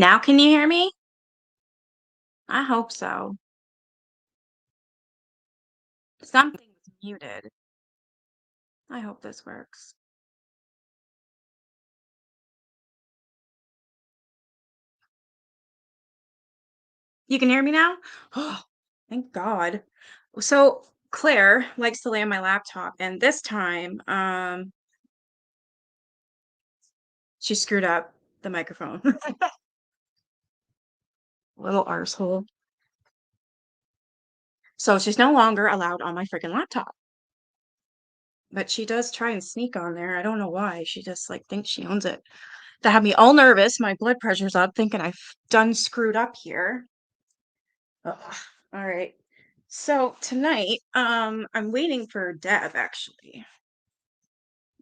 Now can you hear me? I hope so. Something's muted. I hope this works. You can hear me now? Oh, thank God. So Claire likes to lay on my laptop, and this time, she screwed up the microphone. Little arsehole. So she's no longer allowed on my freaking laptop. But she does try and sneak on there. I don't know why. She just like thinks she owns it. That had me all nervous. My blood pressure's up, thinking I've done screwed up here. Ugh. All right. So tonight, I'm waiting for Deb actually.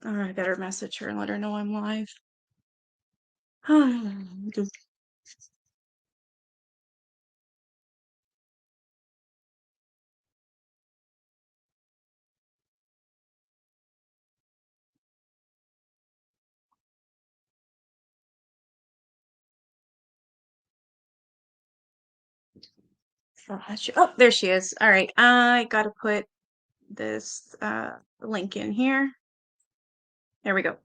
I better message her and let her know I'm live. Oh, there she is. All right. I gotta put this link in here. There we go.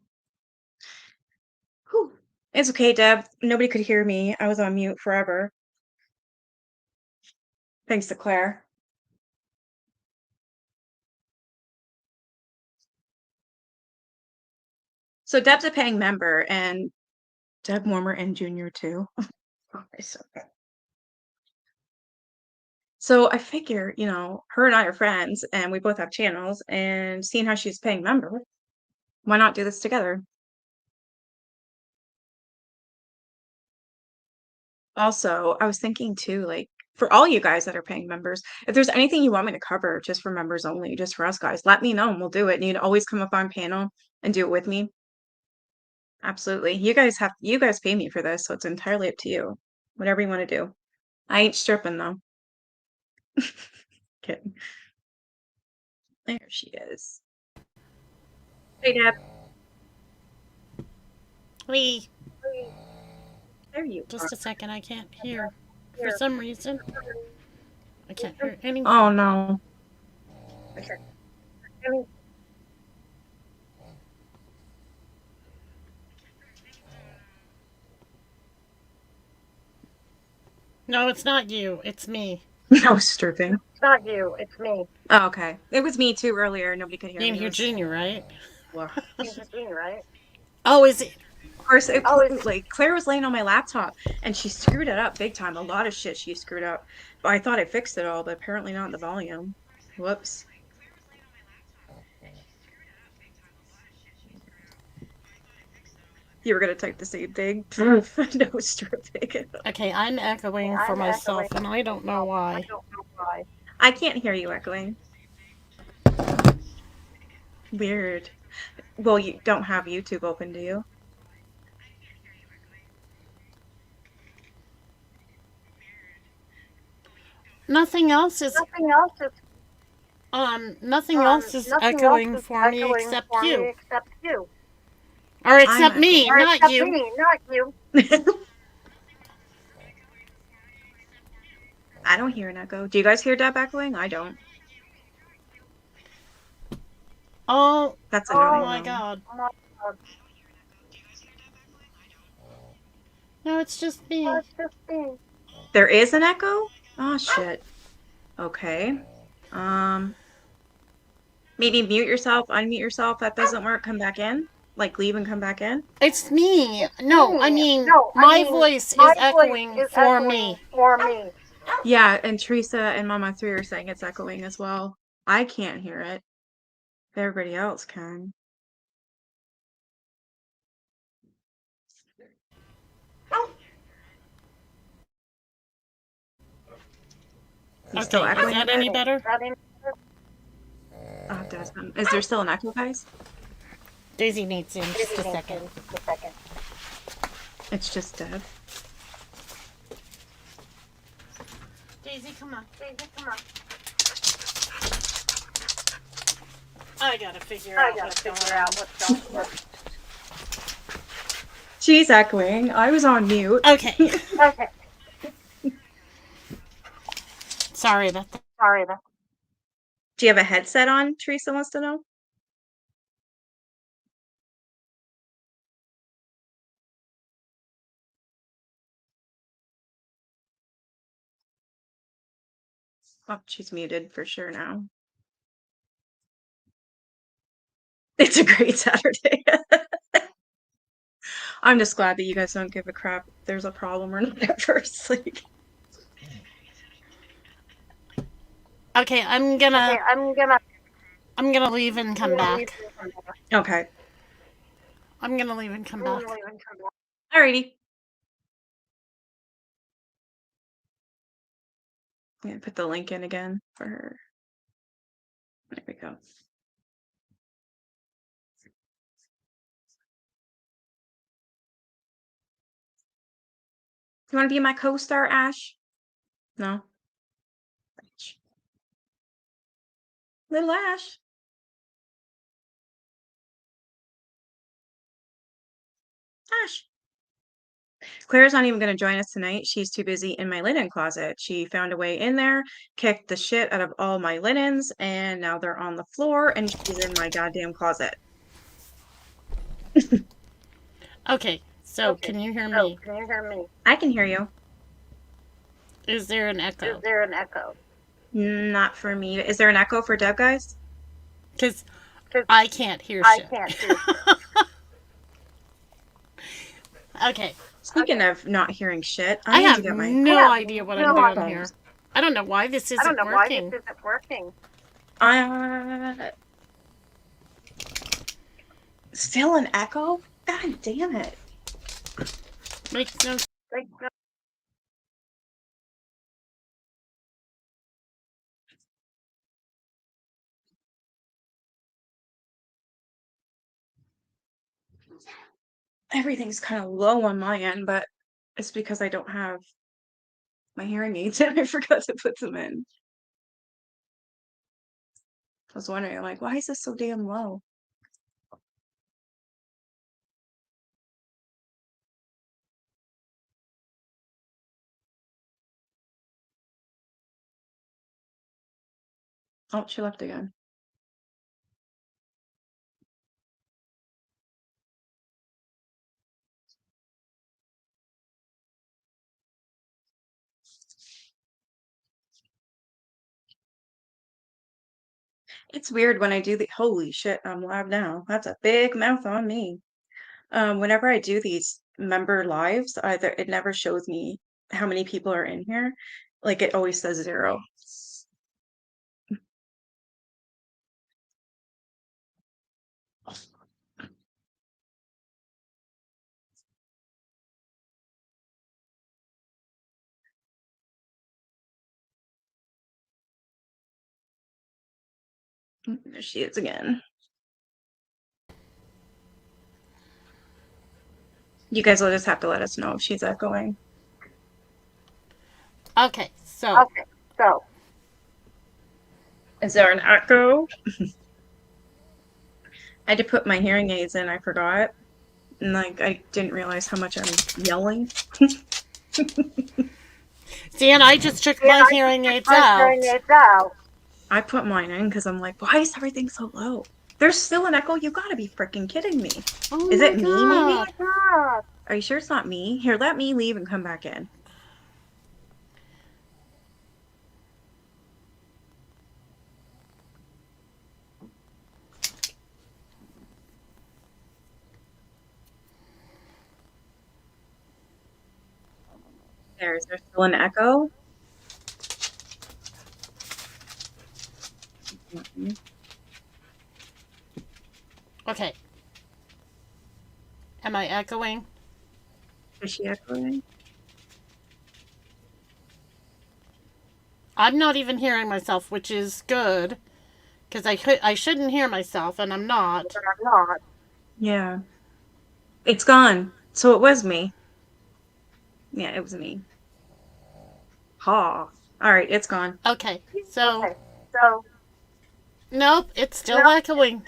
Whew. It's okay, Deb. Nobody could hear me. I was on mute forever. Thanks to Claire. So Deb's a paying member, and Deb Warmer and Junior too. So I figure, her and I are friends, and we both have channels, and seeing how she's a paying member, why not do this together? Also, I was thinking too, like, for all you guys that are paying members, if there's anything you want me to cover just for members only, just for us guys, let me know and we'll do it. And you'd always come up on panel and do it with me. Absolutely. You guys pay me for this, so it's entirely up to you. Whatever you want to do. I ain't stripping though. Kidding. There she is. Hey, Deb. Lee, There you just are. a second, I can't hear. For some reason, I can't hear anything. Oh no. No, it's not you, it's me. No stripping. It's not you, it's me. Oh, okay. It was me too earlier. Nobody could hear You me. didn't It hear was Junior, right? well, It's just me, right? Oh, is it? of course, Oh, it's like Claire was laying on my laptop and she screwed it up big time. A lot of shit she screwed up. But I thought I fixed it all, but apparently not the volume. Whoops. You were gonna type the same thing. No stripping. Okay, I'm echoing for I'm myself, echoing. and I don't know I why. don't know why. I can't hear you echoing. Weird. Well, you don't have YouTube open, do you? Nothing else is Nothing else is nothing else echoing is for me echoing except for me you. except you. Or I'm except me, echoing. Or not except you. me, not you. I don't hear an echo. Do you guys hear Deb echoing? I don't. Oh, That's oh annoying my though. god. Oh my God. No, it's just Oh, me. it's just me. There is an echo? Oh shit. Okay. Um, maybe mute yourself, unmute yourself. That doesn't work. Come back in. Like leave and come back in. It's me. It's No, I me. mean, No, I my mean, voice my is voice echoing is for echoing me. for me. Yeah, and Teresa and Mama 3 are saying it's echoing as well. I can't hear it. Everybody else can. You still Okay, is echoing a that bit? any better? I'll have to ask them. Is there still an echo, guys? Daisy needs in just a second. It's just Deb. Daisy, come on. Daisy, come on. I gotta figure I out gotta what's figure going on. out what's going on. She's echoing. I was on mute. Okay. Okay. Sorry about that. Sorry. That's Do you have a headset on? Teresa wants to know. Oh, she's muted for sure now. It's a great Saturday. I'm just glad that you guys don't give a crap if there's a problem or not at first. Like, Okay, I'm okay. gonna I'm gonna leave and come leave back. and come back. okay. I'm gonna leave and come I'm back. gonna leave and come back. Alrighty. I'm gonna put the link in again for her. There we go. You want to be my co-star, Ash? No. Little Ash. Ash. Claire's not even going to join us tonight. She's too busy in my linen closet. She found a way in there, kicked the shit out of all my linens, and now they're on the floor, and she's in my goddamn closet. Okay, so can you hear me? Can you hear me? I can hear you. Is there an echo? Is there an echo? Not for me. Is there an echo for Deb, guys? Because 'Cause I can't hear I shit. can't hear. Okay. Speaking of not hearing shit, I need to have get my no idea what I'm doing headphones. here. I don't know why this I don't isn't know why working. this isn't working. Still an echo? God damn it. Makes no Like, no, Everything's kind of low on my end, but it's because I don't have my hearing aids and I forgot to put them in. I was wondering, like, why is this so damn low? Oh, she left again. It's weird when I do the holy shit, I'm live now. That's a big mouth on me. Whenever I do these member lives, either it never shows me how many people are in here. Like it always says 0. There she is again. You guys will just have to let us know if she's echoing. Okay, so Is there an echo? I had to put my hearing aids in, I forgot. And like I didn't realize how much I'm yelling. see, and I just took my hearing aids out. I put mine in because I'm like, why is everything so low? There's still an echo? You gotta be freaking kidding me. Oh Is my it me, maybe? God. God. Are you sure it's not me? Here, let me leave and come back in. Is there still an echo? Okay. Am I echoing? Is she echoing? I'm not even hearing myself, which is good. Because I shouldn't hear myself, and I'm not. But I'm not. Yeah. It's gone. So it was me. Yeah, it was me. Ha. Alright, it's gone. Okay, so... Okay, so Nope, it's still no. echoing.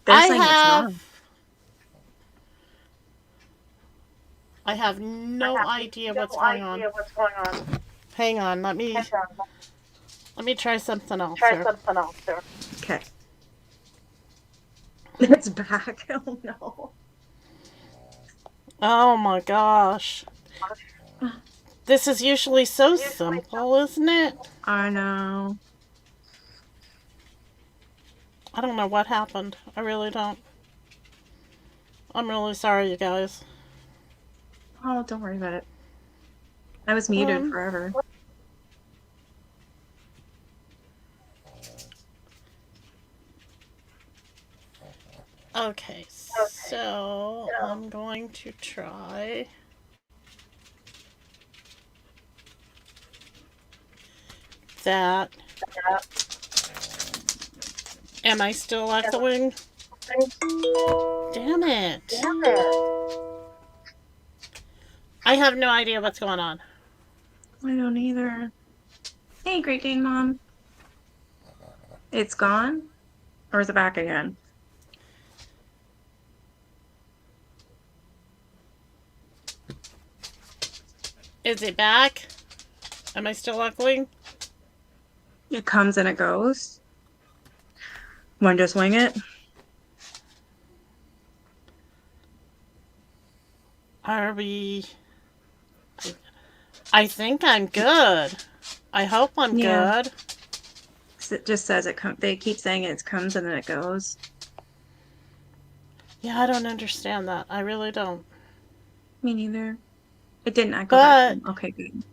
They're I saying it's not. have... I have no idea what's going on. Hang on, let me try something else here. Okay. It's back. Oh no. Oh my gosh. This is usually so simple, isn't it? I know. I don't know what happened. I really don't. I'm really sorry, you guys. Oh, don't worry about it. I was muted forever. Okay, so I'm going to try. That. Am I still echoing? Damn it. I have no idea what's going on. I don't either. Hey, Great Dane Mom. It's gone? Or is it back again? Is it back? Am I still echoing? It comes and it goes. Want to just wing it? Are we... I think I'm good. I hope I'm good. It just says it comes. They keep saying it comes and then it goes. Yeah, I don't understand that. I really don't. Me neither. It didn't echo back. Okay, good.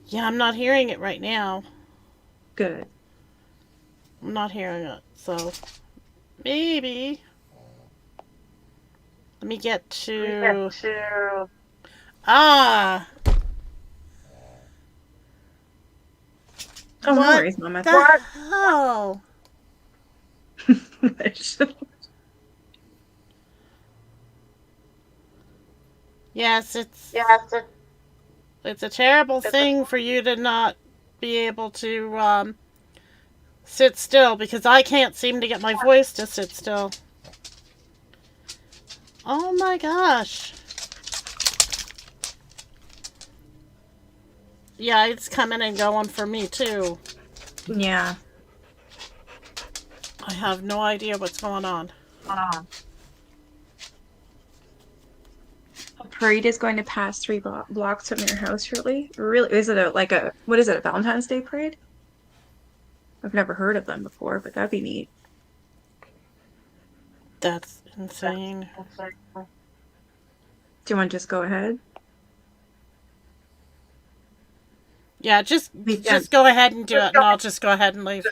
Yeah, I'm not hearing it right now. Good. I'm not hearing it, so maybe. Let me get to... Ah! Oh, no worries, Mama. What the hell? Yes, it's a terrible thing for you to not be able to sit still, because I can't seem to get my voice to sit still. Oh my gosh. Yeah, it's coming and going for me too. Yeah. I have no idea what's going on. A parade is going to pass 3 blocks from your house shortly. Really? Is it what is it, a Valentine's Day parade? I've never heard of them before, but that'd be neat. That's insane. Do you want to just go ahead? Yeah, just go ahead and do it, and I'll just go ahead and leave.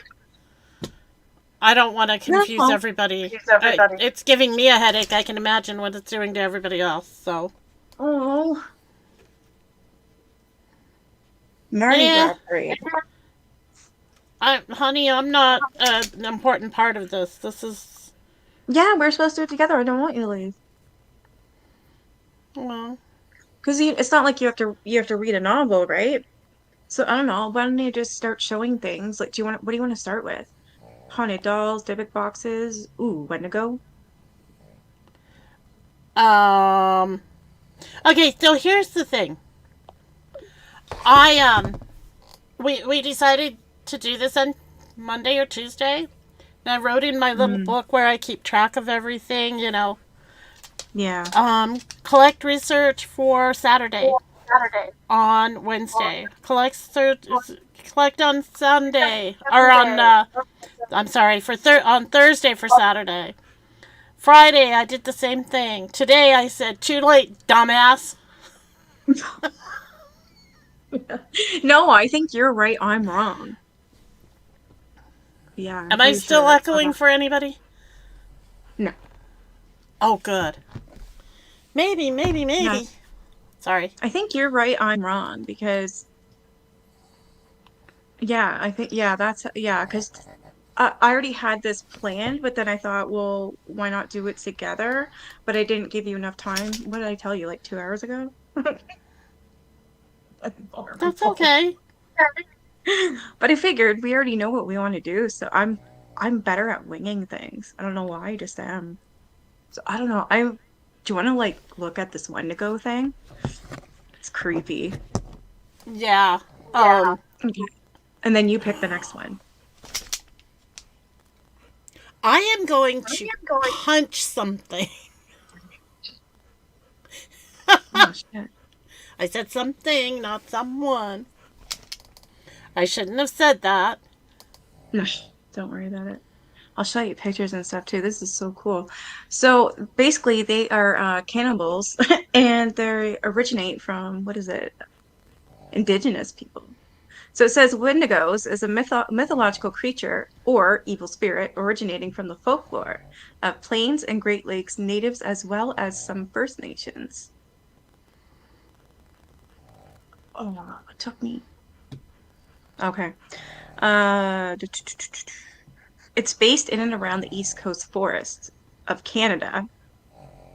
I don't want to confuse everybody. It's giving me a headache. I can imagine what it's doing to everybody else, so. Oh. Mardi Gras parade. Honey, I'm not an important part of this. This is... Yeah, we're supposed to do it together. I don't want you to leave. Well. Because it's not like you have to read a novel, right? So I don't know. Why don't you just start showing things? Like, what do you want to start with? Haunted dolls, Dybbuk boxes. Ooh, Wendigo. Okay, so here's the thing. We decided to do this on Monday or Tuesday. And I wrote in my little book where I keep track of everything, you know. Yeah. Collect research for Saturday. On Wednesday. Collect on Sunday. Or on, I'm sorry, on Thursday for Saturday. Friday, I did the same thing. Today, I said, too late, dumbass. No, I think you're right. I'm wrong. Yeah. Am I still echoing for anybody? No. Oh, good. Maybe. No. Sorry. I think you're right. I'm wrong because, yeah, I think, because I already had this planned, but then I thought, well, why not do it together? But I didn't give you enough time. What did I tell you, like 2 hours ago? That's okay. But I figured we already know what we want to do, so I'm better at winging things. I don't know why, I just am. So I don't know. Do you want to like look at this Wendigo thing? It's creepy. Yeah. Yeah. Okay. And then you pick the next one. I am going I to am going. punch something. Oh shit. I said something, not someone. I shouldn't have said that. No, don't worry about it. I'll show you pictures and stuff too. This is so cool. So basically, they are cannibals, and they originate from what is it? Indigenous people. So it says Wendigos is a mythological creature or evil spirit originating from the folklore of Plains and Great Lakes natives as well as some First Nations. Oh, it took me. Okay. Uh, it's based in and around the East Coast forests of Canada,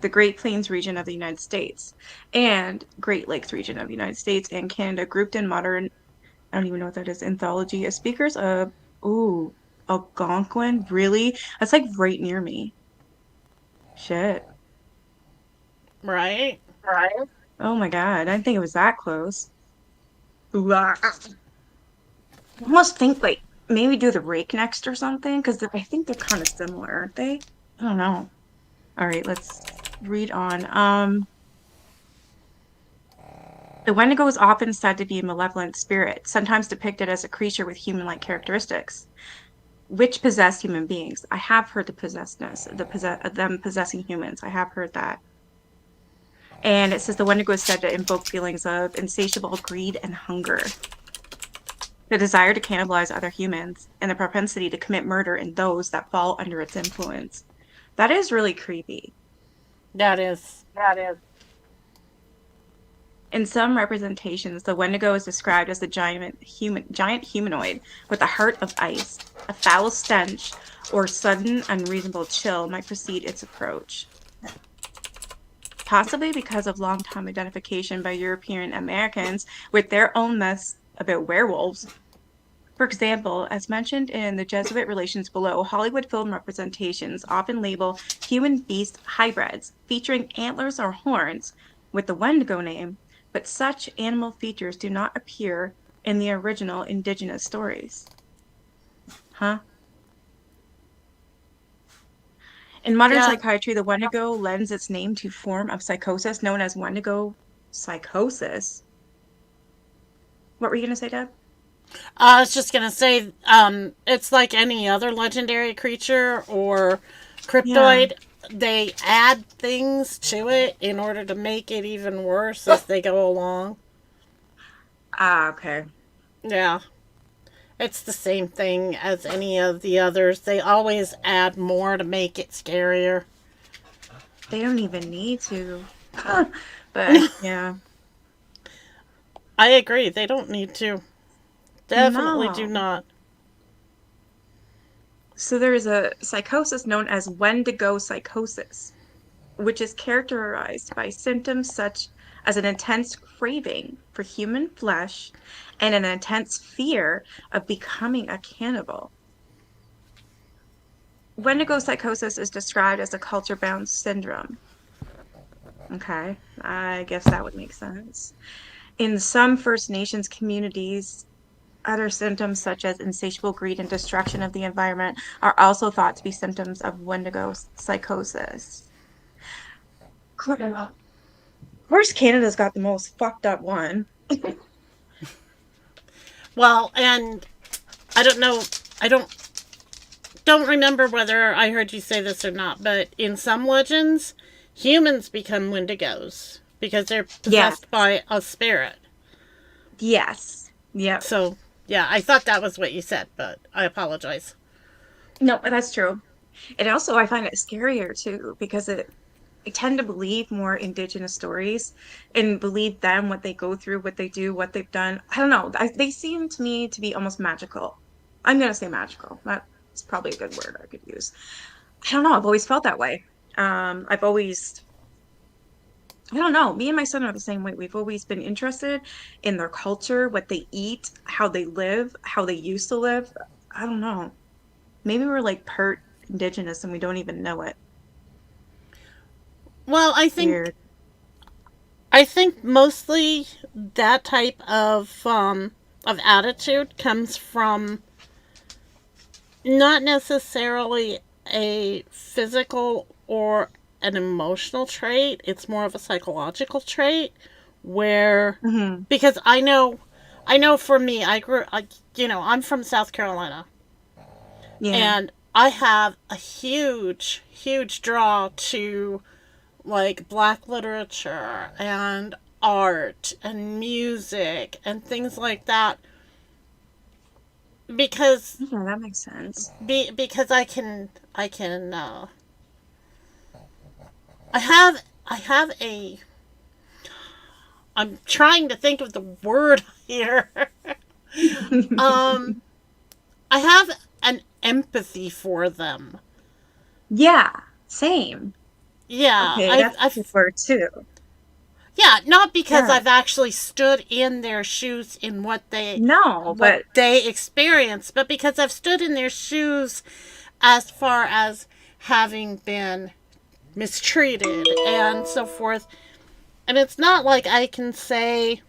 the Great Plains region of the United States, and Great Lakes region of the United States and Canada, grouped in modern, I don't even know what that is, anthology of speakers of, ooh, Algonquin? Really? That's like right near me. Shit. Right? Right. Oh my God. I didn't think it was that close. Ooh, ah. I almost think like maybe do the rake next or something because I think they're kind of similar, aren't they? I don't know. All right, let's read on. The Wendigo is often said to be a malevolent spirit, sometimes depicted as a creature with human-like characteristics, which possess human beings. I have heard the possessedness, them possessing humans. I have heard that. And it says the Wendigo is said to invoke feelings of insatiable greed and hunger, the desire to cannibalize other humans, and the propensity to commit murder in those that fall under its influence. That is really creepy. That is. That is. In some representations, the Wendigo is described as a giant humanoid with a heart of ice. A foul stench or sudden unreasonable chill might precede its approach, possibly because of long-time identification by European Americans with their own myths about werewolves. For example, as mentioned in the Jesuit relations below, Hollywood film representations often label human beast hybrids featuring antlers or horns with the Wendigo name, but such animal features do not appear in the original indigenous stories. Huh? In modern Yeah. psychiatry, the Wendigo lends its name to form of psychosis known as Wendigo psychosis. What were you going to say, Deb? I was just going to say, it's like any other legendary creature or Yeah. cryptoid. They add things to it in order to make it even worse as they go along. Ah, okay. Yeah. It's the same thing as any of the others. They always add more to make it scarier. They don't even need to. But yeah. I agree. They don't need to. Definitely do No. not. So there is a psychosis known as Wendigo psychosis, which is characterized by symptoms such as an intense craving for human flesh and an intense fear of becoming a cannibal. Wendigo psychosis is described as a culture-bound syndrome. Okay, I guess that would make sense. In some First Nations communities, other symptoms such as insatiable greed and destruction of the environment are also thought to be symptoms of Wendigo psychosis. Of course, Canada's got the most fucked up one. Well, and I don't know. I don't remember whether I heard you say this or not, but in some legends, humans become Wendigos because they're Yeah, possessed by a spirit. yes, yep. So, yeah, I thought that was what you said, but I apologize. No, that's true. And also, I find it scarier too because I tend to believe more indigenous stories and believe them, what they go through, what they do, what they've done. I don't know. They seem to me to be almost magical. I'm gonna say magical. That's probably a good word I could use. I don't know. I've always felt that way. I've always, I don't know. Me and my son are the same way. We've always been interested in their culture, what they eat, how they live, how they used to live. I don't know. Maybe we're like part indigenous and we don't even know it. Well, Weird. I think mostly that type of attitude comes from not necessarily a physical or an emotional trait. It's more of a psychological trait where Hmm. because I know for me, I'm from South Carolina Yeah. and I have a huge draw to like black literature and art and music and things like that because Yeah, that makes sense. because I can I have a I'm trying to think of the word here. um I have an empathy for them. Yeah, same. Yeah, Okay, that's a good word too. yeah, not because Yeah. I've actually stood in their shoes in No, what but they experience, but because I've stood in their shoes as far as having been mistreated and so forth. And it's not like I can say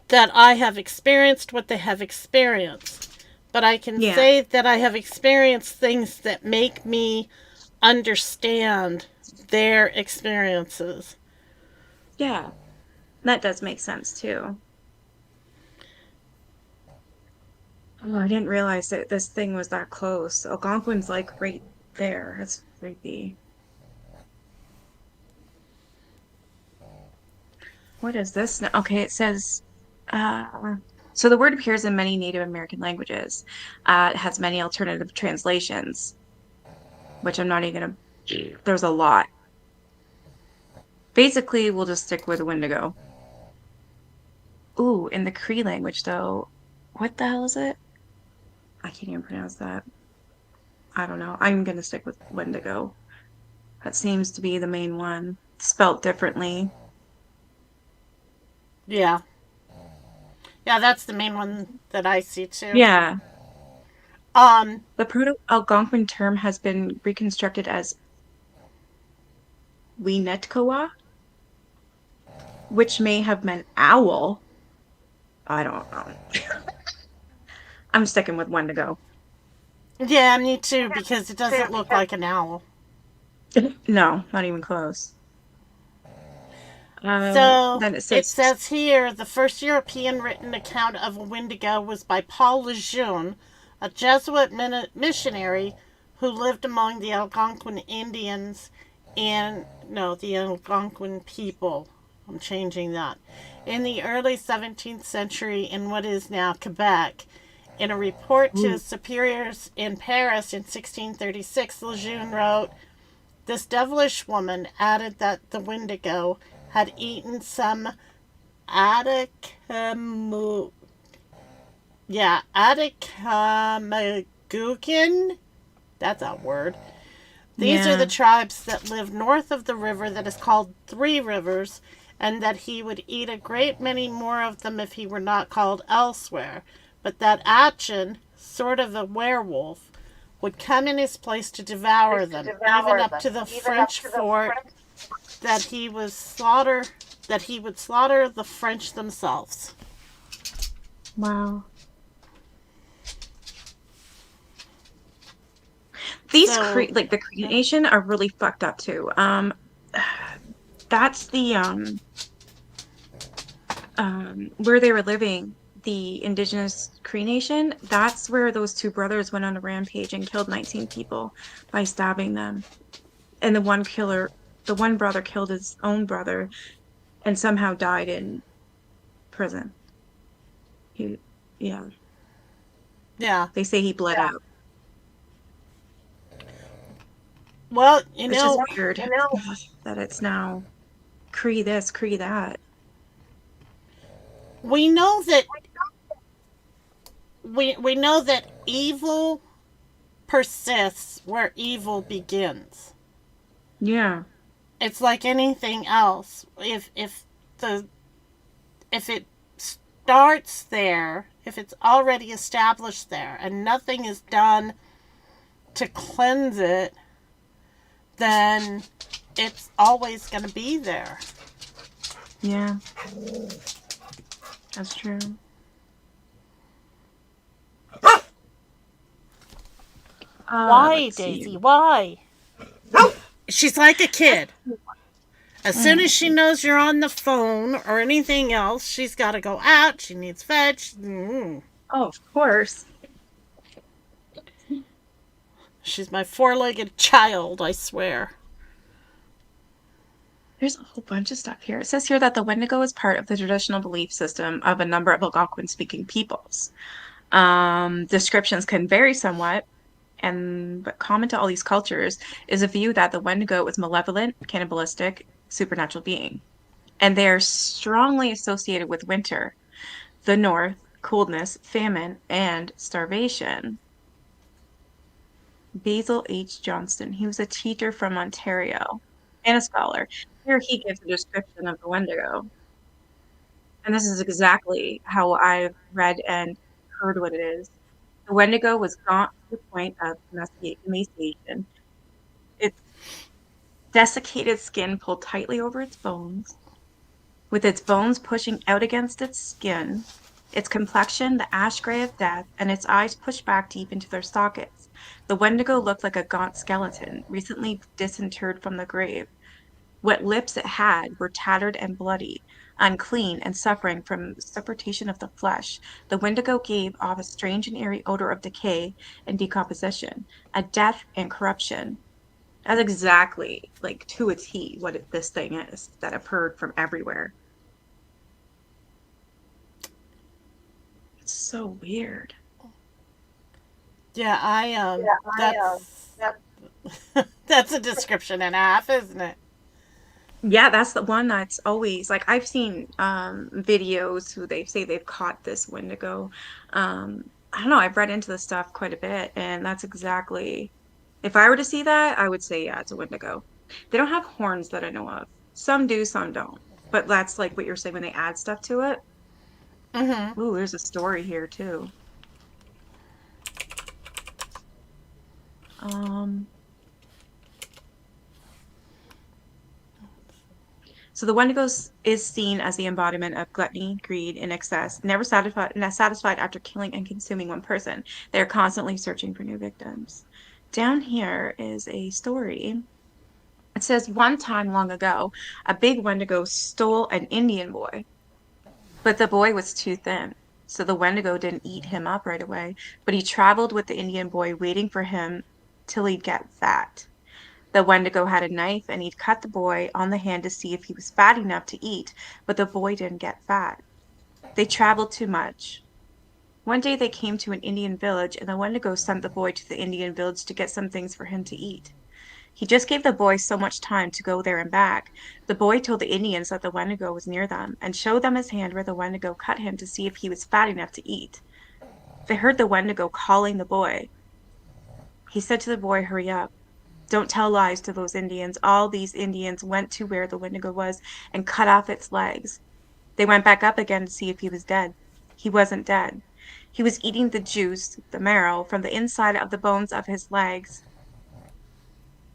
that I have experienced what they have experienced, but I can yeah, say that I have experienced things that make me understand their experiences. yeah, that does make sense too. Oh, I didn't realize that this thing was that close. Algonquin's like right there. That's creepy. What is this now? Okay, it says, uh, so the word appears in many Native American languages. It has many alternative translations, which I'm not even gonna, there's a lot. Basically, we'll just stick with Wendigo. Ooh, in the Cree language though, what the hell is it? I can't even pronounce that. I don't know. I'm gonna stick with Wendigo. That seems to be the main one, spelt differently. Yeah. Yeah, that's the main one that I see too. Yeah, Um, the Proto-Algonquin term has been reconstructed as Winetkoa, which may have meant owl. I don't know. I'm sticking with Wendigo. yeah, me too, because it doesn't look like an owl. No, not even close. So Then it it says, says here the first European written account of a Wendigo was by Paul Lejeune, a Jesuit missionary who lived among the Algonquin Indians and no, the Algonquin people. I'm changing that. In the early 17th century in what is now Quebec. In a report to ooh, his superiors in Paris in 1636, Lejeune wrote, this devilish woman added that the Wendigo had eaten some Atacamagucan. Yeah, Atacamagucan. That's a word. These are the yeah. tribes that live north of the river that is called Three Rivers, and that he would eat a great many more of them if he were not called elsewhere. But that Achin, sort of a werewolf, would come in his place to devour them, even up to the French fort that he would slaughter the French themselves. Wow. These So Like the Cree Nation are really fucked up too. That's the where they were living, the indigenous Cree Nation. That's where those two brothers went on a rampage and killed 19 people by stabbing them. And the one brother killed his own brother and somehow died in prison. He, yeah, yeah. they say he bled out. Well, It's just weird that it's now Cree this, Cree that. we know that we know that evil persists where evil begins. Yeah. It's like anything else. The if it starts there, if it's already established there and nothing is done to cleanse it, then it's always going to be there. Yeah, that's true. Why, Let's see. Daisy? Why? She's like a kid. As soon as she Mm. knows you're on the phone or anything else, she's got to go out. She needs fed. Oh, of course. She's my four-legged child, I swear. There's a whole bunch of stuff here. It says here that the Wendigo is part of the traditional belief system of a number of Algonquin-speaking peoples. Descriptions can vary somewhat, and but common to all these cultures is a view that the Wendigo is malevolent, cannibalistic, supernatural being, and they are strongly associated with winter, the north, coldness, famine, and starvation. Basil H. Johnston, he was a teacher from Ontario and a scholar. Here he gives a description of the Wendigo. And this is exactly how I've read and heard what it is. The Wendigo was gaunt to the point of emaciation. Its desiccated skin pulled tightly over its bones, with its bones pushing out against its skin, its complexion the ash gray of death, and its eyes pushed back deep into their sockets. The Wendigo looked like a gaunt skeleton, recently disinterred from the grave. What lips it had were tattered and bloody, unclean and suffering from suffocation of the flesh. The Wendigo gave off a strange and eerie odor of decay and decomposition, a death and corruption. That's exactly, like, to a T, what this thing is that I've heard from everywhere. It's so weird. Yeah, that's that's a description and a half, isn't it? Yeah, that's the one that's always like I've seen videos who they say they've caught this Wendigo. I don't know, I've read into this stuff quite a bit, and that's exactly if I were to see that, I would say yeah, it's a Wendigo. They don't have horns that I know of. Some do, some don't. But that's like what you're saying when they add stuff to it. Mm-hmm. Ooh, there's a story here too. Um, So the Wendigo is seen as the embodiment of gluttony, greed, and excess, never satisfied after killing and consuming one person. They are constantly searching for new victims. Down here is a story. It says one time long ago, a big Wendigo stole an Indian boy, but the boy was too thin. So the Wendigo didn't eat him up right away, but he traveled with the Indian boy, waiting for him till he'd get fat. The Wendigo had a knife and he'd cut the boy on the hand to see if he was fat enough to eat, but the boy didn't get fat. They traveled too much. One day they came to an Indian village, and the Wendigo sent the boy to the Indian village to get some things for him to eat. He just gave the boy so much time to go there and back. The boy told the Indians that the Wendigo was near them and showed them his hand where the Wendigo cut him to see if he was fat enough to eat. They heard the Wendigo calling the boy. He said to the boy, "Hurry up. Don't tell lies to those Indians." All these Indians went to where the Wendigo was and cut off its legs. They went back up again to see if he was dead. He wasn't dead. He was eating the juice, the marrow, from the inside of the bones of his legs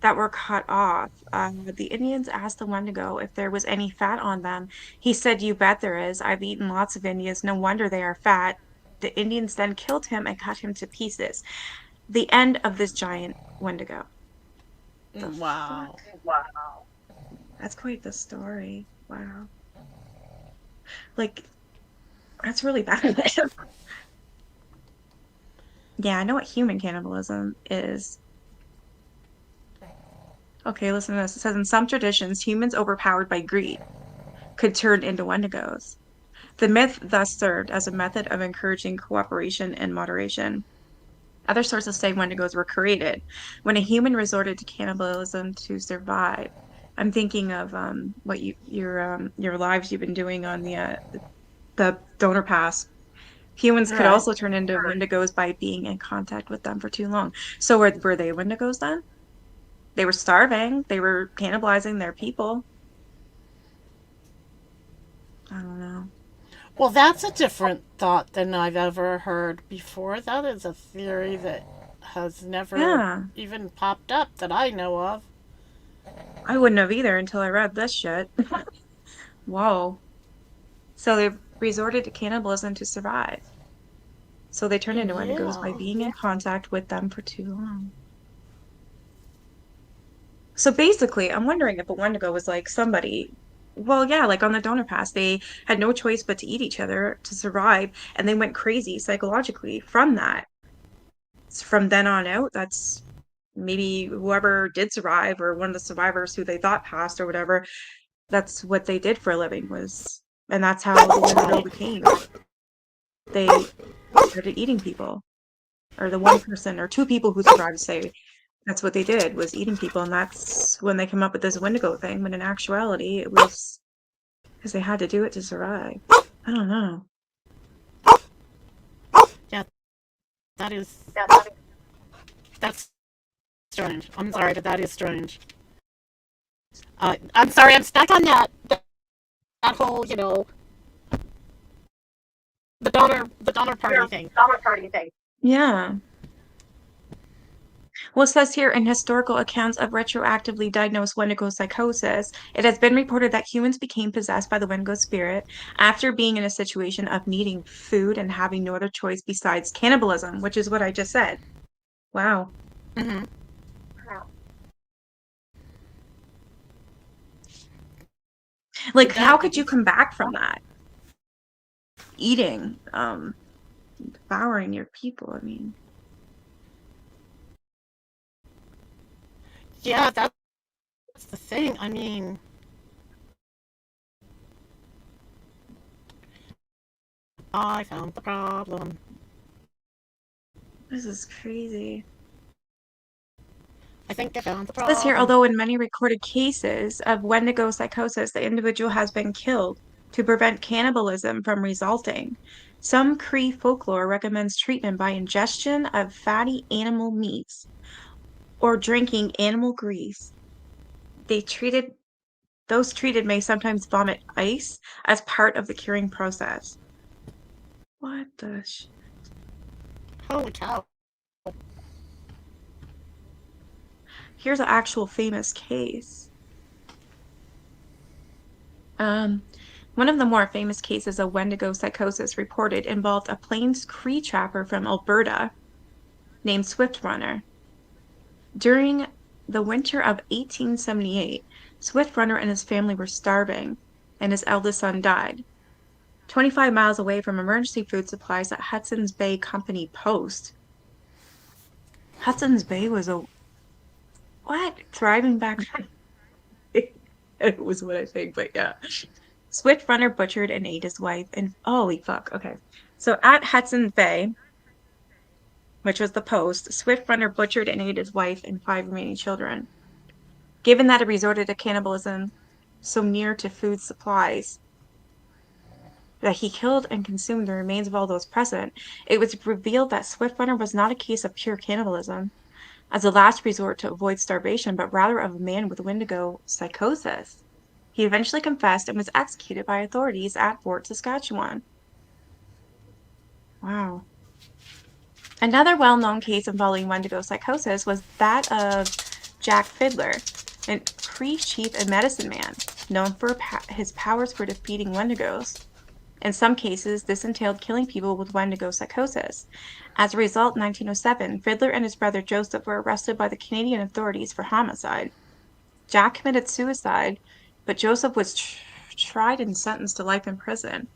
that were cut off. The Indians asked the Wendigo if there was any fat on them. He said, "You bet there is. I've eaten lots of Indians. No wonder they are fat." The Indians then killed him and cut him to pieces. The end of this giant Wendigo. The Wow. fuck? That's quite the story. Wow. Like, that's really bad. Yeah, I know what human cannibalism is. Okay, listen to this. It says in some traditions, humans overpowered by greed could turn into Wendigos. The myth thus served as a method of encouraging cooperation and moderation. Other sources say Wendigos were created when a human resorted to cannibalism to survive. I'm thinking of what your lives you've been doing on the donor pass. Humans could Right. also turn into Wendigos by being in contact with them for too long. So were they Wendigos then? They were starving. They were cannibalizing their people. I don't know. Well, that's a different thought than I've ever heard before. That is a theory that has never Yeah. even popped up that I know of. I wouldn't have either until I read this shit. Whoa. So they resorted to cannibalism to survive. So they turned into wendigos by Yeah. being in contact with them for too long. So basically, I'm wondering if a wendigo was like somebody, well, yeah, like on the donor pass, they had no choice but to eat each other to survive, and they went crazy psychologically from that. From then on out, that's maybe whoever did survive or one of the survivors who they thought passed or whatever, that's what they did for a living was, and that's how the wendigo Right. became. They started eating people, or the one person or two people who survived say that's what they did was eating people, and that's when they come up with this wendigo thing, when in actuality it was because they had to do it to survive. I don't know. Yeah, that is Yeah, that is that's strange. I'm sorry, but that is strange. I'm sorry, I'm stuck on that whole, the donor party your thing. summer party thing. Yeah. Well, it says here in historical accounts of retroactively diagnosed Wendigo psychosis, it has been reported that humans became possessed by the Wendigo spirit after being in a situation of needing food and having no other choice besides cannibalism, which is what I just said. Wow. Hmm. Wow. Like, But how that could you come back from that? Eating, devouring your people. I mean, yeah, that's the thing. I mean, I found the problem. this is crazy. I think I found the Says here, problem. although in many recorded cases of Wendigo psychosis, the individual has been killed to prevent cannibalism from resulting. Some Cree folklore recommends treatment by ingestion of fatty animal meats or drinking animal grease. They treated those treated may sometimes vomit ice as part of the curing process. What the sh Holy cow. Here's an actual famous case. One of the more famous cases of Wendigo psychosis reported involved a Plains Cree trapper from Alberta named Swift Runner. During the winter of 1878, Swift Runner and his family were starving, and his eldest son died. 25 miles away from emergency food supplies at Hudson's Bay Company Post. Hudson's Bay was a what? Thriving back it was what I think, but yeah. Swift Runner butchered and ate his wife and holy fuck. Okay. So at Hudson's Bay, which was the post, Swift Runner butchered and ate his wife and five remaining children. Given that it resorted to cannibalism so near to food supplies that he killed and consumed the remains of all those present, it was revealed that Swift Runner was not a case of pure cannibalism as a last resort to avoid starvation, but rather of a man with Wendigo psychosis. He eventually confessed and was executed by authorities at Fort Saskatchewan. Wow. Another well-known case involving Wendigo psychosis was that of Jack Fiddler, an Cree chief and medicine man, known for his powers for defeating Wendigos. In some cases, this entailed killing people with Wendigo psychosis. As a result, in 1907, Fiddler and his brother Joseph were arrested by the Canadian authorities for homicide. Jack committed suicide, but Joseph was tried and sentenced to life in prison.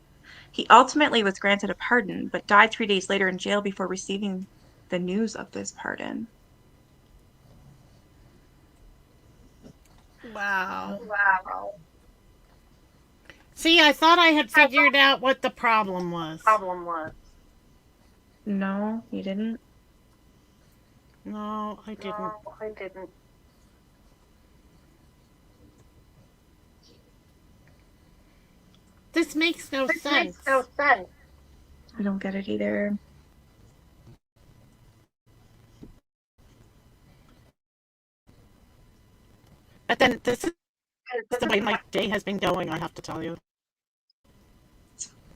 He ultimately was granted a pardon, but died 3 days later in jail before receiving the news of this pardon. Wow. Wow. See, I thought I had I thought figured out what the problem the was. problem was. No, you didn't? No, I didn't. No, I didn't. This makes no This makes no sense. sense. I don't get it either. But then this is This the is way my day has been going, I have to tell you.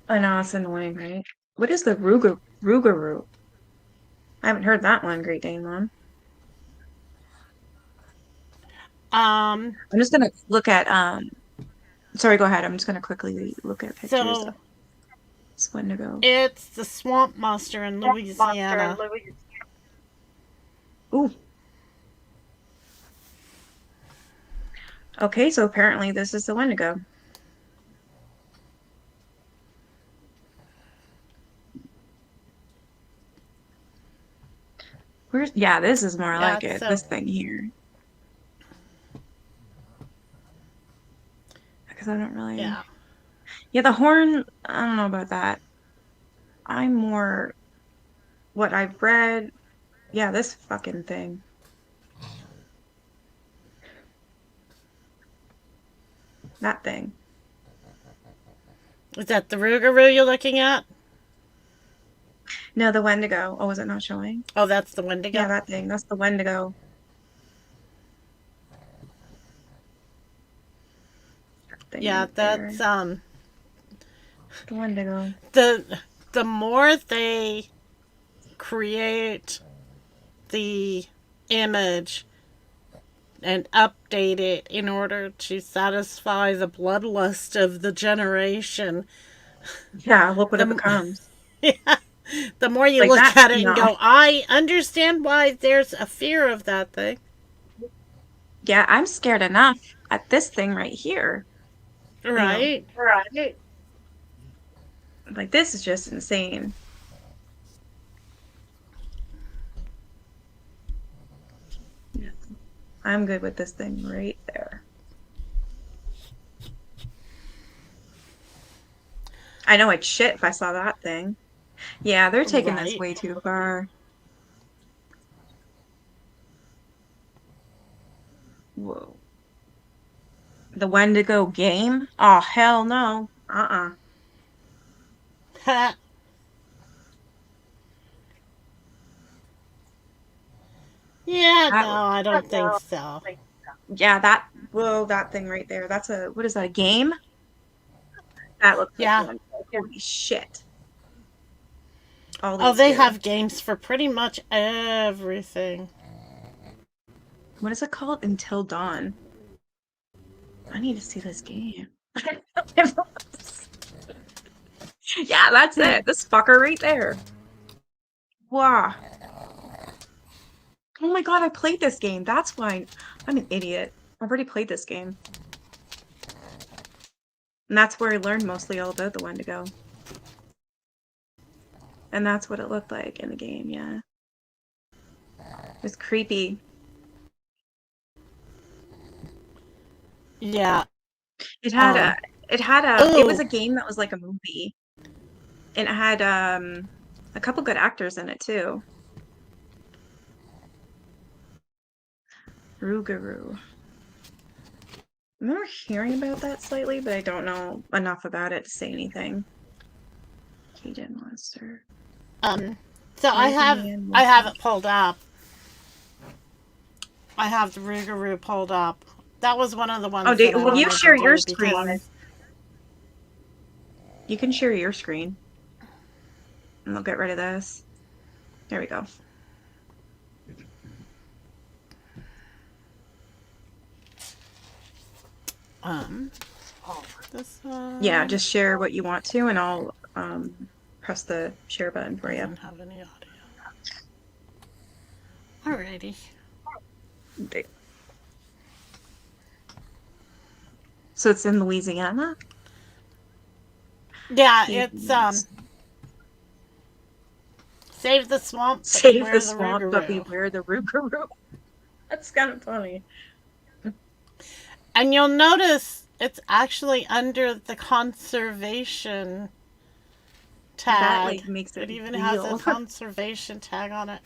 I know it's annoying, right? What is the Rougarou? I haven't heard that one Great Dane one. Um, I'm just gonna look at sorry, go ahead. I'm just gonna quickly look at pictures of so this Wendigo. it's the swamp monster in Louisiana. Ooh. Okay, so apparently this is the Wendigo. Yeah, this is more Yeah, like it. so This thing here. Because I don't really. yeah. Yeah, the horn, I don't know about that. I'm more what I've read. Yeah, this fucking thing. That thing. Is that the Rougarou you're looking at? No, the Wendigo. Oh, is it not showing? Oh, that's the Yeah, Wendigo. that thing. That's the Wendigo. That thing Yeah, right that's there. The Wendigo. the more they create the image and update it in order to satisfy the bloodlust of the generation, Yeah, look what it the becomes. the more you Like look that. at it and No. go, I understand why there's a fear of that thing. Yeah, I'm scared enough at this thing right here. You know, Right? Right. like this is just insane. Yeah, I'm good with this thing right there. I know I'd shit if I saw that thing. Yeah, they're taking this Right. way too far. Whoa. The Wendigo game? Oh, hell no. Uh-uh. Yeah, That, no, I don't think so. yeah, whoa, that thing right there. That's what is that, a game? That looks like Yeah. one. Holy shit. All Oh, these they do. have games for pretty much everything. What is it called? Until Dawn. I need to see this game. Yeah, that's it. This fucker right there. Wow. Oh my God, I played this game. That's why I'm an idiot. I've already played this game. And that's where I learned mostly all about the Wendigo. And that's what it looked like in the game, yeah. It was creepy. Yeah. It had Um. it was Ooh. a game that was like a movie. And it had a couple good actors in it too. Rougarou. I remember hearing about that slightly, but I don't know enough about it to say anything. Cajun monster. So Louisiana I have monster. it pulled up. I have the Rougarou pulled up. That was one of the Oh, ones that I will you wanted to share your do because screen? You can share your screen. And I'll get rid of this. There we go. um this Yeah, one just share what you want to, and I'll press the share button for you. doesn't have any audio. Alrighty. Okay. So it's in Louisiana? Yeah, it's Caymans. save the swamp but Save the beware the swamp, but Rougarou. beware the Rougarou. That's kind of funny. And you'll notice it's actually under the conservation That tag. like makes it It even has a real. conservation tag on it.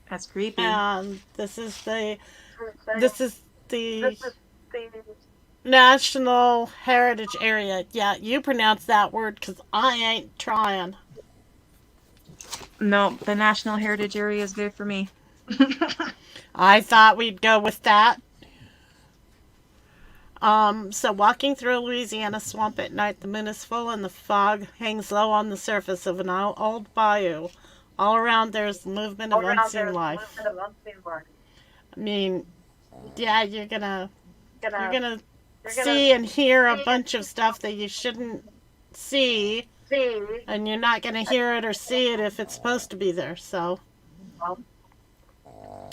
That's creepy. And this is the National Heritage Area. Yeah, you pronounce that word because I ain't trying. No, the National Heritage Area is good for me. I thought we'd go with that. So walking through a Louisiana swamp at night, the moon is full and the fog hangs low on the surface of an old bayou. All around there's the movement of unseen life. I mean, Yeah, you're gonna see and hear a bunch of stuff that you shouldn't see, and you're not gonna hear it or see it if it's supposed to be there. So,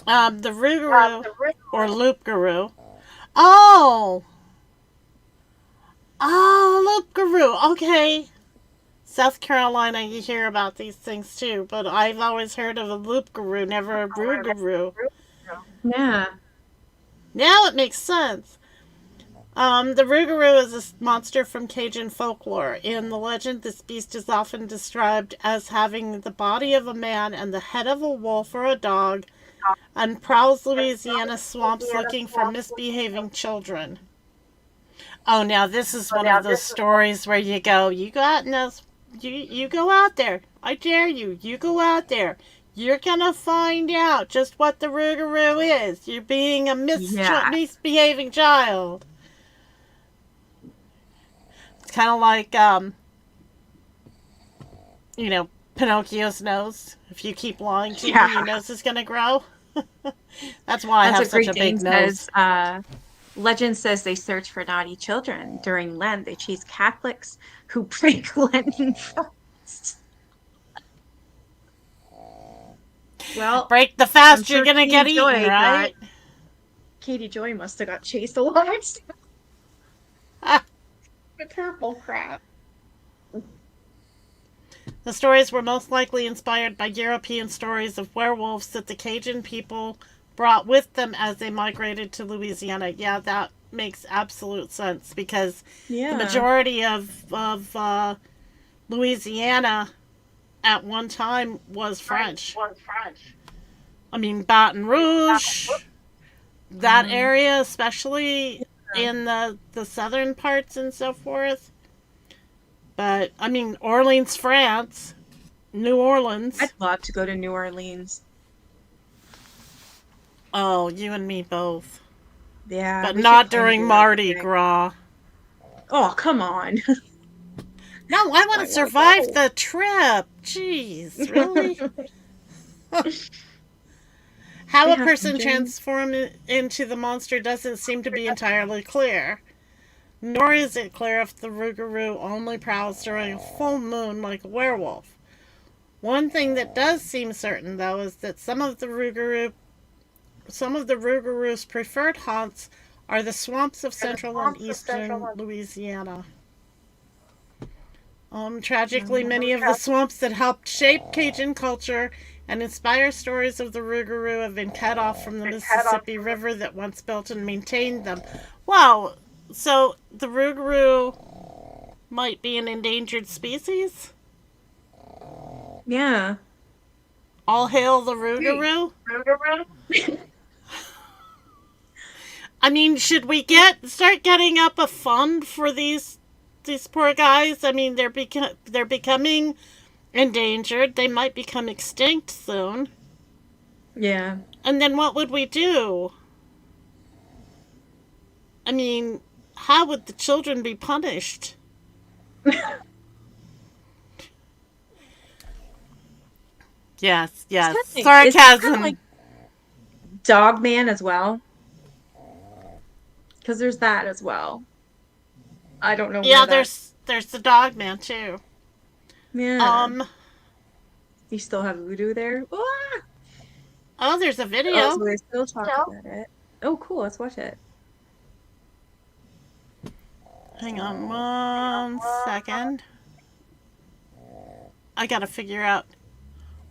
the Rougarou or Loop Guru. Oh, Loop Guru. Okay. South Carolina, you hear about these things too, but I've always heard of a Loop Guru, never a Rougarou. Yeah. Now it makes sense. The Rougarou is a monster from Cajun folklore. In the legend, this beast is often described as having the body of a man and the head of a wolf or a dog, and prowls Louisiana swamps looking for misbehaving children. Oh, now this is one of those stories where you go out in those, you go out there. I dare you. You go out there. You're gonna find out just what the Rougarou is. You're being a Yeah. misbehaving child. It's kind of like, Pinocchio's nose. If you keep lying to me, Yeah. your nose is gonna grow. That's why I That's have what such Great a big Dane nose. says. Legend says they search for naughty children during Lent. They chase Catholics who break Lenten fasts. Well, Break the I'm fast, you're sure gonna get eaten, right? Katie Joy must have got chased a lot Ah, with her bull crap. the stories were most likely inspired by European stories of werewolves that the Cajun people brought with them as they migrated to Louisiana. Yeah, that makes absolute sense because the Yeah. majority of Louisiana at one time was French. I mean, Baton Rouge, that Um, area, especially in the southern parts and so forth. But, I mean, Orleans, France, New I'd Orleans. love to go to New Orleans. Oh, you and me both. Yeah, But we should not plan to during do that one Mardi day. Gras. Oh, come on. No, I want I to want to survive go. the trip. Jeez, really? They How a have some person drinks. transforms into the monster doesn't seem to be entirely clear. Nor is it clear if the Rougarou only prowls during a full moon like a werewolf. One thing that does seem certain, though, is that some of the Rougarou's preferred haunts are the swamps of central and eastern Louisiana. Tragically, Um, many of the swamps that helped shape Cajun culture and inspire stories of the Rougarou have been cut off from the Mississippi River that once built and maintained them. Wow, so the Rougarou might be an endangered species? yeah. All hail the Hey. Rougarou? I mean, should we start getting up a fund for these poor guys? I mean, they're becoming endangered. They might become extinct soon. Yeah. And then what would we do? I mean, how would the children be punished? Yes, Just yes. trying to think, is there kind of like Sarcasm. Dog Man as well? Because there's that as well. I don't know Yeah, where that. there's the dog man too. Yeah. Um You still have voodoo there? Ah! oh, there's a Oh, video. so they still talk about it. Oh, cool. Let's watch it. Hang on 1 second. I gotta figure out.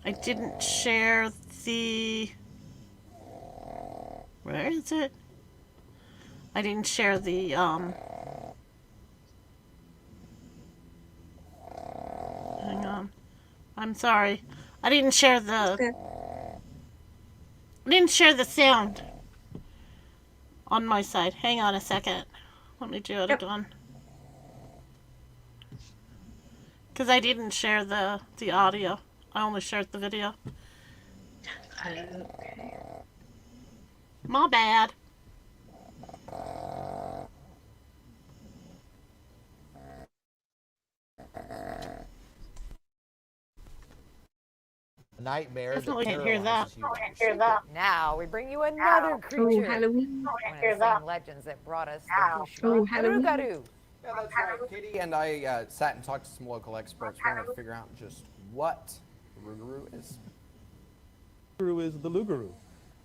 I didn't share the. Where is it? I didn't share the. Hang on. I'm sorry. I didn't share the. Okay. I didn't share the sound on my side. Hang on a second. Let me do it Yep. again. Because I didn't share the audio. I only shared the video. Okay. My bad. A nightmare that Definitely can't hear that. paralyzes you. Now we bring you another creature. Halloween. One of the same legends that brought us the Halloween. Rougarou. Yeah, that's right. Katie and I sat and talked to some local experts trying to figure out just what the Rougarou is. Rougarou is the Rougarou,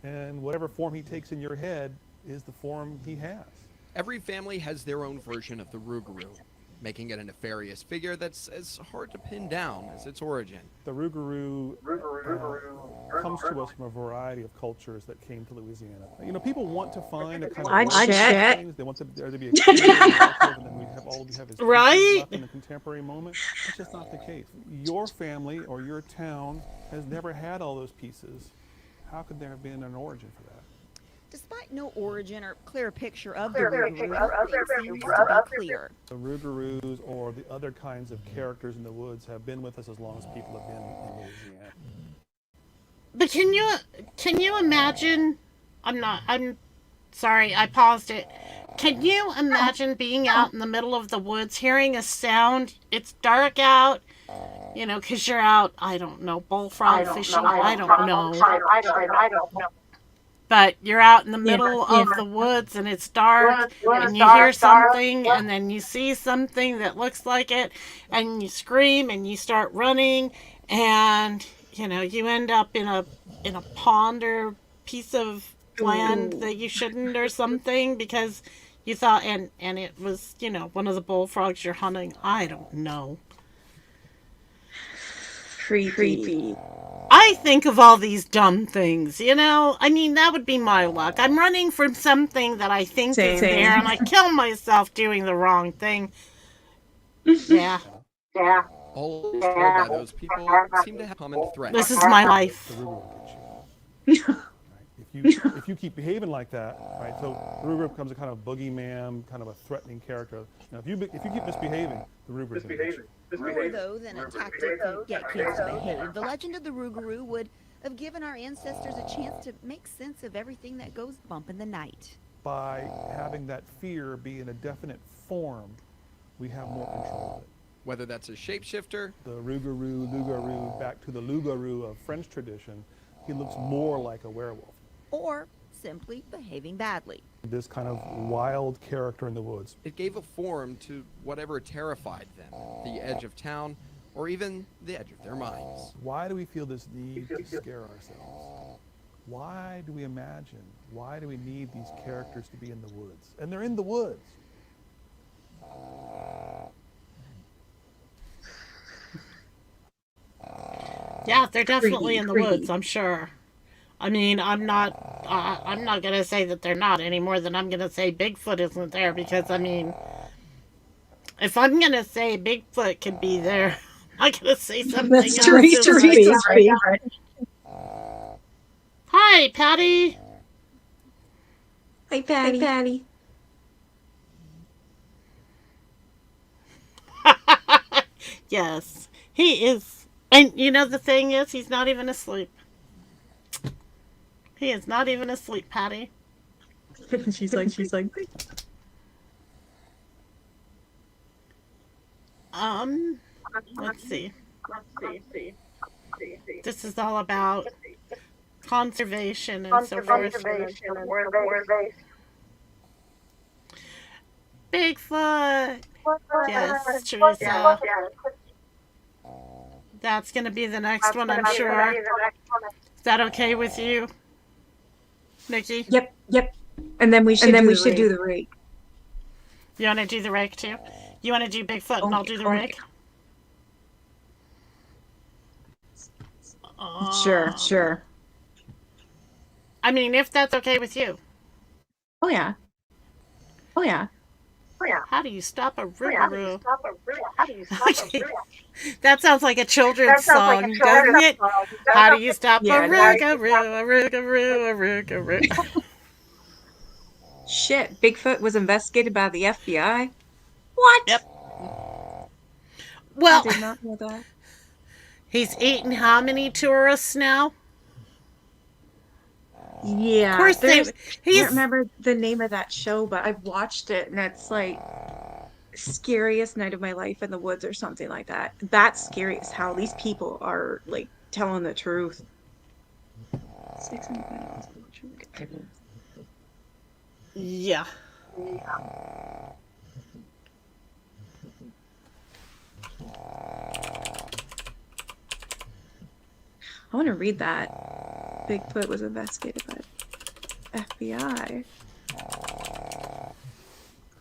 and whatever form he takes in your head is the form he has. Every family has their own version of the Rougarou, making it a nefarious figure that's as hard to pin down as its origin. The Rougarou comes to us from a variety of cultures that came to Louisiana. You know, people want to find a kind of I'd check. things. They want there to be a clear narrative, and then all we have is Right? left in the contemporary moment. That's just not the case. Your family or your town has never had all those pieces. How could there have been an origin for that? Despite no origin or clear picture of the Rougarou, nothing seems to be clear. The Rougarous or the other kinds of characters in the woods have been with us as long as people have been in Louisiana. But can you imagine? I'm sorry, I paused it. Can you imagine being out in the middle of the woods, hearing a sound? It's dark out, you know, because you're out, I don't know, bullfrog fishing. I don't know. But you're out in the middle of the woods and it's dark and you hear something and then you see something that looks like it and you scream and you start running and, you know, you end up in a pond or piece of land that you shouldn't or something because you thought and it was, you know, one of the bullfrogs you're hunting. I don't know. Creepy. I think of all these dumb things, you know? I mean, that would be my luck. I'm running from something that I think is there, and I kill myself doing the wrong thing. Yeah. All told by those people seem to have common threats. This is my life. The Rougarou will get you. Right? If you keep behaving like that, right? So the Rougarou becomes a kind of boogeyman, kind of a threatening character. Now, if you keep misbehaving, the Rougarou is going to get you. More though than a tactic to get kids to behave, the legend of the Rougarou would have given our ancestors a chance to make sense of everything that goes bump in the night. By having that fear be in a definite form, we have more control of it. Whether that's a shapeshifter, The Rougarou, back to the Loup-garou of French tradition, he looks more like a werewolf. Or simply behaving badly. This kind of wild character in the woods. it gave a form to whatever terrified them, the edge of town, or even the edge of their minds. Why do we feel this need to scare ourselves? Why do we imagine? Why do we need these characters to be in the woods? And they're in the woods. Yeah, they're definitely in the woods, I'm sure. I mean, I'm not going to say that they're not any more than I'm going to say Bigfoot isn't there because, I mean, if I'm going to say Bigfoot could be there, I'm going to say something else. Hi, Patty. Hi, Patty. Yes, he is. And you know the thing is, he's not even asleep. He is not even asleep, Patty. she's like. Let's see. This is all about conservation and so forth. Bigfoot. Yes, Teresa. That's going to be the next one, I'm sure. Is that okay with you, Nikki? Yep. And then we should do the rake. You want to do the rake too? You want to do Bigfoot and I'll do the rake? Sure. I mean, if that's okay with you. Oh yeah. How do you stop a Rougarou? That sounds like a children's song, doesn't it? How do you stop a Rougarou? Shit, Bigfoot was investigated by the FBI? What? Yep. Well, I did not know that. He's eaten how many tourists now? Yeah. Of course I can't remember the name of that show, but I've watched it and it's like scariest night of my life in the woods or something like that. That's scary as hell. These people are like telling the truth. 6 and 5. Yeah. I want to read that. Bigfoot was investigated by FBI.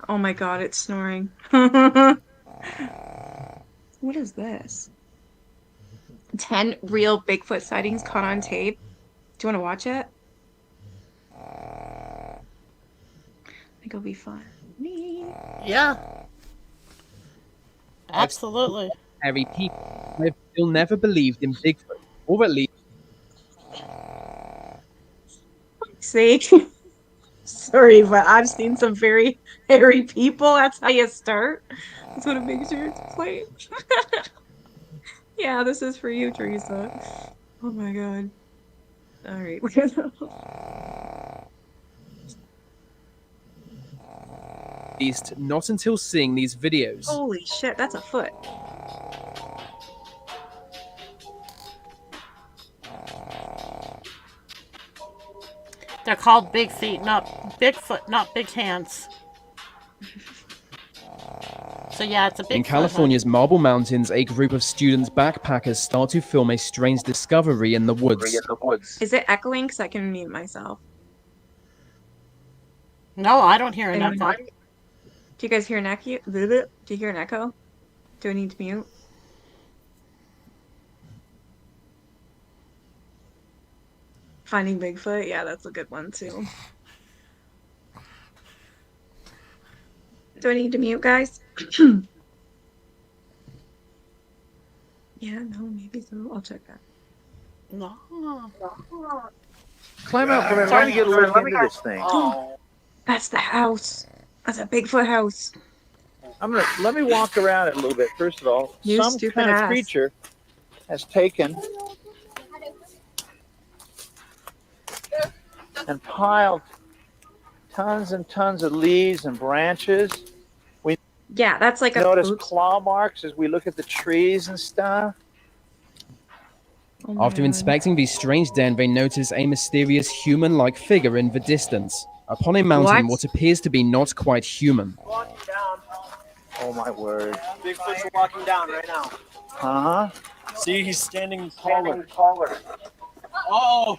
Oh my god, it's snoring. What is this? 10 real Bigfoot sightings caught on tape. Do you want to watch it? I think it'll be fun. Yeah. Absolutely. Harry people have still never believed in Bigfoot, or at least Sake. Sorry, but I've seen some very hairy people. That's how you start. That's what it makes sure it's playing. Yeah, this is for you, Teresa. Oh my god. All right. not until seeing these videos. Holy shit, that's a foot. They're called big feet, not Bigfoot, not big hands. So yeah, it's a big. In California's Marble Mountains, a group of students backpackers start to film a strange discovery in the woods. Is it echoing? Because I can mute myself. No, I don't hear an Anyone? echo. Do you guys hear an echo? Do you hear an echo? Do I need to mute? Finding Bigfoot? Yeah, that's a good one too. Do I need to mute, guys? Yeah, no, maybe so. I'll check that. No. Climb out from it. Let me get a look into this thing. That's the house. That's a Bigfoot house. Let me walk around it a little bit. First of all, You some stupid kind of ass. creature has taken and piled tons and tons of leaves and branches. Yeah, that's like a. Notice Oops. claw marks as we look at the trees and stuff. Oh my After God. inspecting the strange den, they notice a mysterious human-like figure in the distance. Upon a mountain, what appears to be not quite human. Oh my word. Bigfoot's walking down right now. Uh-huh. See, he's standing taller. Oh,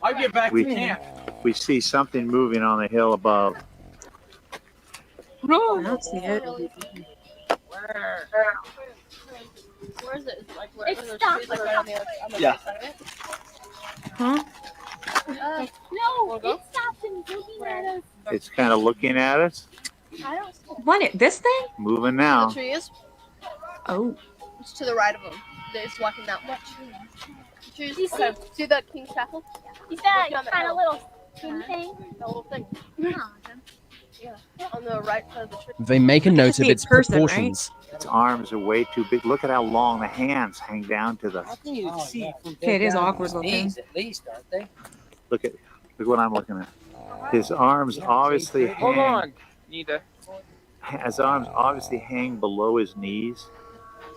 I'll get back to camp. We see something moving on the hill above. I don't see it. Where is it? Like where it's stopped. Like right on the Yeah. side of it? Huh? No, it stopped and looking at us. It's kind of looking at us. I don't. What? This thing? Moving The now. tree is. Oh. It's to the right of him. It's walking that much. Trees. See that King's Chapel? Is that Walking on kind of hill. little skin thing? The little thing. Yeah. On the right side of the tree. They make a Look at note this of big its person, right? proportions. Its arms are way too big. Look at how long the hands hang down to the. Okay, it is awkward looking. At least, aren't they? Look what I'm looking at. His arms obviously Hold hang. on, Nita. His arms obviously hang below his knees.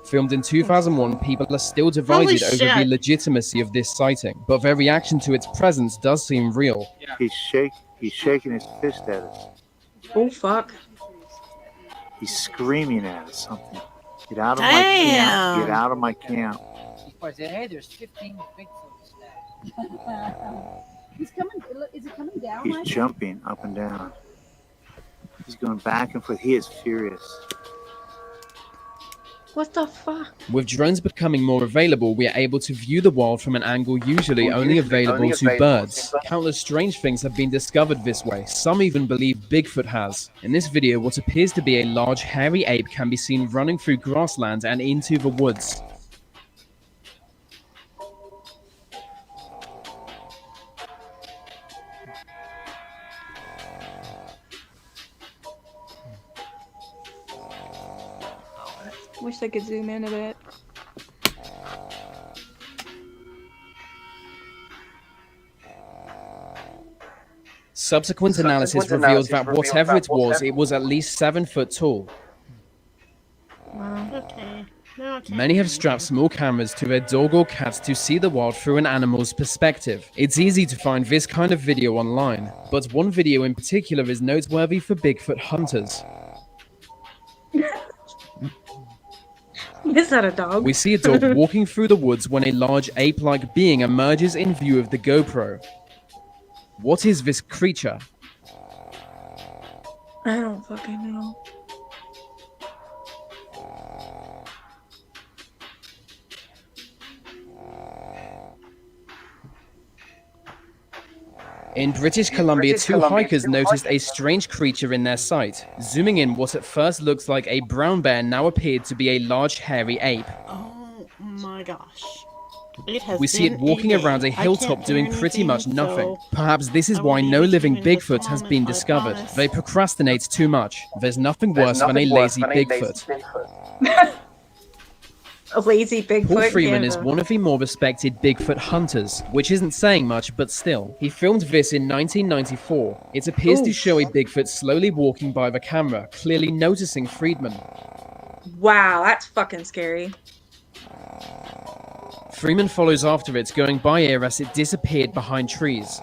Filmed in 2001, people are still divided over the shit. legitimacy of this sighting, but their reaction to its presence does seem real. He's shaking his fist at us. Oh fuck. He's screaming at us something. Get out of my Damn. camp. Get out of my camp. He probably said, "Hey, there's 15 Bigfoots now." He's coming. Is it coming down? He's jumping up and down. He's going back and forth. He is furious. What the fuck? With drones becoming more available, we are able to view the wild from an angle usually only available to birds. Countless strange things have been discovered this way. Some even believe Bigfoot has. In this video, what appears to be a large hairy ape can be seen running through grassland and into the woods. Wish I could zoom in a bit. Subsequent analysis revealed that whatever it was at least 7 foot tall. Wow. Okay. No, it Many have strapped small cameras to their dog or cat to see the wild through an animal's perspective. It's easy to find this kind of video online, but one video in particular is noteworthy for Bigfoot hunters. Is that a dog? We see a dog walking through the woods when a large ape-like being emerges in view of the GoPro. What is this creature? I don't fucking know. In British Columbia, two hikers noticed a strange creature in their sight. Zooming in, what at first looks like a brown bear now appeared to be a large hairy ape. Oh my gosh. It has We see it been walking a day. around a I hilltop can't doing hear pretty much anything, nothing. so Perhaps this is I will why be no living between this Bigfoot has been moment, I discovered. promise. They procrastinate too much. There's nothing worse than a lazy Bigfoot. A lazy Bigfoot. Paul Freeman is Canada. one of the more respected Bigfoot hunters, which isn't saying much, but still. He filmed this in 1994. It appears to show a Bigfoot slowly walking by the camera, clearly noticing Friedman. Wow, that's fucking scary. Freeman follows after it, going by air as it disappeared behind trees.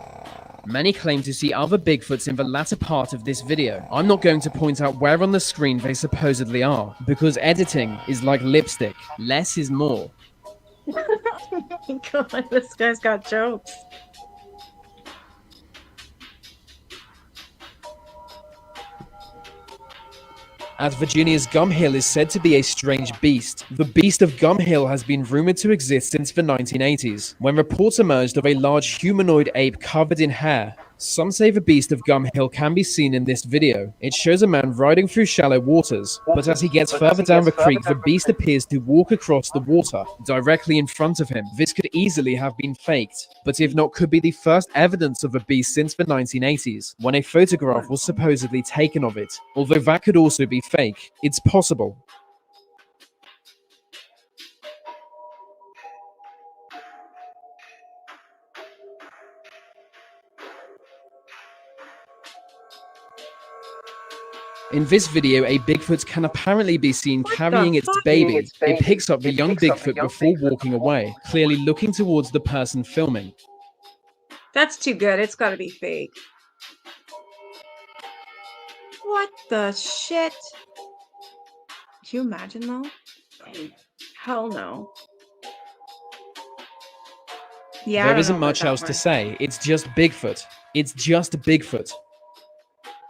Many claim to see other Bigfoots in the latter part of this video. I'm not going to point out where on the screen they supposedly are, because editing is like lipstick. Less is more. God, this guy's got jokes. At Virginia's Gum Hill is said to be a strange beast. The beast of Gum Hill has been rumored to exist since the 1980s, when reports emerged of a large humanoid ape covered in hair. Some say the beast of Gum Hill can be seen in this video. It shows a man riding through shallow waters, but as he gets further down the creek, the beast appears to walk across the water, directly in front of him. This could easily have been faked, but if not, could be the first evidence of a beast since the 1980s, when a photograph was supposedly taken of it. Although that could also be fake, it's possible. In this video, a Bigfoot can apparently be seen carrying its baby. It picks up the young Bigfoot before walking away, clearly looking towards the person filming. That's too good. It's got to be fake. What the shit? Can you imagine though? Hell no. Yeah. There isn't much else to say. It's just Bigfoot. It's just Bigfoot.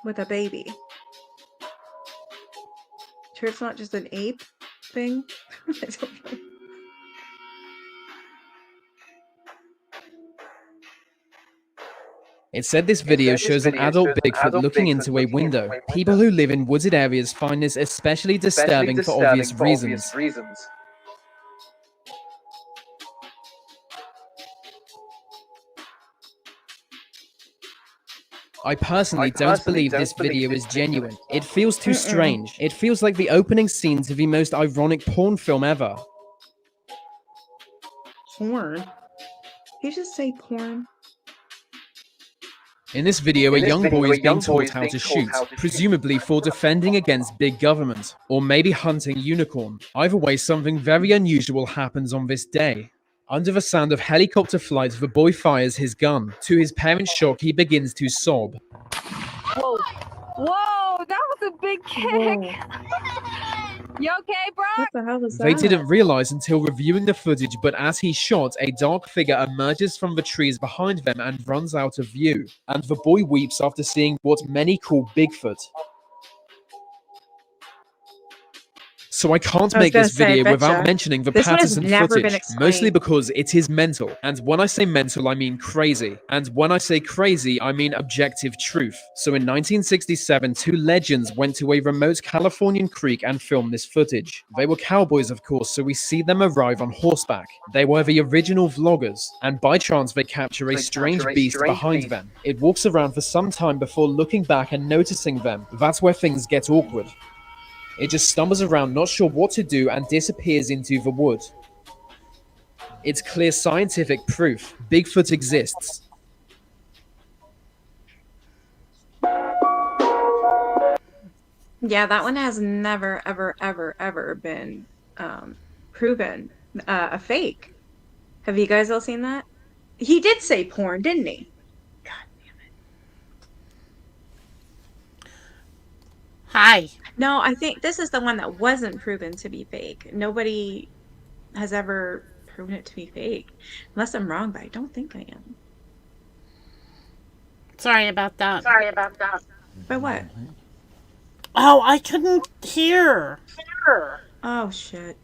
With a baby. Sure it's not just an ape thing? I don't know. It said this video shows an adult Bigfoot looking into a window. People who live in wooded areas find this especially disturbing for obvious reasons. I personally don't believe this video is genuine. It feels too strange. It feels like the opening scene to the most ironic porn film ever. Porn? You just say porn? In this video, a young boy is being taught how to shoot, presumably for defending against big government, or maybe hunting unicorn. Either way, something very unusual happens on this day. Under the sound of helicopter flight, the boy fires his gun. To his parents' shock, he begins to sob. Whoa. Whoa, that was a big kick. You okay, bro? What the hell was that? They didn't realize until reviewing the footage, but as he shot, a dark figure emerges from the trees behind them and runs out of view. And the boy weeps after seeing what many call Bigfoot. So I can't make this video without mentioning the Patterson footage, mostly because it is mental. And when I say mental, I mean crazy. And when I say crazy, I mean objective truth. So in 1967, two legends went to a remote Californian creek and filmed this footage. They were cowboys, of course, so we see them arrive on horseback. They were the original vloggers, and by chance they capture a strange beast behind them. It walks around for some time before looking back and noticing them. That's where things get awkward. It just stumbles around, not sure what to do, and disappears into the wood. It's clear scientific proof. Bigfoot exists. Yeah, that one has never, ever, ever, ever been proven a fake. Have you guys all seen that? He did say porn, didn't he? Hi. No, I think this is the one that wasn't proven to be fake. Nobody has ever proven it to be fake. Unless I'm wrong, but I don't think I am. Sorry about that. Sorry about that. But what? Oh, I couldn't hear. Oh, shit.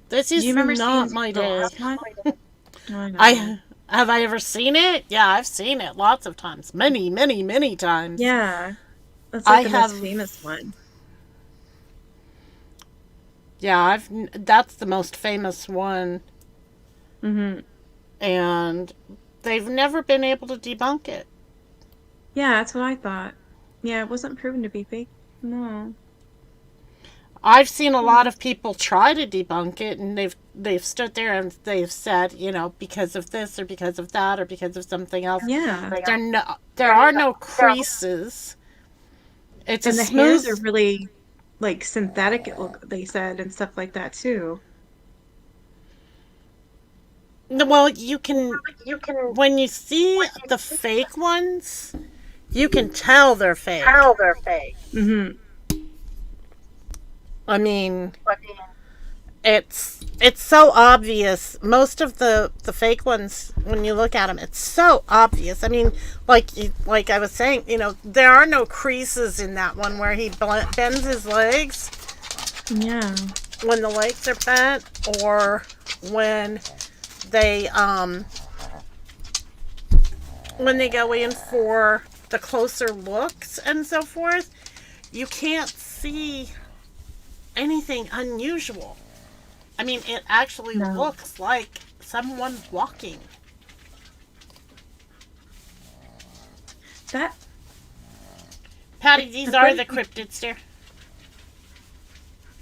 This is Do you remember not seeing my the day. last one? Oh, no. Have I ever seen it? Yeah, I've seen it lots of times. Many, many, many times. Yeah. That's like the have most famous one. Yeah, that's the most famous one. Mm-hmm. And they've never been able to debunk it. Yeah, that's what I thought. Yeah, it wasn't proven to be fake. No. I've seen a lot of people try to debunk it, and they've stood there and they've said, because of this or because of that or because of something else. Yeah. There are no creases. It's And a the smooth. hairs are really like synthetic, they said, and stuff like that too. Well, you can when you see the fake ones, you can tell they're fake. Mm-hmm. I mean, it's so obvious. Most of the fake ones, when you look at them, it's so obvious. I mean, like I was saying, there are no creases in that one where he bends his legs. Yeah. When the legs are bent, or when they go in for the closer looks and so forth, you can't see anything unusual. I mean, it actually looks like someone walking. Patty, these are the cryptids, dear.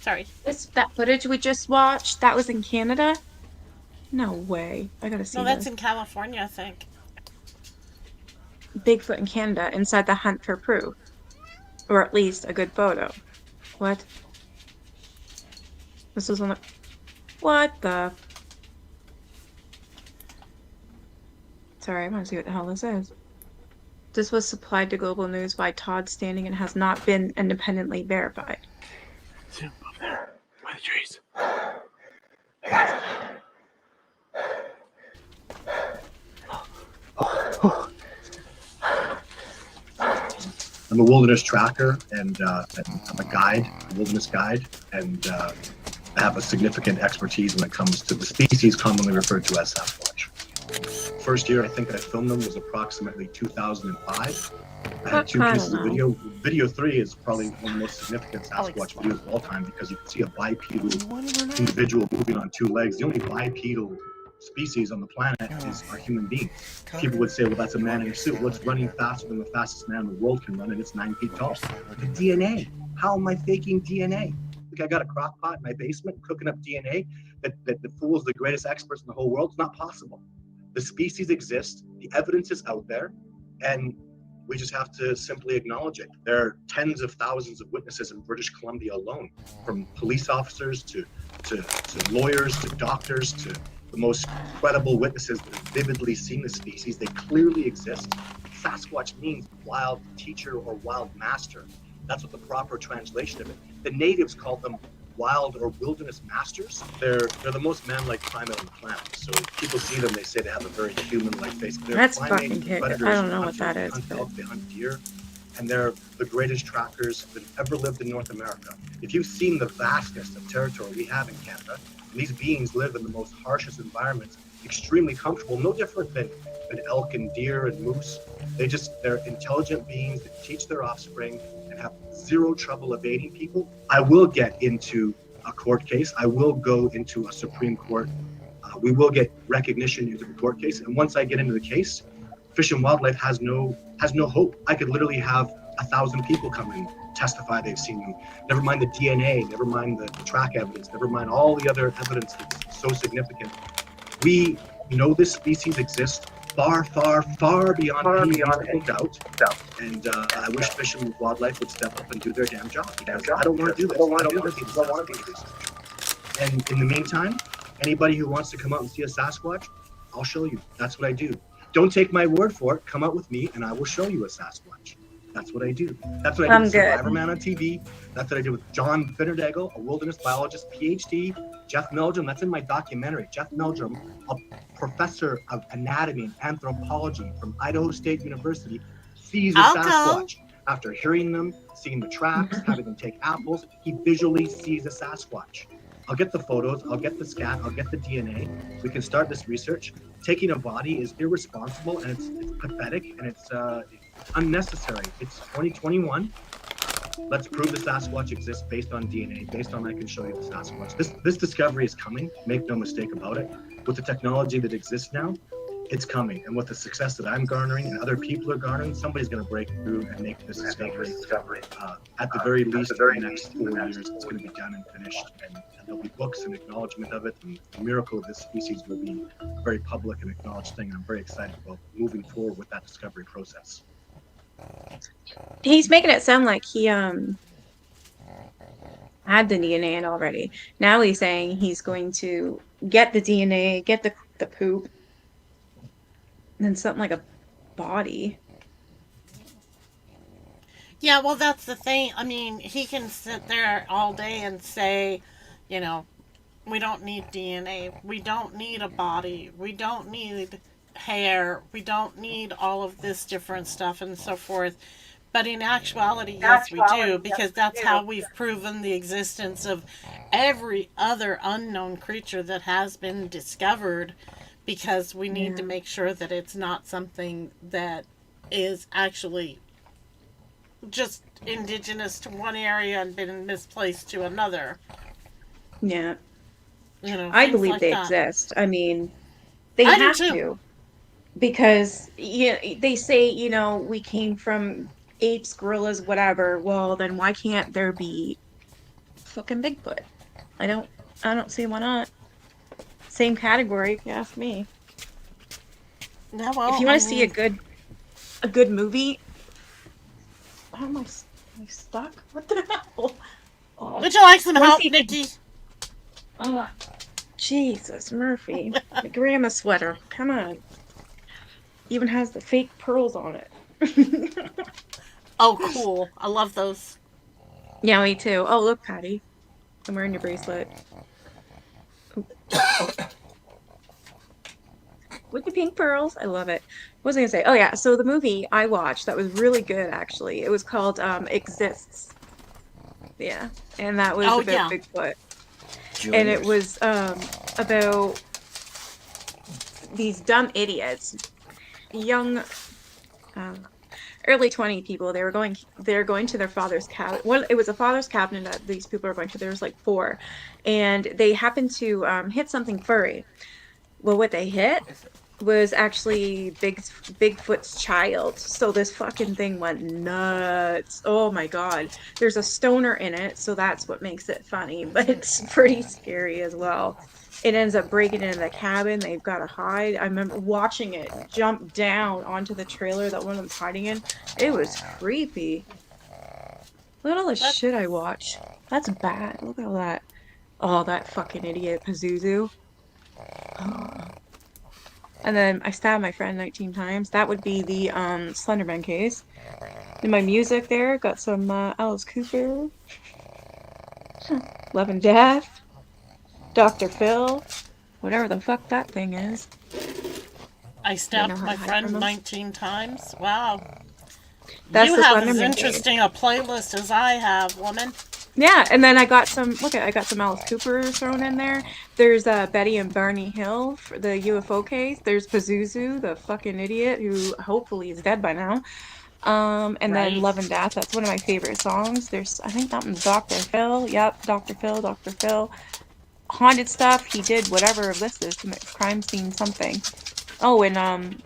Sorry. That footage we just watched, that was in Canada? No way. I gotta see No, that's this. in California, I think. Bigfoot in Canada inside the hunt for proof. Or at least a good photo. What? This was on the... What the... Sorry, I want to see what the hell this is. This was supplied to Global News by Todd Standing and has not been independently verified. See him up there by the trees. I got it. I'm a wilderness tracker and I'm a guide, a wilderness guide, and I have a significant expertise when it comes to the species commonly referred to as Sasquatch. First year I think I filmed them was approximately 2005. I had 2 pieces of video. Video 3 is probably one of the most significant Sasquatch videos of all time because you can see a bipedal individual moving on 2 legs. The only bipedal species on the planet are human beings. People would say, well, that's a man in a suit. What's running faster than the fastest man in the world can run, and it's 9 feet tall? The DNA. How am I faking DNA? Like I got a crock pot in my basement cooking up DNA that fools the greatest experts in the whole world? It's not possible. The species exists, the evidence is out there, and we just have to simply acknowledge it. There are tens of thousands of witnesses in British Columbia alone, from police officers to lawyers to doctors to the most credible witnesses that have vividly seen the species. They clearly exist. Sasquatch means wild teacher or wild master. That's what the proper translation of it. The natives called them wild or wilderness masters. They're the most man-like primate on the planet. So people see them, they say they have a very human-like face. They're That's primates, fucking kick. I predators, don't know what hunters, that they is. hunt elk, they hunt deer, and they're the greatest trackers that have ever lived in North America. If you've seen the vastness of territory we have in Canada, these beings live in the most harshest environments, extremely comfortable, no different than elk and deer and moose. They're intelligent beings that teach their offspring and have zero trouble evading people. I will get into a court case. I will go into a Supreme Court. We will get recognition into the court case. And once I get into the case, Fish and Wildlife has no hope. I could literally have 1,000 people come and testify they've seen them. Never mind the DNA, never mind the track evidence, never mind all the other evidence that's so significant. We know this species exists far, far, far beyond any reasonable doubt. And I wish Fish and Wildlife would step up and do their damn job, because I don't want to do this. I don't want to do this. And in the meantime, anybody who wants to come out and see a Sasquatch, I'll show you. That's what I do. Don't take my word for it. Come out with me and I will show you a Sasquatch. That's what I do. That's what I do with Survivor Man on TV. That's what I do with John Finnerdagel, a wilderness biologist, PhD. Jeff Meldrum, that's in my documentary. Jeff Meldrum, a professor of anatomy and anthropology from Idaho State University, sees a Sasquatch. After hearing them, seeing the tracks, having them take apples, he visually sees a Sasquatch. I'll get the photos, I'll get the scan, I'll get the DNA. We can start this research. Taking a body is irresponsible and it's pathetic and it's unnecessary. It's 2021. Let's prove the Sasquatch exists based on DNA, based on I can show you the Sasquatch. This discovery is coming, make no mistake about it. With the technology that exists now, it's coming. And with the success that I'm garnering and other people are garnering, somebody's going to break through and make this discovery. At the very least, in the next 4 years, it's going to be done and finished. And there'll be books and acknowledgement of it. And the miracle of this species will be a very public and acknowledged thing. And I'm very excited about moving forward with that discovery process. He's making it sound like he had the DNA in already. Now he's saying he's going to get the DNA, get the poop, and then something like a body. Yeah, well, that's the thing. I mean, he can sit there all day and say, you know, we don't need DNA. We don't need a body. We don't need hair. We don't need all of this different stuff and so forth. But in actuality, yes, we do, because that's how we've proven the existence of every other unknown creature that has been discovered, because we need to make sure that it's not something that is actually just indigenous to one area and been misplaced to another. Yeah. You know, I believe like they that. exist. I mean, they I do have too. to. Because they say, we came from apes, gorillas, whatever. Well, then why can't there be fucking Bigfoot? I don't see why not. Same category, if you ask me. Yeah, well, if you want to see a good movie, how am I stuck? What the hell? Oh. Would you like some help, Nikki? Oh, Jesus, Murphy. My grandma sweater. Come on. Even has the fake pearls on it. Oh, cool. I love those. Yeah, me too. Oh, look, Patty. I'm wearing your bracelet. With the pink pearls. I love it. What was I going to say? Oh, yeah. So the movie I watched that was really good, actually. It was called Exists. Yeah. And that was about Bigfoot. And it was about these dumb idiots. Young, early 20 people. They're going to their father's cabin. Well, it was a father's cabin that these people are going to. There was like 4, and they happened to hit something furry. Well, what they hit was actually Bigfoot's child. So this fucking thing went nuts. Oh my god. There's a stoner in it, so that's what makes it funny, but it's pretty scary as well. It ends up breaking into the cabin. They've got to hide. I remember watching it jump down onto the trailer that one of them's hiding in. It was creepy. Look at all the shit I watched. That's bad. Look at all that. Oh, that fucking idiot Pazuzu. Oh. And then I stabbed my friend 19 times. That would be the Slenderman case. In my music there, got some Alice Cooper. Love and Death. Dr. Phil. Whatever the fuck that thing is. I stabbed my friend 19 times. Wow. That's you the have as Slenderman interesting a playlist as I have, woman. Yeah, and then I got some, I got some Alice Cooper thrown in there. There's Betty and Barney Hill for the UFO case. There's Pazuzu, the fucking idiot, who hopefully is dead by now. And then Love and Death, that's one of my favorite songs. There's, I think that one's Dr. Phil. Yep, Dr. Phil. Haunted stuff, he did whatever this is, crime scene something. Oh, and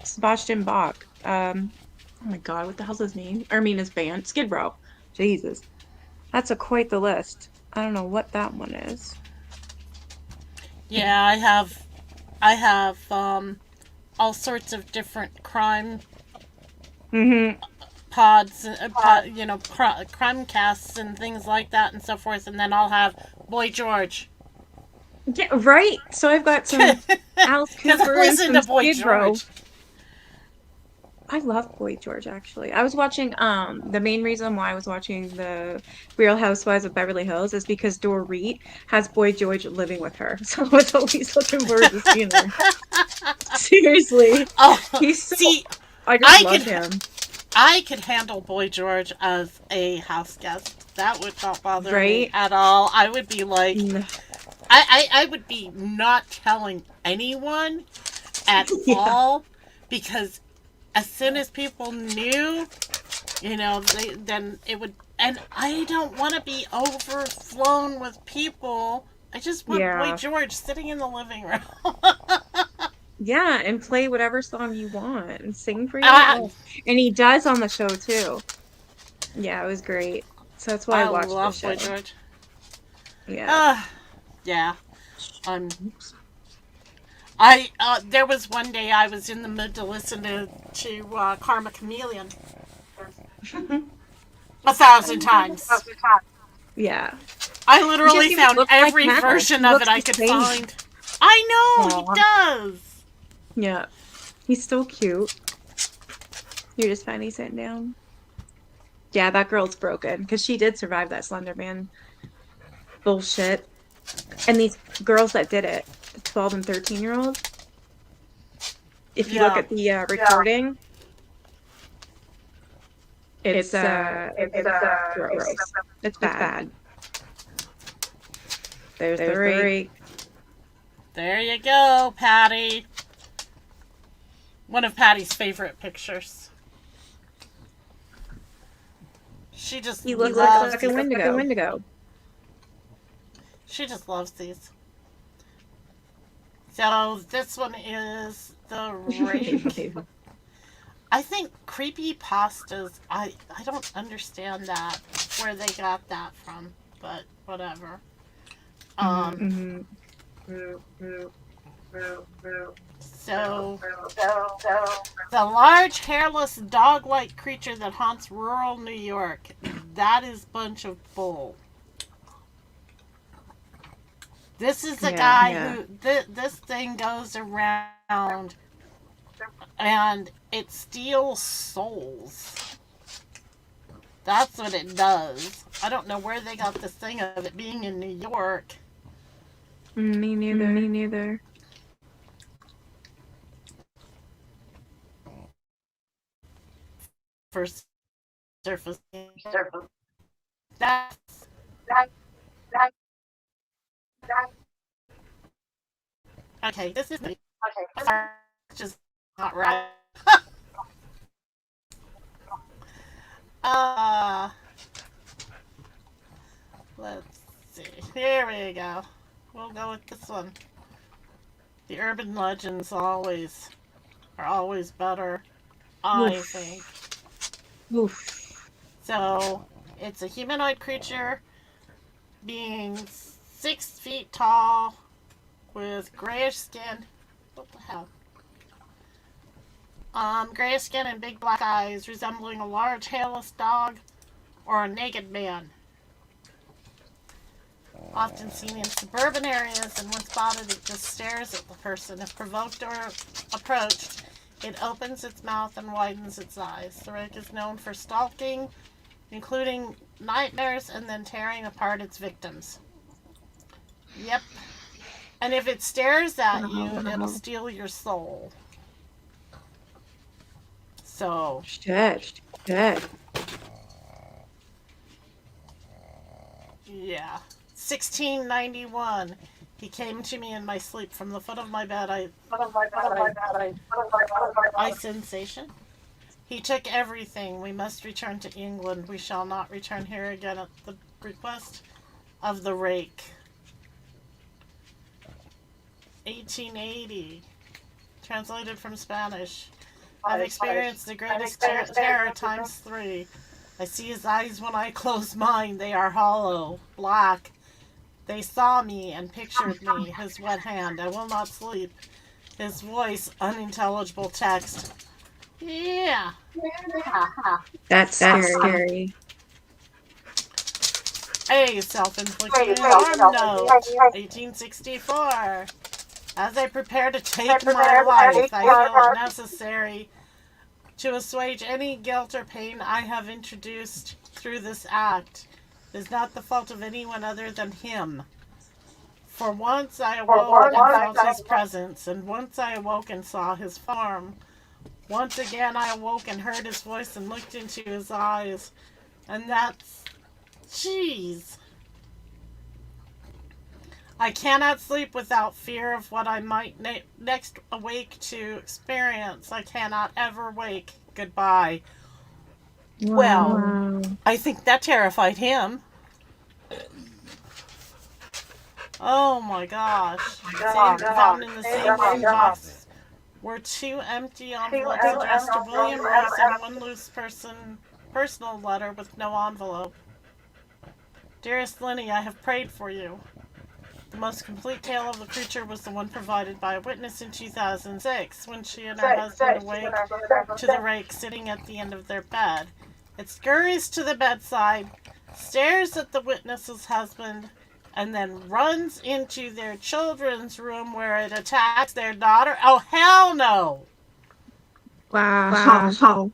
Sebastian Bach. Oh my god, what the hell's his name? His band. Skid Row. Jesus. That's quite the list. I don't know what that one is. Yeah, I have all sorts of different crime pods, crime casts and things like that and so forth, and then I'll have Boy George. Yeah, right. So I've got some Alice Because I Cooper and listen some to Boy Skid Row. George. I love Boy George, actually. I was watching, the main reason why I was watching the Real Housewives of Beverly Hills is because Dorit has Boy George living with her. So I was always looking forward to seeing her. Seriously. Oh, He's so, see, I just love could, him. I could handle Boy George as a house guest. That would not bother me Right? at all. I would be like, I would be not telling anyone at all, because as soon as people knew, then it would, and I don't want to be overflown with people. I just want Boy George sitting in the living room. Yeah, and play whatever song you want and sing for you. And he does on the show too. Yeah, it was great. So that's why I watched the show. Boy George. Yeah. Yeah. There was one day I was in the mood to listen to Karma Chameleon 1,000 times. Yeah. I literally found every like version of it I could find. I know, he does. Yeah. He's so cute. You're just finally sitting down. Yeah, that girl's broken because she did survive that Slender Man bullshit. And these girls that did it, the 12 and 13-year-olds, if you look at the recording, it's gross. It's bad. There's the rake. There you go, Patty. One of Patty's favorite pictures. She just looks loves like a Wendigo. She just loves these. So this one is the rake. I think creepypastas, I don't understand that, where they got that from, but whatever. So, the large hairless dog-like creature that haunts rural New York, that is bunch of bull. This is a guy who, this thing goes around and it steals souls. That's what it does. I don't know where they got this thing of it being in New York. Me neither. For surface. Okay, this is me. Just not right. Let's see. Here we go. We'll go with this one. The urban legends are always better, I think. Oof. So, it's a humanoid creature being 6 feet tall with grayish skin. What the hell? Grayish skin and big black eyes, resembling a large hairless dog or a naked man. Often seen in suburban areas, and when spotted, it just stares at the person. If provoked or approached, it opens its mouth and widens its eyes. The rake is known for stalking, including nightmares, and then tearing apart its victims. Yep. And if it stares at you, it'll steal your soul. So. Shit. Yeah. 1691. He came to me in my sleep from the foot of my bed. I sensation. He took everything. We must return to England. We shall not return here again at the request of the rake. 1880. Translated from Spanish. I've experienced the greatest terror times 3. I see his eyes when I close mine. They are hollow, black. They saw me and pictured me, his wet hand. I will not sleep. His voice, unintelligible text. Yeah. That's scary. A self-inflicted harm note, 1864. As I prepare to take my life, I feel it necessary to assuage any guilt or pain I have introduced through this act. It is not the fault of anyone other than him. For once I awoke and felt his presence, and once I awoke and saw his form. Once again I awoke and heard his voice and looked into his eyes. And that's... Jeez. I cannot sleep without fear of what I might next awake to experience. I cannot ever wake. Goodbye. Well, I think that terrified him. Oh my gosh. Found in the same box were 2 empty envelopes addressed to William Rose and 1 loose personal letter with no envelope. Dearest Lenny, I have prayed for you. The most complete tale of the creature was the one provided by a witness in 2006, when she and her husband awake to the rake sitting at the end of their bed. It scurries to the bedside, stares at the witness's husband, and then runs into their children's room where it attacks their daughter. Oh, hell no! Wow.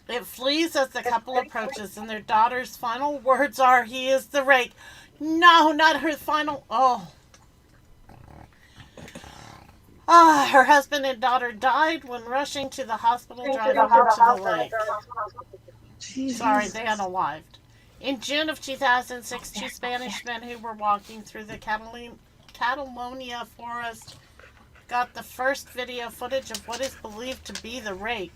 It flees as the couple approaches, and their daughter's final words are, "He is the rake." No, not her final... Oh. Her husband and daughter died when rushing to the hospital driving into the lake. Sorry, they unalived. In June of 2006, 2 Spanish men who were walking through the Catalonia forest got the first video footage of what is believed to be the rake.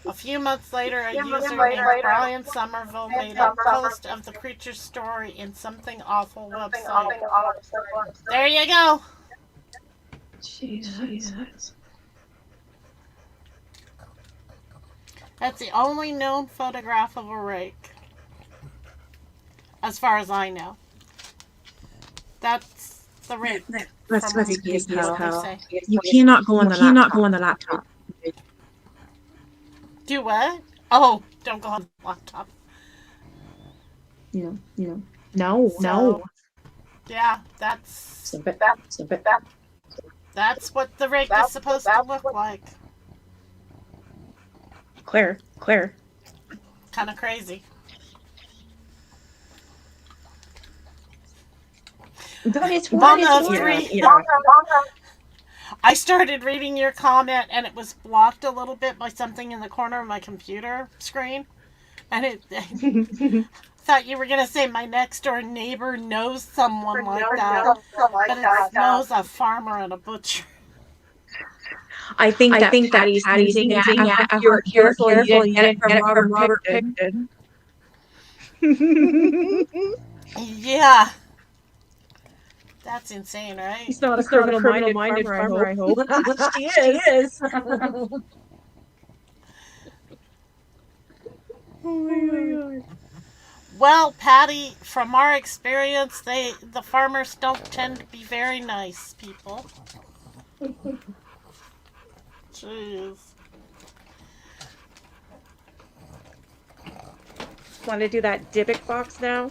A few months later, a user named Brian Somerville made a post of the creature's story in Something Awful website. There you go. Jesus. That's the only known photograph of a rake. As far as I know. That's the rake. That's from scary as hell. what they say. You cannot go on the laptop. Do what? Oh, don't go on the laptop. You know. No. Yeah, that's what the rake is supposed to look like. Claire. Kind of crazy. But it's Mama what of it is. three. Yeah. I started reading your comment and it was blocked a little bit by something in the corner of my computer screen. And it thought you were going to say my next door neighbor knows someone like that. But it knows a farmer and a butcher. I think Patty's using that. You're careful. You didn't get it from Robert Picton. Yeah. That's insane, right? He's not a criminal-minded farmer, I hope. She is. Oh my God. Well, Patty, from our experience, the farmers don't tend to be very nice people. Jeez. Want to do that Dybbuk box now?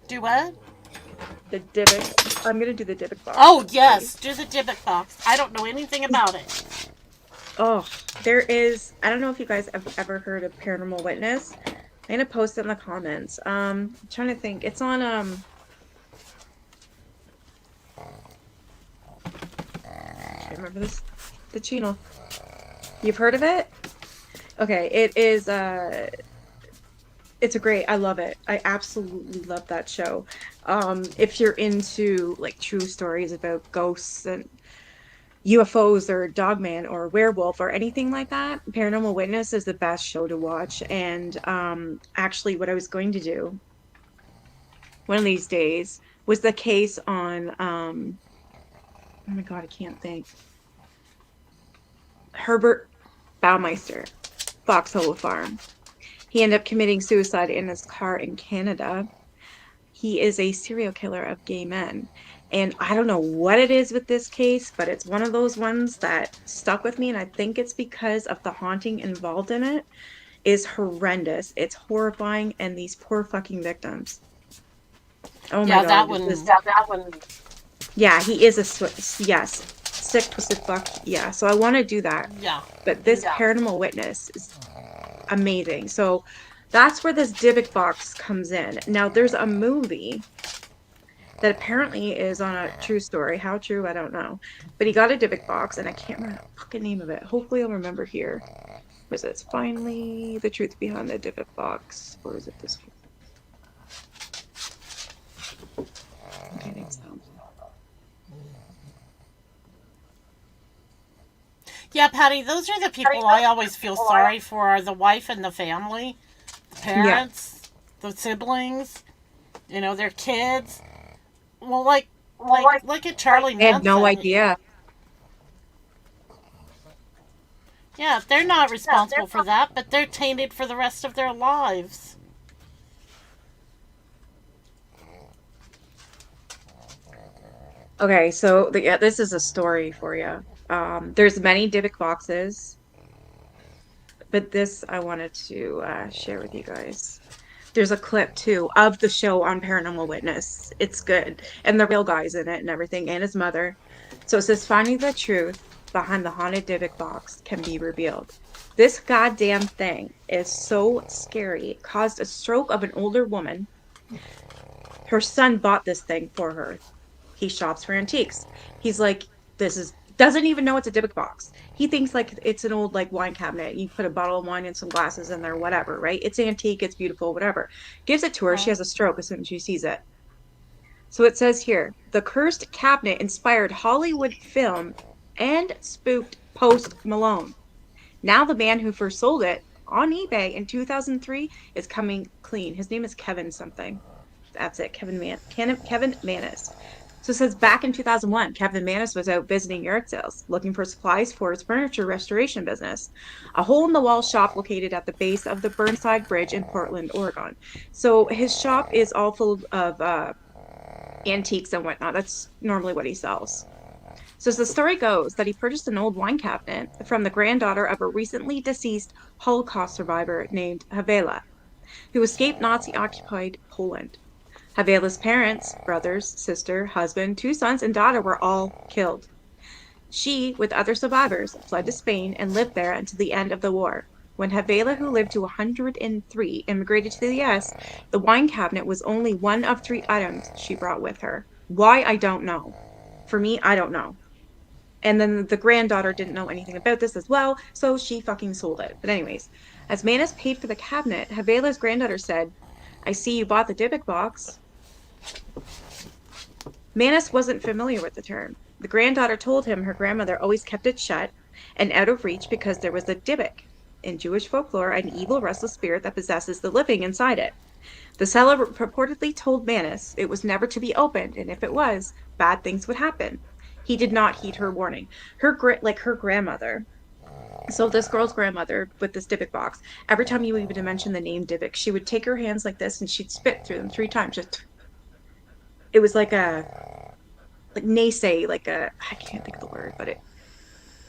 Do what? The Dybbuk. I'm gonna do the Dybbuk box. Oh yes, do the Dybbuk box. I don't know anything about it. Oh, there is. I don't know if you guys have ever heard of Paranormal Witness. I'm gonna post it in the comments. I'm trying to think. It's on can't remember the channel. You've heard of it? Okay, it is it's a great, I love it. I absolutely love that show. If you're into like true stories about ghosts and UFOs or Dogman or werewolf or anything like that, Paranormal Witness is the best show to watch. And actually what I was going to do one of these days was the case on oh my God, I can't think. Herbert Baumeister, Foxhole Farm. He ended up committing suicide in his car in Canada. He is a serial killer of gay men. And I don't know what it is with this case, but it's one of those ones that stuck with me. And I think it's because of the haunting involved in it. is horrendous. It's horrifying, and these poor fucking victims. Oh my Yeah, god, that this one. is yeah, he is a yes, sick twisted fuck. Yeah, so I want to do that. Yeah. But this paranormal witness is amazing. So that's where this Dybbuk box comes in. Now there's a movie that apparently is on a true story. How true, I don't know. But he got a Dybbuk box, and I can't remember the fucking name of it. Hopefully I'll remember here. Was it finally the truth behind the Dybbuk box? Or is it this one? Okay, I think so. Yeah, Patty, those are the people I always feel sorry for, are the wife and the family, the parents, the siblings, you know, their kids. Well, like at Charlie Manson. I had no idea. Yeah, they're not responsible for that, but they're tainted for the rest of their lives. Okay, so yeah, this is a story for you. There's many Dybbuk boxes, but this I wanted to share with you guys. There's a clip too of the show on Paranormal Witness. It's good, and the real guy's in it and everything, and his mother. So it says, finding the truth behind the haunted Dybbuk box can be revealed. This goddamn thing is so scary. It caused a stroke of an older woman. Her son bought this thing for her. He shops for antiques. He's like, doesn't even know it's a Dybbuk box. He thinks like it's an old like wine cabinet. You put a bottle of wine and some glasses in there, whatever, right? It's antique, it's beautiful, whatever. Gives it to her. She has a stroke as soon as she sees it. So it says here, the cursed cabinet inspired Hollywood film and spooked Post Malone. Now the man who first sold it on eBay in 2003 is coming clean. His name is Kevin something. That's it, Kevin Manis. So it says back in 2001, Kevin Manis was out visiting yard sales, looking for supplies for his furniture restoration business. A hole-in-the-wall shop located at the base of the Burnside Bridge in Portland, Oregon. So his shop is all full of antiques and whatnot. That's normally what he sells. So as the story goes, that he purchased an old wine cabinet from the granddaughter of a recently deceased Holocaust survivor named Havela, who escaped Nazi-occupied Poland. Havela's parents, brothers, sister, husband, 2 sons, and daughter were all killed. She, with other survivors, fled to Spain and lived there until the end of the war. When Havela, who lived to 103, immigrated to the US, the wine cabinet was only one of 3 items she brought with her. Why, I don't know. For me, I don't know. And then the granddaughter didn't know anything about this as well, so she fucking sold it. But anyways, as Manis paid for the cabinet, Havela's granddaughter said, I see you bought the Dybbuk box. Manis wasn't familiar with the term. The granddaughter told him her grandmother always kept it shut and out of reach because there was a Dybbuk, in Jewish folklore, an evil, restless spirit that possesses the living inside it. The seller purportedly told Manis it was never to be opened, and if it was, bad things would happen. He did not heed her warning. Her grandmother. So this girl's grandmother with this Dybbuk box, every time you even mention the name Dybbuk, she would take her hands like this and she'd spit through them 3 times. It was like I can't think of the word, but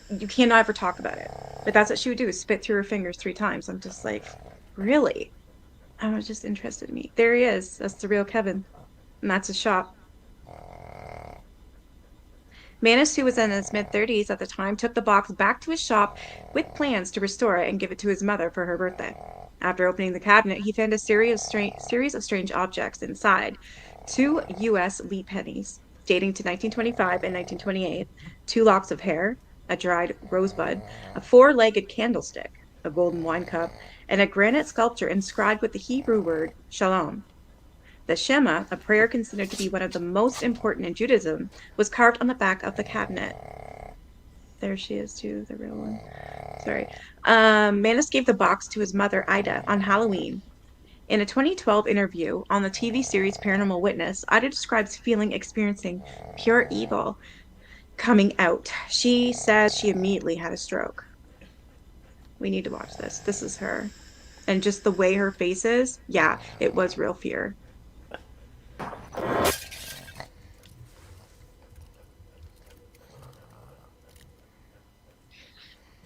you cannot ever talk about it. But that's what she would do, is spit through her fingers 3 times. I'm just like, really? I was just interested in me. There he is. That's the real Kevin. And that's his shop. Manis, who was in his mid-30s at the time, took the box back to his shop with plans to restore it and give it to his mother for her birthday. After opening the cabinet, he found a series of strange objects inside. 2 U.S. lead pennies, dating to 1925 and 1928, 2 locks of hair, a dried rosebud, a 4-legged candlestick, a golden wine cup, and a granite sculpture inscribed with the Hebrew word shalom. The Shema, a prayer considered to be one of the most important in Judaism, was carved on the back of the cabinet. There she is too, the real one. Sorry. Manis gave the box to his mother, Ida, on Halloween. In a 2012 interview on the TV series Paranormal Witness, Ida describes experiencing pure evil coming out. She says she immediately had a stroke. We need to watch this. This is her. And just the way her face is, yeah, it was real fear.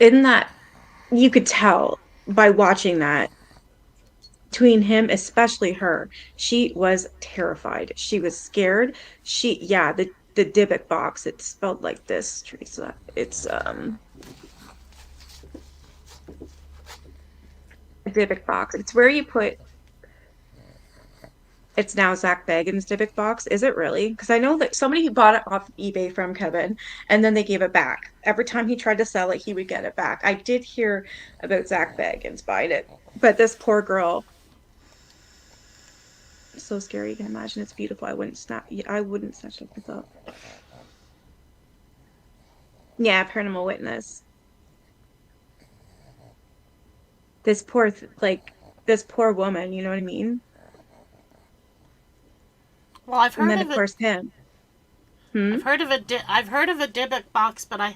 In that, you could tell by watching that. Between him, especially her, she was terrified. She was scared. Yeah, the Dybbuk box, it's spelled like this, Teresa. It's a Dybbuk box. It's where you put. It's now Zach Bagans' Dybbuk box. Is it really? Because I know that somebody bought it off eBay from Kevin, and then they gave it back. Every time he tried to sell it, he would get it back. I did hear about Zach Bagans buying it, but this poor girl. So scary. You can imagine it's beautiful. I wouldn't snatch it myself. Yeah, paranormal witness. This poor this poor woman, you know what I mean? Well, I've And heard then of of course him. I've heard of a Dybbuk box, but I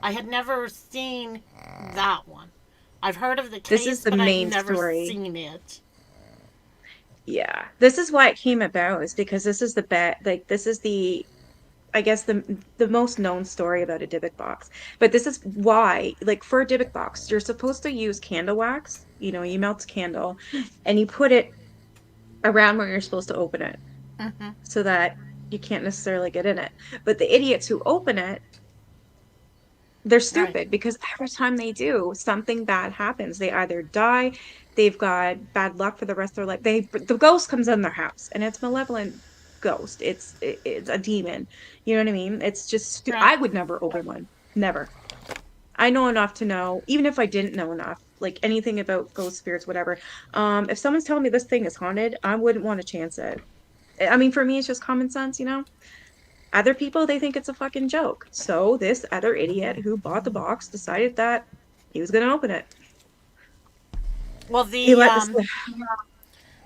had never seen that one. I've heard of the This case, is the but I've main never story. seen it. Yeah. This is why it came about, is because this is this is I guess the most known story about a Dybbuk box. But this is why, like, for a Dybbuk box, you're supposed to use candle wax. You know, you melt a candle and you put it around where you're supposed to open it, so that you can't necessarily get in it. But the idiots who open it, they're stupid, because every time they do, something bad happens. They either die, they've got bad luck for the rest of their life. The ghost comes in their house, and it's malevolent ghost. It's a demon. You know what I mean? It's just I would never open one. Never. I know enough to know, even if I didn't know enough, like anything about ghost spirits, whatever. If someone's telling me this thing is haunted, I wouldn't want to chance it. I mean, for me, it's just common sense, you know? Other people, they think it's a fucking joke. So this other idiot who bought the box decided that he was going to open it. Well, the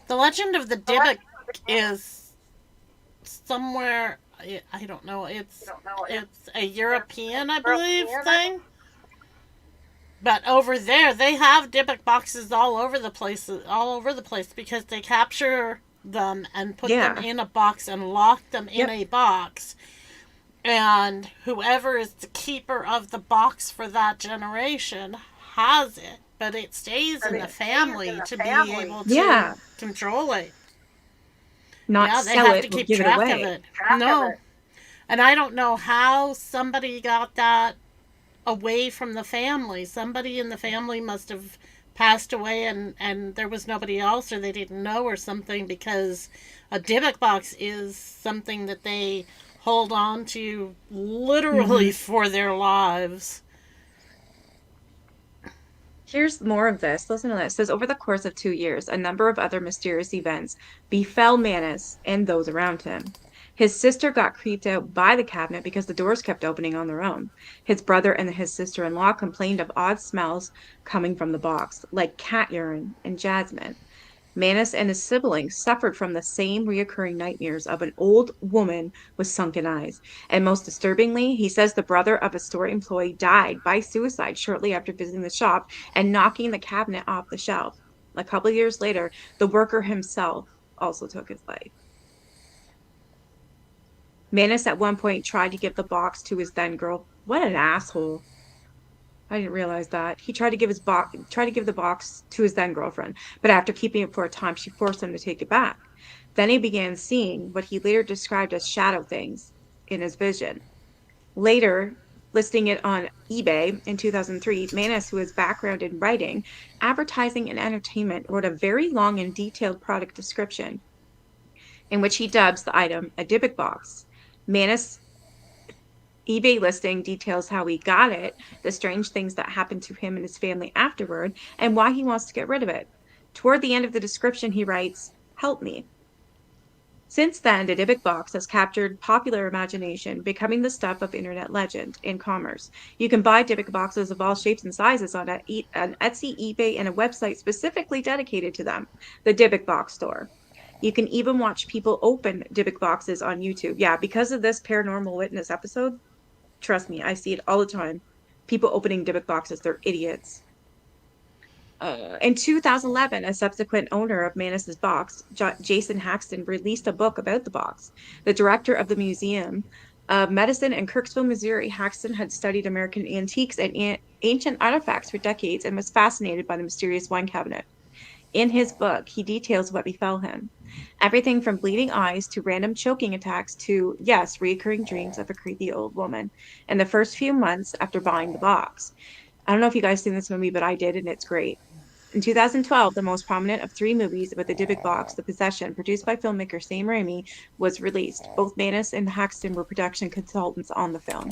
legend of the Dybbuk is somewhere, I don't know. It's a European, I believe, thing. But over there, they have Dybbuk boxes all over the place, because they capture them and put them in a box and lock them in a box. And whoever is the keeper of the box for that generation has it, but it stays in the family to be able to control it. Not they sell have it to or keep give it track away. of it. No. And I don't know how somebody got that away from the family. Somebody in the family must have passed away, and there was nobody else, or they didn't know, or something, because a Dybbuk box is something that they hold on to literally for their lives. Here's more of this. Listen to this. It says, over the course of 2 years, a number of other mysterious events befell Manus and those around him. His sister got creeped out by the cabinet because the doors kept opening on their own. His brother and his sister-in-law complained of odd smells coming from the box, like cat urine and jasmine. Manus and his siblings suffered from the same reoccurring nightmares of an old woman with sunken eyes. And most disturbingly, he says the brother of a store employee died by suicide shortly after visiting the shop and knocking the cabinet off the shelf. A couple of years later, the worker himself also took his life. Manus at one point tried to give the box to his then girl. What an asshole. I didn't realize that. He tried to give the box to his then girlfriend, but after keeping it for a time, she forced him to take it back. Then he began seeing what he later described as shadow things in his vision. Later, listing it on eBay in 2003, Manus, who has background in writing, advertising, and entertainment, wrote a very long and detailed product description in which he dubs the item a Dybbuk box. Manus' eBay listing details how he got it, the strange things that happened to him and his family afterward, and why he wants to get rid of it. Toward the end of the description, he writes, "Help me." Since then, the Dybbuk box has captured popular imagination, becoming the stuff of internet legend and commerce. You can buy Dybbuk boxes of all shapes and sizes on an Etsy, eBay, and a website specifically dedicated to them, the Dybbuk Box Store. You can even watch people open Dybbuk boxes on YouTube. Yeah, because of this paranormal witness episode, trust me, I see it all the time. People opening Dybbuk boxes, they're idiots. In 2011, a subsequent owner of Manus's box, Jason Haxton, released a book about the box. The director of the museum of medicine in Kirksville, Missouri. Haxton had studied American antiques and ancient artifacts for decades and was fascinated by the mysterious wine cabinet. In his book, he details what befell him. Everything from bleeding eyes to random choking attacks to, yes, recurring dreams of a creepy old woman in the first few months after buying the box. I don't know if you guys seen this movie, but I did, and it's great. In 2012, the most prominent of 3 movies about the Dybbuk box, The Possession, produced by filmmaker Sam Raimi, was released. Both Manus and Haxton were production consultants on the film.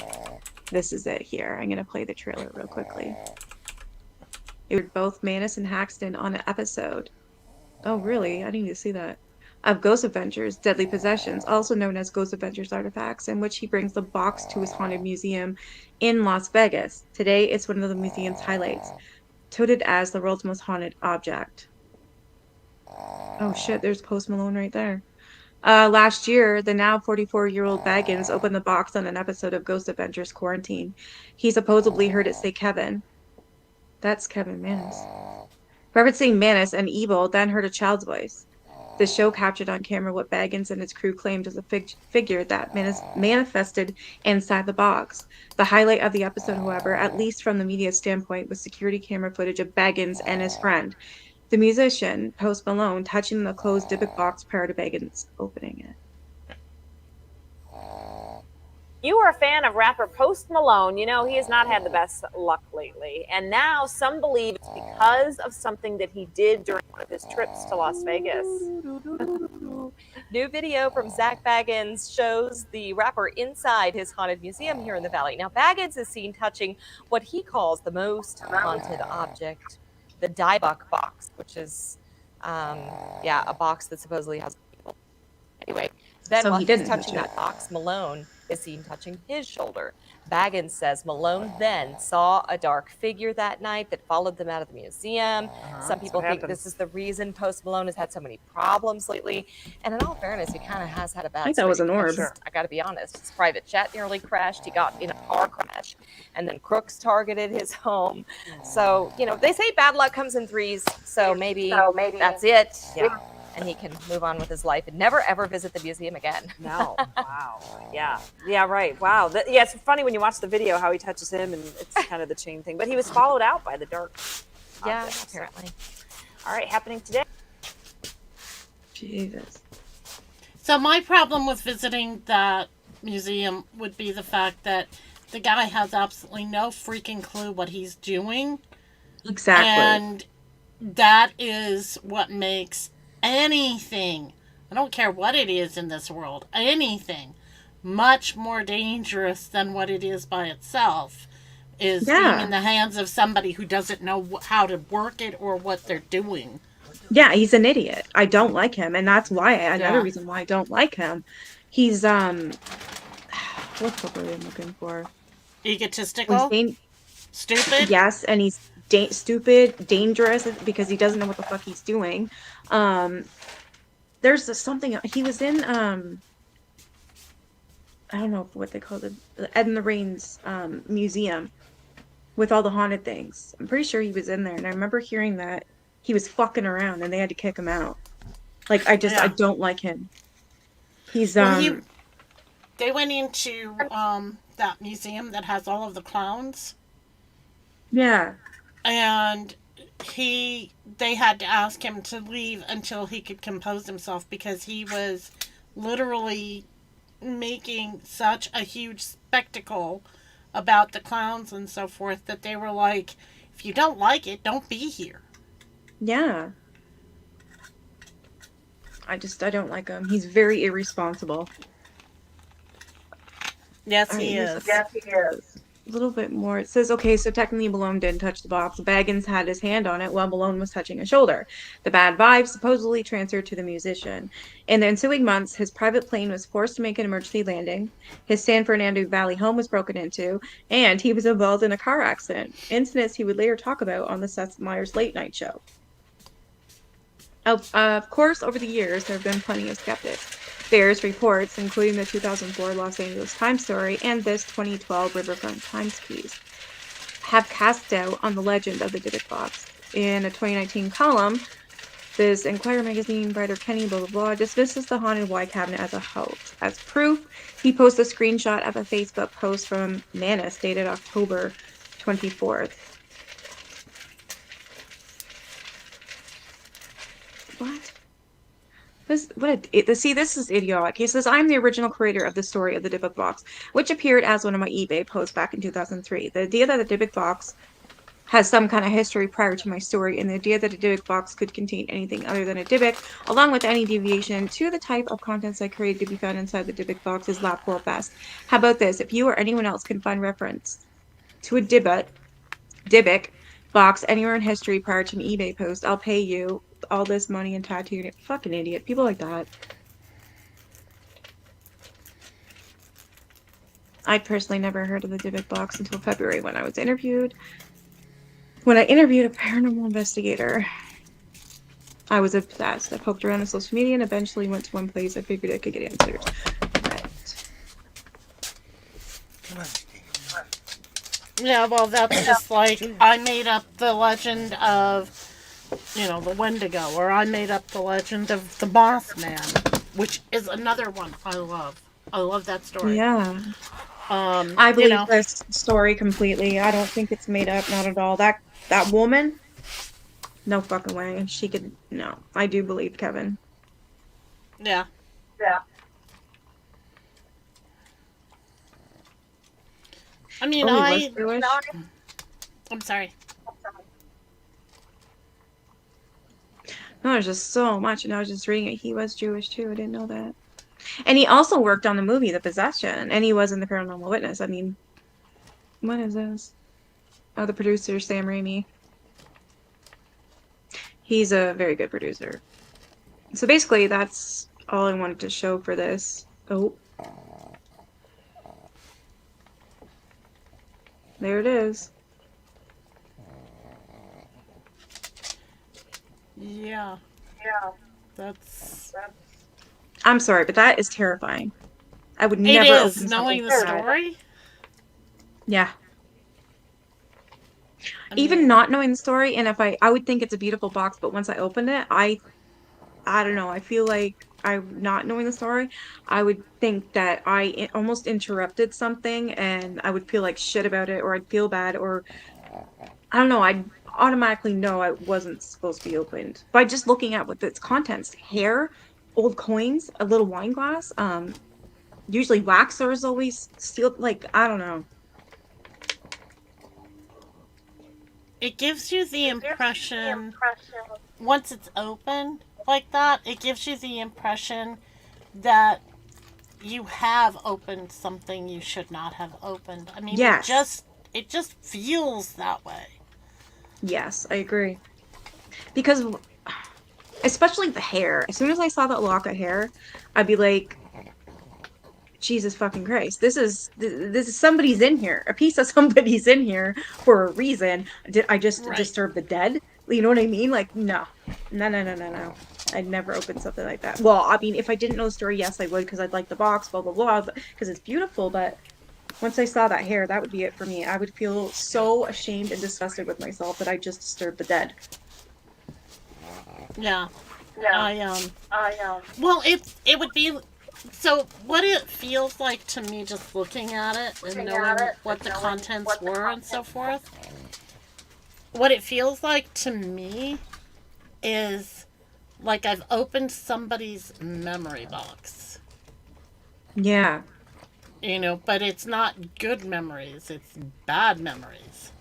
This is it here. I'm going to play the trailer real quickly. It were both Manus and Haxton on an episode. Oh, really? I didn't even see that. Of Ghost Adventures, Deadly Possessions, also known as Ghost Adventures Artifacts, in which he brings the box to his haunted museum in Las Vegas. Today, it's one of the museum's highlights, touted as the world's most haunted object. Oh shit, there's Post Malone right there. Last year, the now 44-year-old Baggins opened the box on an episode of Ghost Adventures Quarantine. He supposedly heard it say Kevin. That's Kevin Manus. Referencing Manus and Evil, then heard a child's voice. The show captured on camera what Baggins and his crew claimed was a figure that manifested inside the box. The highlight of the episode, however, at least from the media standpoint, was security camera footage of Baggins and his friend, the musician Post Malone, touching the closed Dybbuk box prior to Baggins opening it. You are a fan of rapper Post Malone. You know, he has not had the best luck lately. And now some believe it's because of something that he did during one of his trips to Las Vegas. New video from Zach Baggins shows the rapper inside his haunted museum here in the Valley. Now, Baggins is seen touching what he calls the most haunted object, the Dybbuk box, which is, a box that supposedly has people. Anyway, then So while he he's didn't touching touch that box, Malone is seen touching his shoulder. Baggins says Malone then saw a dark figure that night that followed them out of the museum. Some people think this is the reason Post Malone has had so many problems lately. And in all fairness, he kind of has had a bad I think that was an orb. I got to be honest. His private jet nearly crashed. He got in a car crash. And then crooks targeted his home. So, you know, they say bad luck comes in threes. So maybe that's it. Yeah. And he can move on with his life and never, ever visit the museum again. No. Wow. Yeah. Yeah, right. Wow. Yeah, it's funny when you watch the video how he touches him, and it's kind of the chain thing. But he was followed out by the dark objects. Apparently. All right, happening today. Jesus. So my problem with visiting that museum would be the fact that the guy has absolutely no freaking clue what he's doing. Exactly. And that is what makes anything, I don't care what it is in this world, anything much more dangerous than what it is by itself is being in the hands of somebody who doesn't know how to work it or what they're doing. Yeah, he's an idiot. I don't like him, and that's why another reason why I don't like him. He's what's the word I'm looking for? Egotistical? Stupid? Yes, and he's stupid, dangerous because he doesn't know what the fuck he's doing. There's something he was in. I don't know what they call it, the Ed and the Rains museum with all the haunted things. I'm pretty sure he was in there, and I remember hearing that he was fucking around, and they had to kick him out. Like I don't like him. He's They went into that museum that has all of the clowns. Yeah. And they had to ask him to leave until he could compose himself because he was literally making such a huge spectacle about the clowns and so forth that they were like, if you don't like it, don't be here. Yeah. I don't like him. He's very irresponsible. Yes, he is. Yes, he is. A little bit more. It says, okay, so technically Malone didn't touch the box. Baggins had his hand on it while Malone was touching his shoulder. The bad vibes supposedly transferred to the musician. In the ensuing months, his private plane was forced to make an emergency landing. His San Fernando Valley home was broken into, and he was involved in a car accident. Incidents he would later talk about on the Seth Meyers Late Night Show. Of course, over the years, there have been plenty of skeptics. Various reports, including the 2004 Los Angeles Times story and this 2012 Riverfront Times piece, have cast doubt on the legend of the Dybbuk box. In a 2019 column, This Enquirer magazine writer Kenny blah blah blah dismisses the haunted Y cabinet as a hoax. As proof, he posts a screenshot of a Facebook post from Manus dated October 24th. What? See, this is idiotic. He says, I'm the original creator of the story of the Dybbuk box, which appeared as one of my eBay posts back in 2003. The idea that the Dybbuk box has some kind of history prior to my story, and the idea that a Dybbuk box could contain anything other than a Dybbuk, along with any deviation to the type of contents I created to be found inside the Dybbuk box, is laughable at best. How about this? If you or anyone else can find reference to a Dybbuk box anywhere in history prior to an eBay post, I'll pay you all this money and tattoo it. Fucking idiot. People like that. I personally never heard of the Dybbuk box until February when I interviewed a paranormal investigator. I was obsessed. I poked around on social media and eventually went to one place I figured I could get answers. Right. Yeah, well, that's just like I made up the legend of, the Wendigo, or I made up the legend of the Mothman, which is another one I love. I love that story. Yeah. I believe this story completely. I don't think it's made up, not at all. That woman, no fucking way. She could, no. I do believe Kevin. Yeah. Yeah. I mean, I'm sorry. No, there's just so much, and I was just reading it. He was Jewish too. I didn't know that. And he also worked on the movie The Possession, and he was in The Paranormal Witness. I mean, what is this? Oh, the producer, Sam Raimi. He's a very good producer. So basically, that's all I wanted to show for this. Oh. There it is. Yeah. That's... I'm sorry, but that is terrifying. I would It never is, open knowing the story? Yeah. Even not knowing the story, and if I would think it's a beautiful box, but once I opened it, I don't know, I feel like not knowing the story, I would think that I almost interrupted something, and I would feel like shit about it, or I'd feel bad, or I don't know, I'd automatically know I wasn't supposed to be opened by just looking at what its contents: hair, old coins, a little wine glass, usually wax, or is always sealed. Like, I don't know. It gives you the impression, once it's open like that, it gives you the impression that you have opened something you should not have opened. I mean, Yes. it just feels that way. Yes, I agree. Because, especially the hair. As soon as I saw that lock of hair, I'd be like, Jesus fucking Christ. This is somebody's in here. A piece of somebody's in here for a reason. Did I just disturb the dead? You know what I mean? Like, no. No. I'd never open something like that. Well, I mean, if I didn't know the story, yes, I would, because I'd like the box, blah, blah, blah, because it's beautiful, but once I saw that hair, that would be it for me. I would feel so ashamed and disgusted with myself that I just disturbed the dead. Yeah. Well, it would be... So, what it feels like to me just looking at it and knowing what the contents were and so forth, what it feels like to me is like I've opened somebody's memory box. Yeah. But it's not good memories, it's bad memories.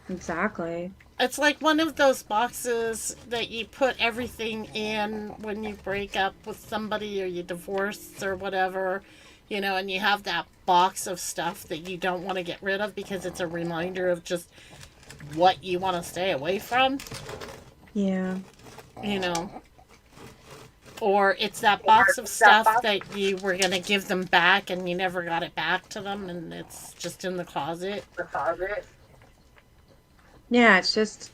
Exactly. It's like one of those boxes that you put everything in when you break up with somebody or you divorce or whatever, and you have that box of stuff that you don't want to get rid of because it's a reminder of just what you want to stay away from. Yeah. Or it's that box of stuff that you were going to give them back and you never got it back to them and it's just in the closet. Yeah, it's just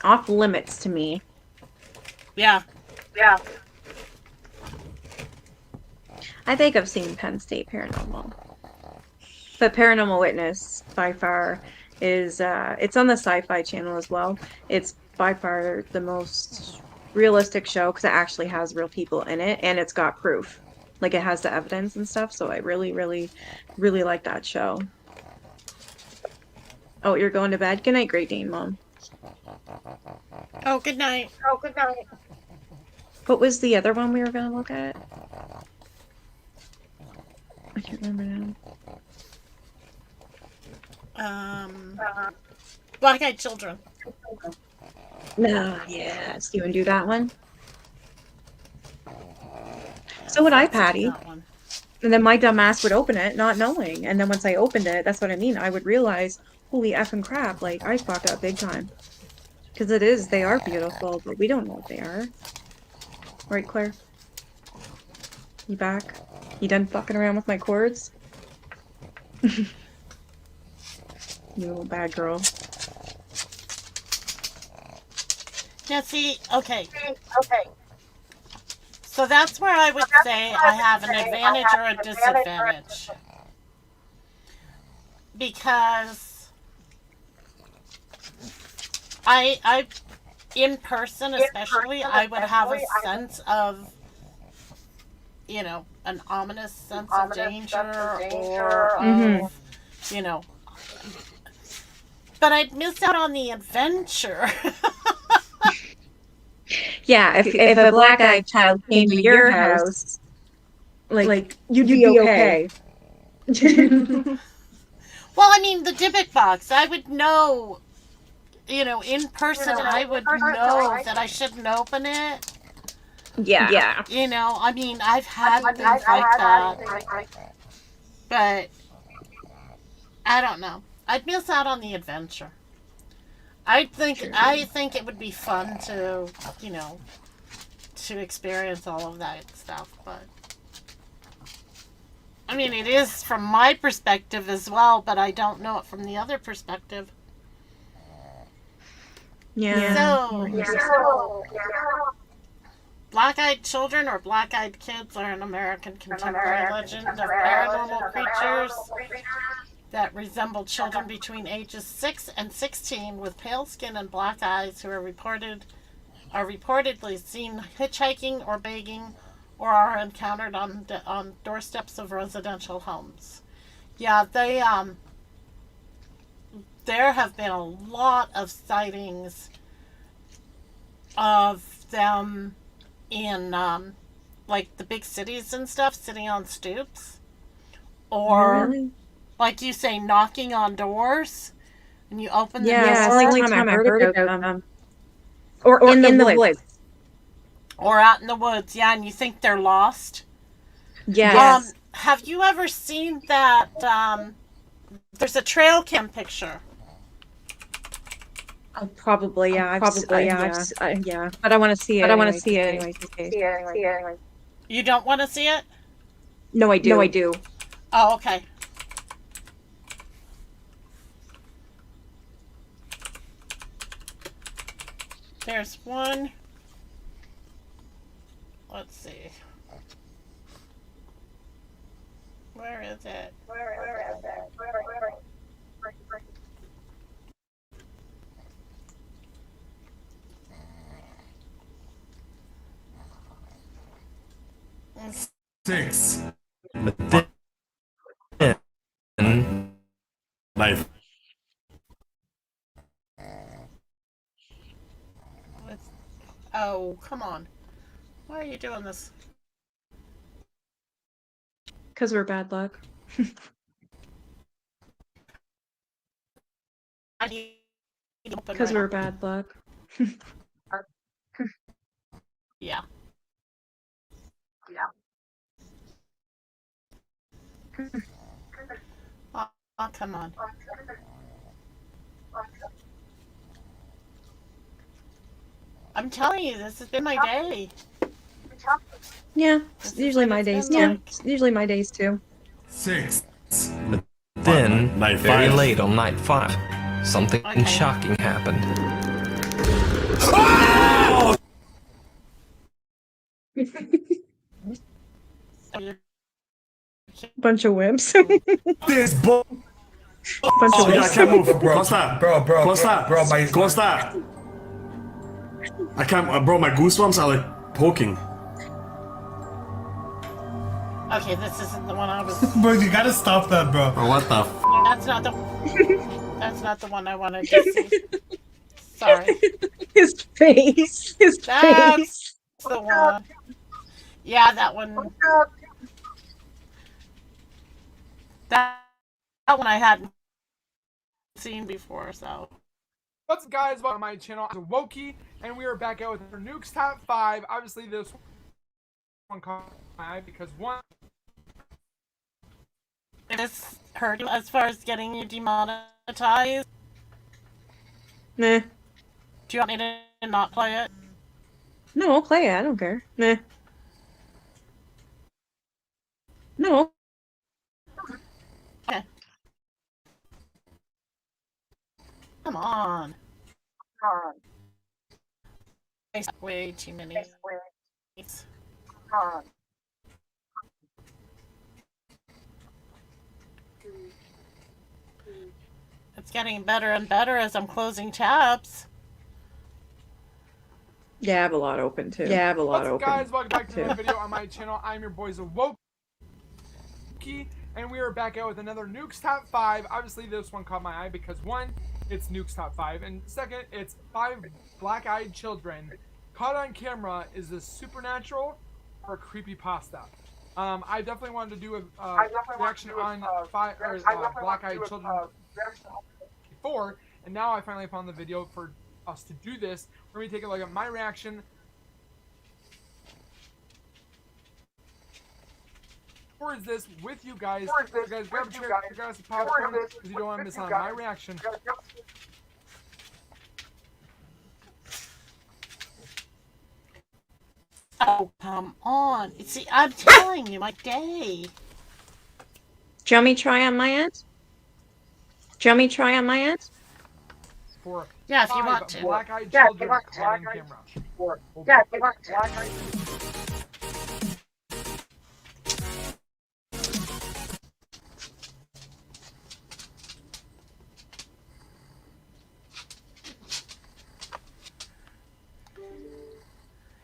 off limits to me. Yeah. I think I've seen Penn State Paranormal. But Paranormal Witness, by far, is, it's on the Sci-Fi Channel as well. It's by far the most realistic show because it actually has real people in it and it's got proof. Like it has the evidence and stuff. So I really, really, really like that show. Oh, you're going to bed? Good night, Great Dane, Mom. Oh, good night. Oh, good night. What was the other one we were going to look at? I can't remember now. Black-eyed children. No, yeah. So you want to do that one? So would I, Patty. And then my dumb ass would open it, not knowing. And then once I opened it, that's what I mean. I would realize, holy effing crap, like, I fucked up big time. Because they are beautiful, but we don't know what they are. Right, Claire? You back? You done fucking around with my cords? You little bad girl. Now see, okay. So that's where I would say I have an advantage or a disadvantage. Because I in person especially, I would have a sense of, you know, an ominous sense of danger or of, you know, but I'd miss out on the adventure. Yeah, if a black-eyed child came to your house, like you'd be okay. Well, I mean, the Dybbuk box, I would know, you know, in person, I would know that I shouldn't open it. Yeah. You know, I mean, I've had things like that. But, I don't know. I'd miss out on the adventure. I think it would be fun to, you know, to experience all of that stuff, but I mean, it is from my perspective as well, but I don't know it from the other perspective. Yeah. So, Black-eyed children or black-eyed kids are an American contemporary legend of paranormal creatures that resemble children between ages 6 and 16 with pale skin and black eyes who are reportedly seen hitchhiking or begging or are encountered on doorsteps of residential homes. Yeah, there have been a lot of sightings of them in like the big cities and stuff, sitting on stoops, or Really? like you say, knocking on doors, and you open the door. Yeah, that's the only time I heard about them. Or in the woods. Or out in the woods, yeah, and you think they're lost. Yes. Have you ever seen that? There's a trail cam picture. Probably, yeah. Yeah. But I want to see it. Anyway. You don't want to see it? No, I do. Oh, okay. There's one. Let's see. Where is it? Six. But then, life. Oh, come on. Why are you doing this? Because we're bad luck. Because we're bad luck. Yeah. Oh, come on. I'm telling you, this has been my day. Yeah, it's usually my days too. 6. But then, very late on night 5, something shocking happened. Oh! Bunch of wimps. This bull. Bunch of I wimps. can't move, bro. Constar, bro. My constar. I can't, bro, my goosebumps are like poking. Okay, this isn't the one I was. Bro, you gotta stop that, bro. Bro, what the f? That's not the. That's not the one I wanted to see. Sorry. His face. His That's face. the one. Yeah, that one. That one I hadn't seen before, so. What's up, guys? Welcome to my channel. I'm Wokey, and we are back out with our Nukes Top 5. Obviously, this one caught my eye because one. Did this hurt you as far as getting you demonetized? Nah. Do you want me to not play it? No, I'll play it. I don't care. Nah. No. Okay. Come on. Way too many. It's getting better and better as I'm closing tabs. Yeah, I have a lot open too. Yeah, I have a lot What's up, open. guys? Welcome back to too. another video on my channel. I'm your boys Wokey, and we are back out with another Nukes Top 5. Obviously, this one caught my eye because one, it's Nukes Top 5, and second, it's 5 black-eyed children caught on camera. Is this supernatural or a creepypasta? I definitely wanted to do a reaction on black-eyed children before, and now I finally found the video for us to do this. We're going to take a look at my reaction. Or is this with you guys? You guys grab a chair, you guys some popcorn, because you don't want to miss out on my reaction. Oh, come on. See, I'm telling you, my day. Do you want me to try on my end? Do you want me to try on my end? For yeah, if you want to. Black-eyed children caught on camera. Yeah, if you want to.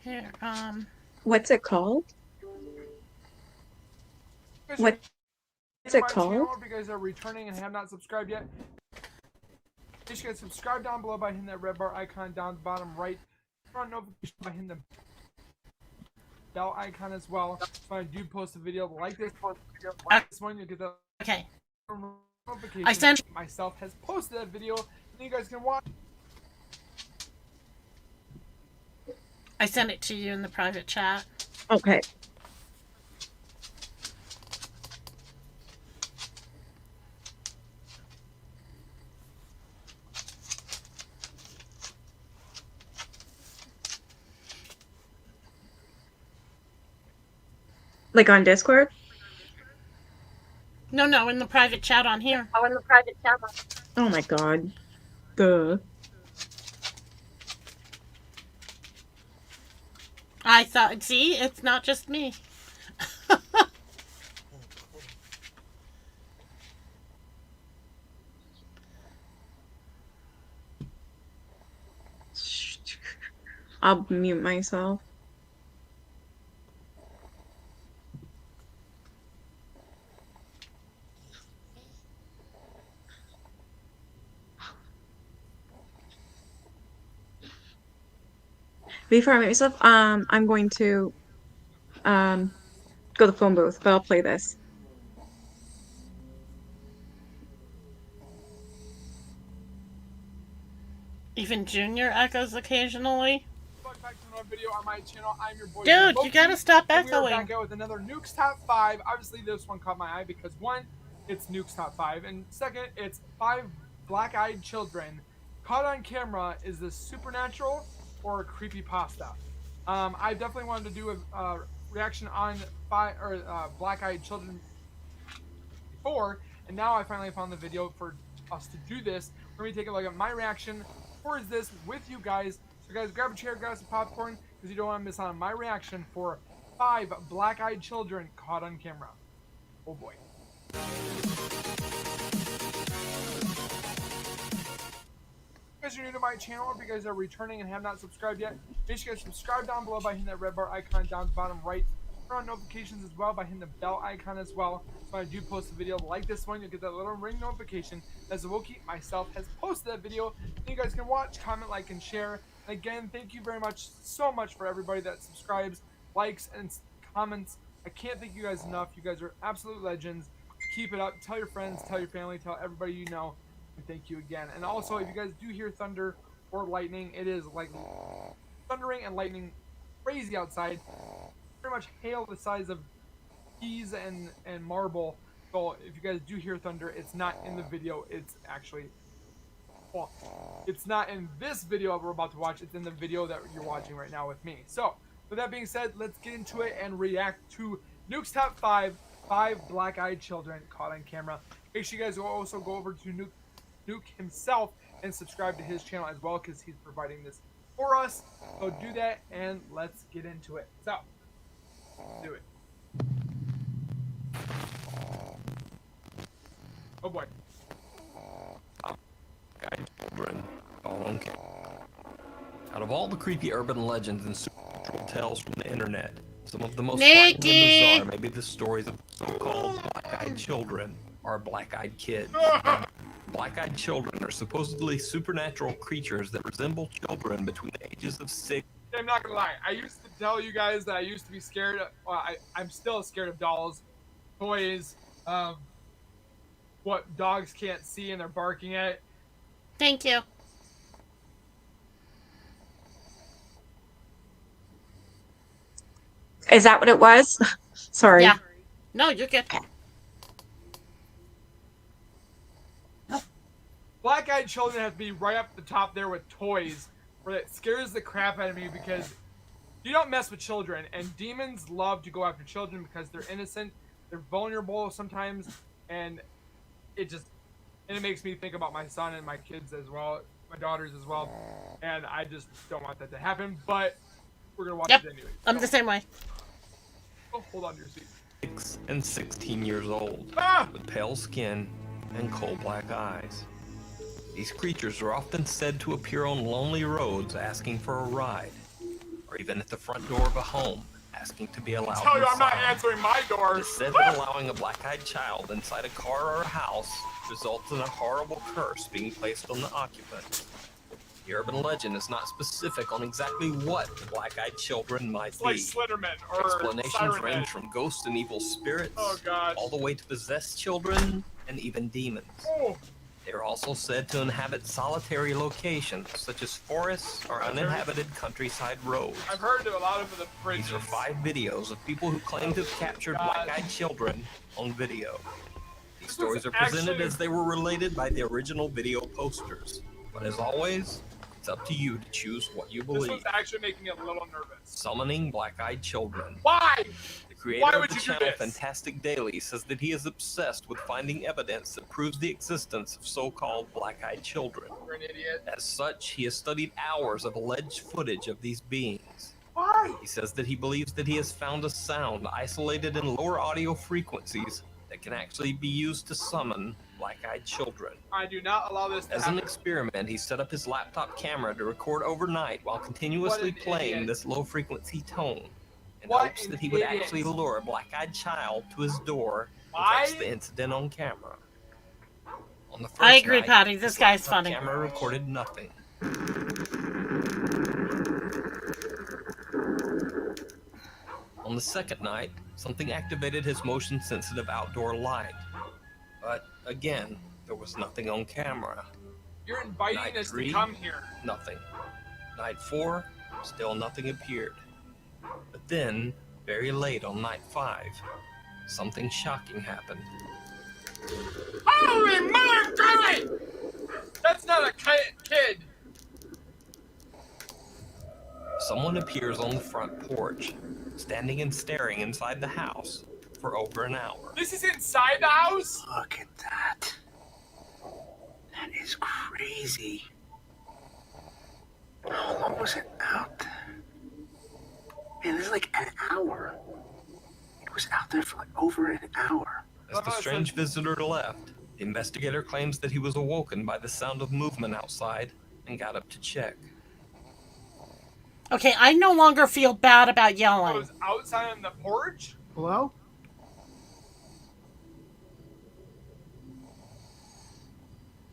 Here, What's it called? What's it called? If you guys are returning and have not subscribed yet, make sure you guys subscribe down below by hitting that red bar icon down the bottom right. Turn on notifications by hitting the bell icon as well. If I do post a video like this one, you'll get the notification. I sent myself has posted that video, and you guys can watch. I sent it to you in the private chat. Okay. Like on Discord? No, in the private chat on here. Oh, in the private chat. Oh my god. Duh. I thought, see, it's not just me. I'll mute myself. Before I mute myself, I'm going to go to the phone booth, but I'll play this. Even Junior echoes occasionally. Welcome back to another video on my channel. I'm your boy Dude, Wokey, you gotta stop and we are echoing. back out with another Nukes Top 5. Obviously, this one caught my eye because one, it's Nukes Top 5, and second, it's 5 black-eyed children caught on camera. Is this supernatural or a creepypasta? I definitely wanted to do a reaction on black-eyed children before, and now I finally found the video for us to do this. We're going to take a look at my reaction. Or is this with you guys? So guys, grab a chair, grab some popcorn, because you don't want to miss out on my reaction for 5 black-eyed children caught on camera. Oh boy. If you guys are new to my channel, or if you guys are returning and have not subscribed yet, make sure you guys subscribe down below by hitting that red bar icon down the bottom right. Turn on notifications as well by hitting the bell icon as well. So when I do post a video like this one, you'll get that little ring notification as the Wookiee myself has posted that video. And you guys can watch, comment, like, and share. And again, thank you very much, so much for everybody that subscribes, likes, and comments. I can't thank you guys enough. You guys are absolute legends. Keep it up. Tell your friends, tell your family, tell everybody you know. And thank you again. And also, if you guys do hear thunder or lightning, it is like thundering and lightning crazy outside. Pretty much hail the size of keys and marble. So if you guys do hear thunder, it's not in the video. It's actually, well, it's not in this video that we're about to watch. It's in the video that you're watching right now with me. So with that being said, let's get into it and react to Nuke's top 5 black-eyed children caught on camera. Make sure you guys will also go over to Nuke himself and subscribe to his channel as well, because he's providing this for us. So do that and let's get into it. So do it. Oh boy. Children, all on camera. Out of all the creepy urban legends and supernatural tales from the internet, some of the most frightening and bizarre may be the stories of so-called black-eyed children or black-eyed kids. Black-eyed children are supposedly supernatural creatures that resemble children between the ages of 6. I'm not gonna lie. I used to tell you guys that I used to be scared of, well, I'm still scared of dolls, toys, what dogs can't see and they're barking at. Thank you. Is that what it was? Sorry. Yeah. No, you're good. Black-eyed children have to be right up the top there with toys, where it scares the crap out of me, because you don't mess with children, and demons love to go after children because they're innocent, they're vulnerable sometimes, and it makes me think about my son and my kids as well, my daughters as well, and I just don't want that to happen, but we're gonna watch it anyway. I'm the same way. Oh, hold on to your seat. 6 and 16 years old, with pale skin and coal black eyes. These creatures are often said to appear on lonely roads asking for a ride, or even at the front door of a home asking to be allowed Tell you inside. I'm not answering my door. It is said that allowing a black-eyed child inside a car or a house results in a horrible curse being placed on the occupant. The urban legend is not specific on exactly what the black-eyed children might be. Like Slenderman or Explanations Siren range Man. from ghosts and evil spirits, God. all the way to possessed children and even demons. Oh. They are also said to inhabit solitary locations, such as forests or uninhabited countryside roads. I've heard of a lot of the bridges. These are 5 videos of people who claim to have captured black-eyed children on video. These stories are presented as they were related by the original video posters. But as always, it's up to you to choose what you This believe. one's actually making me a little nervous. Summoning black-eyed children. Why? The creator Why of would the you do channel this? Fantastic Daily says that he is obsessed with finding evidence that proves the existence of so-called black-eyed children. You're an idiot. As such, he has studied hours of alleged footage of these beings. Why? He says that he believes that he has found a sound isolated in lower audio frequencies that can actually be used to summon black-eyed children. I do not allow this to As happen. an experiment, he set up his laptop camera to record overnight while continuously What an playing idiot. this low-frequency tone, in What hopes an that he would idiot. actually lure a black-eyed child to his door and Why? catch the incident on camera. On the first I agree, night, Patty. This his guy's laptop funny. camera recorded nothing. On the second night, something activated his motion-sensitive outdoor light. But again, there was nothing on camera. You're inviting Night us 3, to come here. nothing. Night 4, still nothing appeared. But then, very late on night 5, something shocking happened. Holy mother God! That's not a kid. Someone appears on the front porch, standing and staring inside the house for over an hour. This is inside the house? Look at that. That is crazy. How long was it out there? Man, this is like an hour. It was out there for like over an hour. As the strange visitor left, the investigator claims that he was awoken by the sound of movement outside and got up to check. Okay, I no longer feel bad about yelling. Was outside on the porch? Hello?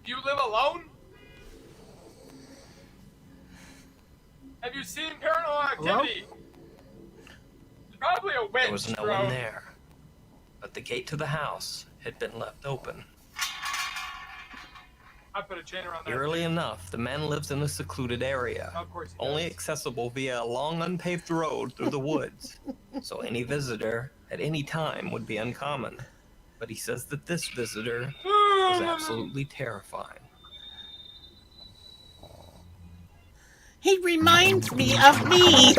Do you live alone? Have you seen paranormal activity? There's probably a witch, There was no bro. one there, but the gate to the house had been left open. I put a chain around there. Eerily enough, the man lives in a secluded area, Of course he only does. accessible via a long unpaved road through the woods, so any visitor at any time would be uncommon. But he says that this visitor was absolutely terrifying. He reminds me of me.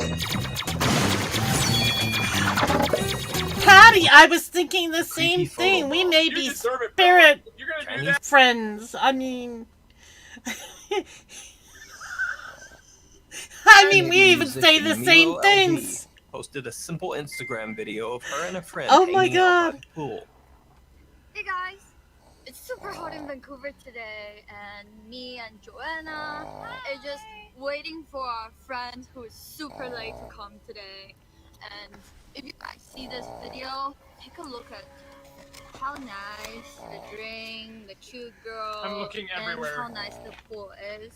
Patty, I was thinking the same thing. We may be spirit friends. I mean, we even say the same Milo things. LB posted a simple Instagram video of her and a friend Oh my hanging out by God. the pool. Hey guys, it's super hot in Vancouver today, and me and Joanna are just waiting for our friend who is super late to come today. And if you guys see this video, take a look at how nice the drink, the cute girl, I'm looking and everywhere. how nice the pool is.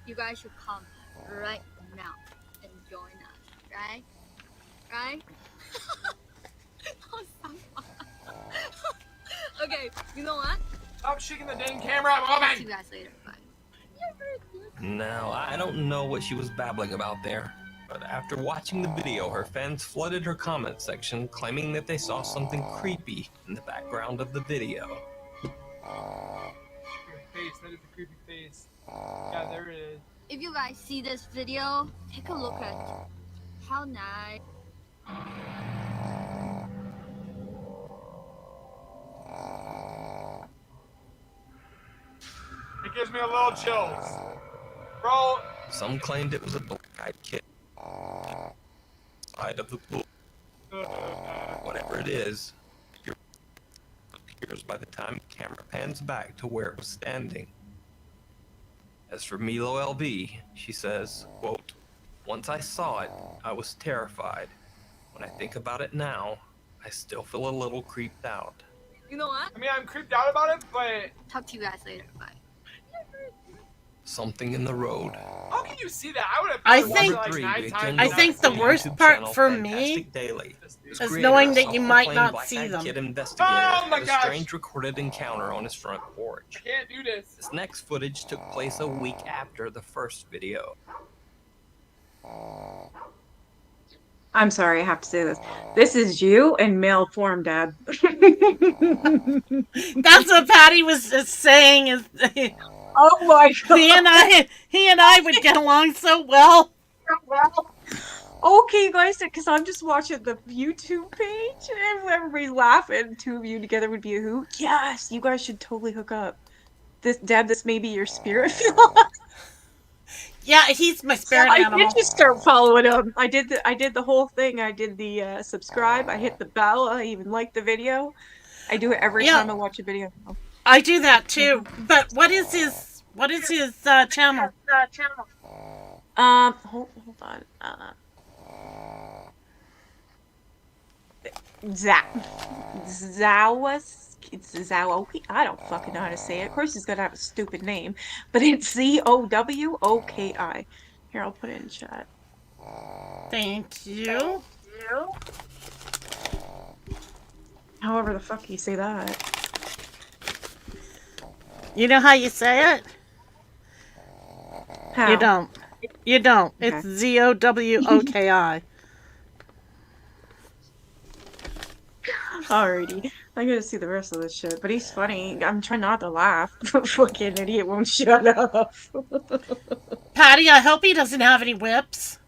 You guys should come right now and join us, right? Right? Okay, you know what? Stop shaking the dang camera, I'm I'll see moving! you guys later. Bye. Now, I don't know what she was babbling about there, but after watching the video, her fans flooded her comment section claiming that they saw something creepy in the background of the video. Face, that is a creepy face. Yeah, there it is. If you guys see this video, take a look at how nice. It gives me a little chills. Bro, Some claimed it was a black-eyed kid side of the pool. Whatever it is, it appears by the time the camera pans back to where it was standing. As for Milo LB, she says, quote, "Once I saw it, I was terrified. When I think about it now, I still feel a little creeped out." You know what? I mean, I'm creeped out about it, but Talk to you guys later. Bye. Something in the road. how can you see that? I would have I probably think- watched it like 9 times. I think the worst part for me is knowing that you might not see them. Kid investigator Oh my had a gosh. strange recorded encounter on his front porch. I can't do this. This next footage took place a week after the first video. I'm sorry, I have to say this. This is you in male form, Dad. That's what Patty was just saying. Is Oh my God. he and I would get along so well. Okay, guys, because I'm just watching the YouTube page and everybody's laughing. Two of you together would be a hoot. Yes, you guys should totally hook up. This may be your spirit. Yeah, he's my spirit I animal. did just start following him. I did the whole thing. I did the subscribe. I hit the bell. I even liked the video. I do it every Yeah. time I watch a video. I do that too. But what is his channel? Hold on. It's Zowoki. I don't fucking know how to say it. Of course, he's gonna have a stupid name, but it's Zowwoki. Here, I'll put it in chat. Thank you. However the fuck you say that. You know how you say it? How? You don't. You don't. Okay. It's Zowwoki. Alrighty. I gotta see the rest of this shit. But he's funny. I'm trying not to laugh. Fucking idiot won't shut up. Patty, I hope he doesn't have any whips.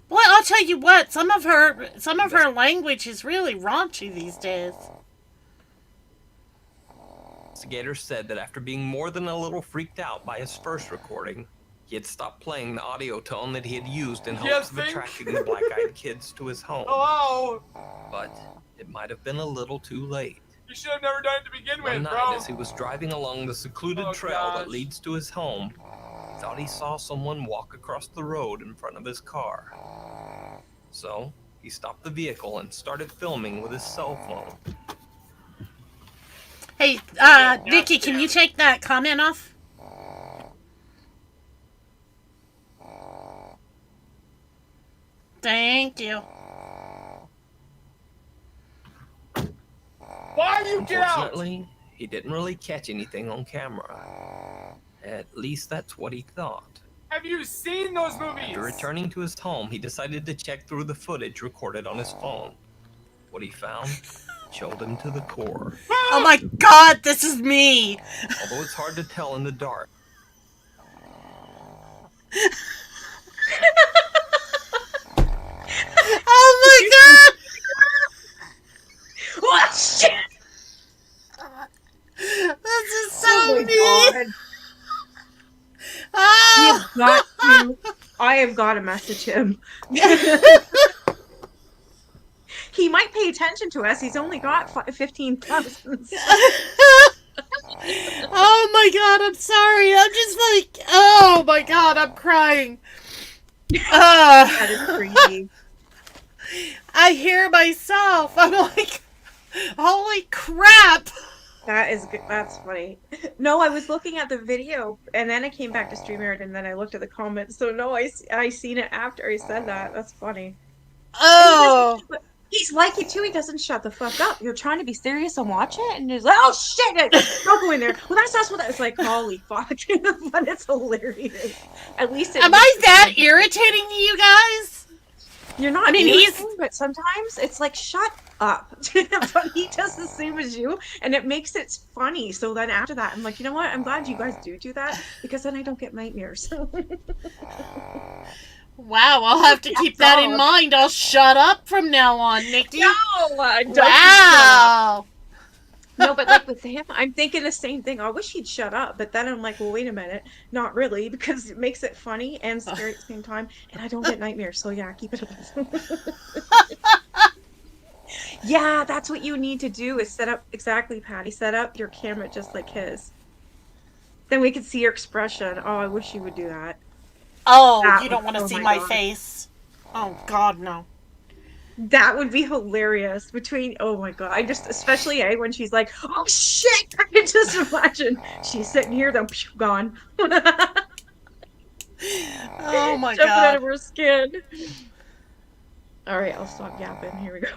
Boy, I'll tell you what, some of her language is really raunchy these days. Investigator said that after being more than a little freaked out by his first recording, he had stopped playing the audio tone that he had used in hopes of attracting the black-eyed kids to his home. Hello? But it might have been a little too late. You should have never done it to begin One with, night, bro. as he was driving along the secluded trail that leads to his home, he thought he saw someone walk across the road in front of his car. So, he stopped the vehicle and started filming with his cell phone. Hey, Nikki, can you take that comment off? Thank you. Why do you get out? Unfortunately, he didn't really catch anything on camera. At least that's what he thought. Have you seen those movies? After returning to his home, he decided to check through the footage recorded on his phone. What he found chilled him to the core. Oh my god, this is me! Although it's hard to tell in the dark. Oh my god! What shit? This is so Oh my me! God. I have got to message him. He might pay attention to us. He's only got 15,000. Oh my god, I'm sorry. I'm just like, oh my god, I'm crying. That is crazy. I hear myself. I'm like, holy crap. That is good. That's funny. No, I was looking at the video and then I came back to StreamYard and then I looked at the comments. So no, I seen it after I said that. That's funny. Oh. He's like it too. He doesn't shut the fuck up. You're trying to be serious and watch it, and he's like, "Oh shit, don't go in there." Well, that's what that was like. Holy fuck! But it's hilarious. At least am I that irritating to you guys? You're not. I mean, irritating, but sometimes it's like, shut up. But he does the same as you, and it makes it funny. So then after that, I'm like, you know what? I'm glad you guys do that because then I don't get nightmares. Wow, I'll have to keep that in mind. I'll shut up from now on, Nikki. No, wow. No, but like with him, I'm thinking the same thing. I wish he'd shut up, but then I'm like, well, wait a minute, not really, because it makes it funny and scary at the same time, and I don't get nightmares. So yeah, keep it up. Yeah, that's what you need to do is set up exactly, Patty. Set up your camera just like his. Then we can see your expression. Oh, I wish you would do that. Oh, That you don't want to see my my God. face. Oh God, no. That would be hilarious. Oh my God, I just, especially when she's like, oh shit, I can just imagine she's sitting here, then gone. Oh my Jumping God. out of her skin. All right, I'll stop yapping. Here we go.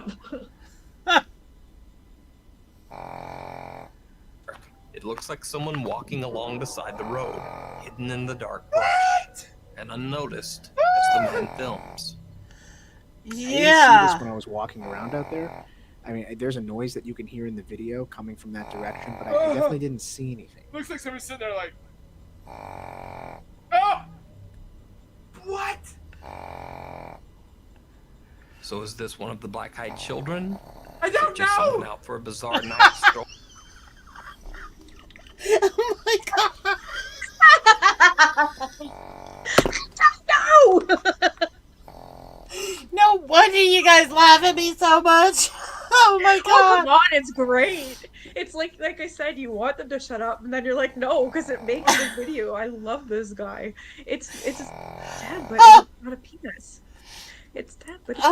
It looks like someone walking along beside the road, hidden in the dark brush, and unnoticed as the man films. I didn't see this when I was walking around out there. I mean, there's a noise that you can hear in the video coming from that direction, but I definitely didn't see anything. Looks like someone's sitting there like, oh! What? So is this one of the black-eyed children? I don't Just know! someone out for a bizarre night stroll? Oh my God. No! No wonder you guys laugh at me so much. Oh my God. Oh, come on, it's great. It's like I said, you want them to shut up, and then you're like, no, because it makes the video. I love this guy. It's dead, but it's not a penis. It's dead, but it's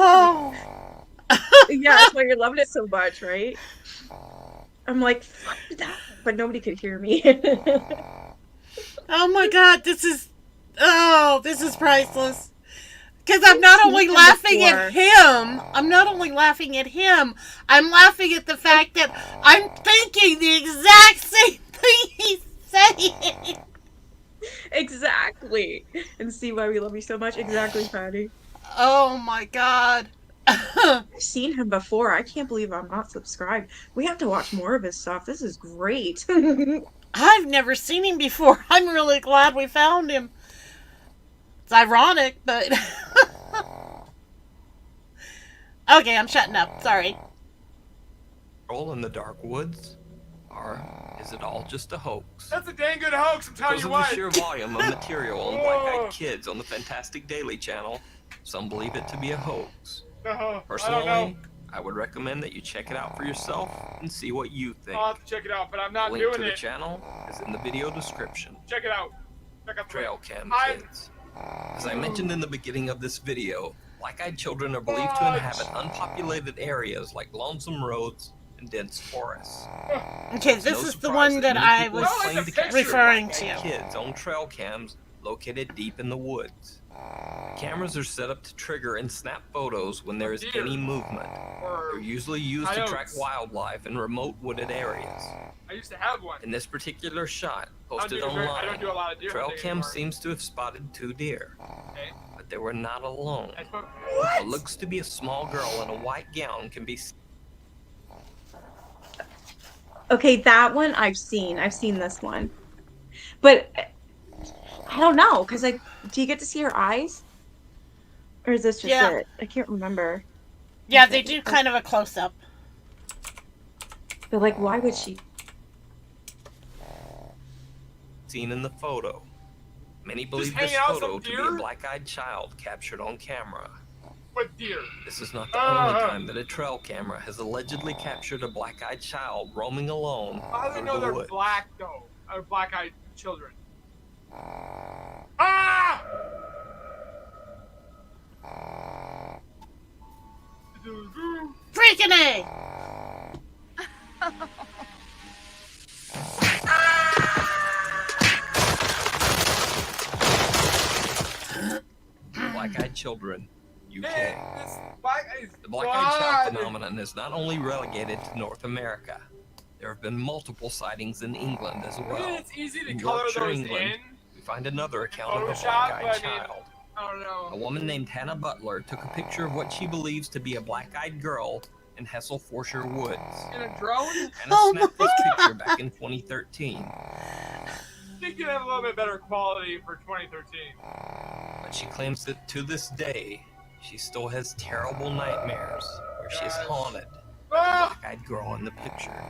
yeah, that's why you're loving it so much, right? I'm like, fuck that, but nobody could hear me. Oh my God, this is priceless. Because I'm not only laughing at him, I'm laughing at the fact that I'm thinking the exact same thing he's saying. Exactly. And see why we love you so much? Exactly, Patty. Oh my God. I've seen him before. I can't believe I'm not subscribed. We have to watch more of his stuff. This is great. I've never seen him before. I'm really glad we found him. It's ironic, but... Okay, I'm shutting up. Sorry. Roll in the dark woods? Or is it all just a hoax? That's a dang good hoax, I'm telling Because you of the what. sheer volume of material on Black-Eyed Kids on the Fantastic Daily channel, some believe it to be a hoax. I don't know. Personally, I would recommend that you check it out for yourself and see what you think. I'll have to check it out, but I'm not The link doing to the it. channel is in the video description. Check it out. Check out the Trail cam I'm- kids. As I mentioned in the beginning of this video, black-eyed children are believed to inhabit unpopulated areas like lonesome roads and dense forests. Okay, It's this no is the surprise one that many I people was claim to capture referring black-eyed to. kids on trail cams located deep in the woods. Cameras are set up to trigger and snap photos when there is any movement. They're usually used to track coyotes. wildlife in remote wooded areas. I used to have one. In this particular shot, I posted don't online, do a lot of deer trail hunting cam anymore. seems to have spotted 2 deer. Okay. But they were not alone. What? What looks to be a small girl in a white gown can be seen. Okay, that one I've seen. I've seen this one. But I don't know, because like, do you get to see her eyes? Or is this just Yeah. it? I can't remember. Yeah, they do kind of a close-up. But like, why would she? Seen in the photo. Many believe this hanging out photo some to be deer? a black-eyed child captured on camera. What deer? This is not the only time that a trail camera has allegedly captured a black-eyed child roaming alone How do they through know the they're woods. black though? Or black-eyed children? Ah! Freaking A! Black-eyed children, UK. The The black-eyed child phenomenon is not only relegated to North America. There have been multiple sightings in England as well. It's easy to In color Yorkshire, those England, in. we find another account of a Photoshop, black-eyed but I mean, child. I don't know. A woman named Hannah Butler took a picture of what she believes to be a black-eyed girl in Hesselforshire Woods. In a drone? Hannah snapped this picture back in 2013, I think you have a little bit better quality for 2013. but she claims that to this day, she still has terrible nightmares where she is haunted by the black-eyed girl in the picture.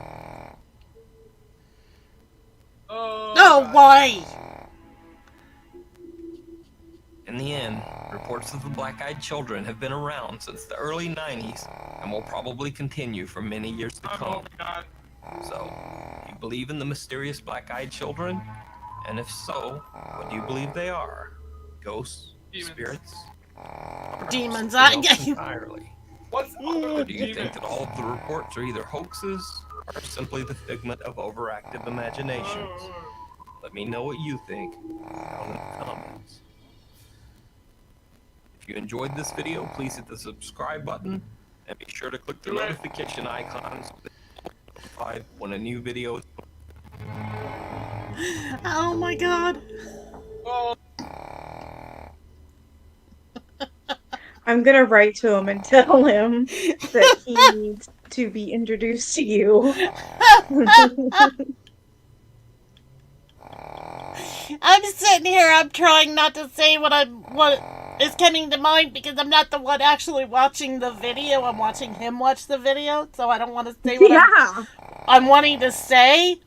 No way! In the end, reports of the black-eyed children have been around since the early 90s and will probably continue for many years to come. So, do you believe in the mysterious black-eyed children? And if so, what do you believe they are? Ghosts? Spirits? Demons, Something I else get you. entirely? What's Or do you think that all of the reports are either hoaxes or simply the figment of overactive imaginations? Let me know what you think down in the comments. If you enjoyed this video, please hit the subscribe button and be sure to click the notification icon so that you're notified when a new video is Oh my god. I'm gonna write to him and tell him that he needs to be introduced to you. I'm sitting here, I'm trying not to say what is coming to mind because I'm not the one actually watching the video. I'm watching him watch the video, so I don't want to say what I'm wanting to say.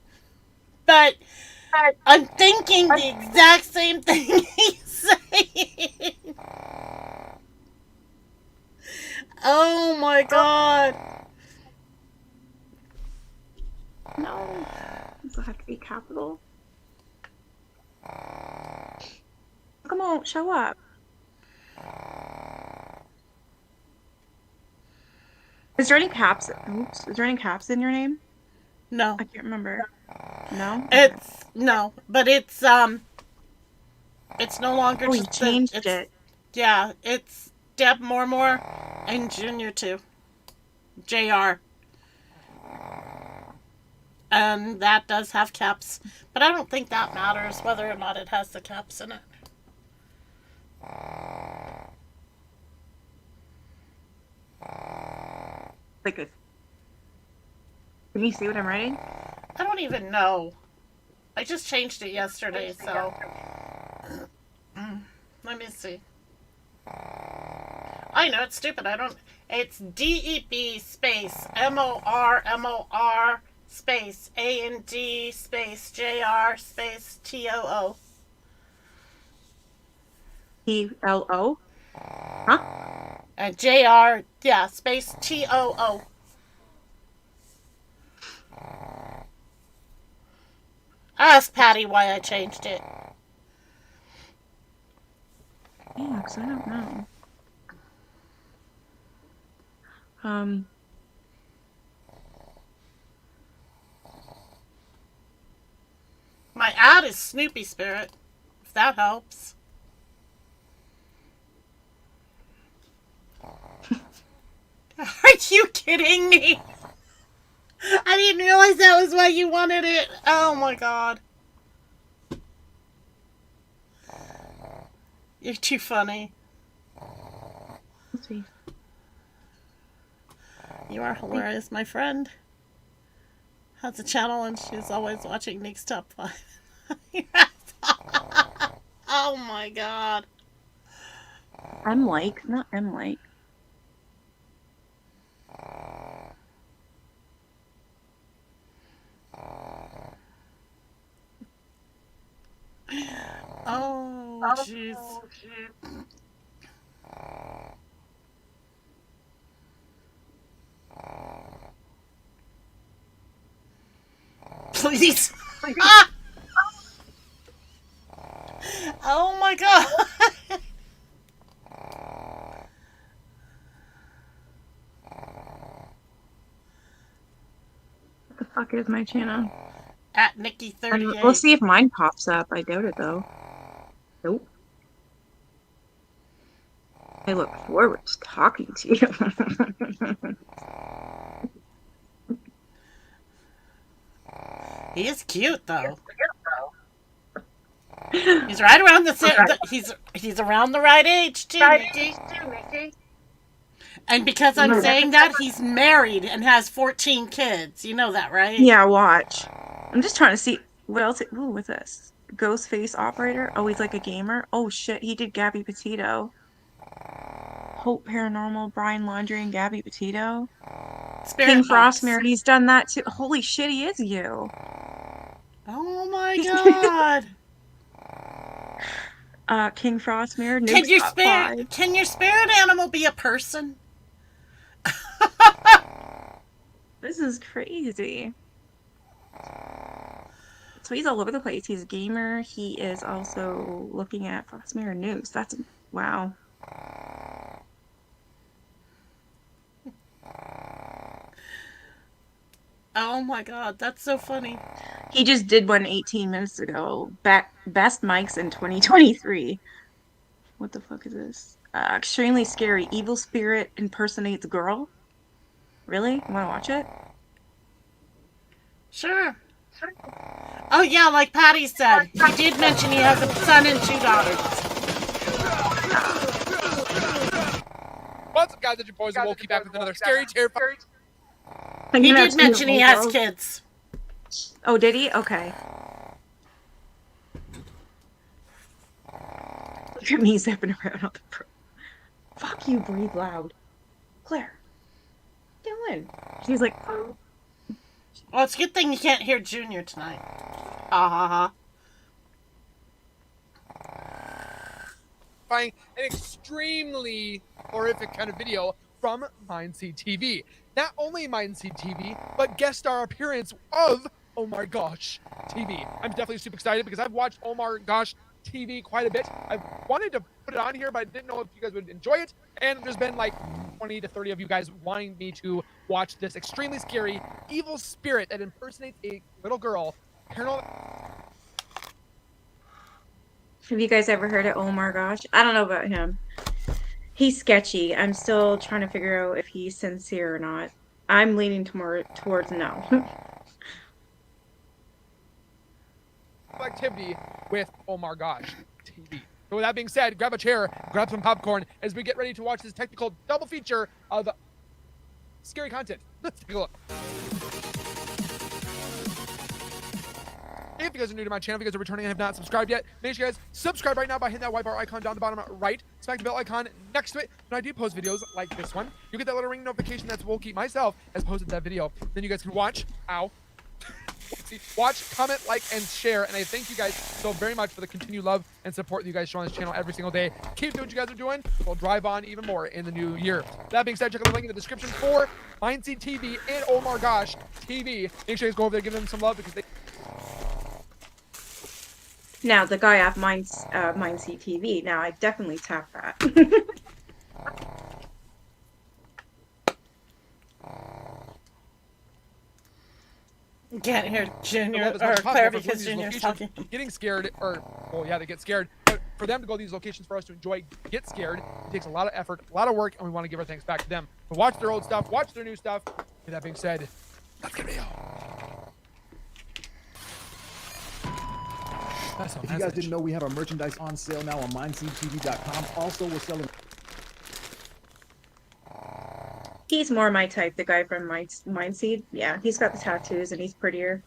But I'm thinking the exact same thing he's saying. Oh my god. No. Does it have to be capital? Come on, show up. Is there any caps? Oops. Is there any caps in your name? No. I can't remember. No? No, but it's no longer Oh, you just changed it. Yeah, it's Deb Mormore and Junior too. JR. And that does have caps. But I don't think that matters whether or not it has the caps in it. Like this. Can you see what I'm writing? I don't even know. I just changed it yesterday, so... Let me see. I know, it's stupid. I don't... It's DEB space MOR space AND space JR space TOO. TLO? Huh? And JR, yeah, space TOO. Ask Patty why I changed it. Yeah, because I don't know. My ad is Snoopy Spirit, if that helps. Are you kidding me? I didn't realize that was why you wanted it. Oh my god. You're too funny. Let's see. You are hilarious, my friend. Has a channel and she's always watching Nick's Top 5. Oh my god. M-like, not M-like. Oh, jeez. Please. Ah! Oh my god. What the fuck is my channel? At Nikki38. We'll see if mine pops up. I doubt it though. Nope. I look forward to talking to you. He is cute though. He's right around he's around the right age too, Nikki. And because I'm saying that, he's married and has 14 kids. You know that, right? Yeah, watch. I'm just trying to see what else. Ooh, what's this? Ghostface Operator. Oh, he's like a gamer. Oh shit, he did Gabby Petito. Hope Paranormal, Brian Laundrie, and Gabby Petito. King Frostmere, he's done that too. Holy shit, he is you. Oh my god. King Frostmere. Can your spirit animal be a person? This is crazy. So he's all over the place. He's a gamer. He is also looking at Frostmere news. That's wow. Oh my god, that's so funny. He just did one 18 minutes ago. Best mics in 2023. What the fuck is this? Extremely scary. Evil spirit impersonates girl. Really? You wanna watch it? Sure. Oh yeah, like Patty said, he did mention he has a son and 2 daughters. What's up, guys? It's your boys, and we'll keep back with another scary, terrifying. He did mention he has kids. Oh, did he? Okay. Look at me zipping around on the pro. Fuck you, breathe loud. Claire. Dylan. She's like, oh. Well, it's a good thing you can't hear Junior tonight. Ha ha ha. An extremely horrific kind of video from Mindseed TV. Not only Mindseed TV, but guest star appearance of Oh My Gosh TV. I'm definitely super excited because I've watched Oh My Gosh TV quite a bit. I've wanted to put it on here, but I didn't know if you guys would enjoy it. And there's been like 20 to 30 of you guys wanting me to watch this extremely scary evil spirit that impersonates a little girl. Have you guys ever heard of Oh My Gosh? I don't know about him. He's sketchy. I'm still trying to figure out if he's sincere or not. I'm leaning towards no. Activity with Oh My Gosh TV. So with that being said, grab a chair, grab some popcorn as we get ready to watch this technical double feature of scary content. Let's take a look. If you guys are new to my channel, if you guys are returning and have not subscribed yet, make sure you guys subscribe right now by hitting that white bar icon down the bottom right. Smack the bell icon next to it. When I do post videos like this one, you get that little ring notification that's Wolkie myself has posted that video. Then you guys can watch. Ow. Watch, comment, like, and share. And I thank you guys so very much for the continued love and support that you guys show on this channel every single day. Keep doing what you guys are doing. We'll drive on even more in the new year. That being said, check out the link in the description for Mindseed TV and Oh My Gosh TV. Make sure you guys go over there, give them some love because they. Now the guy at Mindseed TV. Now I definitely tap that. Can't hear Junior As or much as possible Claire for us to because these Junior's locations, talking. Getting scared, or well, yeah, they get scared. But for them to go to these locations for us to enjoy, get scared, it takes a lot of effort, a lot of work, and we want to give our thanks back to them. So watch their old stuff, watch their new stuff. With that being said, let's get real. If you guys didn't know, we have our merchandise on sale now on mindseedtv.com. Also, we're selling. He's more my type, the guy from Mindseed. Yeah, he's got the tattoos and he's prettier.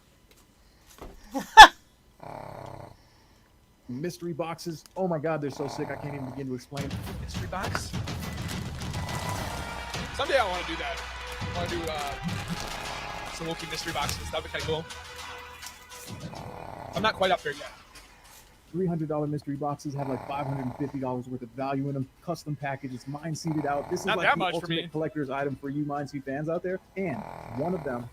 Mystery boxes. Oh my God, they're so sick. I can't even begin to explain. Mystery box? Someday I want to do that. I want to do some Loki mystery boxes. That'd be kind of cool. I'm not quite up there yet. $300 mystery boxes have like $550 worth of value in them. Custom packages, mine seeded out. This is Not like that the much for ultimate me. collector's item for you Mindseed fans out there. And one of them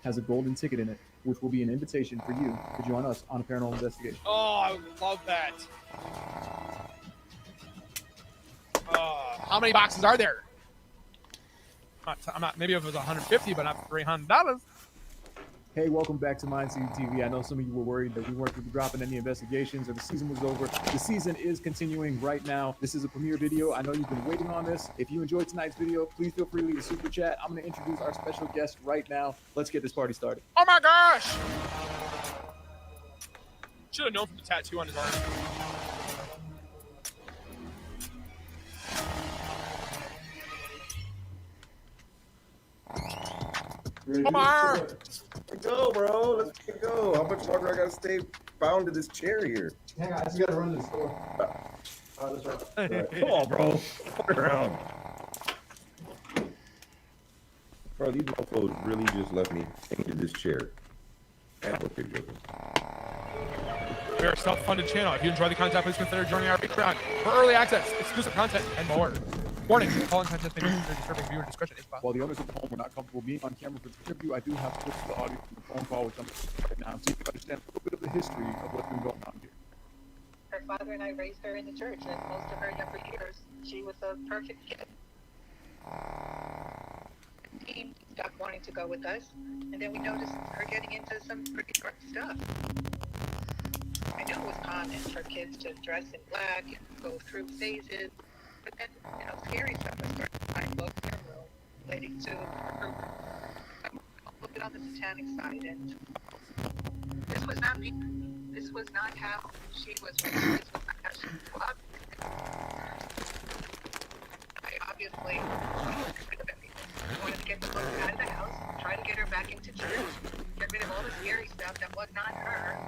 has a golden ticket in it, which will be an invitation for you to join us on a paranormal investigation. Oh, I love that. How many boxes are there? I'm not. Maybe if it was 150, but not $300. Hey, welcome back to Mindseed TV. I know some of you were worried that we weren't dropping any investigations or the season was over. The season is continuing right now. This is a premiere video. I know you've been waiting on this. If you enjoyed tonight's video, please feel free to leave a super chat. I'm going to introduce our special guest right now. Let's get this party started. Oh my gosh! Should have known from the tattoo on his arm. Come on! Let's go, bro. Let's go. How much longer I gotta stay bound to this chair here? Hang on, I just gotta run to the store. That's right. Come on, bro. Fuck around. Bro, these mofos really just left me into this chair. We are a self-funded channel. If you enjoy the content, please consider joining our Patreon for early access, exclusive content, and more. Warning, following content may be considered disturbing. Viewer discretion is possible. While the owners of the home were not comfortable being on camera for the interview, I do have clips of the audio from the phone call with them right now, so you can understand a little bit of the history of what's been going on here. Her father and I raised her in the church, and most of her younger years, she was a perfect kid. He stopped wanting to go with us, and then we noticed her getting into some pretty dark stuff. I knew it was common for kids to dress in black and go through phases, but then, scary stuff was starting to find books in her room, relating to her a little bit on the satanic side, and this was not how she was raised. This was not how she grew up. I obviously wanted to get the book out of the house, try to get her back into church, get rid of all the scary stuff that was not her.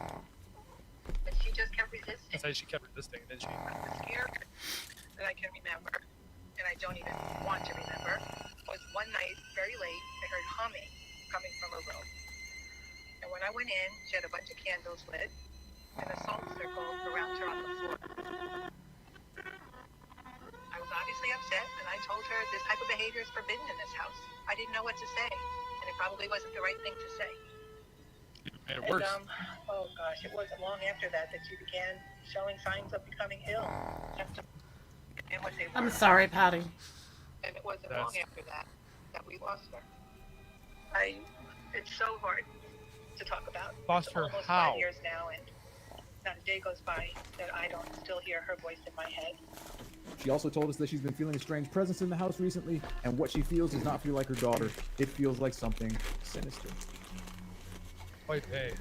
But she just kept resisting. That's how she kept resisting, didn't she? The scariest that I can remember, and I don't even want to remember, was one night, very late, I heard humming coming from her room. And when I went in, she had a bunch of candles lit and a salt circle around her on the floor. I was obviously upset, and I told her this type of behavior is forbidden in this house. I didn't know what to say, and it probably wasn't the right thing to say. Made it worse. Oh gosh, it wasn't long after that she began showing signs of becoming ill. And what they were. I'm sorry, Patty. And it wasn't long after that we lost her. It's so hard to talk about. Lost It's her almost how? 5 years now, and not a day goes by that I don't still hear her voice in my head. She also told us that she's been feeling a strange presence in the house recently, and what she feels does not feel like her daughter. It feels like something sinister. Quite a.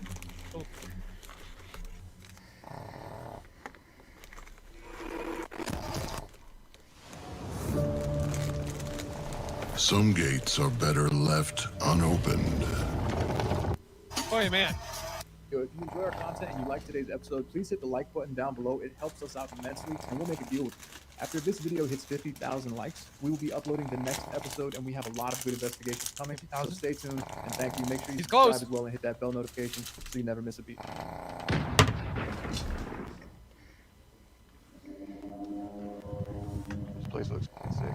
Some gates are better left unopened. Oh man. Yo, if you enjoy our content and you like today's episode, please hit the like button down below. It helps us out immensely, and we'll make a deal with you. After this video hits 50,000 likes, we will be uploading the next episode, and we have a lot of good investigations coming. So stay tuned, and thank you. Make sure you subscribe as well and hit that bell notification so you never miss a beat. This place looks sick.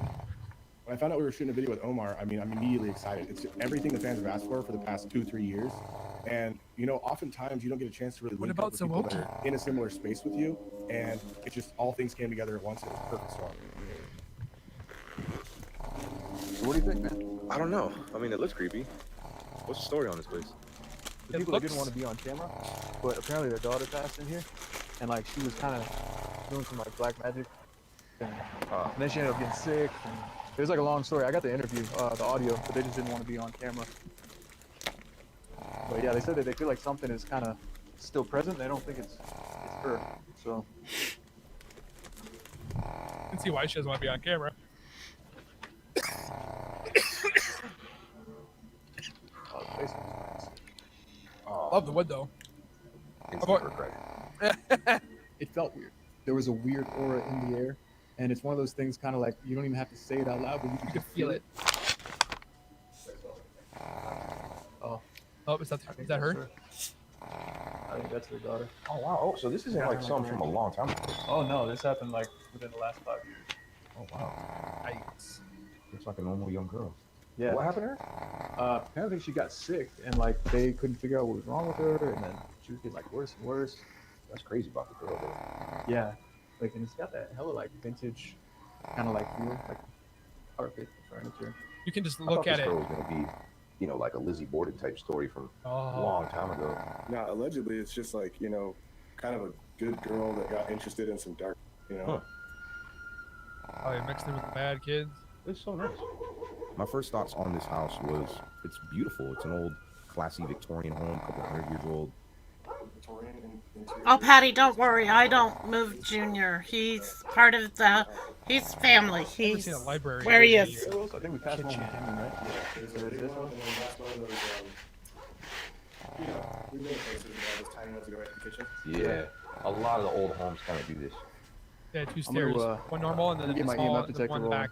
When I found out we were shooting a video with Omar, I mean, I'm immediately excited. It's everything the fans have asked for the past 2-3 years. And, you know, oftentimes you don't get a chance to really link up with people that are in a similar space with you. And it just, all things came together at once. It was a perfect storm. So what do you think, man? I don't know. I mean, it looks creepy. What's the story on this place? The people that didn't want to be on camera, but apparently their daughter passed in here, and like she was kind of doing some like black magic, and then she ended up getting sick. And it was like a long story. I got the interview, the audio, but they just didn't want to be on camera. But yeah, they said that they feel like something is kind of still present. They don't think it's her. So I can see why she doesn't want to be on camera. Love the wood though. It felt weird. There was a weird aura in the air, and it's one of those things kind of like you don't even have to say it out loud, but you can just feel it. Oh, is that her? I think that's her daughter. Oh, wow. Oh, so this isn't like something from a long time ago. Oh no, this happened like within the last 5 years. Oh, wow. Nice. Looks like a normal young girl. Yeah. What happened to her? Apparently she got sick, and like they couldn't figure out what was wrong with her, and then she was getting like worse and worse. That's crazy about the girl, though. Yeah, like, and it's got that hella like vintage kind of like feel, like carpet furniture. You can just I look thought at this it. girl was gonna be, you know, like a Lizzie Borden type story from a long time ago. Now, allegedly, it's just like, you know, kind of a good girl that got interested in some dark, you know. Oh, you mixed it with the bad kids. It's so nice. My first thoughts on this house was it's beautiful. It's an old, classy Victorian home, a couple hundred years old. Oh, Patty, don't worry. I don't move Junior. He's part of the. He's family. He's seen a library where he in is. I think we passed one with him, right? Yeah. So is this one? You know, we made places with all those tiny ones that go right in the kitchen. Yeah, a lot of the old homes kind of do this. Yeah, 2 I'm stairs. gonna, One normal and then get a my small, EMF detector one in the back.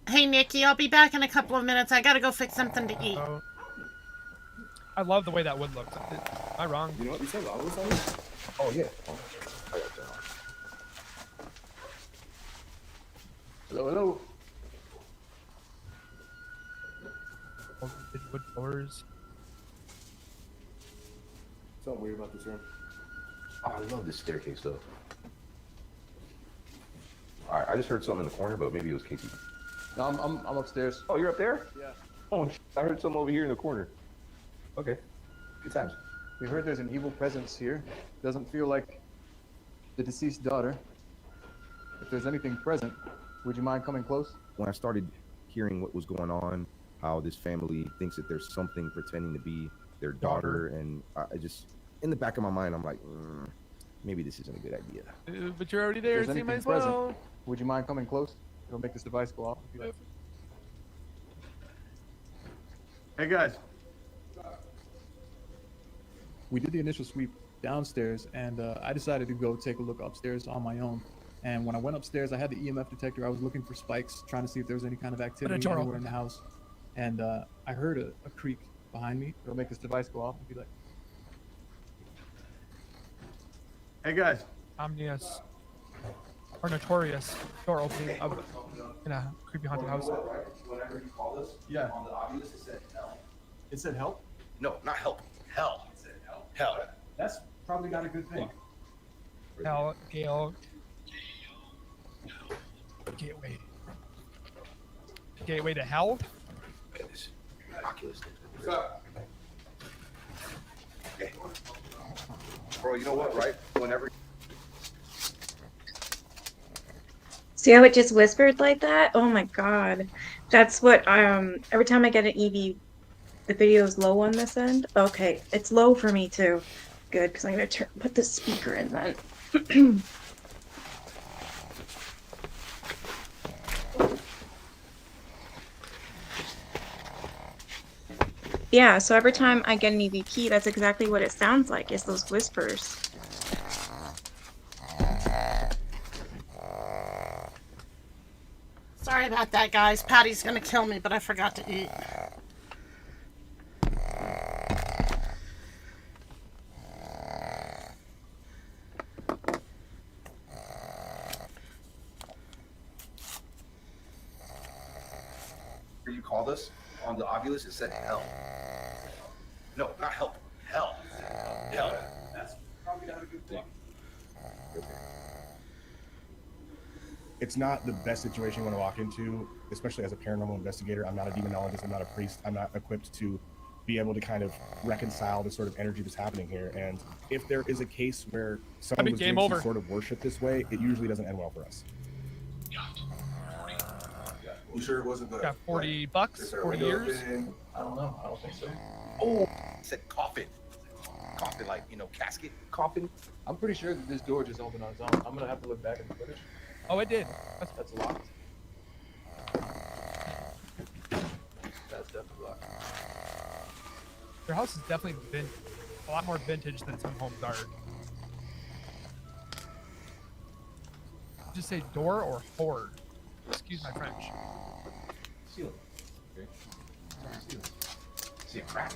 Hey, Nikki, I'll be back in a couple of minutes. I gotta go fix something to eat. I love the way that wood looks. Am I wrong? You know what? You said lava was on it? Oh, yeah. Oh, I got that. Hello, hello. Wood floors. Something weird about this room. Oh, I love this staircase, though. All right, I just heard something in the corner, but maybe it was Casey. No, I'm upstairs. Oh, you're up there? Yeah. Oh, I heard something over here in the corner. Okay. Good times. We heard there's an evil presence here. Doesn't feel like the deceased daughter. If there's anything present, would you mind coming close? When I started hearing what was going on, how this family thinks that there's something pretending to be their daughter, and I just, in the back of my mind, I'm like, maybe this isn't a good idea. But you're already there, If so there's you might as anything well. present, would you mind coming close? It'll make this device go off. Hey guys. We did the initial sweep downstairs, and I decided to go take a look upstairs on my own. And when I went upstairs, I had the EMF detector. I was looking for spikes, trying to see if there was any kind of activity anywhere in the house. And I heard a creak behind me. It'll make this device go off and be like, "Hey guys." Omnious or notorious door opening of in a creepy haunted house. Whenever you call this, Yeah. on the audio, it said hell. It said help? No, not help. Hell. It said hell. Hell. That's probably not a good thing. Hell, Gale. Gateway to hell? Look at this. Oculus. What's up? Okay. Bro, you know what, right? Whenever. See how it just whispered like that? Oh my god. That's what every time I get an EV, the video is low on this end. Okay, it's low for me too. Good, because I'm gonna put the speaker in then. Yeah, so every time I get an EVP, that's exactly what it sounds like, is those whispers. Sorry about that, guys. Patty's gonna kill me, but I forgot to eat. You called us on the Oculus. It said help. No, not help. Help. Help. That's probably not a good thing. It's not the best situation you want to walk into, especially as a paranormal investigator. I'm not a demonologist. I'm not a priest. I'm not equipped to be able to kind of reconcile the sort of energy that's happening here. And if there is a case where someone was doing some sort of worship this way, it usually doesn't end well for us. You sure it wasn't the... Got 40 bucks, 40 years? I don't know. I don't think so. Oh, it said coffin. Coffin, like, you know, casket coffin. I'm pretty sure that this door just opened on its own. I'm gonna have to look back at the footage. Oh, it did. That's locked. That's definitely locked. Their house has definitely been a lot more vintage than some homes are. Just say door or horde. Excuse my French. Ceiling. Okay. Ceiling. See a crack.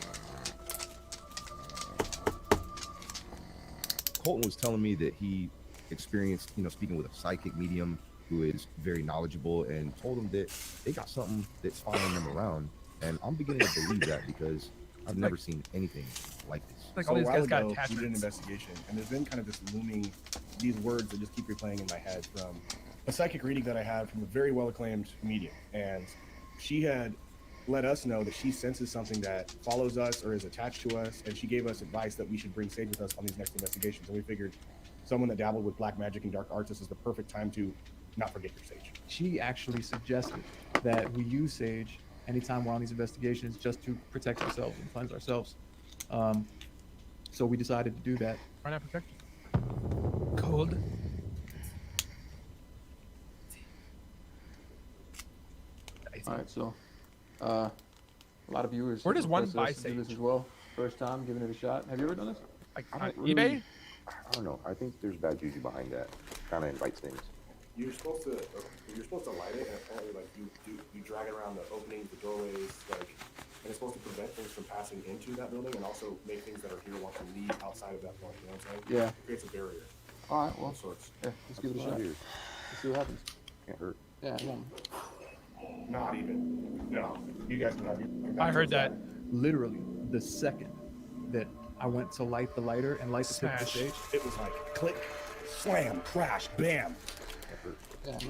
Colton was telling me that he experienced, you know, speaking with a psychic medium who is very knowledgeable, and told him that they got something that's following them around. And I'm beginning to believe that because I've never seen anything like this. Like So all a these while guys got ago, we did an attachments. investigation, and there's been kind of this looming, these words that just keep replaying in my head from a psychic reading that I had from a very well-acclaimed medium. And she had let us know that she senses something that follows us or is attached to us, and she gave us advice that we should bring Sage with us on these next investigations. And we figured someone that dabbled with black magic and dark arts, this is the perfect time to not forget your Sage. She actually suggested that we use Sage anytime we're on these investigations just to protect ourselves and cleanse ourselves. So we decided to do that. Why not protect you? Cold. All right, so a lot of viewers. Where does one requested buy us to do this Sage? as well? First time giving it a shot. Have you ever done this? Like I on don't really- eBay? I don't know. I think there's bad juju behind that. Kind of invites things. You're supposed to light it, and apparently, like you drag it around the openings, the doorways, like, and it's supposed to prevent things from passing into that building, and also make things that are here want to leave outside of that point. You know what I'm saying? Yeah. It creates a barrier. All right, well, Of sorts. yeah, let's give it a shot. Weird. Let's see what happens. Can't hurt. Yeah, yeah. Not even. No. You guys can have your. I heard that. Literally, the second that I went to light the lighter and light the tip of the Smash. Sage, It was like click, slam, crash, bam. Yeah, yeah.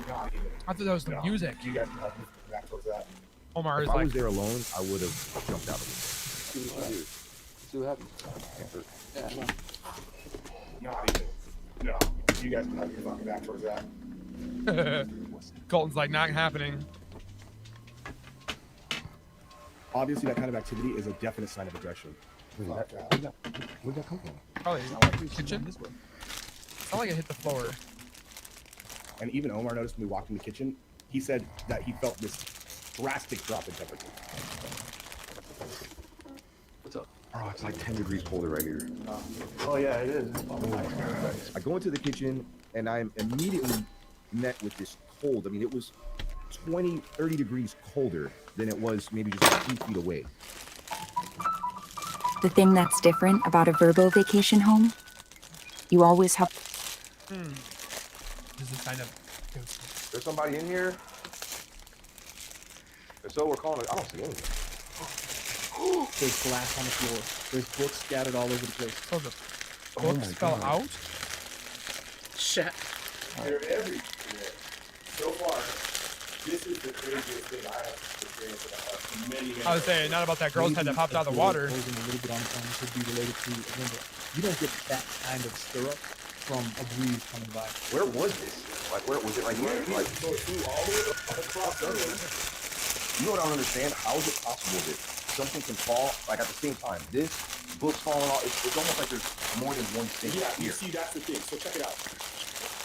Not even. I thought that was the No. music. You guys can have your back towards that. Omar is If I like, was there alone, I would have jumped out of it. See what you do. Let's see what happens. Can't hurt. Yeah, yeah. Not even. No. You guys can have your fucking back towards that. Colton's like, not happening. Obviously, that kind of activity is a definite sign of aggression. Where'd that come from? Probably kitchen. this way. Sound like it hit the floor. And even Omar noticed when we walked in the kitchen, he said that he felt this drastic drop in temperature. What's up? Oh, it's like 10 degrees colder right here. Oh yeah, it is. I go into the kitchen and I'm immediately met with this cold. I mean, it was 20, 30 degrees colder than it was maybe just a few feet away. The thing that's different about a Verbo vacation home, you always have. This is kind of. There's somebody in here. If so, we're calling it. I don't see anything. There's glass on the floor. There's books scattered all over the place. So the Oh books my fell God. out? Shit. They're everywhere. So far, this is the craziest thing I have experienced in many. I was saying, not about that girl's head that popped out of the water. Closing a little bit on the phone could be related to a window. You don't get that kind of stirrup from a breeze coming by. Where was this? Like, where was it? Right here? Like, Go through all the way across the room. you know what I don't understand? How is it possible that something can fall like at the same time? This book's falling off. It's almost like there's more than one thing Yeah, you here. see, that's the thing. So check it out.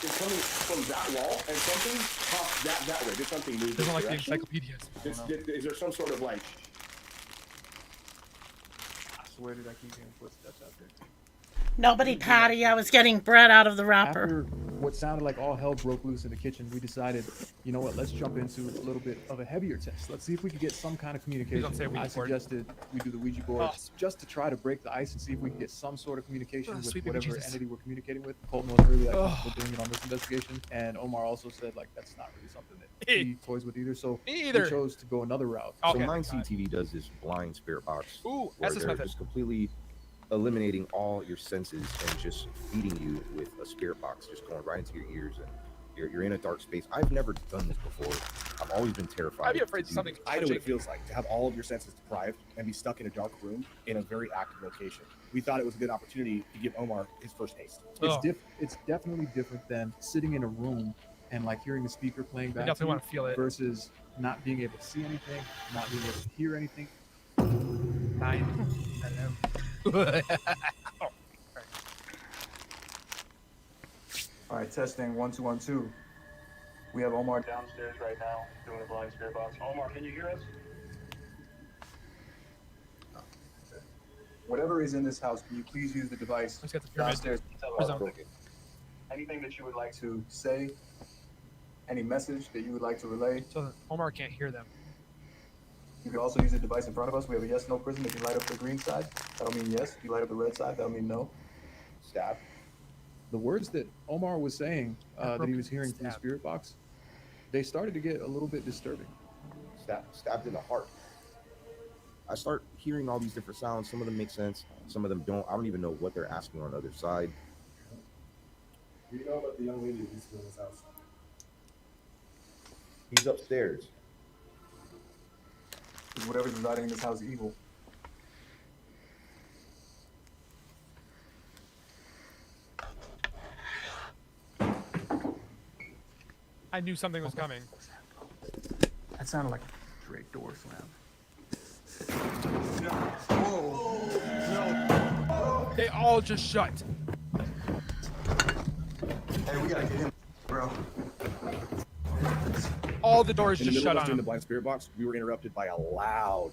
It's coming from that wall, and something popped that way. There's something moving. Doesn't like the direction. encyclopedias. Is there some sort of like swear did I keep hearing footsteps out there? Nobody, Patty. I was getting bread out of the wrapper. After what sounded like all hell broke loose in the kitchen, we decided, you know what, let's jump into a little bit of a heavier test. Let's see if we could get some kind of communication. don't say Ouija I board. suggested we do the Ouija board just to try to break the ice and see if we can get some sort of communication with sweet baby whatever Jesus. entity we're communicating with. Colton was really comfortable doing it on this investigation, and Omar also said like that's not really something that he toys with either. So we chose to go another route. So Mind CTV does this blind spirit box Ooh, where that's this they're method. just completely eliminating all your senses and just feeding you with a spirit box, just going right into your ears, and you're in a dark space. I've never done this before. I've always been terrified. I'd be afraid to do something. this. I know what it feels like to have all of your senses deprived and be stuck in a dark room in a very active location. We thought it was a good opportunity to give Omar his first taste. It's definitely different than sitting in a room and like hearing the speaker playing back. definitely to you wanna feel it. versus not being able to see anything, not being able to hear anything. 9 a.m. All right, testing 1 2 1 2. We have Omar downstairs right now doing a blind spirit box. Omar, can you hear us? Whatever is in this house, can you please use the device Let's get the pyramid. downstairs to tell us anything that you would like to say, any message that you would like to relay. So that Omar can't hear them. You can also use the device in front of us. We have a yes/no prism. If you light up the green side, that'll mean yes. If you light up the red side, that'll mean no. Stab. The words that Omar was saying that he was hearing through the spirit box, they started to get a little bit disturbing. Stabbed in the heart. I start hearing all these different sounds. Some of them make sense, some of them don't. I don't even know what they're asking on the other side. Do you know about the young lady who used to live in this house? He's upstairs. Is whatever's residing in this house evil? I knew something was coming. That sounded like a straight door slam. They all just shut. Hey, we gotta get him, bro. All the doors In the just middle shut of on doing the him. blind spirit box, we were interrupted by a loud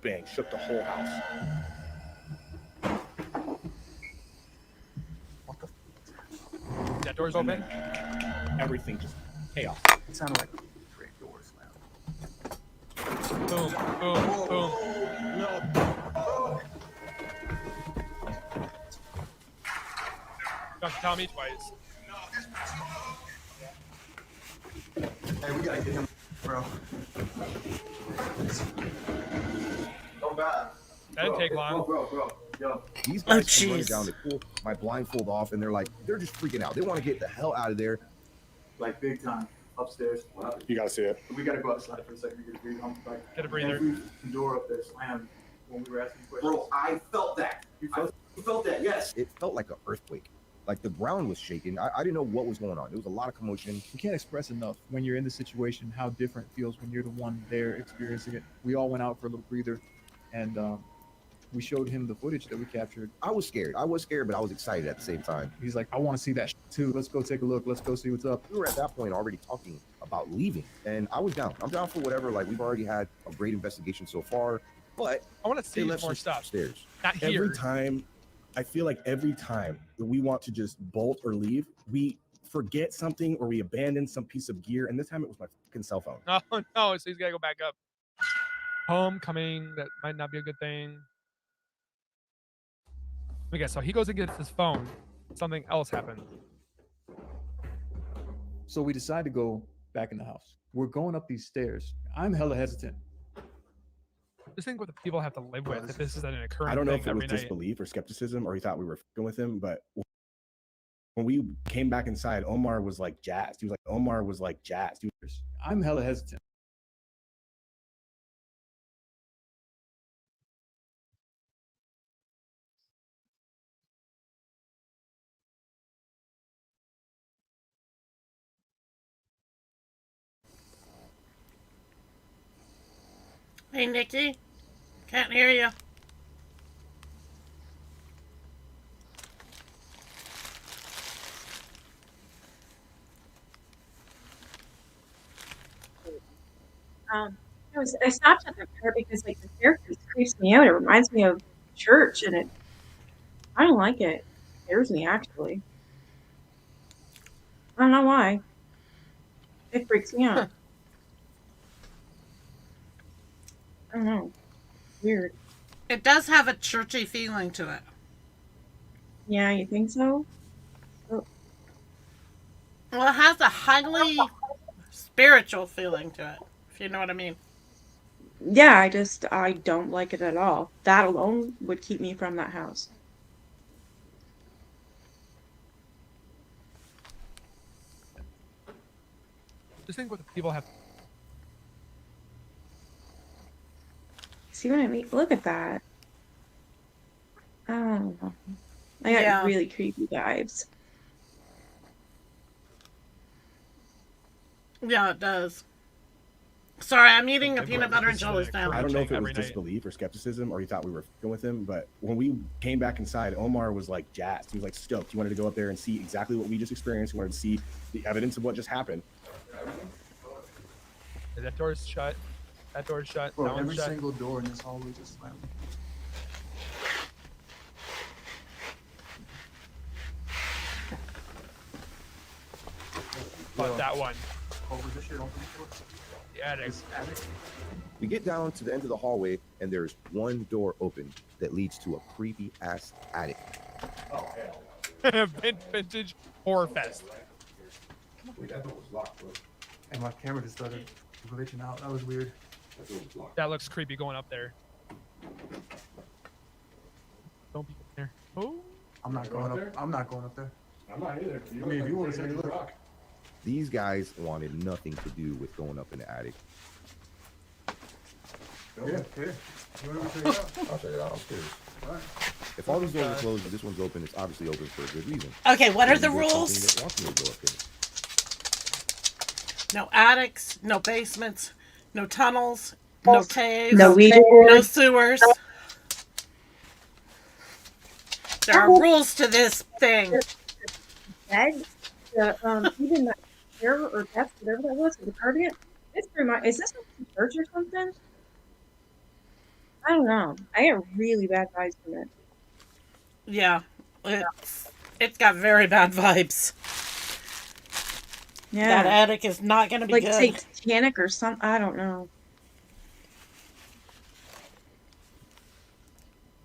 bang, shook the whole house. That door's open. Everything just chaos. It sounded like a straight door slam. Boom, boom, boom. You have to tell me twice. Hey, we gotta get him, bro. Come back. That didn't take long. Bro. Yo. These guys come jeez. running down. They pull my blindfold off, and they're just freaking out. They want to get the hell out of there. Like big time. Upstairs. You gotta see it. We gotta go outside for a second to get a breather. Get a breather. The door up there slammed when we were asking questions. Bro, I felt that. You felt that? Yes. It felt like an earthquake. Like the ground was shaking. I didn't know what was going on. There was a lot of commotion. You can't express enough when you're in the situation how different it feels when you're the one there experiencing it. We all went out for a little breather, and we showed him the footage that we captured. I was scared, but I was excited at the same time. He's like, I want to see that too. Let's go take a look. Let's go see what's up. We were at that point already talking about leaving, and I was down. I'm down for whatever. Like, we've already had a great investigation so far, but I want to see they left more some stuff. upstairs. Not here. I feel like every time that we want to just bolt or leave, we forget something or we abandon some piece of gear. And this time it was my fucking cell phone. Oh no, so he's gotta go back up. Homecoming, that might not be a good thing. Okay, so he goes and gets his phone. Something else happened. So we decide to go back in the house. We're going up these stairs. I'm hella hesitant. Just think what the people have to live with if this is an occurring I don't know thing if it was every night. disbelief or skepticism or he thought we were fucking with him, but when we came back inside, Omar was like jazzed. He was like jazzed. I'm hella hesitant. Hey, Nikki. Can't hear you. I stopped at the part because like the staircase creeps me out. It reminds me of church, and I don't like it. It scares me actually. I don't know why. It freaks me out. I don't know. Weird. It does have a churchy feeling to it. Yeah, you think so? Oh, Well, it has a highly spiritual feeling to it, if you know what I mean. yeah, I don't like it at all. That alone would keep me from that house. Just think what the people have. See what I mean? Look at that. I don't know. I got Yeah. really creepy vibes. Yeah, it does. Sorry, I'm eating a peanut butter and jelly I sandwich. don't know if it was disbelief or skepticism, or he thought we were f***ing with him. But when we came back inside, Omar was like jazzed. He was like stoked. He wanted to go up there and see exactly what we just experienced. He wanted to see the evidence of what just happened. That door's shut. That door's shut. Bro, that one's every shut. single door in this hallway just slammed. But that one. Oh, was this shit open before? The attic. We get down to the end of the hallway, and there's one door open that leads to a creepy ass attic. Oh hell. Vintage horror fest. Wait, that door was locked, bro. And my camera just started glitching out. That was weird. That door was locked. That looks creepy going up there. Don't be there. Oh. I'm not going up. I'm not going up there. I'm not either. I mean, if you want to take a look. These guys wanted nothing to do with going up in the attic. Yeah, yeah. You want to check it out? I'll check it out. I'm curious. All right. If all these doors are closed and this one's open, it's obviously open for a good reason. Okay, what are Maybe the there's something rules? that wants me to go up there. No attics, no basements, no tunnels, no caves, No Ouija board. no sewers. There are rules to this thing. Bed, even that chair or desk, whatever that was, for the cardigan. It's pretty much. Is this a church or something? I don't know. I get really bad vibes from it. Yeah, it's got very bad vibes. Yeah, That attic is not going to be like good. satanic or something. I don't know.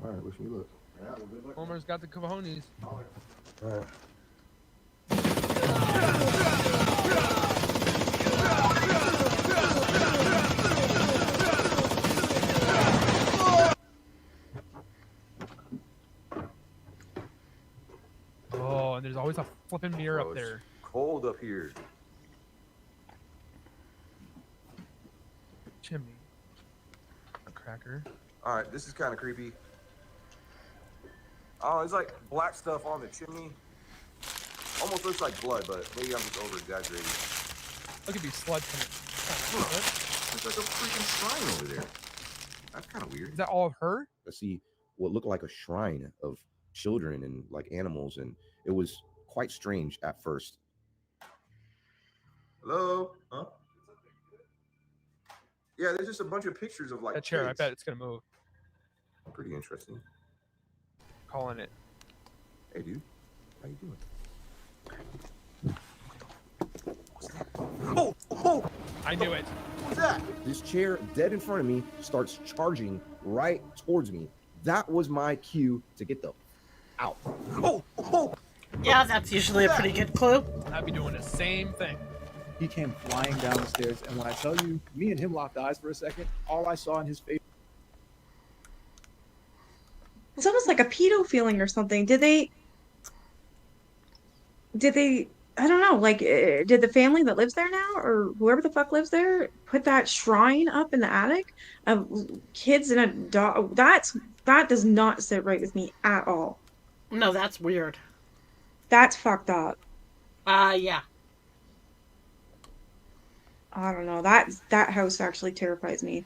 All right, wish me luck. Homer's got the cojones. All right. Oh, and there's always a flipping mirror up there. Cold up here. Chimney. A cracker. All right, this is kind of creepy. Oh, there's like black stuff on the chimney. Almost looks like blood, but maybe I'm just over exaggerating. Look at these sludge coming. There's like a freaking shrine over there. That's kind of weird. Is that all of her? I see what looked like a shrine of children and like animals, and it was quite strange at first. Hello? Huh? Yeah, there's just a bunch of pictures of like That chair, kids. I bet it's gonna move. Pretty interesting. Calling it. Hey, dude. How you doing? Oh! I knew it. What's that? This chair dead in front of me starts charging right towards me. That was my cue to get the out. Oh! Yeah, that's usually a pretty good clue. I'd be doing the same thing. He came flying down the stairs, and when I tell you, me and him locked eyes for a second, all I saw in his face. It's almost like a pedo feeling or something. Did they? I don't know. Like, did the family that lives there now, or whoever the fuck lives there, put that shrine up in the attic of kids and a dog? That does not sit right with me at all. No, that's weird. That's fucked up. Yeah. I don't know. That house actually terrifies me.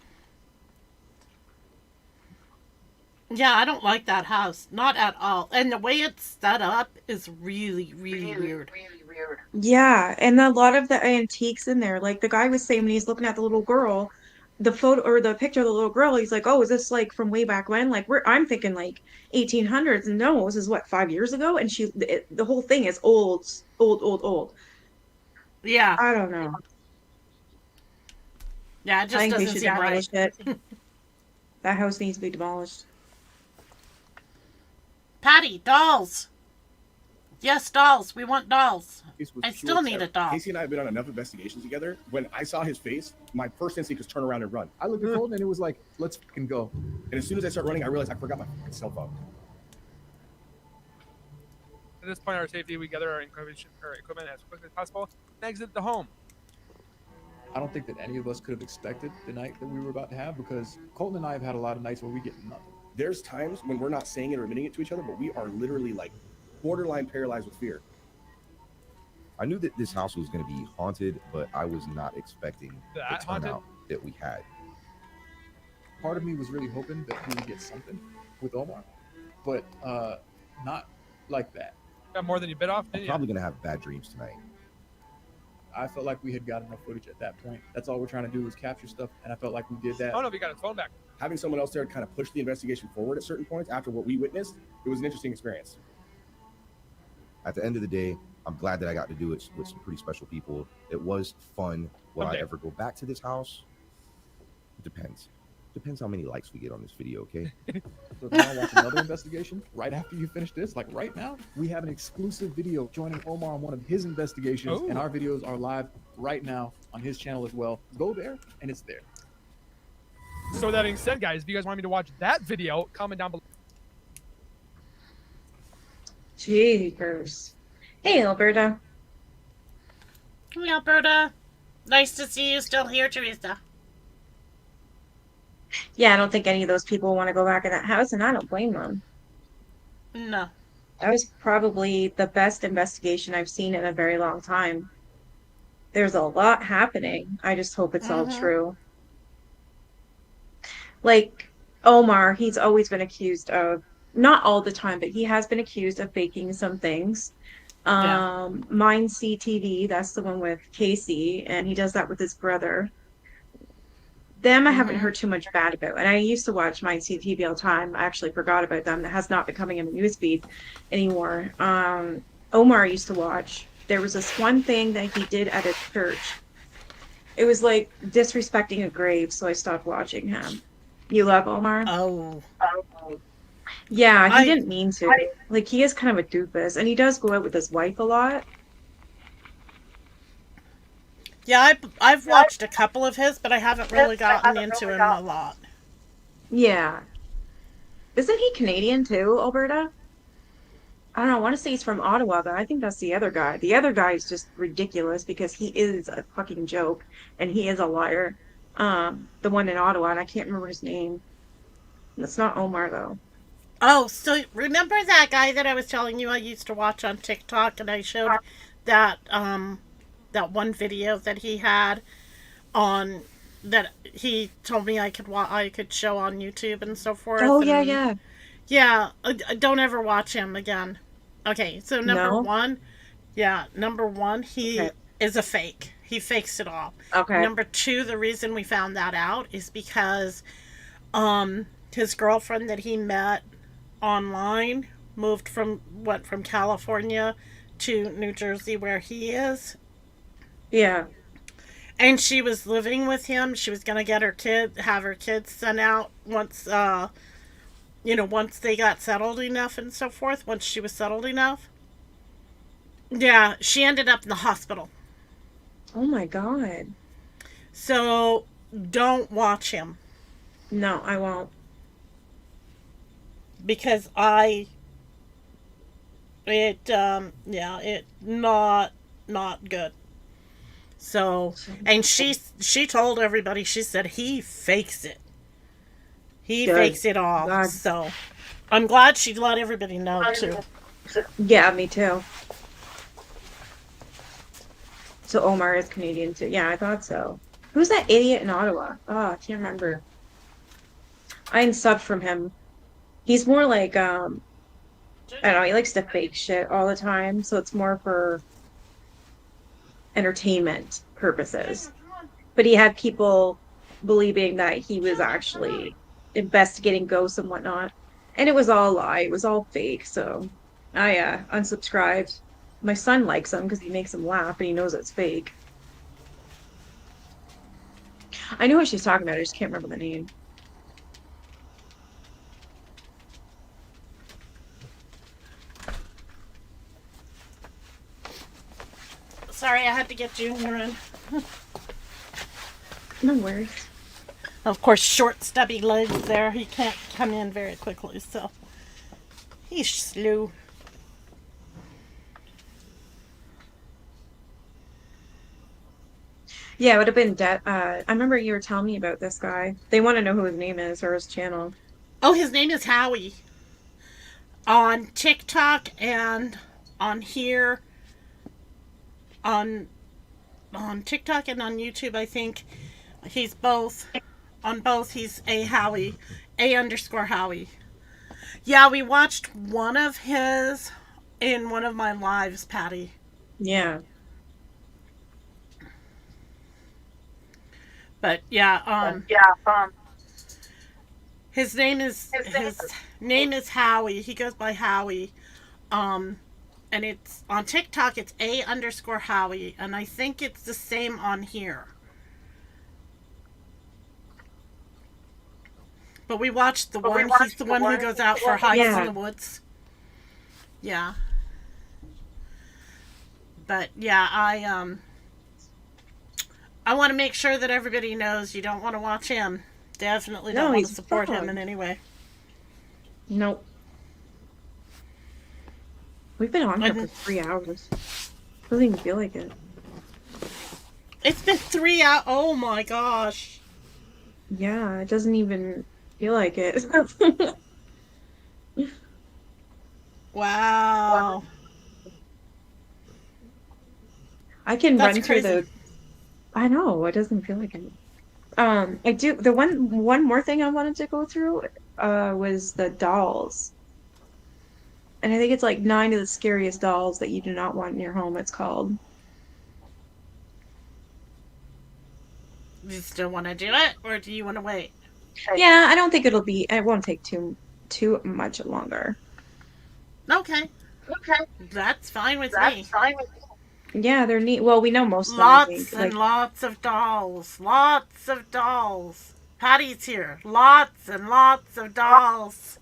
Yeah, I don't like that house. Not at all. And the way it's set up is really, really weird. Yeah, and a lot of the antiques in there. Like the guy was saying when he's looking at the little girl, the photo or the picture of the little girl, he's like, "Oh, is this like from way back when?" Like I'm thinking like 1800s. And no, this is what, 5 years ago, and the whole thing is old, old, old, old. Yeah. I don't know. Yeah, it I just think they doesn't should seem demolish right. it. That house needs to be demolished. Patty, dolls. Yes, dolls. We want dolls. This was I pure still need terror. a doll. Casey and I have been on enough investigations together. When I saw his face, my first instinct was turn around and run. I looked at Colton and it was like, let's fucking go. And as soon as I start running, I realized I forgot my cell phone. At this point, our safety, we gather our equipment as quickly as possible and exit the home. I don't think that any of us could have expected the night that we were about to have, because Colton and I have had a lot of nights where we get nothing. There's times when we're not saying it or admitting it to each other, but we are literally like borderline paralyzed with fear. I knew that this house was going to be haunted, but I was not expecting That the turnout that we had. Part of me was really hoping that we would get something with Omar, but not like that. Got more than you bit off, I'm didn't you? probably going to have bad dreams tonight. I felt like we had got enough footage at that point. That's all we're trying to do is capture stuff, and I felt like we did that. Oh no, we got his phone back. Having someone else there kind of push the investigation forward at certain points after what we witnessed, it was an interesting experience. At the end of the day, I'm glad that I got to do it with some pretty special people. It was fun. Will I ever go back to this house? It depends. Depends how many likes we get on this video, okay? So if you want to watch another investigation right after you finish this, like right now, we have an exclusive video joining Omar on one of his investigations, and our videos are live right now on his channel as well. Go there, and it's there. So that being said, guys, if you guys want me to watch that video, comment down below. Jeepers. Hey, Alberta. Hey, Alberta. Nice to see you still here, Teresa. Yeah, I don't think any of those people want to go back in that house, and I don't blame them. No. That was probably the best investigation I've seen in a very long time. There's a lot happening. I just hope it's all true. Like Omar, he's always been accused of, not all the time, but he has been accused of faking some things. Mine CTV, that's the one with Casey, and he does that with his brother. Them I haven't heard too much bad about, and I used to watch Mine CTV all the time. I actually forgot about them. That has not been coming in the newsfeed anymore. Omar used to watch. There was this one thing that he did at a church. It was like disrespecting a grave, so I stopped watching him. You love Omar? Oh. Yeah, he didn't mean to. Like, he is kind of a doofus, and he does go out with his wife a lot. Yeah, I've watched a couple of his, but I haven't really gotten into him a lot. Yeah. Isn't he Canadian too, Alberta? I don't know. I want to say he's from Ottawa, but I think that's the other guy. The other guy is just ridiculous because he is a fucking joke, and he is a liar. The one in Ottawa, and I can't remember his name. That's not Omar, though. Oh, so remember that guy that I was telling you I used to watch on TikTok, and I showed that that one video that he had on that he told me I could show on YouTube and so forth. Oh, and yeah. Don't ever watch him again. Okay, so number one, he is a fake. He fakes it all. Okay. Number two, the reason we found that out is because his girlfriend that he met online went from California to New Jersey where he is. Yeah. And she was living with him. She was gonna have her kids sent out once once they got settled enough and so forth, once she was settled enough. Yeah, she ended up in the hospital. Oh my God. So don't watch him. No, I won't. Because it not good. So, and she told everybody, she said he fakes it. He fakes it all. God. So, I'm glad she let everybody know too. Yeah, me too. So Omar is Canadian too. Yeah, I thought so. Who's that idiot in Ottawa? Oh, I can't remember. I unsubbed from him. He's more like, I don't know, he likes to fake shit all the time, so it's more for entertainment purposes. But he had people believing that he was actually investigating ghosts and whatnot. And it was all a lie. It was all fake. So I unsubscribed. My son likes him because he makes him laugh and he knows it's fake. I know what she's talking about. I just can't remember the name. Sorry, I had to get Junior in. No worries. Of course, short, stubby legs there. He can't come in very quickly, so he's slow. Yeah, it would have been I remember you were telling me about this guy. They want to know who his name is or his channel. Oh, his name is Howie. On TikTok and on here, on TikTok and on YouTube, I think he's both. On both, he's Howie, _Howie. Yeah, we watched one of his in one of my lives, Patty. Yeah. But yeah, his name is Howie. He goes by Howie. And it's on TikTok it's _Howie, and I think it's the same on here. But we watched the one. He's the one who goes out for hikes in the woods. Yeah. But yeah, I want to make sure that everybody knows you don't want to watch him. Definitely don't want to support him in any way. Nope. We've been on here for 3 hours. Doesn't even feel like it. It's been 3 hours. Oh my gosh. Yeah, it doesn't even feel like it. Wow. I can That's run through crazy. I know, it doesn't feel like it. I do the one more thing I wanted to go through was the dolls. And I think it's like 9 of the scariest dolls that you do not want in your home, it's called. Do you still want to do it, or do you want to wait? Yeah, I don't think it won't take too much longer. Okay. That's fine with me. Yeah, they're neat. Well, we know most of them, I think. Lots and lots of dolls. Lots of dolls. Patty's here. Lots and lots of dolls.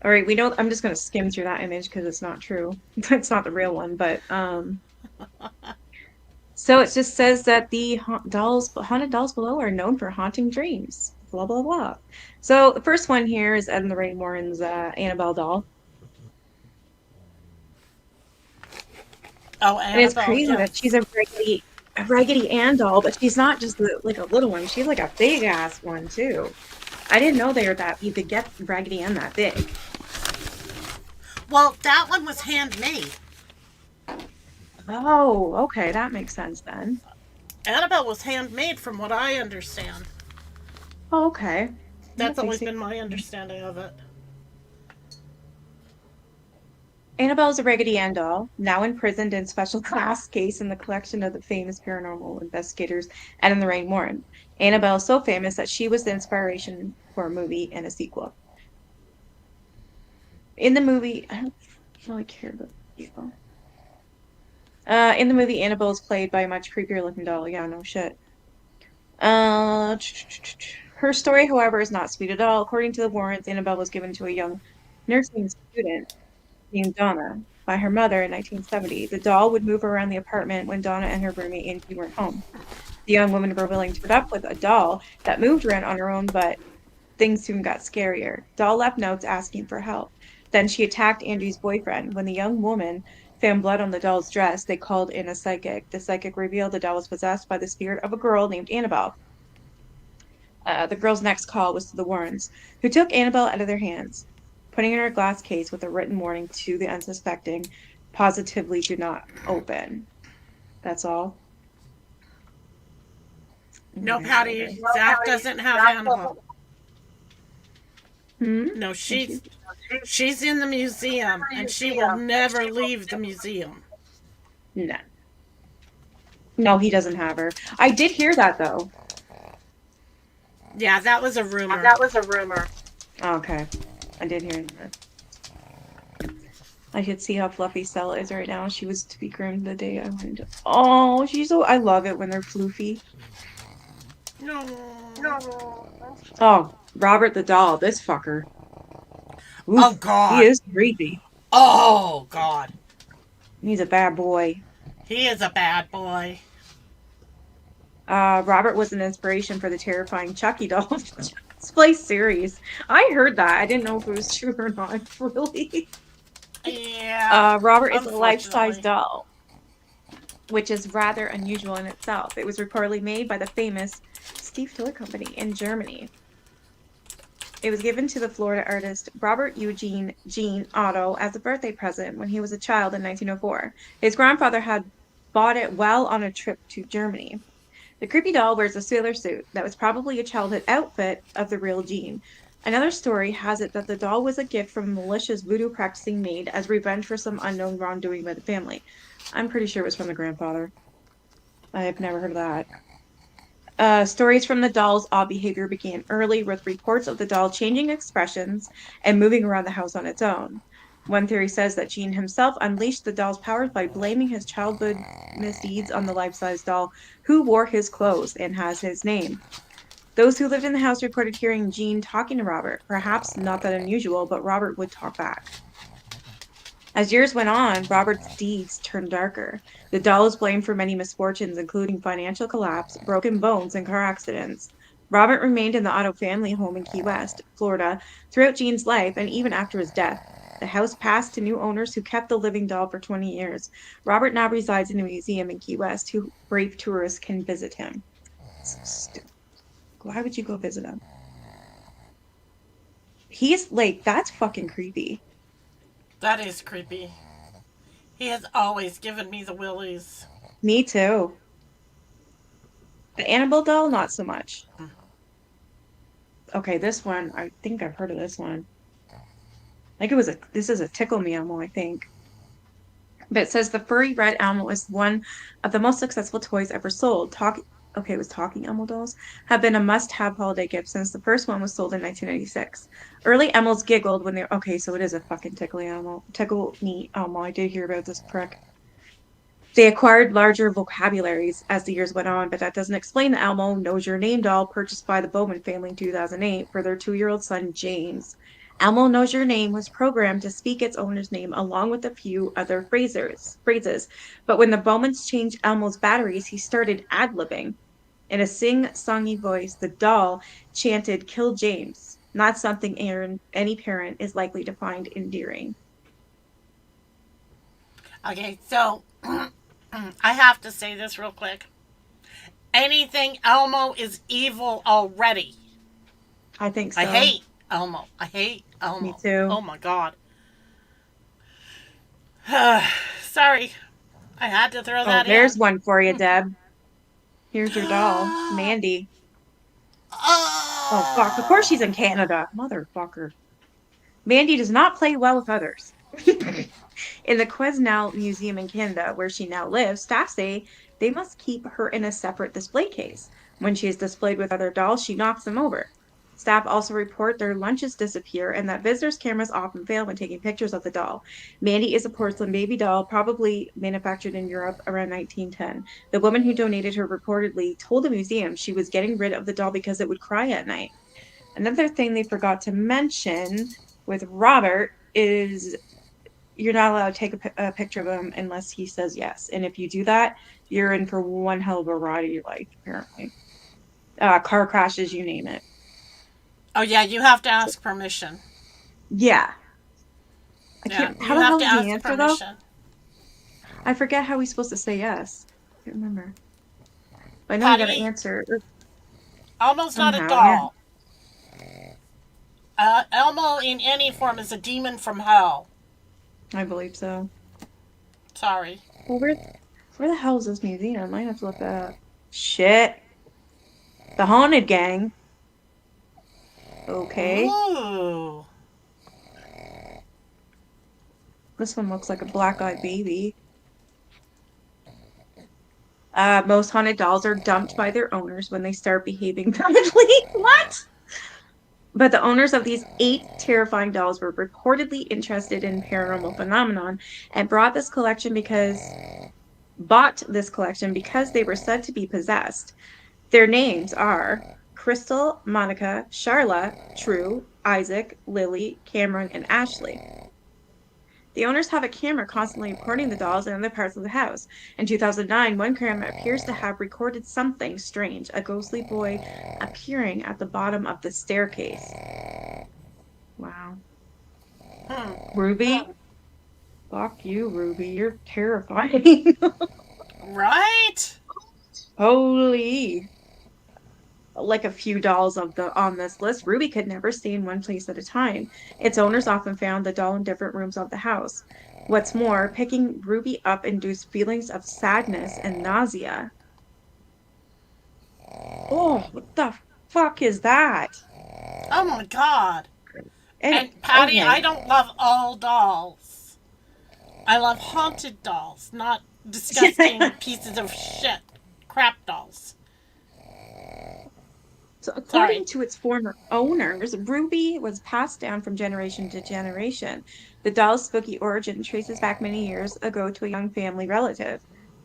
All right, we don't. I'm just gonna skim through that image because it's not true. It's not the real one, but so it just says that the haunted dolls below are known for haunting dreams. Blah blah blah. So the first one here is Ed and the Rain Warren's Annabelle doll. Oh, and it's Annabelle, crazy yes. that she's a Raggedy Ann doll, but she's not just like a little one. She's like a big ass one too. I didn't know they were that you could get Raggedy Ann that big. Well, that one was handmade. Oh, okay, that makes sense then. Annabelle was handmade, from what I understand. Oh, okay. That's always been my understanding of it. Annabelle is a Raggedy Ann doll, now imprisoned in special class case in the collection of the famous paranormal investigators Ed and the Rain Warren. Annabelle is so famous that she was the inspiration for a movie and a sequel. In the movie, I don't really care about people. In the movie, Annabelle is played by a much creepier looking doll. Yeah, no shit. Her story, however, is not sweet at all. According to the Warrens, Annabelle was given to a young nursing student named Donna by her mother in 1970. The doll would move around the apartment when Donna and her roommate Angie weren't home. The young women were willing to put up with a doll that moved around on her own, but things soon got scarier. Doll left notes asking for help. Then she attacked Angie's boyfriend. When the young woman found blood on the doll's dress, they called in a psychic. The psychic revealed the doll was possessed by the spirit of a girl named Annabelle. The girl's next call was to the Warrens, who took Annabelle out of their hands, putting her in a glass case with a written warning to the unsuspecting, positively do not open. That's all. No, Patty, Zach doesn't have Annabelle. No, she's in the museum, and she will never leave the museum. No, he doesn't have her. I did hear that though. Yeah, that was a rumor. That was a rumor. Oh, okay. I did hear that. I could see how fluffy Stella is right now. She was to be groomed the day I went. Oh, she's so. I love it when they're floofy. No. Oh, Robert the doll. This fucker. Oof, Oh, God. He is creepy. Oh, God. He's a bad boy. He is a bad boy. Robert was an inspiration for the terrifying Chucky doll display series. I heard that. I didn't know if it was true or not. Really. Yeah. Robert is a life-size Unfortunately. doll, which is rather unusual in itself. It was reportedly made by the famous Steve Toy Company in Germany. It was given to the Florida artist Robert Eugene Jean Otto as a birthday present when he was a child in 1904. His grandfather had bought it while on a trip to Germany. The creepy doll wears a sailor suit that was probably a childhood outfit of the real Jean. Another story has it that the doll was a gift from a malicious voodoo practicing maid as revenge for some unknown wrongdoing by the family. I'm pretty sure it was from the grandfather. I've never heard of that. Stories from the doll's odd behavior began early with reports of the doll changing expressions and moving around the house on its own. One theory says that Gene himself unleashed the doll's powers by blaming his childhood misdeeds on the life-size doll, who wore his clothes and has his name. Those who lived in the house reported hearing Gene talking to Robert. Perhaps not that unusual, but Robert would talk back. As years went on, Robert's deeds turned darker. The doll is blamed for many misfortunes, including financial collapse, broken bones, and car accidents. Robert remained in the Otto family home in Key West, Florida, throughout Gene's life and even after his death. The house passed to new owners who kept the living doll for 20 years. Robert now resides in a museum in Key West, who brave tourists can visit him. Why would you go visit him? He's like, that's fucking creepy. That is creepy. He has always given me the willies. Me too. The Annabelle doll, not so much. Okay, this one, I think I've heard of this one. This is a Tickle Me Elmo, I think. But it says the furry red Elmo is one of the most successful toys ever sold. It was talking Elmo dolls have been a must-have holiday gift since the first one was sold in 1996. Early Elmos giggled when okay, so it is a fucking Tickle Me Elmo. I did hear about this prick. They acquired larger vocabularies as the years went on, but that doesn't explain the Elmo Knows Your Name doll purchased by the Bowman family in 2008 for their 2-year-old son, James. Elmo Knows Your Name was programmed to speak its owner's name along with a few other phrases. But when the Bowmans changed Elmo's batteries, he started ad-libbing. In a sing-songy voice, the doll chanted, "Kill James," not something any parent is likely to find endearing. Okay, so I have to say this real quick. Anything Elmo is evil already. I think so. I hate Elmo. I hate Elmo. Me too. Oh my god. Sorry. I had to throw that in. There's one for you, Deb. Here's your doll, Mandy. Oh, fuck. Of course she's in Canada. Motherfucker. Mandy does not play well with others. In the Quesnel Museum in Canada, where she now lives, staff say they must keep her in a separate display case. When she is displayed with other dolls, she knocks them over. Staff also report their lunches disappear and that visitors' cameras often fail when taking pictures of the doll. Mandy is a porcelain baby doll, probably manufactured in Europe around 1910. The woman who donated her reportedly told the museum she was getting rid of the doll because it would cry at night. Another thing they forgot to mention with Robert is you're not allowed to take a picture of him unless he says yes. And if you do that, you're in for one hell of a ride of your life, apparently. Car crashes, you name it. Oh, yeah, you have to ask permission. Yeah. How the hell to is the ask answer, permission. though? I forget how he's supposed to say yes. I can't remember. I know you gotta answer. Elmo's not a doll. Elmo in any form is a demon from hell. I believe so. Sorry. Well, where the hell is this museum? I have to look that up. Shit. The Haunted Gang. Okay. Ooh. This one looks like a black-eyed baby. Most haunted dolls are dumped by their owners when they start behaving badly. What? But the owners of these 8 terrifying dolls were reportedly interested in paranormal phenomenon and bought this collection because they were said to be possessed. Their names are Crystal, Monica, Charla, True, Isaac, Lily, Cameron, and Ashley. The owners have a camera constantly recording the dolls in other parts of the house. In 2009, one camera appears to have recorded something strange, a ghostly boy appearing at the bottom of the staircase. Wow. Ruby? Fuck you, Ruby. You're terrifying. Right? Holy. Like a few dolls on this list, Ruby could never stay in one place at a time. Its owners often found the doll in different rooms of the house. What's more, picking Ruby up induced feelings of sadness and nausea. Oh, what the fuck is that? Oh my god. And Patty, okay. I don't love all dolls. I love haunted dolls, not disgusting pieces of shit. Crap dolls. So according to its former owners, Ruby was passed down from generation to generation. The doll's spooky origin traces back many years ago to a young family relative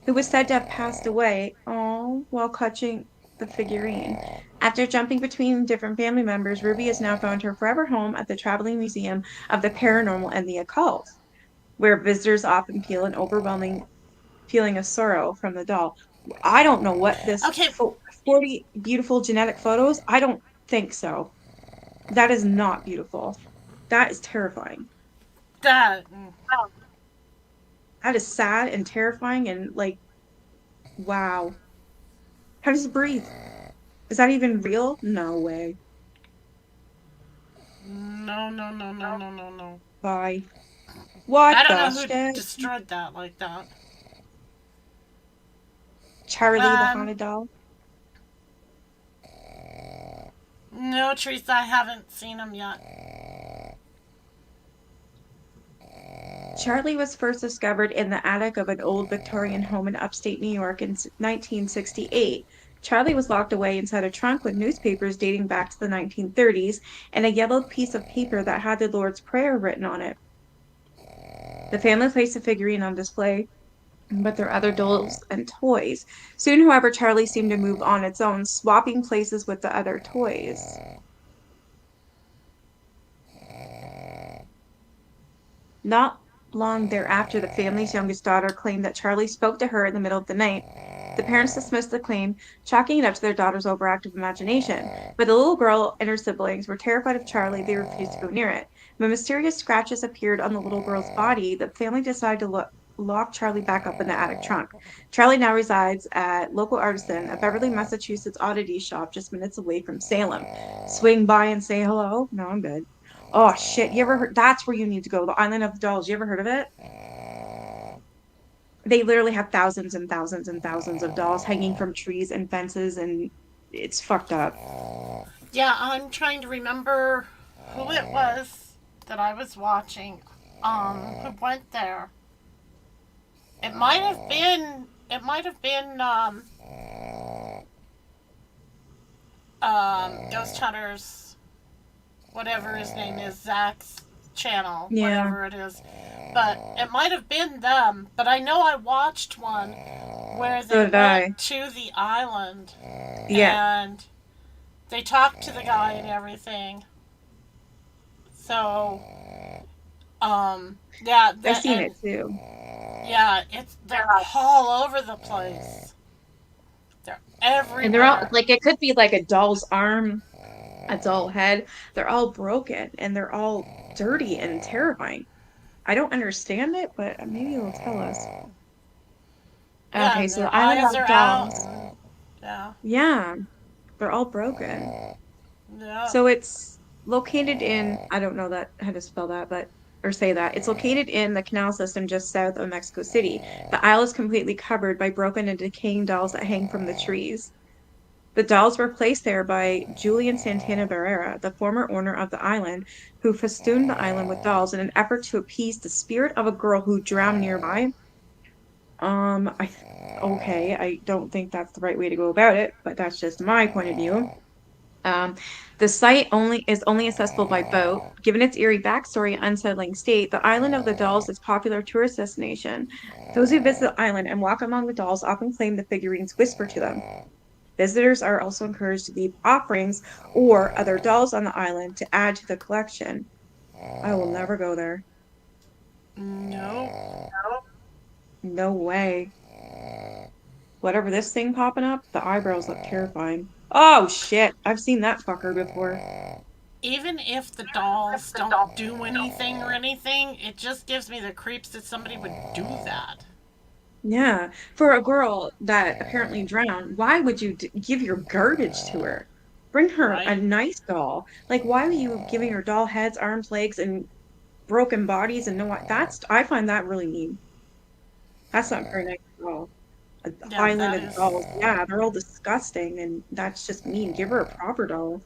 who was said to have passed away while clutching the figurine. After jumping between different family members, Ruby has now found her forever home at the Traveling Museum of the Paranormal and the Occult, where visitors often feel an overwhelming feeling of sorrow from the doll. I don't know what this 40 beautiful genetic photos. I don't think so. That is not beautiful. That is terrifying. That is sad and terrifying and like, wow. How does it breathe? Is that even real? No way. No. Bye. What I don't the know who shit? destroyed that like that. Charlie the haunted doll. No, Teresa, I haven't seen him yet. Charlie was first discovered in the attic of an old Victorian home in upstate New York in 1968. Charlie was locked away inside a trunk with newspapers dating back to the 1930s and a yellow piece of paper that had the Lord's Prayer written on it. The family placed the figurine on display, but there are other dolls and toys. Soon, however, Charlie seemed to move on its own, swapping places with the other toys. Not long thereafter, the family's youngest daughter claimed that Charlie spoke to her in the middle of the night. The parents dismissed the claim, chalking it up to their daughter's overactive imagination. But the little girl and her siblings were terrified of Charlie. They refused to go near it. When mysterious scratches appeared on the little girl's body, the family decided to lock Charlie back up in the attic trunk. Charlie now resides at Local Artisan, a Beverly, Massachusetts oddity shop just minutes away from Salem. Swing by and say hello? No, I'm good. Oh shit, you ever heard? That's where you need to go. The Island of the Dolls. You ever heard of it? They literally have thousands and thousands and thousands of dolls hanging from trees and fences, and it's fucked up. Yeah, I'm trying to remember who it was that I was watching, who went there. It might have been Ghost Hunters, whatever his name is, Zach's channel, whatever it is. But it might have been them. But I know I watched one where they went to the island. Yeah. And they talked to the guy and everything. So, yeah. I've seen it too. Yeah, they're all over the place. They're everywhere. And they're all like, it could be like a doll's arm, a doll head. They're all broken and they're all dirty and terrifying. I don't understand it, but maybe it'll tell us. Yeah, okay, so their the Island eyes of are Dolls. out. Yeah. Yeah, they're all broken. Yeah. So it's located in, I don't know how to spell that, or say that. It's located in the canal system just south of Mexico City. The isle is completely covered by broken and decaying dolls that hang from the trees. The dolls were placed there by Julian Santana Barrera, the former owner of the island, who festooned the island with dolls in an effort to appease the spirit of a girl who drowned nearby. Okay, I don't think that's the right way to go about it, but that's just my point of view. Um, the site is only accessible by boat. Given its eerie backstory and unsettling state, the Island of the Dolls is a popular tourist destination. Those who visit the island and walk among the dolls often claim the figurines whisper to them. Visitors are also encouraged to leave offerings or other dolls on the island to add to the collection. I will never go there. No. No way. Whatever this thing popping up, the eyebrows look terrifying. Oh shit, I've seen that fucker before. Even if the dolls don't do anything or anything, it just gives me the creeps that somebody would do that. Yeah, for a girl that apparently drowned, why would you give your garbage to her? Bring her a Right? nice doll. Like, why are you giving her doll heads, arms, legs, and broken bodies and no what? I find that really mean. That's not very nice at all. An Yeah, island that of is. dolls. Yeah, they're all disgusting, and that's just mean. Give her a proper doll.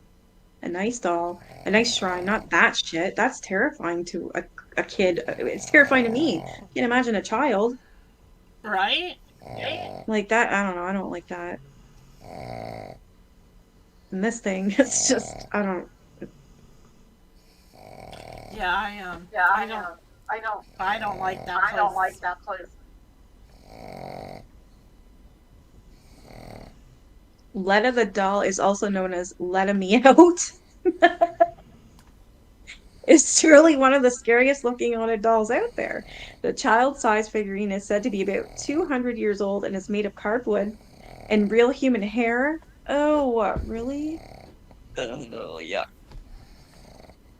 A nice doll. A nice shrine. Not that shit. That's terrifying to a kid. It's terrifying to me. Can't imagine a child. Right? Like that, I don't know. I don't like that. And this thing, it's just, I don't. Yeah, I don't like that place. I don't like that place. Letta the doll is also known as Letta Me Out. Is truly one of the scariest looking haunted dolls out there. The child-sized figurine is said to be about 200 years old and is made of cardboard and real human hair. Oh, really? Oh, yeah.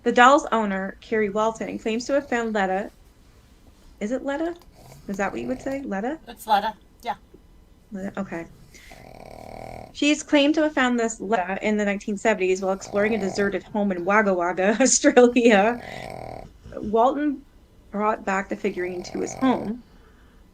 The doll's owner, Carrie Welton, claims to have found Letta. Is it Letta? Is that what you would say? Letta? It's Letta. Yeah. Letta? Okay. She's claimed to have found this Letta in the 1970s while exploring a deserted home in Wagga Wagga, Australia. Walton brought back the figurine to his home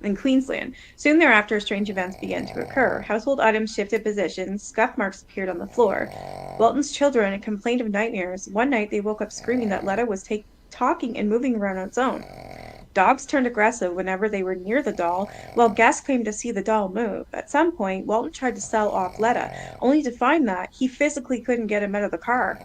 in Queensland. Soon thereafter, strange events began to occur. Household items shifted positions, scuff marks appeared on the floor. Walton's children complained of nightmares. One night, they woke up screaming that Letta was talking and moving around on its own. Dogs turned aggressive whenever they were near the doll, while guests claimed to see the doll move. At some point, Walton tried to sell off Letta, only to find that he physically couldn't get him out of the car.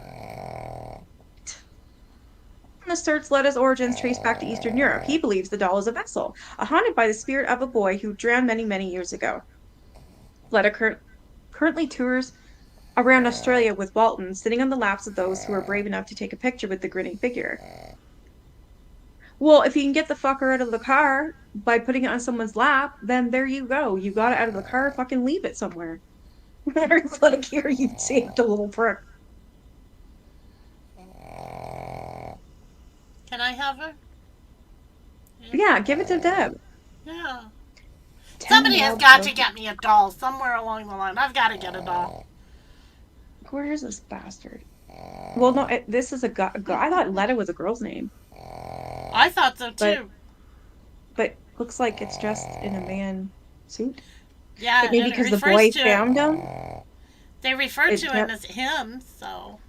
Asserts Letta's origins trace back to Eastern Europe. He believes the doll is a vessel, haunted by the spirit of a boy who drowned many, many years ago. Letta currently tours around Australia with Walton, sitting on the laps of those who are brave enough to take a picture with the grinning figure. Well, if you can get the fucker out of the car by putting it on someone's lap, then there you go. You got it out of the car, fucking leave it somewhere. It's like, here, you saved a little prick. Can I have her? Yeah, give it to Deb. Yeah. Somebody has got to get me a doll somewhere along the line. I've got to get a doll. Where is this bastard? Well, no, this is a guy. I thought Letta was a girl's name. I thought so too. But looks like it's dressed in a man suit. Yeah, but maybe because the boy found him. They refer to him as him, so.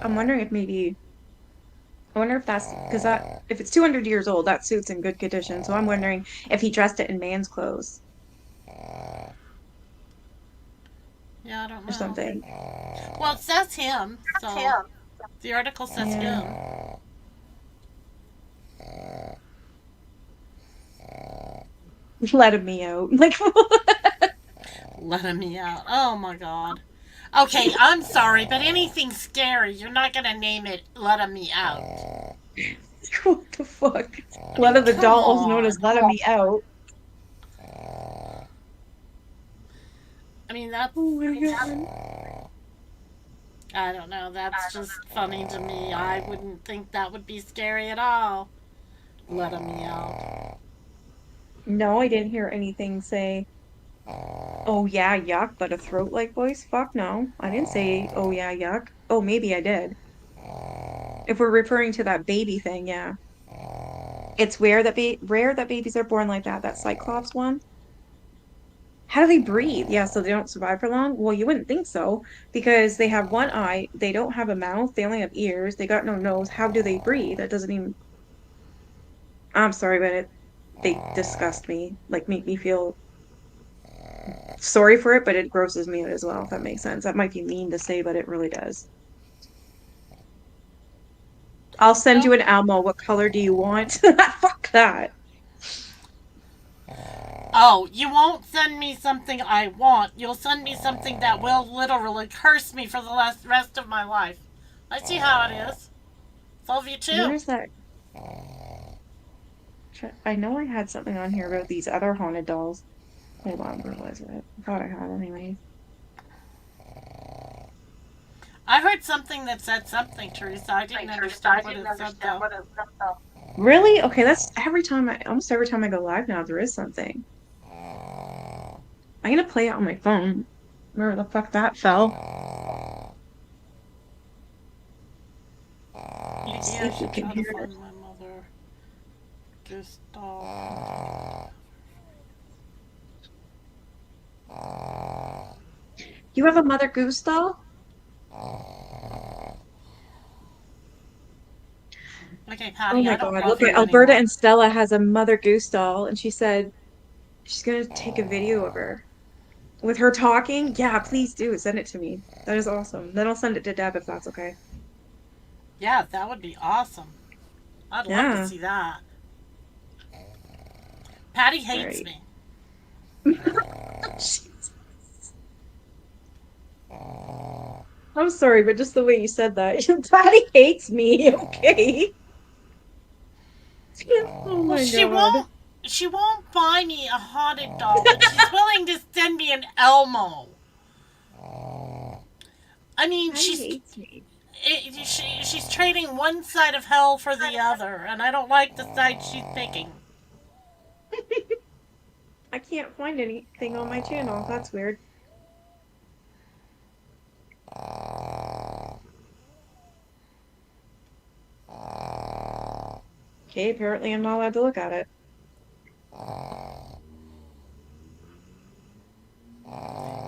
I'm wondering if maybe. I wonder if that's because if it's 200 years old, that suit's in good condition. So I'm wondering if he dressed it in man's clothes. Yeah, I don't know. Or something. Well, it says him. So the article says him. Let me out. Like Let me out. Oh my god. Okay, I'm sorry, but anything scary, you're not gonna name it Let Me Out. What the fuck? Letta the doll is known as Let Me Out. I mean, that's... Oh my god. I don't know, that's just funny to me. I wouldn't think that would be scary at all. Let Me Out. No, I didn't hear anything say, oh yeah, yuck, but a throat-like voice? Fuck no. I didn't say, oh yeah, yuck. Oh, maybe I did. If we're referring to that baby thing, yeah. It's rare that babies are born like that Cyclops one. How do they breathe? Yeah, so they don't survive for long? Well, you wouldn't think so, because they have one eye, they don't have a mouth, they only have ears, they got no nose. How do they breathe? That doesn't even... I'm sorry, but they disgust me, like make me feel sorry for it, but it grosses me out as well, if that makes sense. That might be mean to say, but it really does. I'll send you an Elmo. What color do you want? Fuck that. Oh, you won't send me something I want. You'll send me something that will literally curse me for the rest of my life. I see how it is. Love you too. Where's that? I know I had something on here about these other haunted dolls. Hold on, where was it? I thought I had anyway. I heard something that said something, Teresa. I didn't understand what it said though. Really? Okay, that's almost every time I go live now, there is something. I'm gonna play it on my phone. Where the fuck that fell? See Yeah, I if you should can try to hear it. find my mother. Just stop. You have a Mother Goose doll? Okay, Oh Patty, my I don't God. love Okay, you Alberta anymore. and Stella has a Mother Goose doll, and she said she's gonna take a video of her. With her talking? Yeah, please do. Send it to me. That is awesome. Then I'll send it to Deb if that's okay. Yeah, that would be awesome. I'd love to Yeah. see that. Patty hates Right. me. I'm sorry, but just the way you said that. Patty hates me. Okay. Oh Well, my God. she won't buy me a haunted doll, but she's willing to send me an Elmo. I mean, Patty hates me. she's trading one side of hell for the other, and I don't like the side she's picking. I can't find anything on my channel. That's weird. Okay, apparently I'm not allowed to look at it.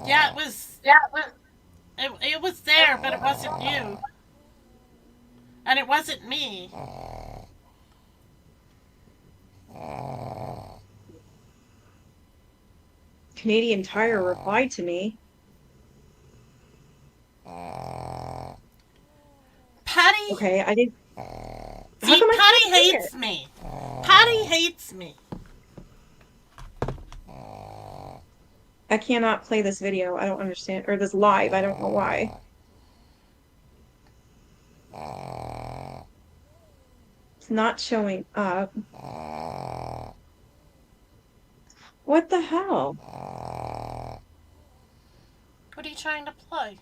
Yeah, it was. It was there, but it wasn't you, and it wasn't me. Canadian Tire replied to me. Patty. Okay, I didn't. See, come I Patty can't see hates me. Patty hates me. I cannot play this video. I don't understand. Or this live. I don't know why. It's not showing up. What the hell? What are you trying to play?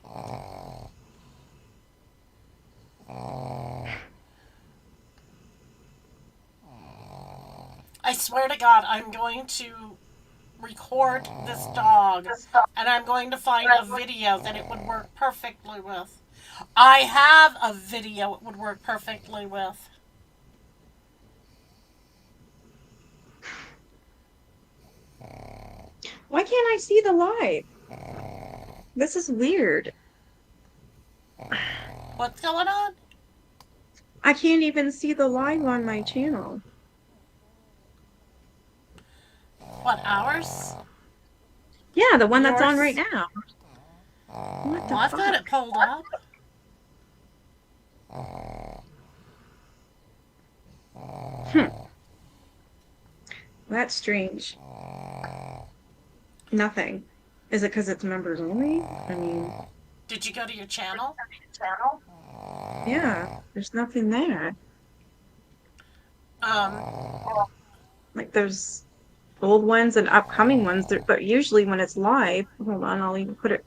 I swear to God, I'm going to record this dog, and I'm going to find a video that it would work perfectly with. I have a video it would work perfectly with. Why can't I see the live? This is weird. What's going on? I can't even see the live on my channel. What, ours? Yeah, the one that's on Yours? right now. What the Well, I've fuck? got it pulled up. That's strange. Nothing. Is it because it's members only? I mean, Did you go to your channel? yeah, there's nothing there. Like there's old ones and upcoming ones, but usually when it's live, hold on, I'll even put it.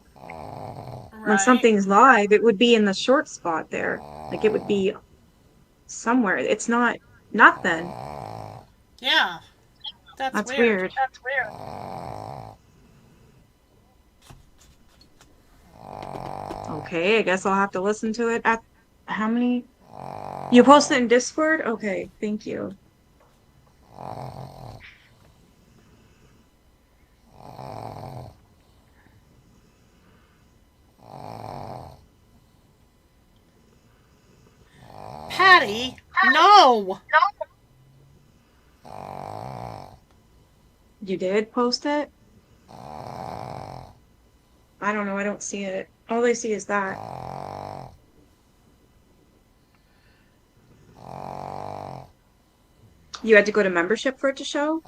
When something's live, it would be in the short spot there. Like it would be somewhere. It's not nothing. Yeah. That's weird. That's weird. Okay, I guess I'll have to listen to it at how many? You post it in Discord? Okay, thank you. Patty, no! You did post it? I don't know. I don't see it. All I see is that. You had to go to membership for it to show?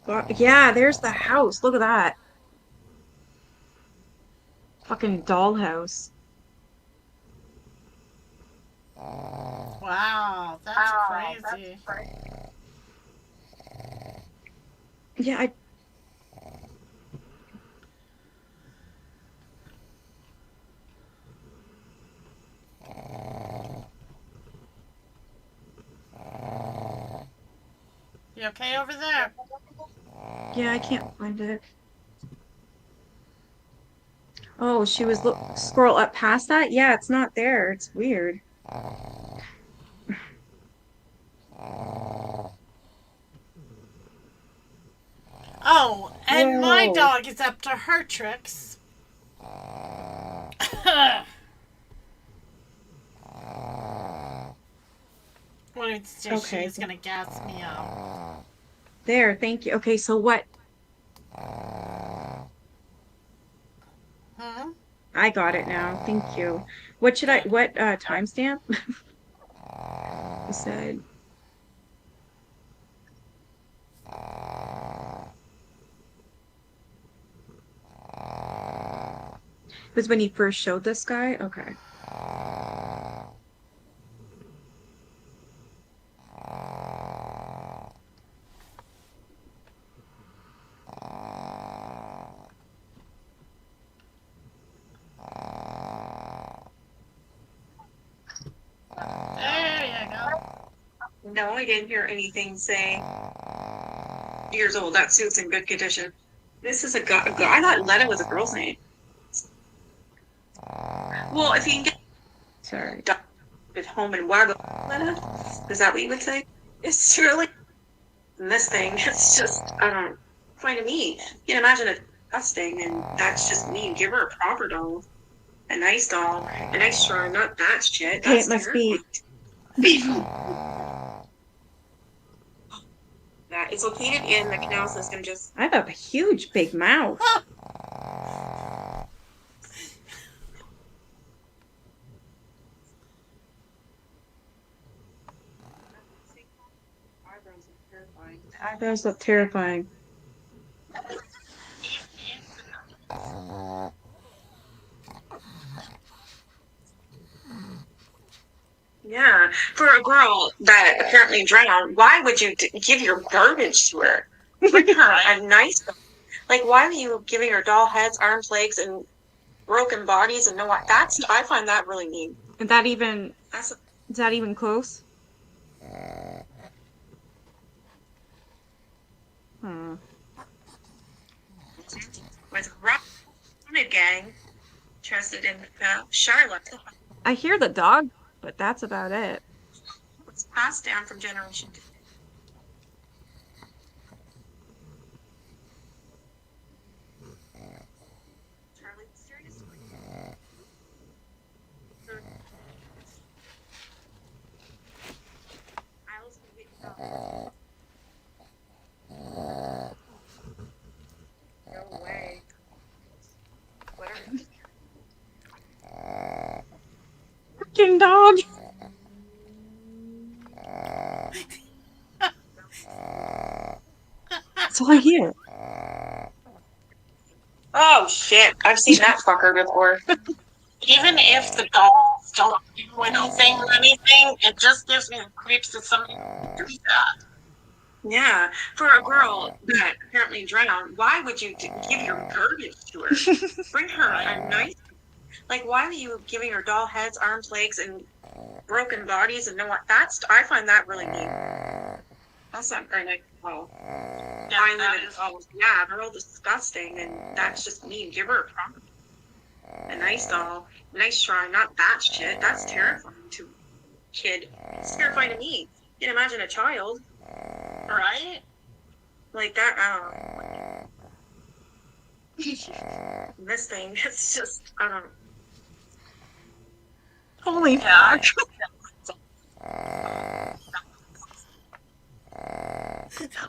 Well, yeah, there's the house. Look at that. Fucking dollhouse. Wow, that's crazy. Yeah, I You okay over there? yeah, I can't find it. Oh, she was scroll up past that? Yeah, it's not there. It's weird. Oh, and my Whoa. dog is up to her tricks. Okay. She's gonna gas me out. There, thank you. Okay, so what? Hmm? I got it now. Thank you. What should what timestamp? You said was when you first showed this guy? Okay. There you go. No, I didn't hear anything saying years old. That suit's in good condition. This is a guy. I thought Letta was a girl's name. Well, if you can get sorry, at home and waggle Letta, is that what you would say? It's really this thing. It's just I don't find it mean. You can imagine it disgusting, and that's just mean. Give her a proper doll, a nice doll, a nice charm, not that shit. Okay, it must be. That it's located in the canal system. Just I have a huge big mouth. Eyebrows look terrifying. Yeah, for a girl that apparently drowned, why would you give your garbage to her? Bring her a nice, like, why are you giving her doll heads, arms, legs, and broken bodies and no what? That's I find that really mean. Is that even? Is that even close? Hmm. With Ronald gang, trusted in Charlotte. I hear the dog, but that's about it. It's passed down from generation to Charlie, seriously. No way. Whatever. Fucking dog. That's all I hear. Oh shit! I've seen that fucker before. Even if the dolls don't do anything or anything, it just gives me the creeps that somebody do that. Yeah, for a girl that apparently drowned, why would you give your garbage to her? Bring her a nice, like, why are you giving her doll heads, arms, legs, and broken bodies and no what? That's I find that really mean. That's not very nice. Oh, yeah, they're all disgusting, and that's just mean. Give her a nice doll, nice charm, not that shit. That's terrifying to a kid. It's terrifying to me. You can imagine a child. Right? Like that, this thing, it's just, I don't know. Holy fuck.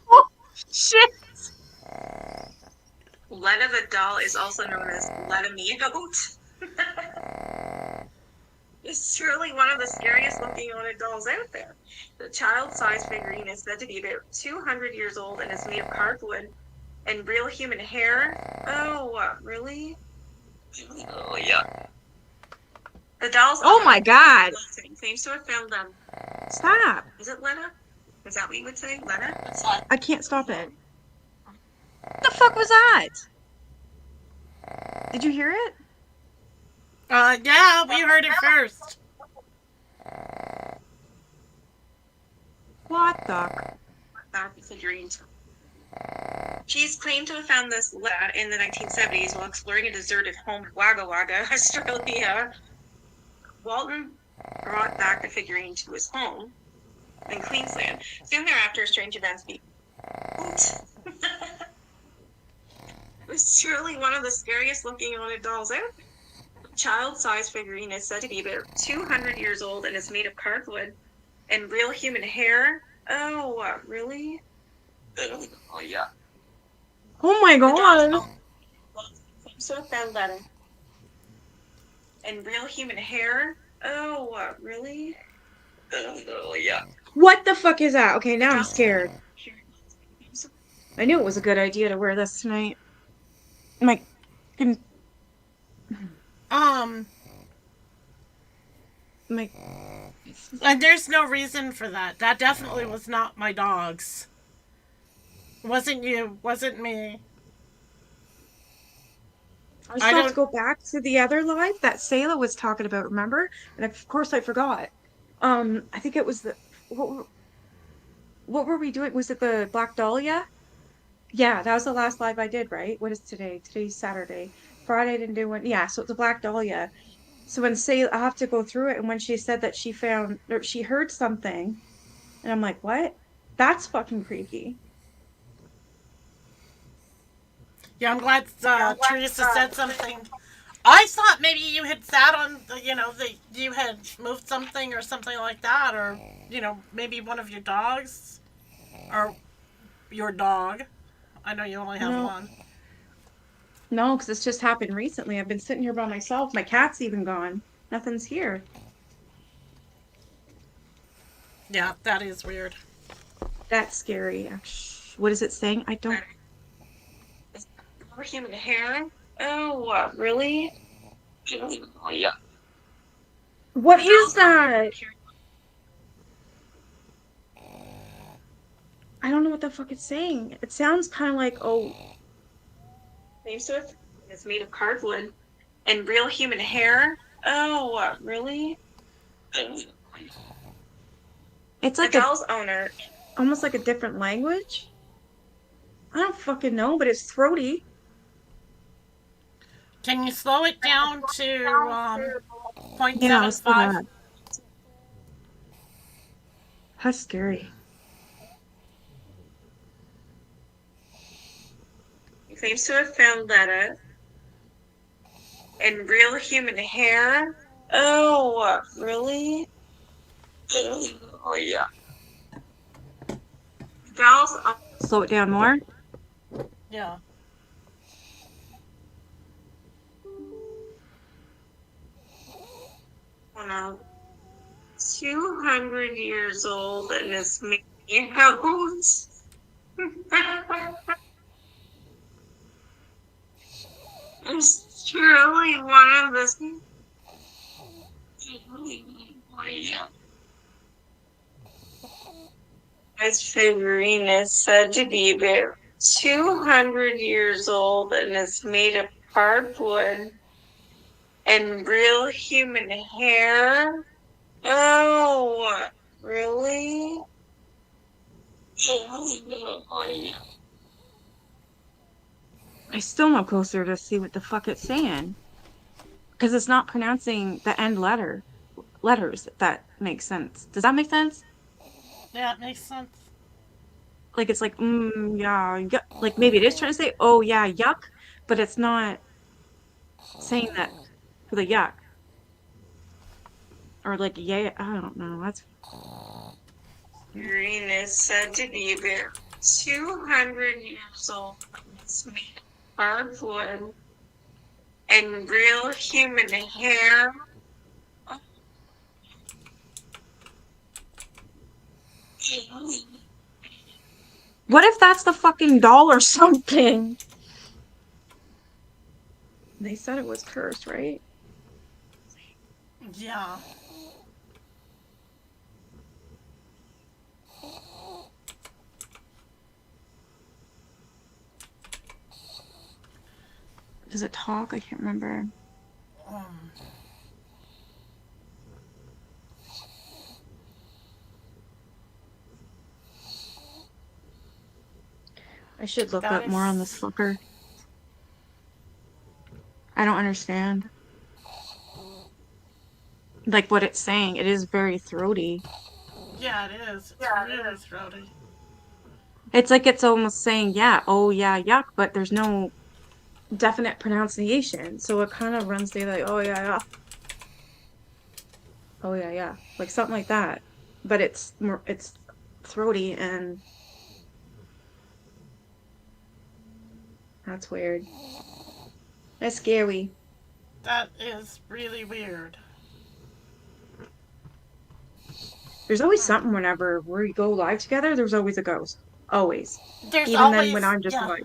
Oh, shit! Letta the doll is also known as Letta Me Out. It's truly one of the scariest looking haunted dolls out there. The child-sized figurine is said to be about 200 years old and is made of cardboard and real human hair. Oh, really? Oh, yeah. The dolls. Oh my god! Claims to have found them. Stop! Is it Letta? Is that what you would say? Letta? I can't stop it. What the fuck was that? Did you hear it? Yeah, we heard it first. What the? Back figurines. She's claimed to have found this Letta in the 1970s while exploring a deserted home in Wagga Wagga, Australia. Walton brought back the figurine to his home in Queensland. Soon thereafter, strange events began. It was truly one of the scariest looking haunted dolls out there. Child-sized figurine is said to be about 200 years old and is made of cardboard and real human hair. Oh, really? Oh, yeah. Oh my god. So found Letta. And real human hair. Oh, really? Oh, yeah. What the fuck is that? Okay, now I'm scared. I knew it was a good idea to wear this tonight. My... My... And there's no reason for that. That definitely was not my dog's. Wasn't you. Wasn't me. I still have to go back to the other live that Sayla was talking about, remember? And of course I forgot. I think it was the... What were we doing? Was it the Black Dahlia? Yeah, that was the last live I did, right? What is today? Today's Saturday. Friday I didn't do one. Yeah, so it's a Black Dahlia. So when Sayla, I have to go through it, and when she said that she found, or she heard something, and I'm like, what? That's fucking creepy. Yeah, I'm glad Teresa said something. I thought maybe you had sat on, you had moved something or something like that, or, maybe one of your dogs, or your dog. I know you only have one. No, because this just happened recently. I've been sitting here by myself. My cat's even gone. Nothing's here. Yeah, that is weird. That's scary. What is it saying? I don't... Human hair? Oh, really? Oh, yeah. What is that? I don't know what the fuck it's saying. It sounds kind of like, oh... It's made of cardboard and real human hair. Oh, really? It's like the doll's owner. Almost like a different language. I don't fucking know, but it's throaty. Can you slow it down to 0.75? Yeah, let's do that. That's scary. He claims to have found Letta and real human hair. Oh, really? Oh, yeah. Dolls. Slow it down more. Yeah. Oh, no. 200 years old and is making house. It's truly one of the... This figurine is said to be about 200 years old and is made of cardboard and real human hair. Oh, really? I still want closer to see what the fuck it's saying. Because it's not pronouncing the end letters, if that makes sense. Does that make sense? Yeah, it makes sense. Like, it's like, yeah, yuck. Like, maybe it is trying to say, oh, yeah, yuck, but it's not saying that for the yuck. Or like, yeah, I don't know. That's Green is said to be about 200 years old. It's made of hardwood and real human hair. what if that's the fucking doll or something? They said it was cursed, right? Yeah. Does it talk? I can't remember. I should look up more on this fucker. I don't understand. Like what it's saying. It is very throaty. Yeah, it is. It's really throaty. It's like it's almost saying, yeah, oh yeah, yuck, but there's no definite pronunciation. So it kind of runs through like, oh yeah, yeah. Oh yeah, yeah. Like something like that. But it's more it's throaty and that's weird. That's scary. That is really weird. There's always something whenever we go live together, there's always a ghost. Always. There's Even always, then when I'm just yeah. like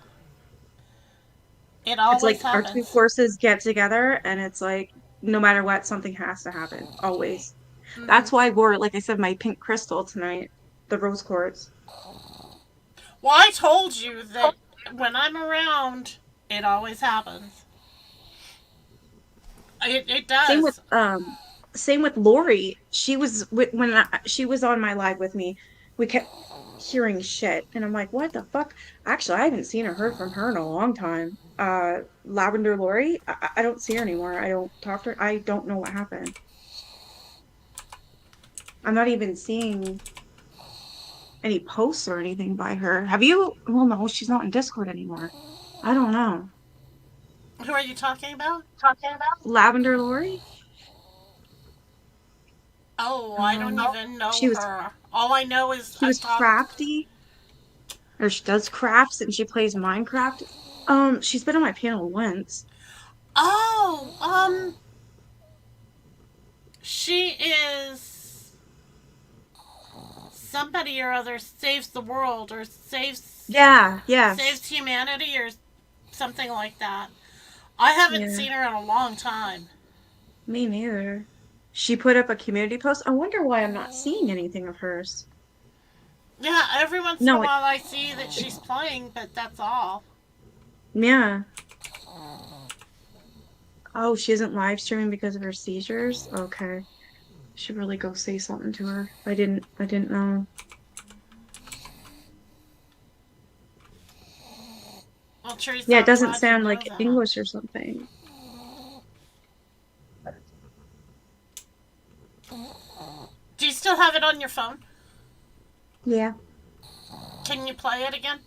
It it's always like our two happens. forces get together and it's like no matter what, something has to happen. Always. Mhm. That's why I wore, like I said, my pink crystal tonight. The rose quartz. Well, I told you that when I'm around, it always happens. It does. Same with Lori. She was she was on my live with me. We kept hearing shit, and I'm like, what the fuck? Actually, I haven't seen or heard from her in a long time. Lavender Lori, I don't see her anymore. I don't talk to her. I don't know what happened. I'm not even seeing any posts or anything by her. Have you? Well, no, she's not in Discord anymore. I don't know. Who are you talking about? Lavender Lori? Oh, I don't even know She was her. All I know is she I've was talked. crafty, or she does crafts, and she plays Minecraft. She's been on my panel once. Oh, she is somebody or other saves the world or saves humanity or something like that. I haven't Yeah. seen her in a long time. Me neither. She put up a community post. I wonder why I'm not seeing anything of hers. Yeah, every once in a No, while I see that she's playing, but that's all. yeah. Oh, she isn't live streaming because of her seizures? Okay. Should really go say something to her. I didn't know. Well, Teresa, Yeah, it I'm doesn't glad you sound know like that. English or something. Do you still have it on your phone? Yeah. Can you play it again?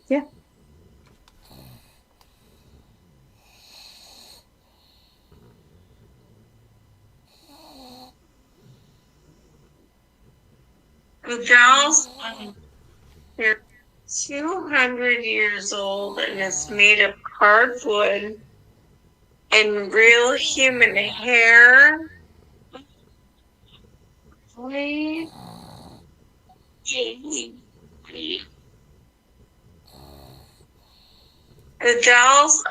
Yeah. The dolls, they're 200 years old and it's made of hardwood and real human hair. Wait. The dolls,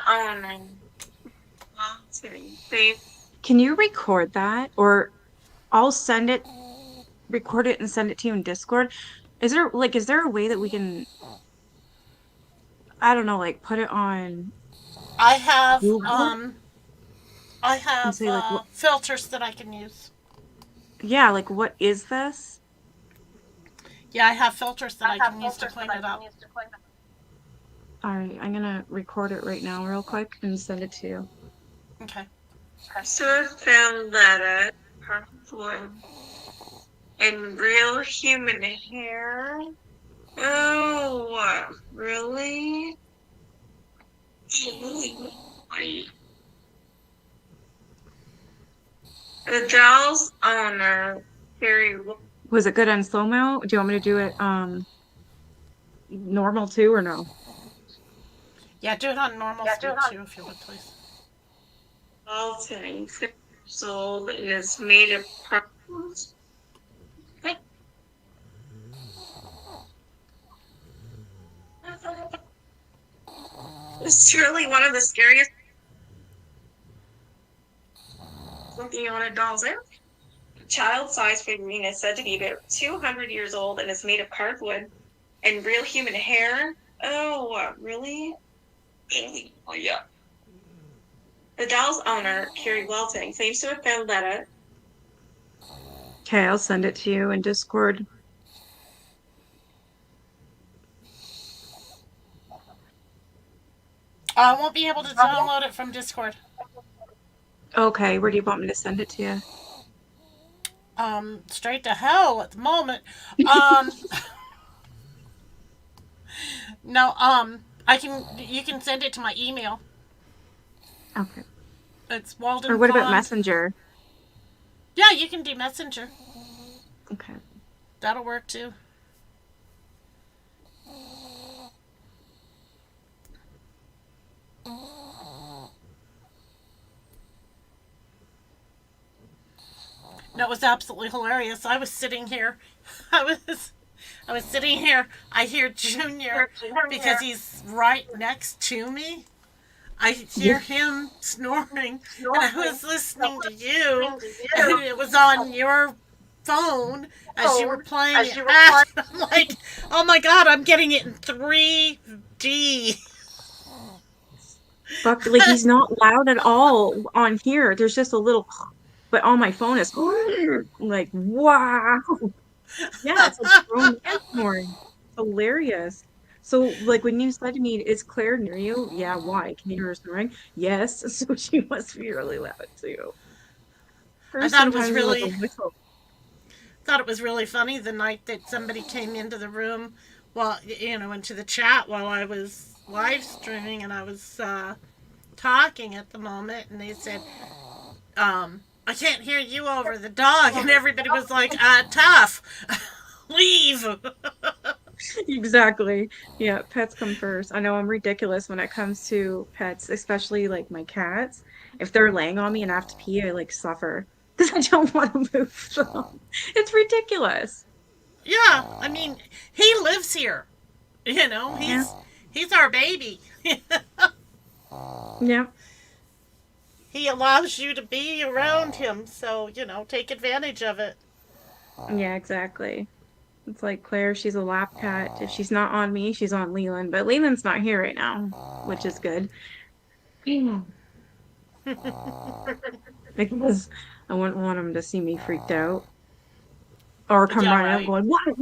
Can you record that? Or I'll send it, record it and send it to you in Discord. Is there a way that we can, I don't know, like put it on I have Google and say like what, filters that I can use. yeah, like what is this? Yeah, I have filters that I can use to clean it up. All right, I'm gonna record it right now real quick and send it to you. Okay. So I found that hardwood and real human hair. Oh, really? The doll's owner, Carrie. Was it good on slow-mo? Do you want me to do it normal too or no? Yeah, do it on normal speed too, if you would, please. Walton, 6 years old, and is made of particles. It's truly one of the scariest looking on a doll's ever. Child-sized figurine is said to be about 200 years old and is made of cardboard and real human hair. Oh, really? Oh, yeah. The doll's owner, Carrie Welting, claims to have found Letta. Okay, I'll send it to you in Discord. I won't be able to download it from Discord. Okay, where do you want me to send it to you? Straight to hell at the moment. No, you can send it to my email. Okay. It's Walden. Or what about Pond. Messenger? Yeah, you can do Messenger. Okay. That'll work too. No, it was absolutely hilarious. I was sitting here. I was sitting here. I hear Junior because he's right next to me. I hear him snoring, and I was listening to you, and it was on your phone as you were playing it back. I'm like, oh my god, I'm getting it in 3D. Fuck, like he's not loud at all on here. There's just a little, but on my phone is like, wow. Yeah, it's like grown man snoring. Hilarious. So, like, when you said to me, "Is Claire near you?" Yeah, why? Can you hear her snoring? Yes. So she must be really loud too. I thought it was really funny the night that somebody came into the room, into the chat while I was live streaming and I was talking at the moment, and they said, I can't hear you over the dog, and everybody was like, tough, leave. Exactly. Yeah, pets come first. I know I'm ridiculous when it comes to pets, especially like my cats. If they're laying on me and I have to pee, I like suffer because I don't want to move them. It's ridiculous. Yeah, I mean, he lives here. He's our baby. Yeah. He allows you to be around him, so, take advantage of it. Yeah, exactly. It's like Claire, she's a lap cat. If she's not on me, she's on Leland. But Leland's not here right now, which is good. Because I wouldn't want him to see me freaked out. Or come running out going, what?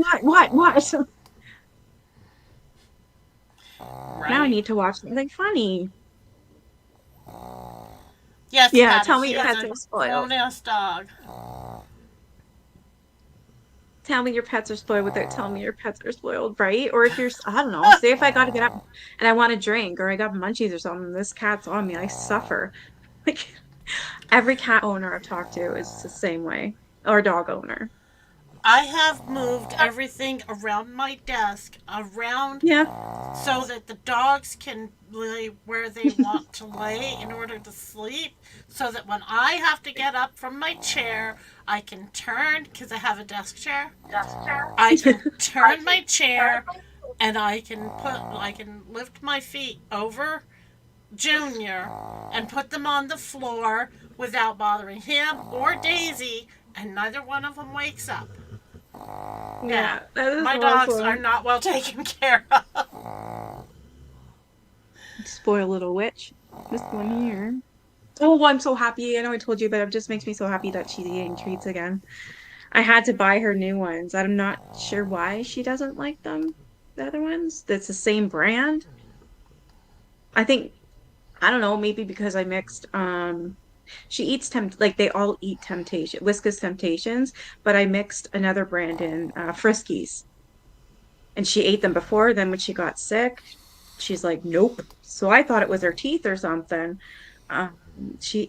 Now I need to watch something funny. Yes, yeah, Patty, tell me he your is pets a are spoiled. grown-ass dog. Tell me your pets are spoiled without telling me your pets are spoiled, right? Or if you're, I don't know, say if I got to get up and I want a drink or I got munchies or something, this cat's on me, I suffer. Like every cat owner I've talked to is the same way, or dog owner. I have moved everything around my desk so that the dogs can lay where they want to lay in order to sleep, so that when I have to get up from my chair, I can turn, because I have a desk chair. I can turn my chair and I can lift my feet over Junior and put them on the floor without bothering him or Daisy, and neither one of them wakes up. Yeah, that is my dogs are not well taken care of. Spoil little witch. This one here. Oh, I'm so happy. I know I told you, but it just makes me so happy that she's eating treats again. I had to buy her new ones. I'm not sure why she doesn't like them, the other ones. That's the same brand. I don't know, maybe because I mixed, she eats they all eat Whiskas Temptations, but I mixed another brand in, Friskies. And she ate them before, then when she got sick, she's like, nope. So I thought it was her teeth or something.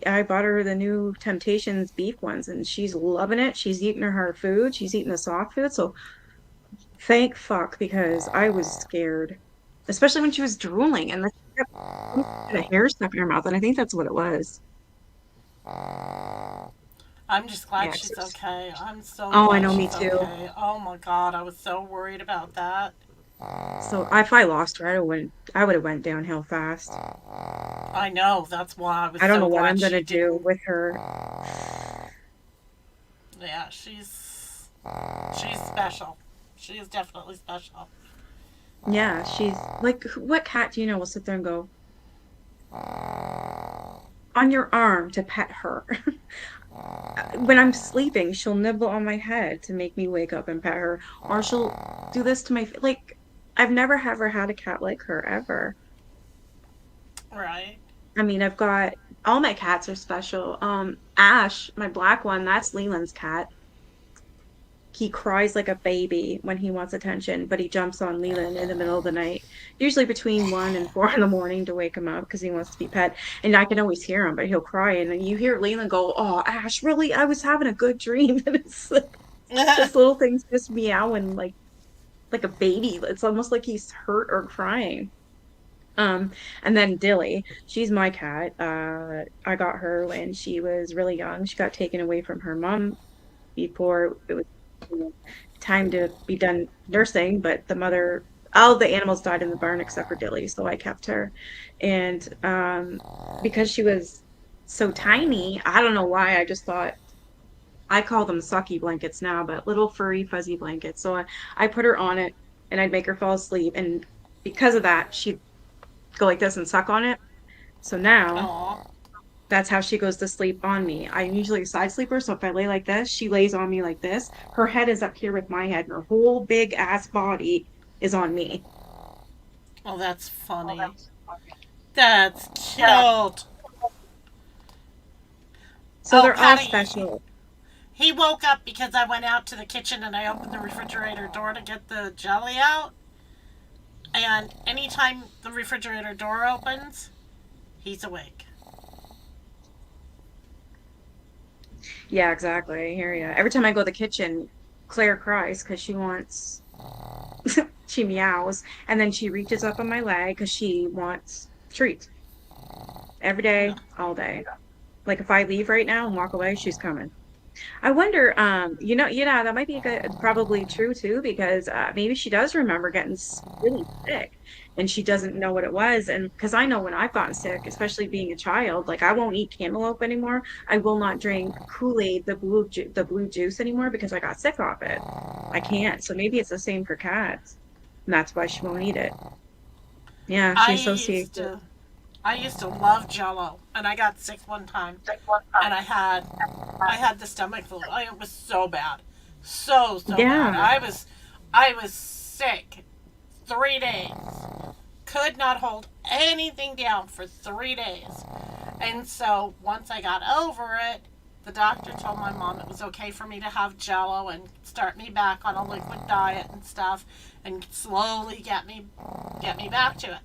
I bought her the new Temptations beef ones, and she's loving it. She's eating her hard food. She's eating the soft food. So thank fuck, because I was scared, especially when she was drooling and she had a hair stuck in her mouth, and I think that's what it was. I'm just glad Yeah, she's okay. I'm so oh, I glad know, me she's too. okay. Oh my god, I was so worried about that. So if I lost her, I would have went downhill fast. I know, that's why I was I don't so know what glad I'm she gonna do didn't. with her. Yeah, she's special. She is definitely special. Yeah, she's like, what cat do you know will sit there and go on your arm to pet her? When I'm sleeping, she'll nibble on my head to make me wake up and pet her, or she'll do this to my like. I've never ever had a cat like her ever. Right. I mean, I've got all my cats are special. Ash, my black one, that's Leland's cat. He cries like a baby when he wants attention, but he jumps on Leland in the middle of the night, usually between 1 and 4 in the morning to wake him up because he wants to be pet. And I can always hear him, but he'll cry. And then you hear Leland go, "Oh, Ash, really? I was having a good dream." And it's like this little thing's just meowing like a baby. It's almost like he's hurt or crying. And then Dilly, she's my cat. I got her when she was really young. She got taken away from her mom before it was time to be done nursing, but the mother, all the animals died in the barn except for Dilly, so I kept her. And because she was so tiny, I don't know why, I just thought I call them sucky blankets now, but little furry fuzzy blankets. So I put her on it and I'd make her fall asleep. And because of that, she'd go like this and suck on it. So now Aw. that's how she goes to sleep on me. I'm usually a side sleeper, so if I lay like this, she lays on me like this. Her head is up here with my head, and her whole big ass body is on me. Oh, that's funny. That's cute. So Oh, they're all Patty, special. he woke up because I went out to the kitchen and I opened the refrigerator door to get the jelly out. And anytime the refrigerator door opens, he's awake. Yeah, exactly. I hear you. Every time I go to the kitchen, Claire cries because she wants, she meows, and then she reaches up on my leg because she wants treats every day, all day. Like if I leave right now and walk away, she's coming. I wonder, that might be probably true too, because maybe she does remember getting really sick and she doesn't know what it was. And because I know when I've gotten sick, especially being a child, like I won't eat cantaloupe anymore. I will not drink Kool-Aid, the blue juice anymore because I got sick off it. I can't. So maybe it's the same for cats. And that's why she won't eat it. Yeah, I she associates used it. to I used to love Jello, and I got sick one time, and I had the stomach flu. It was so bad, so bad. Yeah. I was sick 3 days. Could not hold anything down for 3 days, and so once I got over it, the doctor told my mom it was okay for me to have Jello and start me back on a liquid diet and stuff, and slowly get me back to it.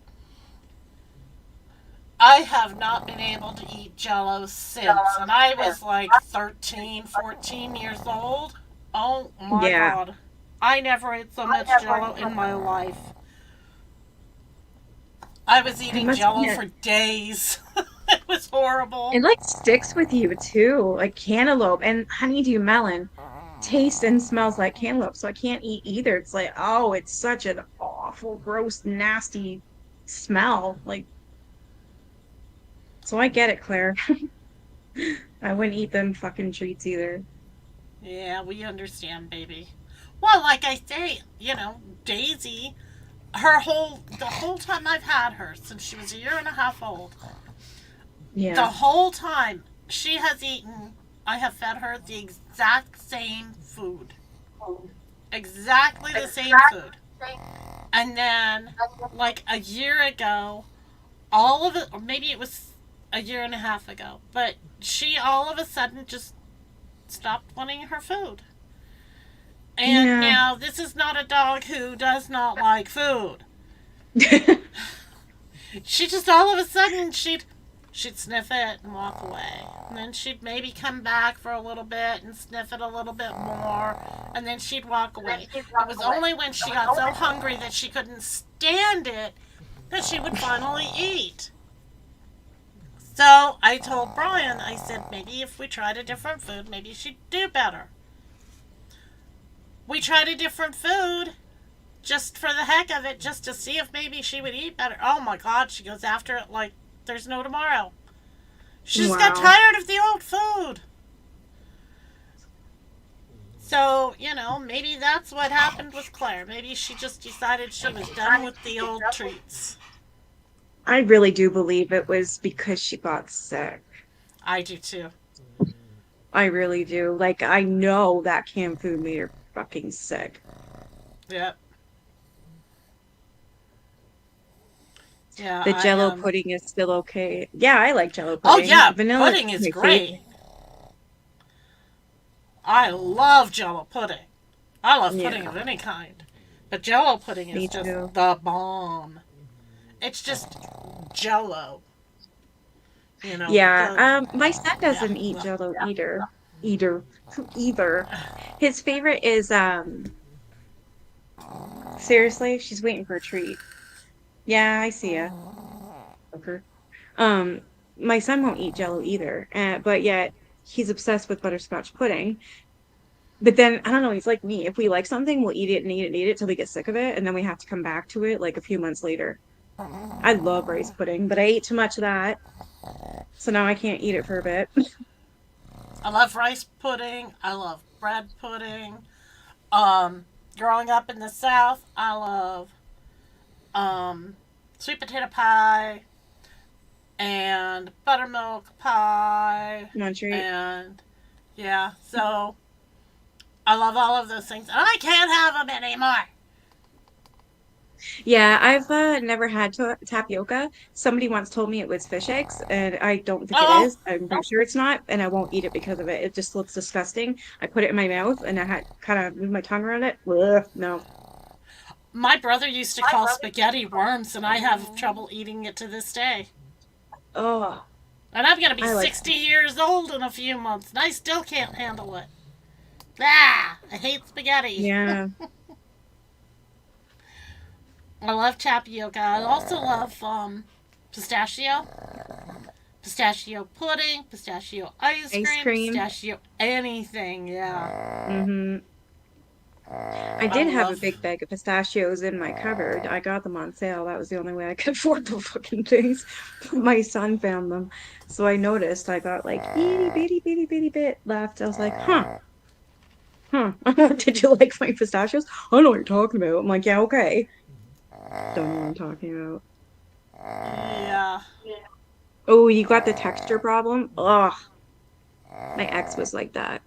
I have not been able to eat Jello since, and I was like 13, 14 years old. Oh my Yeah. god. I never ate so much Jello in my life. I was It eating must Jello be for days. It was horrible. it like sticks with you too, like cantaloupe and honeydew melon tastes and smells like cantaloupe, so I can't eat either. It's like, oh, it's such an awful, gross, nasty smell. Like, so I get it, Claire. I wouldn't eat them fucking treats either. Yeah, we understand, baby. Well, like I say, Daisy, the whole time I've had her, since she was a year and a half old, the Yeah. whole time she has eaten, I have fed her the exact same food. Exactly the same food. And then, like a year ago, all of it, or maybe it was a year and a half ago, but she all of a sudden just stopped wanting her food. And Yeah. now this is not a dog who does not like food. She just all of a sudden she'd she'd sniff it and walk away. And then she'd maybe come back for a little bit and sniff it a little bit more, and then she'd walk away. It was only when she got so hungry that she couldn't stand it that she would finally eat. So I told Brian, I said, maybe if we tried a different food, maybe she'd do better. We tried a different food just for the heck of it, just to see if maybe she would eat better. Oh my God, she goes after it like there's no tomorrow. She just got tired of the old food. So, you know, maybe that's what happened with Claire. Maybe she just decided she was done with the old treats. I really do believe it was because she got sick. I do too. I really do. Like, I know that canned food made her fucking sick. Yep. Yeah, The Jello pudding is still okay. Yeah, I like Jello pudding. Oh yeah, Vanilla pudding is my great. favorite. I love Jello pudding. I love pudding Yeah. of any kind. But Jello pudding Me is just too. the bomb. It's just Jello. You know. Yeah, my son doesn't eat Jello either. Either. His favorite is seriously, she's waiting for a treat. Yeah, I see ya. Okay. My son won't eat Jello either, but yet he's obsessed with butterscotch pudding. But then I don't know, he's like me. If we like something, we'll eat it and eat it and eat it till we get sick of it, and then we have to come back to it like a few months later. I love rice pudding, but I ate too much of that, so now I can't eat it for a bit. I love rice pudding. I love bread pudding. Growing up in the South, I love sweet potato pie and buttermilk pie. And yeah, so I love all of those things. And I can't have them anymore. Yeah, I've never had tapioca. Somebody once told me it was fish eggs, and I don't think it is. I'm pretty sure it's not, and I won't eat it because of it. It just looks disgusting. I put it in my mouth, and I had kind of moved my tongue around it. Ugh, no. My brother used to call spaghetti worms, and I have trouble eating it to this day. Oh. And I'm going to be I like 60 years old in a few months, and I still can't handle it. Ah, I hate spaghetti. Yeah. I love tapioca. I also love pistachio. Pistachio pudding, pistachio ice cream, pistachio anything, yeah. Mm-hmm. I did have a big bag of pistachios in my cupboard. I got them on sale. That was the only way I could afford the fucking things. My son found them. So I noticed I got like itty bit left. I was like, huh. Did you like my pistachios? I don't know what you're talking about. I'm like, yeah, okay. Don't know what I'm talking about. Yeah. Oh, you got the texture problem? Ugh. My ex was like that.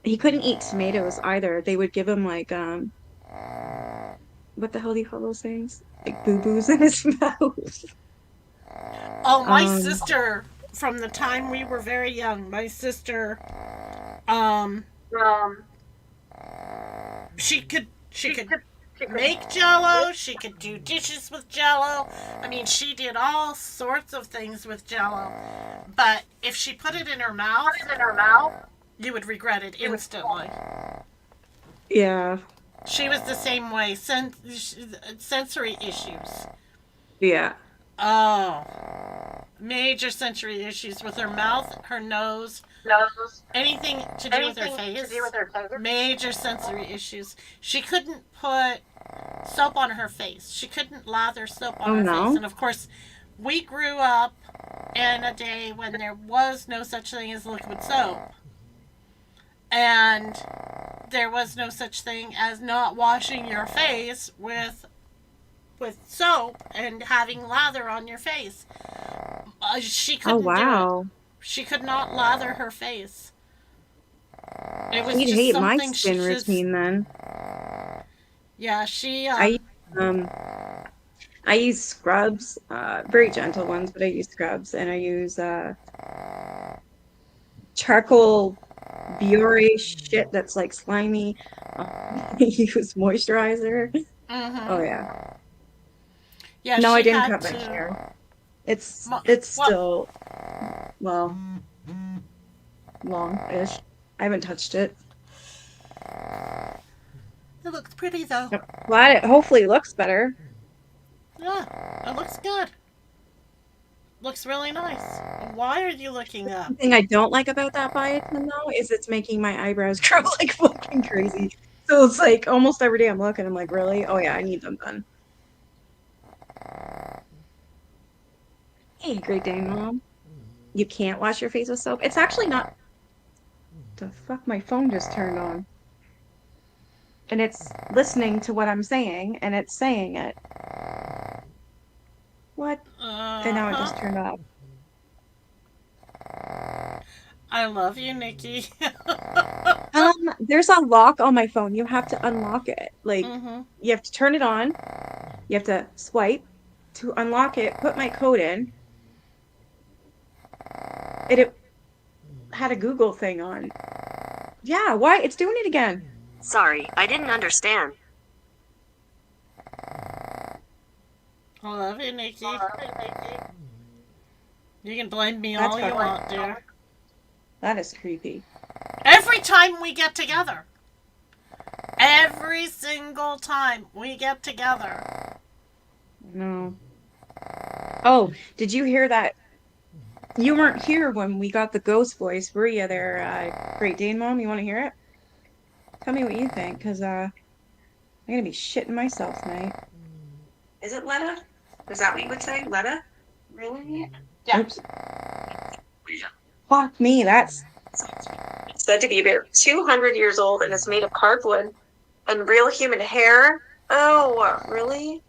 He couldn't eat tomatoes either. They would give him like what the hell do you call those things? Like boo-boos in his mouth. Oh, my sister, from the time we were very young, my sister, she could make Jello. She could do dishes with Jello. I mean, she did all sorts of things with Jello. But if she put it in her mouth, you would regret it instantly. Yeah. She was the same way. Sensory issues. Yeah. Oh. Major sensory issues with her mouth, her nose, anything to do with her face. Major sensory issues. She couldn't put soap on her face. She couldn't lather soap on her face. And of course, we grew up in a day when there was no such thing as liquid soap. And there was no such thing as not washing your face with soap and having lather on your face. She couldn't do it. She could not lather her face. It was He'd just hate my something skin routine then. Yeah, she. I use scrubs, very gentle ones, but I use scrubs, and I use charcoal Biore shit that's like slimy. I use moisturizer. Mm-hmm. Oh yeah. Yeah. No, I she didn't had cut my hair. It's Well, still, well, long-ish. I haven't touched it. it looks pretty though. Glad it hopefully looks better. Yeah, it looks good. Looks really nice. Why are you looking up? The thing I don't like about that biotin though is it's making my eyebrows grow like fucking crazy. So it's like almost every day I'm looking, I'm like, really? Oh yeah, I need them done. Hey, Great Dane Mom. You can't wash your face with soap. It's actually not. The fuck, my phone just turned on. And it's listening to what I'm saying, and it's saying it. What? And now it just turned off. I love you, Nikki. There's a lock on my phone. You have to unlock it. Like, Mm-hmm. you have to turn it on. You have to swipe to unlock it, put my code in. It had a Google thing on. Yeah, why? It's doing it again. Sorry, I didn't understand. I love you, Nikki. You can blame me That's all you fucking- want, dear. That is creepy. Every time we get together. Every single time we get together. No. Oh, did you hear that? You weren't here when we got the ghost voice, were you there, Great Dane Mom? You want to hear it? Tell me what you think, because I'm going to be shitting myself tonight. Is it Letta? Is that what you would say? Letta? Really? Yeah. Oops. Fuck me, that's... It's said to be about 200 years old and is made of cardboard and real human hair. Oh, really?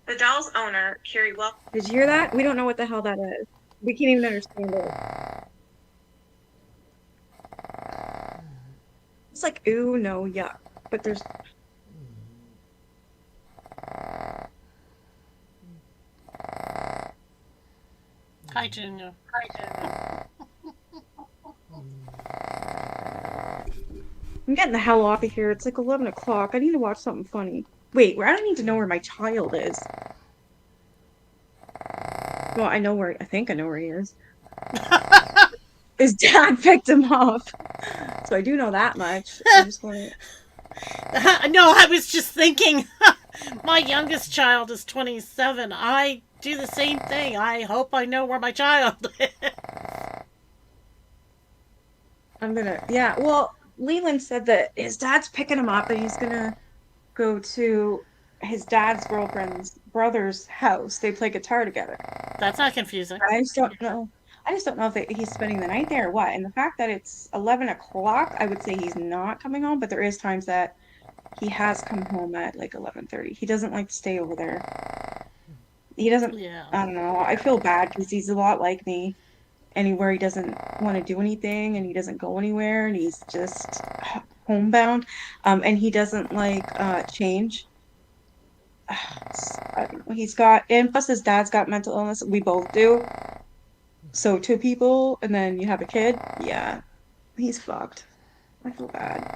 The doll's owner, Carrie Well. Did you hear that? We don't know what the hell that is. We can't even understand it. It's like, ooh, no, yuck. But there's... Hi, Junior. I'm getting the hell off of here. It's like 11 o'clock. I need to watch something funny. Wait, I don't need to know where my child is. Well, I know where... I think I know where he is. His dad picked him up. So I do know that much. I just want to... No, I was just thinking. My youngest child is 27. I do the same thing. I hope I know where my child is. I'm gonna... Yeah, well, Leland said that his dad's picking him up and he's gonna go to his dad's girlfriend's brother's house. They play guitar together. That's not confusing. I just don't know. I just don't know if he's spending the night there or what. And the fact that it's 11 o'clock, I would say he's not coming home, but there is times that he has come home at like 11:30. He doesn't like to stay over there. He doesn't... Yeah. I don't know. I feel bad because he's a lot like me. Anywhere he doesn't want to do anything and he doesn't go anywhere and he's just homebound. And he doesn't like change. I don't know. He's got... And plus his dad's got mental illness. We both do. So 2 people and then you have a kid. Yeah. He's fucked. I feel bad.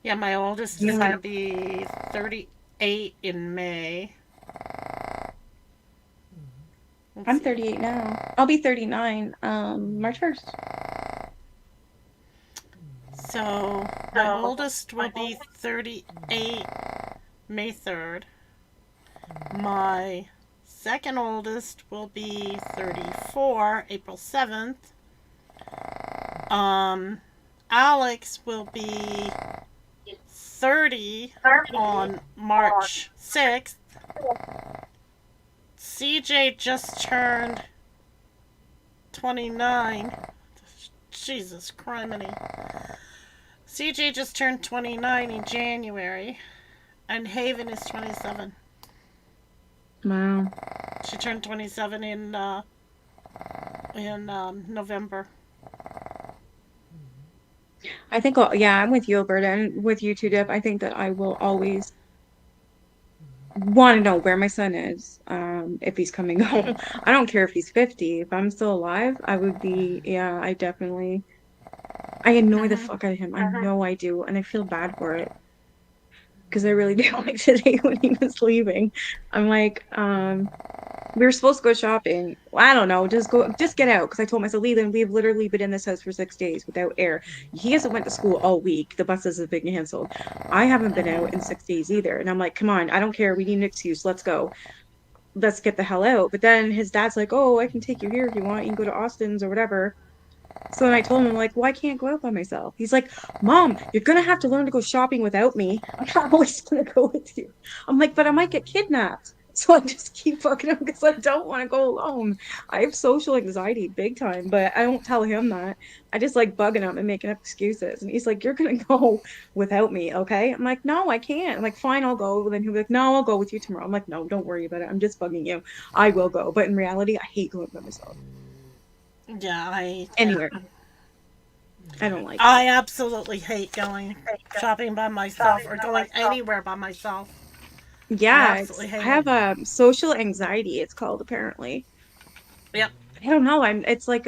Yeah, my oldest is going to be 38 in May. I'm 38 now. I'll be 39 March 1st. So my oldest will be 38 May 3rd. My second oldest will be 34 April 7th. Alex will be 30 on March 6th. CJ just turned 29. Jesus criminy. CJ just turned 29 in January. And Haven is 27. Wow. She turned 27 in November. I think, yeah, I'm with you, Alberta, and with you too, Dip. I think that I will always want to know where my son is, if he's coming home. I don't care if he's 50. If I'm still alive, I would be, yeah, I definitely, I annoy the fuck out of him. I know I do, and I feel bad for it. because I really didn't like today when he was leaving. I'm like, we were supposed to go shopping. Well, I don't know, just get out. Because I told myself, Leland, we've literally been in this house for 6 days without air. He hasn't went to school all week. The buses have been canceled. I haven't been out in 6 days either. And I'm like, come on, I don't care. We need an excuse. Let's go. Let's get the hell out. But then his dad's like, oh, I can take you here if you want. You can go to Austin's or whatever. So then I told him, I'm like, well, I can't go out by myself. He's like, Mom, you're gonna have to learn to go shopping without me. I'm not always gonna go with you. I'm like, but I might get kidnapped. So I just keep fucking him because I don't want to go alone. I have social anxiety big time, but I don't tell him that. I just like bugging him and making up excuses. And he's like, you're gonna go without me, okay? I'm like, no, I can't. I'm like, fine, I'll go. And then he'll be like, no, I'll go with you tomorrow. I'm like, no, don't worry about it. I'm just bugging you. I will go. But in reality, I hate going by myself. Yeah, Anywhere. I don't like I it. absolutely hate going shopping by myself or going anywhere by myself. Yeah, absolutely I hate have it. social anxiety, it's called apparently. Yep. I don't know. It's like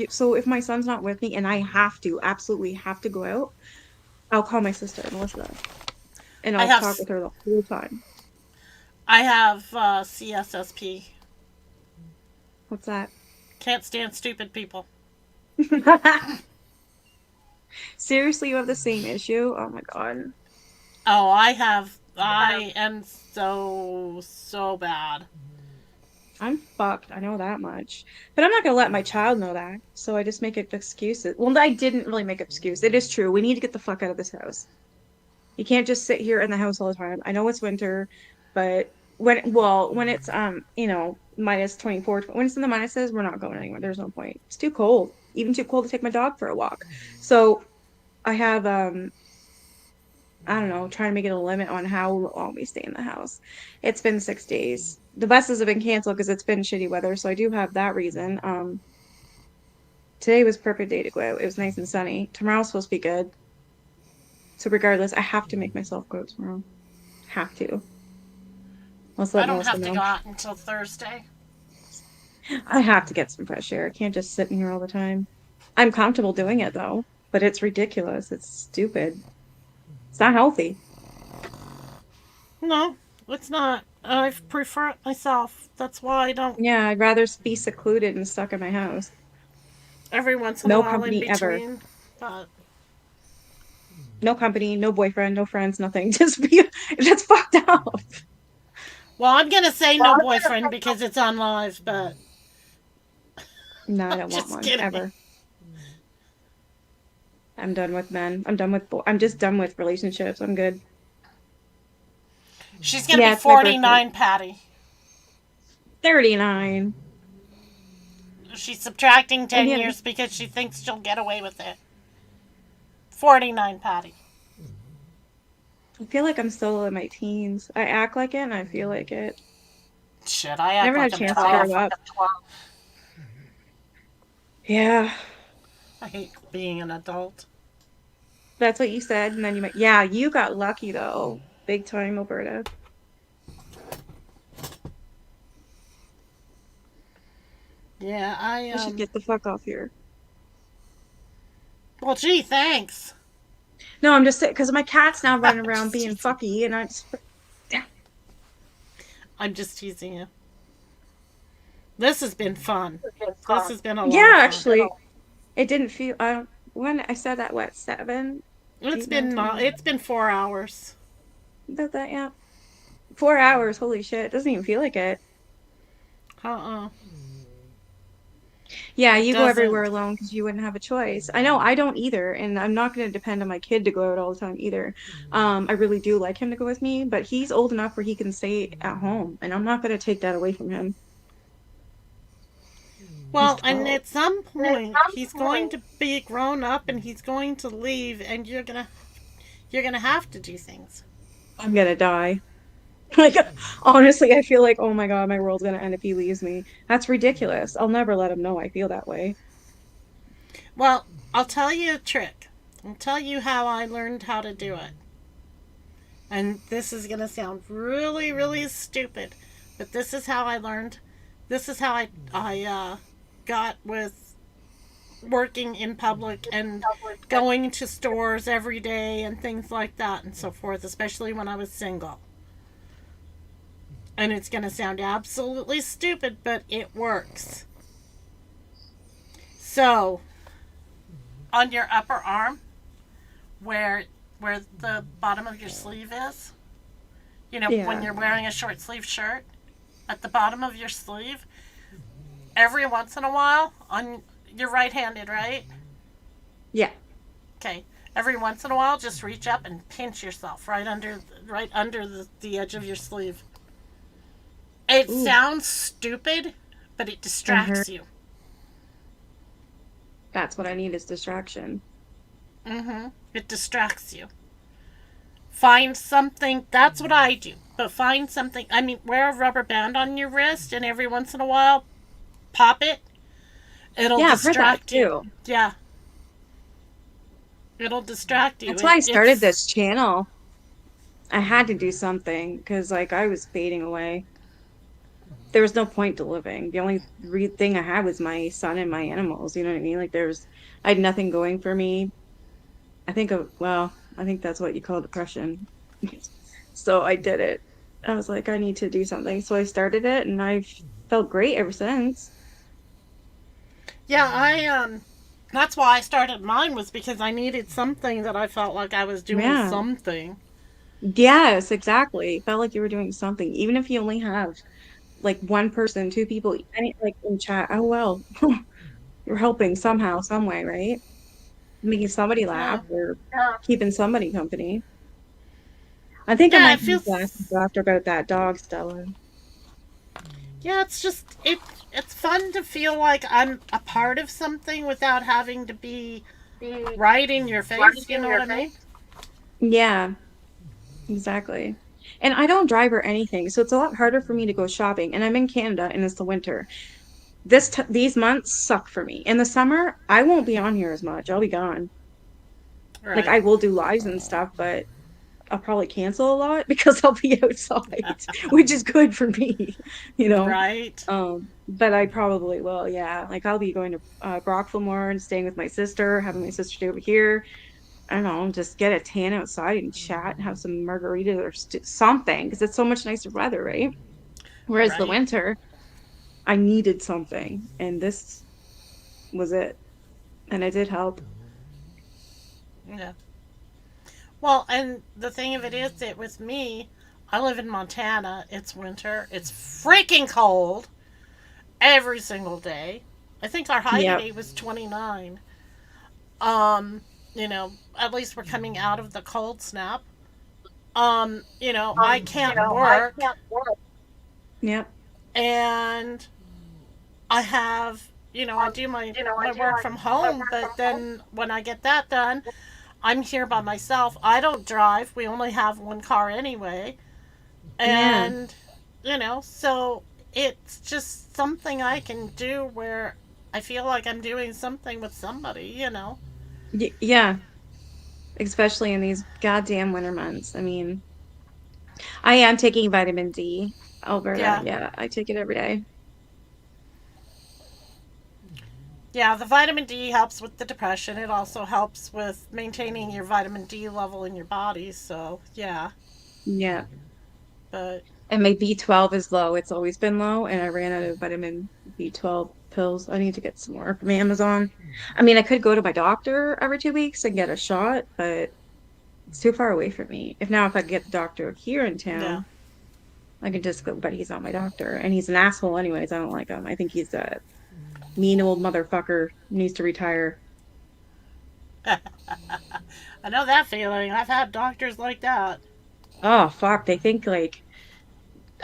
so if my son's not with me and I absolutely have to go out, I'll call my sister, Melissa, and I I'll have talk with her the whole time. I have CSSP. What's that? Can't stand stupid people. Seriously, you have the same issue? Oh my God. Oh, I am so bad. I'm fucked. I know that much. But I'm not gonna let my child know that. So I just make up excuses. Well, I didn't really make up excuses. It is true. We need to get the fuck out of this house. You can't just sit here in the house all the time. I know it's winter, but when it's minus 24, when it's in the minuses, we're not going anywhere. There's no point. It's too cold. Even too cold to take my dog for a walk. So I have I don't know, trying to make it a limit on how long we stay in the house. It's been 6 days. The buses have been canceled because it's been shitty weather, so I do have that reason. Today was perfect day to go out. It was nice and sunny. Tomorrow's supposed to be good. So regardless, I have to make myself go out tomorrow. Have to. Let's I let don't Melissa have to know. go out until Thursday. I have to get some fresh air. I can't just sit in here all the time. I'm comfortable doing it though, but it's ridiculous. It's stupid. It's not healthy. No, it's not. I prefer it myself. That's why I don't. Yeah, I'd rather be secluded and stuck in my house. Every once in a No while in company ever. between. But No company, no boyfriend, no friends, nothing. Just be that's fucked up. well, I'm gonna say no boyfriend because it's on live, but No, I don't want just one kidding. ever. I'm done with men. I'm done with I'm just done with relationships. I'm good. She's gonna Yeah, be it's my birthday. 49, Patty. 39. She's subtracting 10 yeah. years because she thinks she'll get away with it. 49, Patty. I feel like I'm still in my teens. I act like it and I feel like it. Shit, I act Never like had a I'm chance to 12. grow up. Yeah. I hate being an adult. That's what you said, and then you yeah, you got lucky though. Big time, Alberta. Yeah, I should get the fuck off here. Well, gee, thanks. No, I'm just saying because my cat's now running around being fucky, and I just. I'm just teasing you. This has been fun. This has been a lot Yeah, of fun. actually, it didn't feel. When I said that, what 7? It's been 4 hours. About that, yeah. 4 hours. Holy shit! It doesn't even feel like it. Yeah, It you go everywhere doesn't. alone because you wouldn't have a choice. I know, I don't either, and I'm not going to depend on my kid to go out all the time either. I really do like him to go with me, but he's old enough where he can stay at home, and I'm not going to take that away from him. Well, and at some point, he's going to be grown up, and he's going to leave, and you're gonna have to do things. I'm gonna die. Like, honestly, I feel like, oh my God, my world's gonna end if he leaves me. That's ridiculous. I'll never let him know I feel that way. Well, I'll tell you a trick. I'll tell you how I learned how to do it. And this is going to sound really, really stupid, but this is how I learned. This is how I got with working in public and going to stores every day and things like that and so forth, especially when I was single. And it's going to sound absolutely stupid, but it works. So, on your upper arm, where the bottom of your sleeve is, you know, when you're wearing a short sleeve shirt, at the bottom of your sleeve, every once in a while, on you're right-handed, right? Yeah. Okay. Every once in a while, just reach up and pinch yourself right under the edge of your sleeve. It sounds stupid, but it distracts you. That's what I need is distraction. It distracts you. Find something. That's what I do. But find something. I mean, wear a rubber band on your wrist, and every once in a while, pop it. It'll distract you. Yeah. It'll distract you. That's why I started this channel. I had to do something because, like, I was fading away. There was no point to living. The only thing I had was my son and my animals. You know what I mean? Like, I had nothing going for me. I think that's what you call depression. So I did it. I was like, I need to do something. So I started it, and I've felt great ever since. Yeah, that's why I started mine, was because I needed something that I felt like I was doing something. Yes, exactly. Felt like you were doing something, even if you only have like one person, two people, like in chat. Oh well, you're helping somehow, some way, right? Making somebody laugh or keeping somebody company. I think I might be after about that dog, Stella. Yeah, it's just it's fun to feel like I'm a part of something without having to be right in your face. You know what I mean? Yeah, exactly. And I don't drive or anything, so it's a lot harder for me to go shopping. And I'm in Canada, and it's the winter. These months suck for me. In the summer, I won't be on here as much. I'll be gone. Right. Like, I will do lives and stuff, but I'll probably cancel a lot because I'll be outside, which is good for me, you know? Right. But I probably will, yeah. Like, I'll be going to Brockville more and staying with my sister, having my sister stay over here. I don't know, just get a tan outside and chat and have some margaritas or something, because it's so much nicer weather, right? Whereas the winter, I needed something, and this was it. And it did help. Yeah. Well, and the thing of it is that with me, I live in Montana. It's winter. It's freaking cold every single day. I think our high today was 29. You know, at least we're coming out of the cold snap. You know, I can't work. Yep. And I have, you know, I do my work from home, but then when I get that done, I'm here by myself. I don't drive. We only have one car anyway. And, you know, so it's just something I can do where I feel like I'm doing something with somebody, you know. Yeah. Especially in these goddamn winter months. I mean, I am taking vitamin D, Alberta. Yeah, I take it every day. Yeah, the vitamin D helps with the depression. It also helps with maintaining your vitamin D level in your body. So, yeah. Yeah. But and my B12 is low. It's always been low, and I ran out of vitamin B12 pills. I need to get some more from Amazon. I mean, I could go to my doctor every 2 weeks and get a shot, but it's too far away from me. If I could get the doctor here in town, I could just go, but he's not my doctor, and he's an asshole anyways. I don't like him. I think he's a mean old motherfucker, needs to retire. I know that feeling. I've had doctors like that. Oh, fuck. They think, like,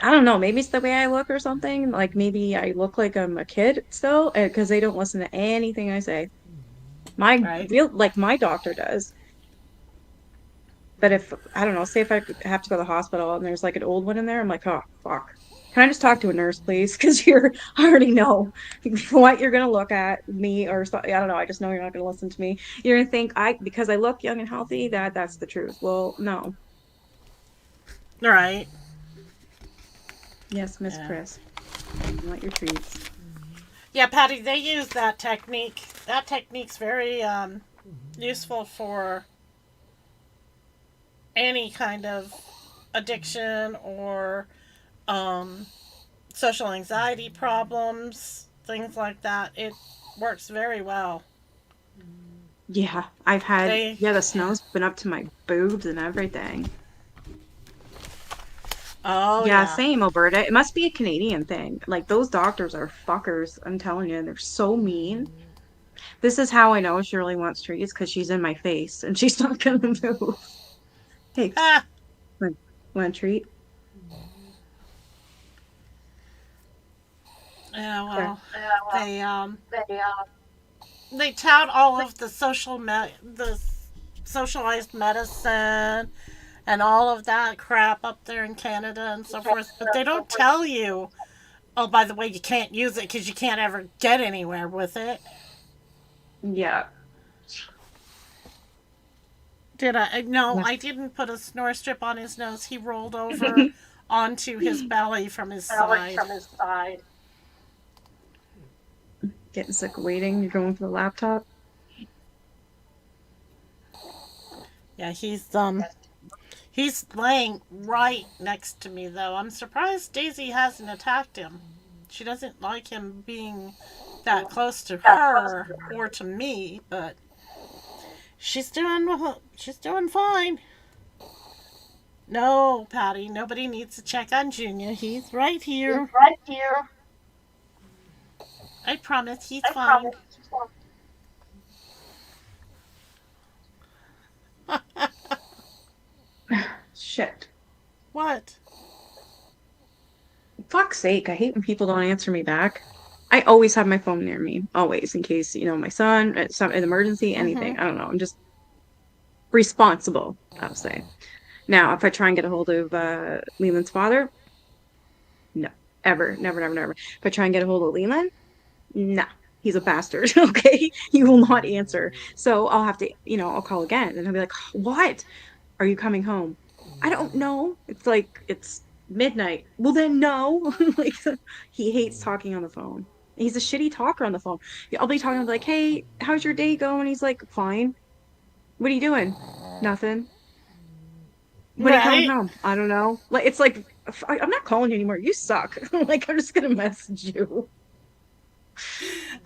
I don't know, maybe it's the way I look or something. Like, maybe I look like I'm a kid still, because they don't listen to anything I say. My doctor does. But if, I don't know, say if I have to go to the hospital and there's like an old one in there, I'm like, oh, fuck. Can I just talk to a nurse, please? Because I already know what you're going to look at me, or I don't know. I just know you're not going to listen to me. You're going to think because I look young and healthy, that's the truth. Well, no. Right. Yes, Miss Chris. You want your treats. Yeah, Patty, they use that technique that technique's very useful for any kind of addiction or social anxiety problems, things like that. It works very well. Yeah, I've had, They, the snow's been up to my boobs and everything. oh Yeah, yeah. same, Alberta. It must be a Canadian thing. Like, those doctors are fuckers, I'm telling you. They're so mean. This is how I know she really wants treats, because she's in my face and she's not gonna move. Hey, Ah, want a treat? yeah, Yeah. well, they tout all of the the socialized medicine and all of that crap up there in Canada and so forth, but they don't tell you, oh, by the way, you can't use it because you can't ever get anywhere with it. Yeah. Did I? No, Yeah. I didn't put a snore strip on his nose. He rolled over onto his belly from his side. Getting sick of waiting. You're going for the laptop? Yeah, he's laying right next to me though. I'm surprised Daisy hasn't attacked him. She doesn't like him being that close to her or to me, but she's doing fine. No, Patty, nobody needs to check on Junior. He's right here. I promise he's fine. Shit. What? Fuck's sake, I hate when people don't answer me back. I always have my phone near me, always, in case, my son, an emergency, anything. I don't know. I'm just responsible, I'll say. Now, if I try and get a hold of Leland's father, no, ever, never, never, never. If I try and get a hold of Leland, no, he's a bastard. Okay, he will not answer. So I'll have to, I'll call again, and he'll be like, "What? Are you coming home?" I don't know. It's like it's midnight. Well, then no. Like he hates talking on the phone. He's a shitty talker on the phone. I'll be talking like, "Hey, how's your day going?" He's like, "Fine." What are you doing? Nothing. When are you coming Right? home? I don't know. Like it's like I'm not calling you anymore. You suck. Like I'm just gonna message you.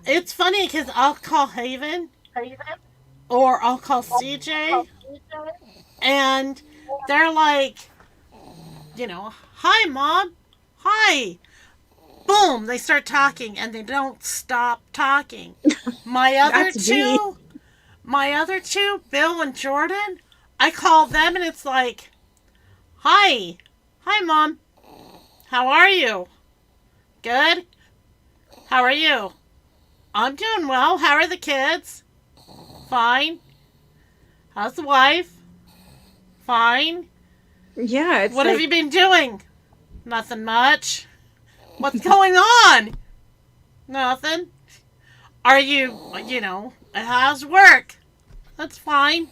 It's funny because I'll call Haven or I'll call CJ and they're like, "Hi, Mom. Hi." Boom, they start talking and they don't stop talking. My other two, Bill and Jordan, I call them and it's like, "Hi. Hi, Mom. How are you? Good? How are you?" "I'm doing well. How are the kids?" "Fine." "How's the wife?" "Fine." Yeah, it's "What like have you been doing?" "Nothing much." "What's going on?" "Nothing." "Are how's work?" "That's fine."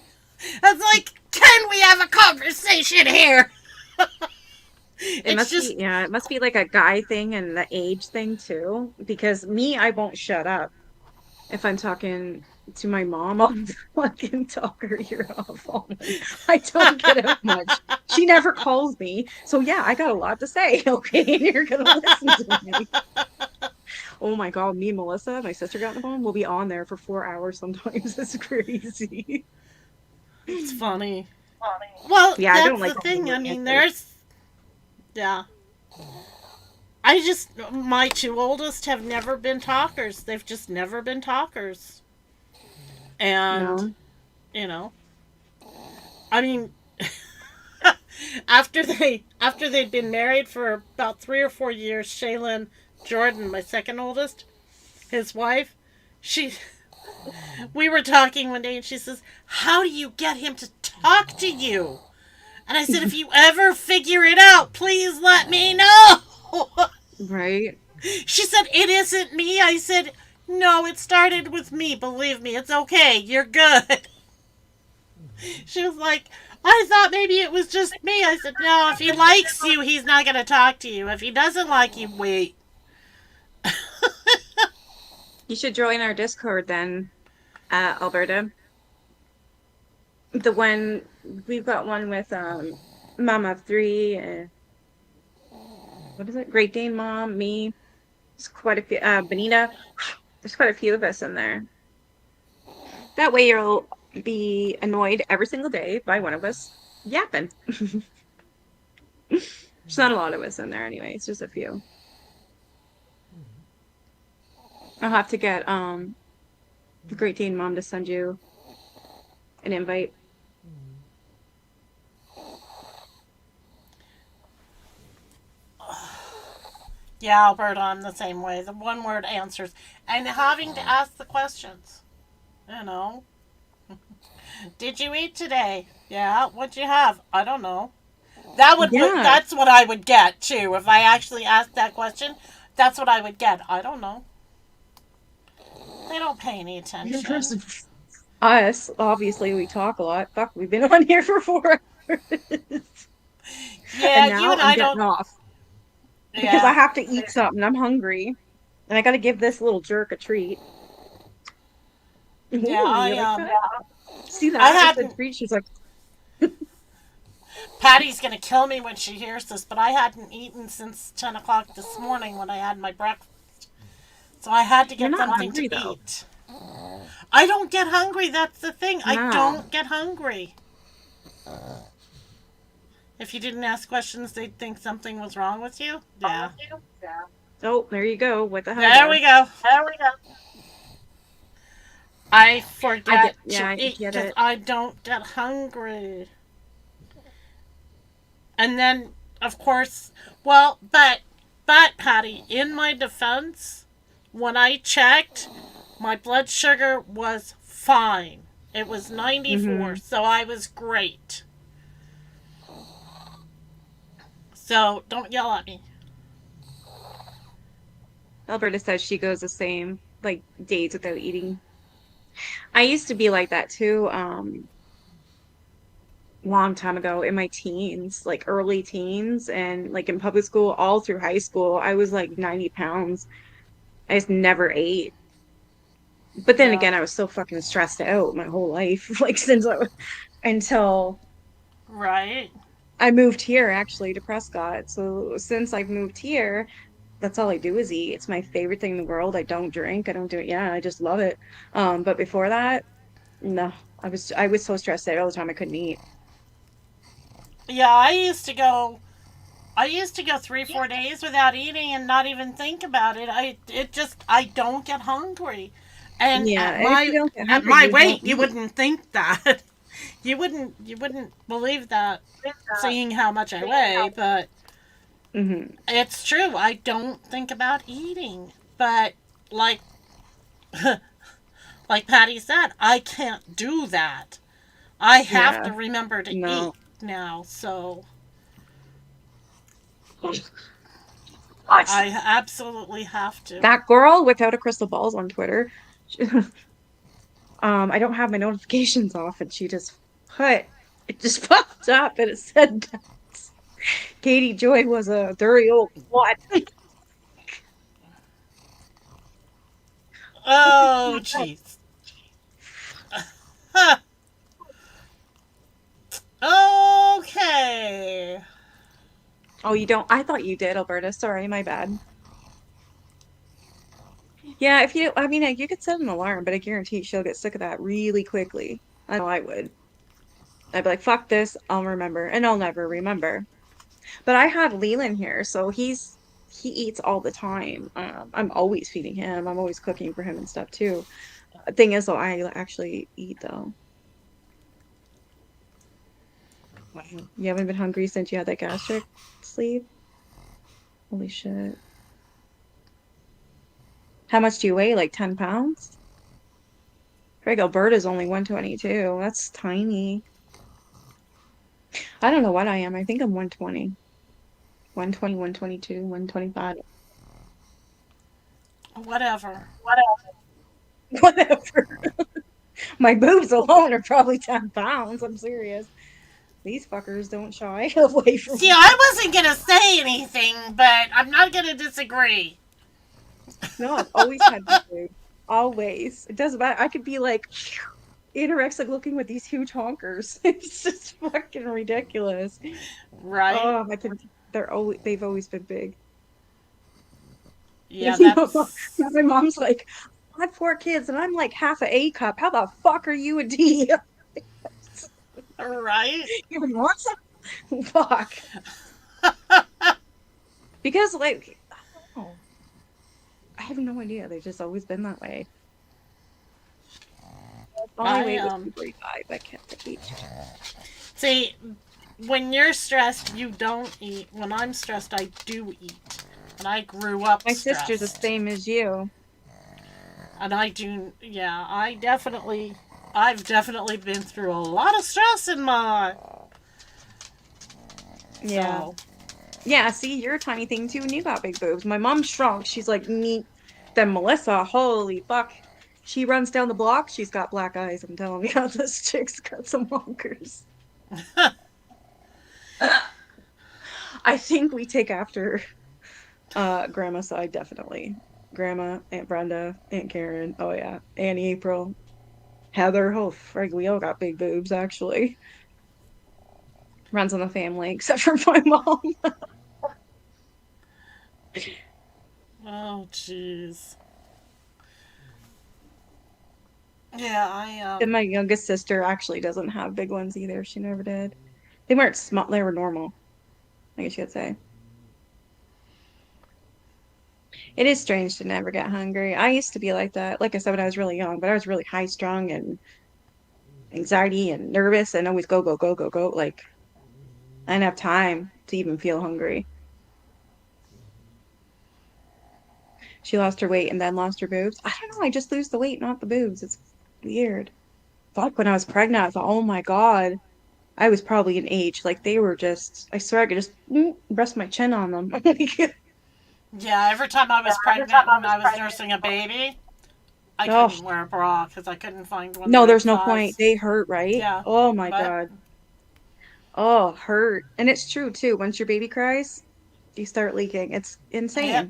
That's like, can we have a conversation here? it must be like a guy thing and the age thing too. Because me, I won't shut up. If I'm talking to my mom, I'll fucking talk her ear off all night. I don't get out much. She never calls me. So yeah, I got a lot to say, okay? And you're gonna listen to me. Oh my God, me and Melissa, my sister got on the phone. We'll be on there for 4 hours sometimes. It's crazy. It's funny. Well, Yeah, I don't that's like the thing. I mean, answers. yeah. My two oldest have never been talkers. They've just never been talkers. And, I mean, after they'd been married for about 3 or 4 years, Shaylin Jordan, my second oldest, his wife, we were talking one day and she says, "How do you get him to talk to you?" And I said, "If you ever figure it out, please let me know." Right. She said, "It isn't me." I said, "No, it started with me. Believe me, it's okay. You're good." She was like, "I thought maybe it was just me." I said, "No, if he likes you, he's not going to talk to you. If he doesn't like you, wait." You should join our Discord then. Alberta. The one we've got one with Mama of Three and what is it? Great Dane Mom, me. There's quite a few. Benita. There's quite a few of us in there. That way you'll be annoyed every single day by one of us yapping. There's not a lot of us in there anyway. It's just a few. I'll have to get the Great Dane Mom to send you an invite. Yeah, Alberta, I'm the same way. The one word answers. And having to ask the questions. You know. Did you eat today? Yeah. What'd you have? I don't know. That's what I would get too. If I actually asked that question, that's what I would get. I don't know. They don't pay any attention. Us, obviously, we talk a lot. Fuck, we've been on here for 4 hours. Yeah, and now you and I'm I getting don't. off because Yeah. I have to eat something. I'm hungry, and I got to give this little jerk a treat. Yeah, Ooh, you I like that? See that? I I said hadn't. treat. She's like, Patty's gonna kill me when she hears this, but I hadn't eaten since 10 o'clock this morning when I had my breakfast. So I had to You're get not something hungry, to though. eat. I don't get hungry. That's the thing. I No. don't get hungry. If you didn't ask questions, they'd think something was wrong with you. Yeah. oh, there you go. What the hell? There we go. I forget yeah, to I eat get because it. I don't get hungry. And then, of course, well, but Patty, in my defense, when I checked, my blood sugar was fine. It was 94, so I was great. So don't yell at me. Alberta says she goes the same, like days without eating. I used to be like that too. Long time ago in my teens, like early teens, and like in public school, all through high school, I was like 90 pounds. I just never ate. But then again, I was so fucking stressed out my whole life, like until Right. I moved here actually to Prescott. So since I've moved here, that's all I do is eat. It's my favorite thing in the world. I don't drink. I don't do it. Yeah, I just love it. But before that, no, I was so stressed out all the time I couldn't eat. Yeah, I used to go 3-4 days without eating and not even think about it. I don't get hungry. And Yeah, at and if you don't get hungry, my you weight, don't you eat. wouldn't think that. You wouldn't believe that seeing how much I weigh, but it's true. I don't think about eating. But like like Patty said, I can't do that. I have to Yeah, remember to no. eat now, so I absolutely have to. That girl without a crystal ball's on Twitter. I don't have my notifications off, and she just it just popped up, and it said that Katie Joy was a dirty old what? Oh, jeez. Huh. Okay. Oh, you don't? I thought you did, Alberta. Sorry, my bad. Yeah, if you, I mean, you could set an alarm, but I guarantee she'll get sick of that really quickly. I know I would. I'd be like, fuck this, I'll remember, and I'll never remember. But I have Leland here, so he eats all the time. I'm always feeding him. I'm always cooking for him and stuff too. Thing is, though, I actually eat though. Wow. You haven't been hungry since you had that gastric sleeve? Holy shit. How much do you weigh? Like 10 pounds? Craig Alberta's only 122. That's tiny. I don't know what I am. I think I'm 120. 120, 122, 125. Whatever. Whatever. My boobs alone are probably 10 pounds. I'm serious. These fuckers don't shy away from See, I wasn't gonna say anything, but I'm not gonna disagree. No, I've always had big boobs. Always. It doesn't matter. I could be like anorexic looking with these huge honkers. It's just fucking ridiculous. Right? Oh, they've always been big. Yeah, You know, that's my mom's like, I have 4 kids and I'm like half a A cup. How the fuck are you a D? right. You want some? Fuck. Because like, I don't know. I have no idea. They've just always been that way. All I weighed was 245. I kept the each. See, when you're stressed, you don't eat. When I'm stressed, I do eat. And I grew up My stressed. sister's the same as you. And I do, yeah, I've definitely been through a lot of stress in my. Yeah. So. Yeah, see, you're a tiny thing too, and you got big boobs. My mom shrunk. She's like me. Then Melissa, holy fuck. She runs down the block. She's got black eyes. I'm telling you, this chick's got some honkers. I think we take after grandma's side, definitely. Grandma, Aunt Brenda, Aunt Karen. Oh yeah, Aunt April, Heather. Oh, frig, we all got big boobs actually. Runs in the family, except for my mom. Oh, jeez. Yeah, And my youngest sister actually doesn't have big ones either. She never did. They weren't small, they were normal, I guess you could say. It is strange to never get hungry. I used to be like that, like I said, when I was really young, but I was really high strung and anxiety and nervous and always go, go, go, go, go. Like, I didn't have time to even feel hungry. She lost her weight and then lost her boobs. I don't know. I just lose the weight, not the boobs. It's weird. Fuck, when I was pregnant, I thought, oh my God, I was probably an age. Like, they were just, I swear I could just rest my chin on them. yeah, every time I was pregnant and I was nursing a baby, I couldn't wear a bra because I couldn't find one. No, there's no point. They hurt, right? Yeah. Oh my God. Oh, hurt. And it's true too. Once your baby cries, you start leaking. It's insane. Yep.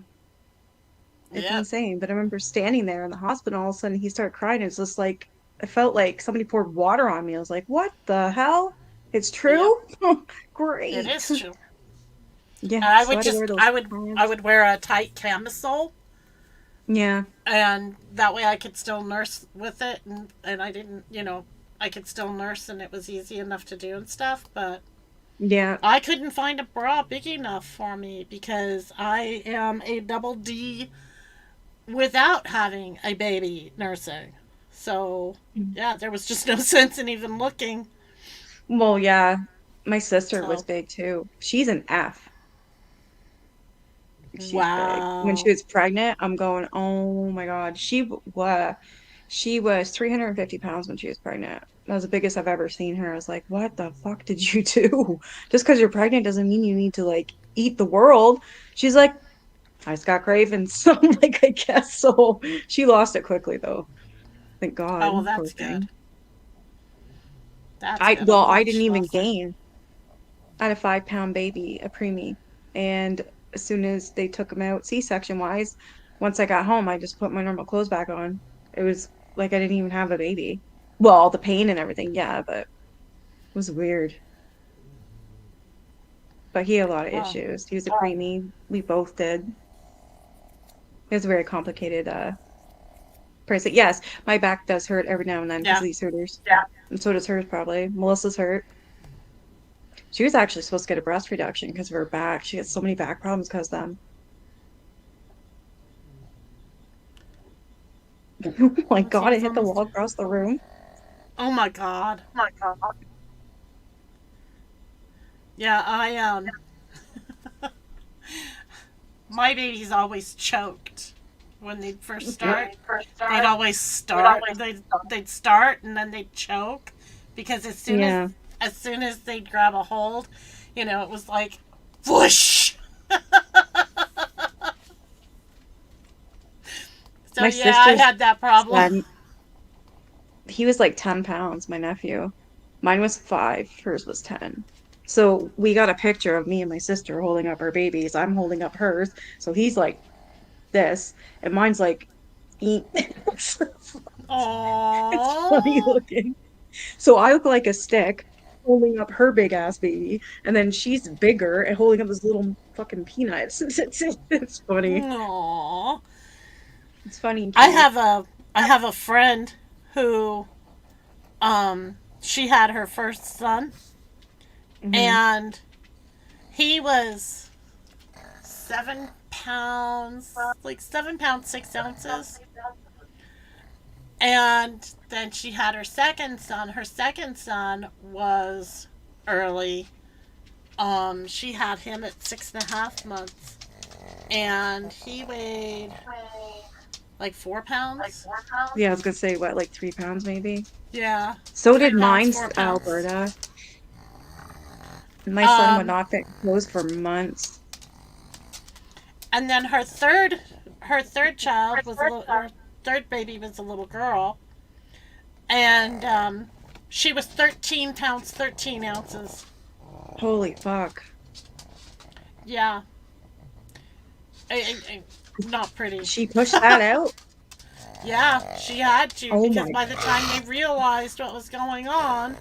It's insane. But I remember standing there in the hospital, all of a sudden he started crying. It's just like, I felt like somebody poured water on me. I was like, what the hell? It's true? Great. It is true. Yeah. I so would I had to just, wear those I would wear a tight camisole. Yeah. And that way I could still nurse with it. And I didn't, I could still nurse and it was easy enough to do and stuff. But yeah, I couldn't find a bra big enough for me because I am a double D without having a baby nursing. So, yeah, there was just no sense in even looking. Well, yeah. My sister was big too. She's an F. She's big. When she was pregnant, I'm going, oh my God. She was 350 pounds when she was pregnant. That was the biggest I've ever seen her. I was like, what the fuck did you do? Just because you're pregnant doesn't mean you need to like eat the world. She's like, I just got cravings. So I'm like, I guess so. She lost it quickly though. Thank God. Oh, well, that's good. That's good. Well, I didn't even gain. I had a 5-pound baby, a preemie. And as soon as they took him out C-section wise, once I got home, I just put my normal clothes back on. It was like I didn't even have a baby. Well, all the pain and everything, yeah, but it was weird. But he had a lot of issues. He was a preemie. We both did. It was a very complicated person. Yes, my back does hurt every now and then because of these hurters. Yeah. And so does hers probably. Melissa's hurt. She was actually supposed to get a breast reduction because of her back. She has so many back problems because of them. Oh my God, it hit the wall across the room. Oh my God. Oh my God. Yeah, my baby's always choked when they'd first start. They'd always start. They'd start and then they'd choke because as soon as they'd grab a hold, it was like whoosh. So my I had that problem. He was like 10 pounds, my nephew. Mine was 5, hers was 10. So we got a picture of me and my sister holding up our babies. I'm holding up hers. So he's like this, and mine's like, eat. dogs. It's funny Aww. looking. So I look like a stick holding up her big ass baby, and then she's bigger and holding up this little fucking peanuts. It's funny. Aww. It's funny and I cute. have a I have a friend who she had her first son, Hmm. and he was 7 pounds, like 7 pounds 6 ounces. And then she had her second son. Her second son was early. She had him at 6.5 months, and he weighed like 4 pounds. Yeah, I was gonna say what, like 3 pounds maybe. Yeah, So three did pounds, mine's 4 pounds. Alberta. My son would Um, not fit clothes for months. and then her third child was a little, her third baby was a little girl, and she was 13 pounds 13 ounces. Holy fuck. Yeah, not pretty. She pushed that out? Yeah, she had to Oh because my by the time they realized what was going on,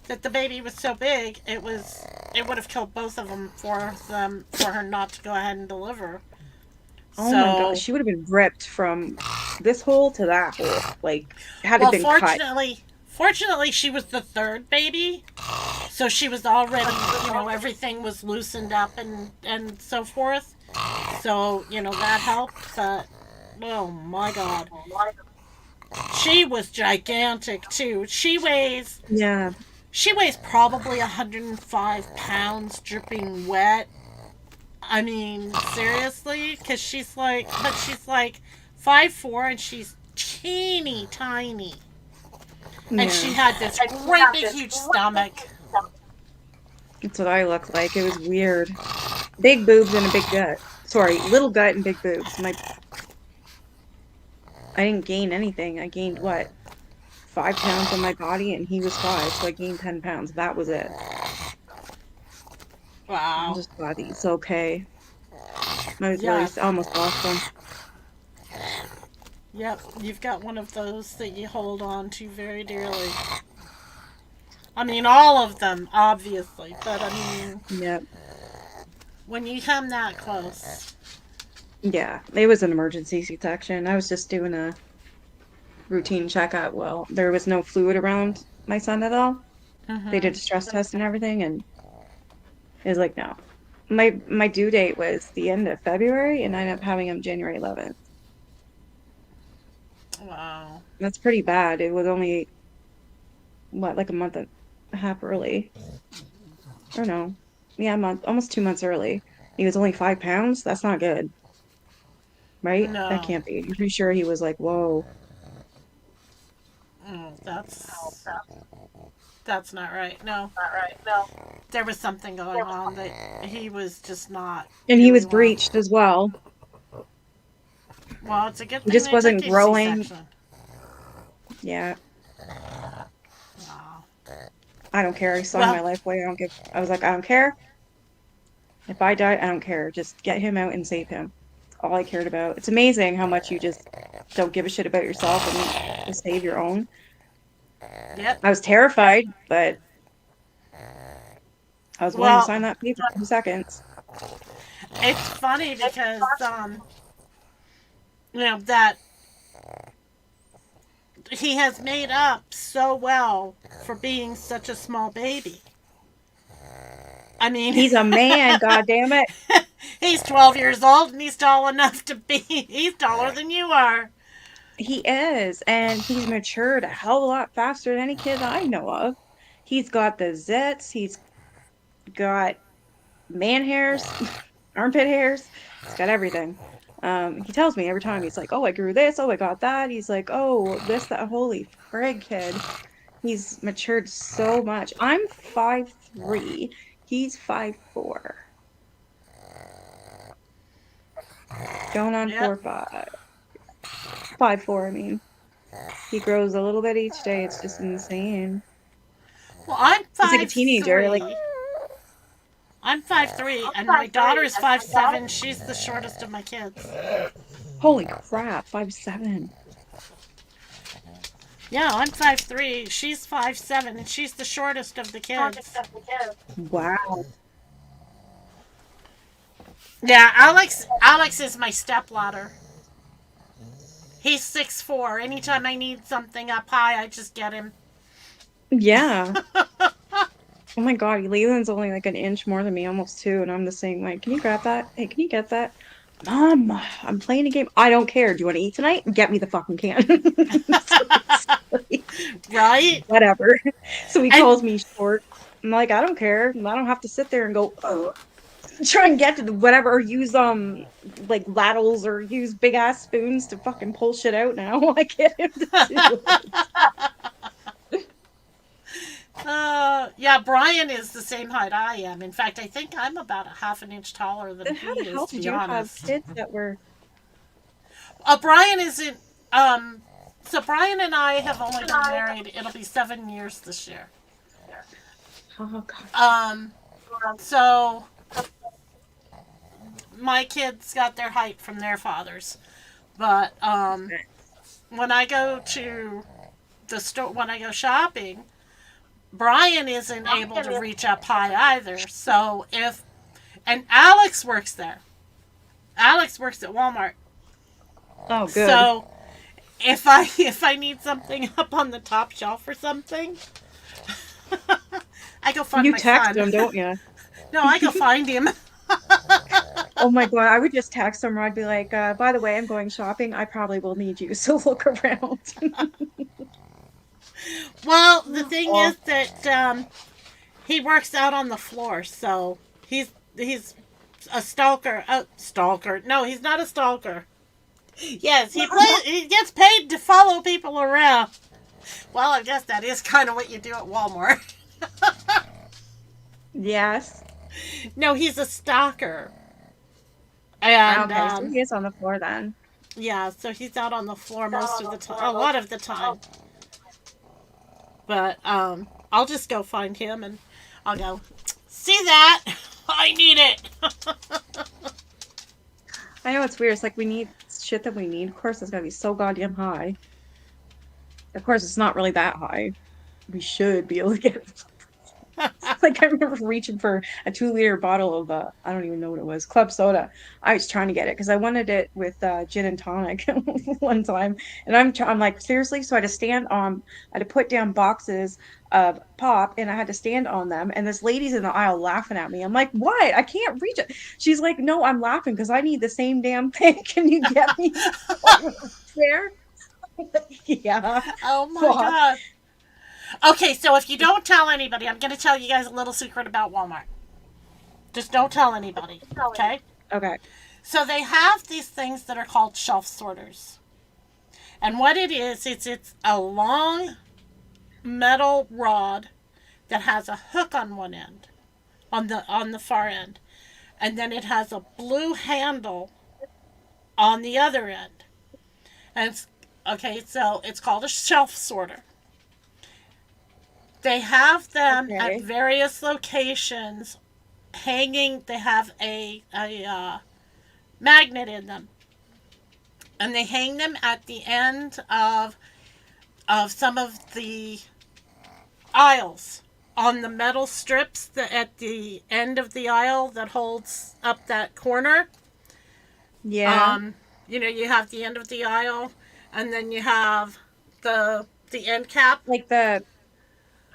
that the baby was so big, it would have killed both of them for her not to go ahead and deliver. Oh my god, So, she would have been ripped from this hole to that hole. Like, had it well, been cut. fortunately, she was the third baby, so she was already, everything was loosened up and so forth. So, that helped. But oh my god, she was gigantic too. Yeah. She weighs probably 105 pounds, dripping wet. I mean, seriously, because she's like 5'4", and she's teeny tiny, and she Yeah. had this great big huge stomach. That's what I look like. It was weird. Big boobs and a big gut. Sorry, little gut and big boobs. I didn't gain anything. I gained what? 5 pounds on my body, and he was 5, so I gained 10 pounds. That was it. I'm Wow. just glad he's okay. I was really Yeah. almost lost him. Yep. You've got one of those that you hold on to very dearly. I mean, all of them, obviously, but I mean, Yep. when you come that close. Yeah, it was an emergency C-section. I was just doing a routine checkup. Well, there was no fluid around my son at all. They did a stress test and everything, and it was like, no. My due date was the end of February, and I ended up having him January 11th. Wow. That's pretty bad. It was only, what, like a month and a half early. Or no. Yeah, a month, almost 2 months early. He was only 5 pounds. That's not good, right? That No. can't be. I'm pretty sure he was like, whoa. That's not right. No. There was something going on that he was just not And he was doing well. breached as well. Well, it's a good He thing just they took wasn't you growing. C-section. Yeah. Wow. I don't care. I signed Well, my life away. I was like, I don't care. If I die, I don't care. Just get him out and save him. That's all I cared about. It's amazing how much you just don't give a shit about yourself and just save your own. yep. I was terrified, but I was willing to Well, sign that paper in 2 seconds. it's funny because that he has made up so well for being such a small baby. I mean, He's a man, goddammit. he's 12 years old and he's tall enough to be. He's taller than you are. He is, and he's matured a hell of a lot faster than any kid I know of. He's got the zits. He's got man hairs, armpit hairs. He's got everything. He tells me every time, he's like, oh, I grew this, oh, I got that. He's like, oh, this, that, holy frig, kid. He's matured so much. I'm 5'3". He's 5'4". Going on 4'5". 5'4", I mean. He grows a little bit each day. It's just insane. Well, I'm 5'3". He's like a teenager. Like, I'm 5'3", and my daughter is 5'7". She's the shortest of my kids. holy crap, 5'7". Yeah, I'm 5'3". She's 5'7", and she's the shortest of the kids. Wow. Yeah, Alex is my stepladder. He's 6'4". Anytime I need something up high, I just get him. Yeah. Oh my God, Leland's only like an inch more than me, almost two, and I'm the same way. Can you grab that? Hey, can you get that? Mom, I'm playing a game. I don't care. Do you want to eat tonight? Get me the fucking can. Right? Whatever. So he And calls me short. I'm like, I don't care. I don't have to sit there and go, oh, try and get to the whatever, or use like ladles or use big ass spoons to fucking pull shit out now. I get him to do it. yeah, Brian is the same height I am. In fact, I think I'm about a half an inch taller than Then he how the hell is, to did be you have honest. kids that were Brian isn't, so Brian and I have only been married, it'll be 7 years this year. oh God. So my kids got their height from their fathers. But, when I go to the store, when I go shopping, Brian isn't able to reach up high either. So and Alex works there. Alex works at Walmart. Oh, good. So if I need something up on the top shelf or something, I go find You my text son. him, don't you? No, I go find him. Oh my God, I would just text him or I'd be like, by the way, I'm going shopping. I probably will need you, so look around. Well, the thing is that he works out on the floor, so he's a stalker. Stalker? No, he's not a stalker. Yes, he gets paid to follow people around. Well, I guess that is kind of what you do at Walmart. Yes. No, he's a stalker. And Okay, so he is on the floor then. yeah, so he's out on the floor most of the time, a lot of the time. But I'll just go find him and I'll go, see that? I need it. I know it's weird. It's like we need shit that we need. Of course, it's gotta be so goddamn high. Of course, it's not really that high. We should be able to get it. Like I remember reaching for a 2-liter bottle of I don't even know what it was, club soda. I was trying to get it because I wanted it with gin and tonic one time, and I'm like seriously. So I had to I had to put down boxes of pop, and I had to stand on them. And this lady's in the aisle laughing at me. I'm like, what? I can't reach it. She's like, no, I'm laughing because I need the same damn thing. Can you get me there? Yeah. Oh my God. Okay, so if you don't tell anybody, I'm going to tell you guys a little secret about Walmart. Just don't tell anybody, okay? Okay. So they have these things that are called shelf sorters. And what it is, it's a long metal rod that has a hook on one end, on the far end. And then it has a blue handle on the other end. And so it's called a shelf sorter. They have them at various locations hanging. They have a magnet in them. And they hang them at the end of some of the aisles on the metal strips at the end of the aisle that holds up that corner. Yeah. You have the end of the aisle, and then you have the end cap. Like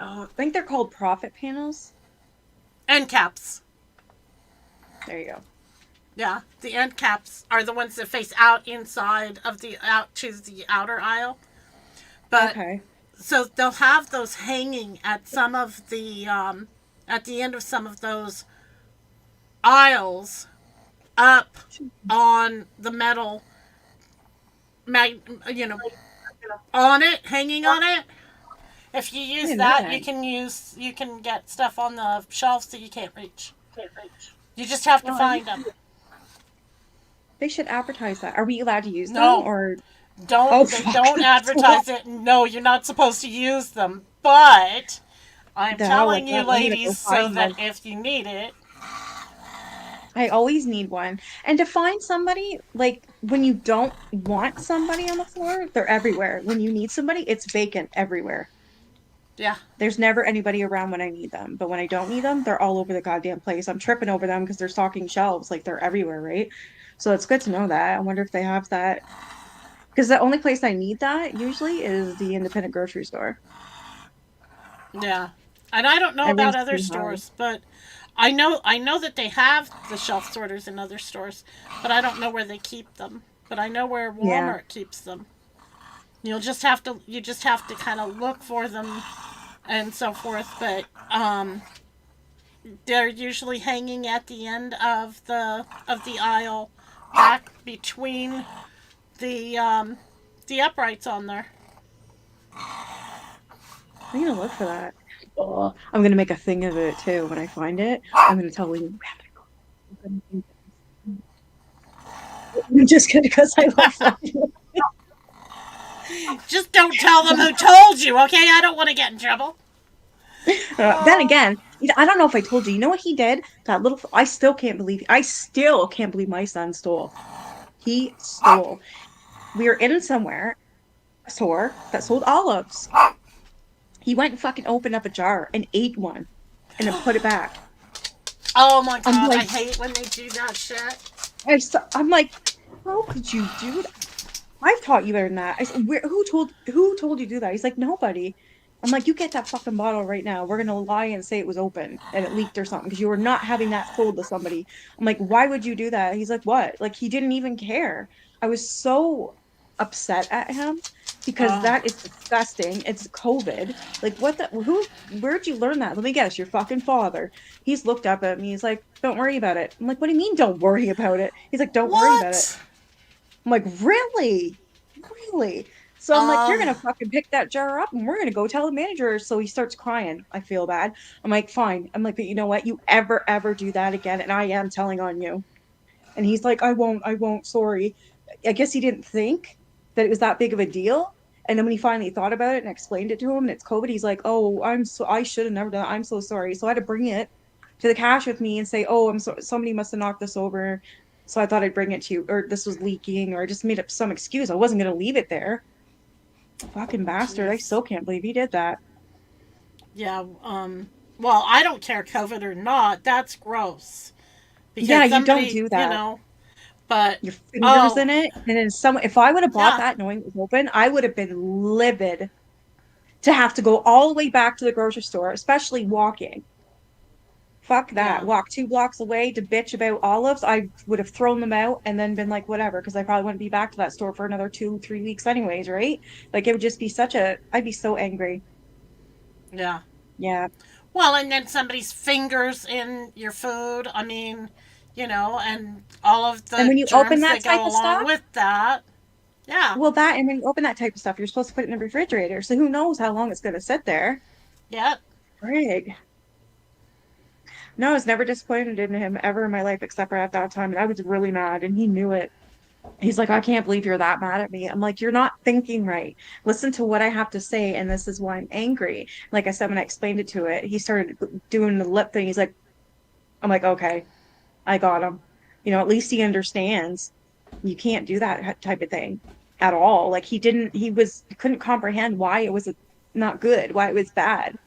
I think they're called profit panels. End caps. There you go. Yeah, the end caps are the ones that face out inside of out to the outer aisle. But so they'll have those hanging at some of the at the end of some of those aisles up on the metal on it, hanging on it. If you use that, you can get stuff on the shelves that you can't reach. You just have to find them. They should advertise that. Are we allowed to use them or don't advertise it? No, you're not supposed to use them. But I'm telling you, ladies, so that if you need it, I always need one. And to find somebody, like when you don't want somebody on the floor, they're everywhere. When you need somebody, it's vacant everywhere. Yeah. There's never anybody around when I need them. But when I don't need them, they're all over the goddamn place. I'm tripping over them because they're stocking shelves. Like they're everywhere, right? So it's good to know that. I wonder if they have that. Because the only place I need that usually is the independent grocery store. Yeah. And I don't know about Everything's other too high. stores, but I know that they have the shelf sorters in other stores, but I don't know where they keep them. But I know where Yeah. Walmart keeps them. You just have to kind of look for them and so forth, but they're usually hanging at the end of the aisle back between the uprights on there. I'm gonna look for that. Oh, I'm gonna make a thing of it too when I find it. I'm gonna tell you. Just because I love that. Just don't tell them who told you, okay? I don't want to get in trouble. Then again, I don't know if I told you. You know what he did? That little. I still can't believe. I still can't believe my son stole. He stole. We were in somewhere, a store that sold olives. He went and fucking opened up a jar and ate one, and then put it back. Oh my I'm god, I like, hate when they do that shit. I'm like, how could you do that? I've taught you better than that. I said, who told you to do that? He's like, nobody. I'm like, you get that fucking bottle right now. We're gonna lie and say it was open and it leaked or something because you were not having that sold to somebody. I'm like, why would you do that? He's like, what? Like he didn't even care. I was so upset at him because Oh. that is disgusting. It's COVID. Like what the where'd you learn that? Let me guess, your fucking father. He's looked up at me. He's like, don't worry about it. I'm like, what do you mean don't worry about it? He's like, don't worry about it. What? I'm like, really? Really? So I'm like, you're gonna fucking pick that jar up and we're gonna go tell the manager. So he starts crying. I feel bad. I'm like, fine. I'm like, but you know what? You ever do that again, and I am telling on you. And he's like, I won't, sorry. I guess he didn't think that it was that big of a deal. And then when he finally thought about it and explained it to him, and it's COVID, he's like, oh, I should have never done that. I'm so sorry. So I had to bring it to the cash with me and say, oh, I'm so somebody must have knocked this over. So I thought I'd bring it to you, or this was leaking, or I just made up some excuse. I wasn't gonna leave it there. Fucking bastard. I still can't believe he did that. Yeah, well, I don't care COVID or not. That's gross. Because Yeah, you don't somebody, do that. but Your fingers in it. And then if I would have bought yeah. that knowing it was open, I would have been livid to have to go all the way back to the grocery store, especially walking. Fuck that. Yeah. Walk 2 blocks away to bitch about olives. I would have thrown them out and then been like, whatever, because I probably wouldn't be back to that store for another 2, 3 weeks anyways, right? Like it would just be I'd be so angry. Yeah. Yeah. Well, and then somebody's fingers in your food. I mean, and all of And the when you open germs that that type go of along stuff, with that. Yeah. well, and when you open that type of stuff, you're supposed to put it in the refrigerator. So who knows how long it's going to sit there? Yep. Frig. No, I was never disappointed in him ever in my life except for at that time. And I was really mad and he knew it. He's like, I can't believe you're that mad at me. I'm like, you're not thinking right. Listen to what I have to say, and this is why I'm angry. Like I said, when I explained it to it, he started doing the lip thing. He's like, I'm like, okay, I got him. At least he understands. You can't do that type of thing at all. Like he couldn't comprehend why it was not good, why it was bad.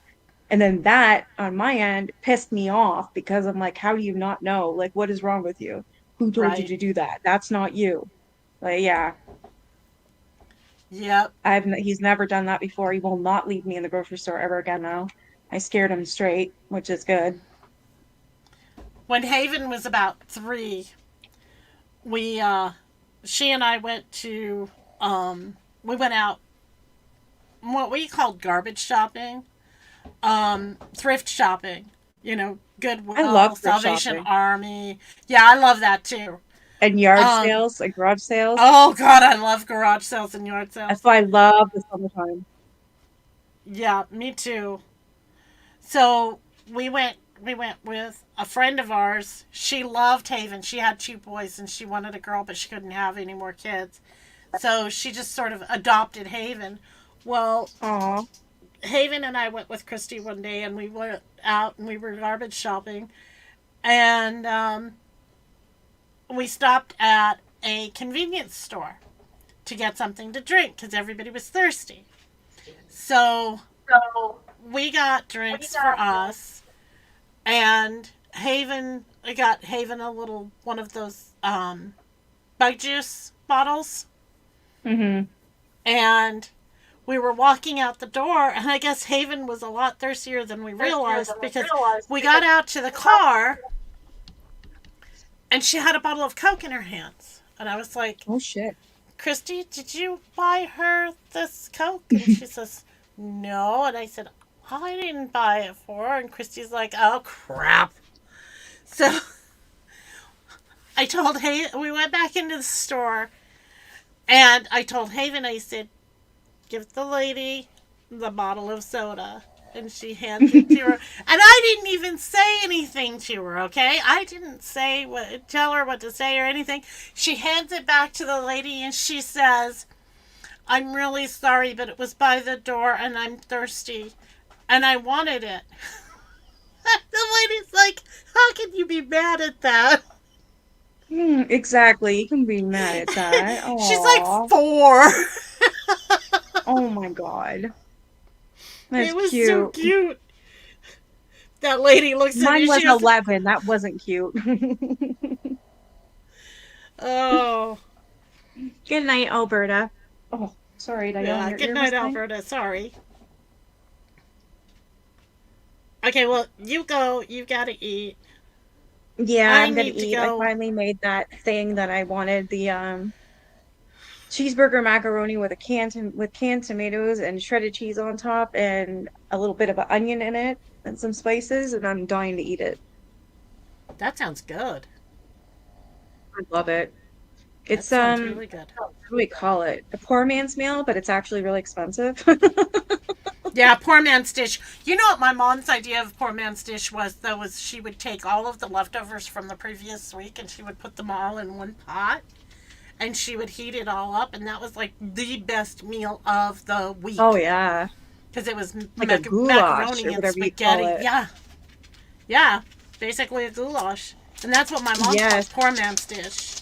And then that on my end pissed me off because I'm like, how do you not know? Like, what is wrong with you? Who told you Right. to do that? That's not you. Like, yeah. Yep. He's never done that before. He will not leave me in the grocery store ever again now. I scared him straight, which is good. When Haven was about 3, we she and I went to we went out what we called garbage shopping, thrift shopping. I love Goodwill, thrift Salvation shopping. Army. Yeah, I love that too. And yard Um, sales, like garage sales. oh God, I love garage sales and yard That's sales. why I love the summertime. Yeah, me too. So we went with a friend of ours. She loved Haven. She had 2 boys and she wanted a girl, but she couldn't have any more kids. So she just sort of adopted Haven. Well, Aw. Haven and I went with Christy one day and we went out and we were garbage shopping. And we stopped at a convenience store to get something to drink because everybody was thirsty. So we got drinks for us, and I got Haven a little one of those bug juice bottles. Mm-hmm. And we were walking out the door, and I guess Haven was a lot thirstier than we realized because we got out to the car, and she had a bottle of Coke in her hands. And I was like, oh, shit. Christy, did you buy her this Coke? And she says, no. And I said, I didn't buy it for her. And Christy's like, oh, crap. So I told Haven, we went back into the store, and I told Haven, I said, give the lady the bottle of soda. And she hands it to her. And I didn't even say anything to her, okay? I didn't tell her what to say or anything. She hands it back to the lady, and she says, I'm really sorry, but it was by the door, and I'm thirsty, and I wanted it. The lady's like, how can you be mad at that? Exactly. You can be mad at that. She's like 4. Oh my god. That's it was cute. so cute. That lady looks at me. Mine was 11. That wasn't cute. Oh. Good night, Alberta. Oh, sorry. Did I yell in your good ear night, this time? Alberta. Sorry. Okay, well, you go. You gotta eat. Yeah, I'm gonna need to eat. go. I finally made that thing that I wanted. The cheeseburger macaroni with canned tomatoes and shredded cheese on top and a little bit of an onion in it and some spices, and I'm dying to eat it. That sounds good. I love it. It's sounds really good. What do we call it? A poor man's meal, but it's actually really expensive. Yeah, poor man's dish. You know what my mom's idea of poor man's dish was, though, was she would take all of the leftovers from the previous week and she would put them all in one pot. And she would heat it all up, and that was like the best meal of the week. Oh yeah, because it was like a goulash macaroni or and whatever you spaghetti. call it. Yeah, basically a goulash, and that's what my mom called poor man's dish.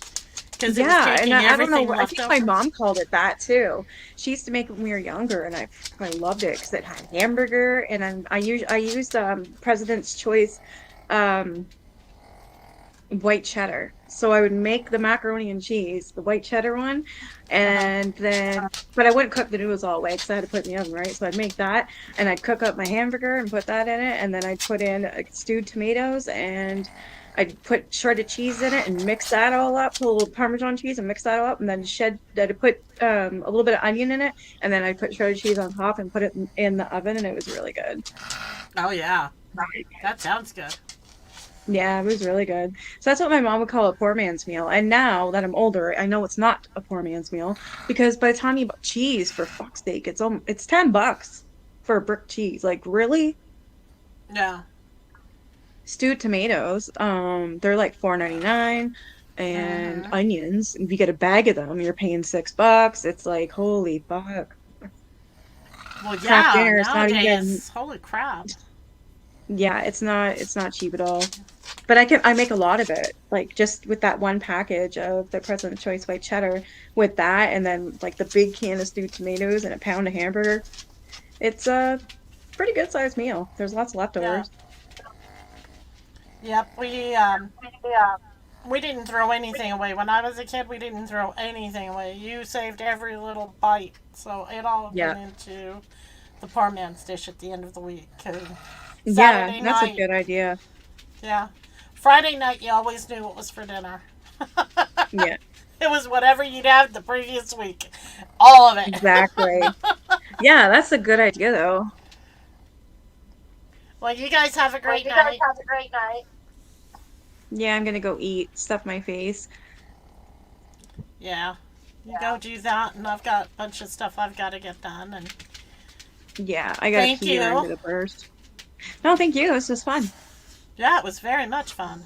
Because it was taking and I don't know. everything I think my mom called it that too. She used to make it when we were younger, and I loved it because it had hamburger, and I used President's Choice white cheddar. So I would make the macaroni and cheese, the white cheddar one, and then, but I wouldn't cook the noodles all the way because I had to put it in the oven, right? So I'd make that, and I'd cook up my hamburger and put that in it, and then I'd put in stewed tomatoes, and I'd put shredded cheese in it and mix that all up, put a little Parmesan cheese and mix that all up, and then I'd put a little bit of onion in it, and then I'd put shredded cheese on top and put it in the oven, and it was really good. Oh yeah, that sounds good. Yeah, it was really good. So that's what my mom would call a poor man's meal. And now that I'm older, I know it's not a poor man's meal because by the time you buy cheese, for fuck's sake, it's $10 for a brick cheese. Like, really? Yeah. Stewed tomatoes, they're like $4.99, and onions. If you get a bag of them, you're paying $6. It's like, holy fuck. Well, yeah. Dinners, nowadays, holy crap. Yeah, it's not cheap at all. But I make a lot of it, like just with that one package of the President's Choice white cheddar, with that, and then like the big can of stewed tomatoes and a pound of hamburger. It's a pretty good sized meal. There's lots of leftovers. Yep, we didn't throw anything away. When I was a kid, we didn't throw anything away. You saved every little bite, so it all went into the poor man's dish at the end of the week. Yeah, that's a good idea. Yeah. Friday night, you always knew what was for dinner. Yeah. It was whatever you'd had the previous week. All of it. Exactly. Yeah, that's a good idea, though. Well, you guys have a great night. Yeah, I'm gonna go eat, stuff my face. Yeah. You go do that, and I've got a bunch of stuff I've got to get done. And yeah, I gotta pee or I'm gonna burst. No, thank you. This was fun. Yeah, it was very much fun.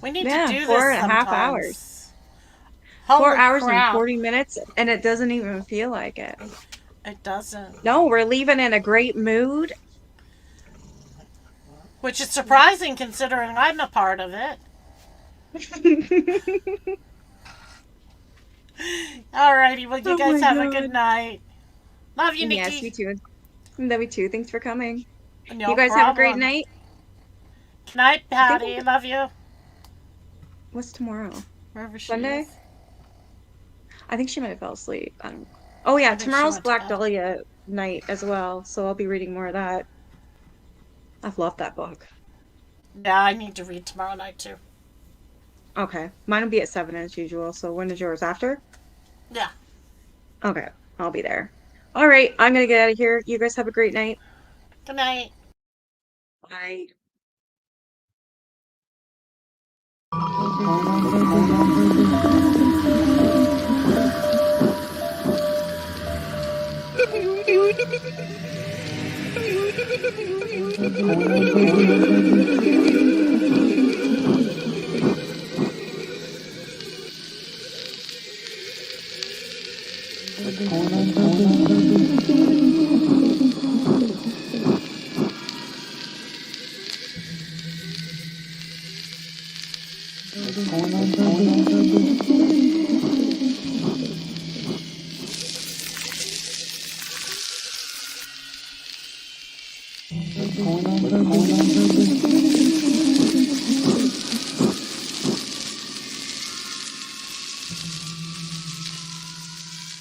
We need to do this 4.5 hours. 4 hours and 40 minutes, and it doesn't even feel like it. It doesn't. No, we're leaving in a great mood. Which is surprising considering I'm a part of it. Alrighty, well, you Oh guys my have a good God. night. Love you, Yes, Nikki. me too. Love you too. Thanks for coming. No You guys have a great problem. night. Good night, I think Patty. Love you. what's tomorrow? Wherever she Sunday? is. I think she might have fell asleep. I don't know. Oh yeah, I think she tomorrow's went to Black bed. Dahlia night as well, so I'll be reading more of that. I've loved that book. Yeah, I need to read tomorrow night too. Okay. Mine will be at 7 as usual, so when is yours? After? Yeah. Okay. I'll be there. All right, I'm gonna get out of here. You guys have a great night. Good night. Bye.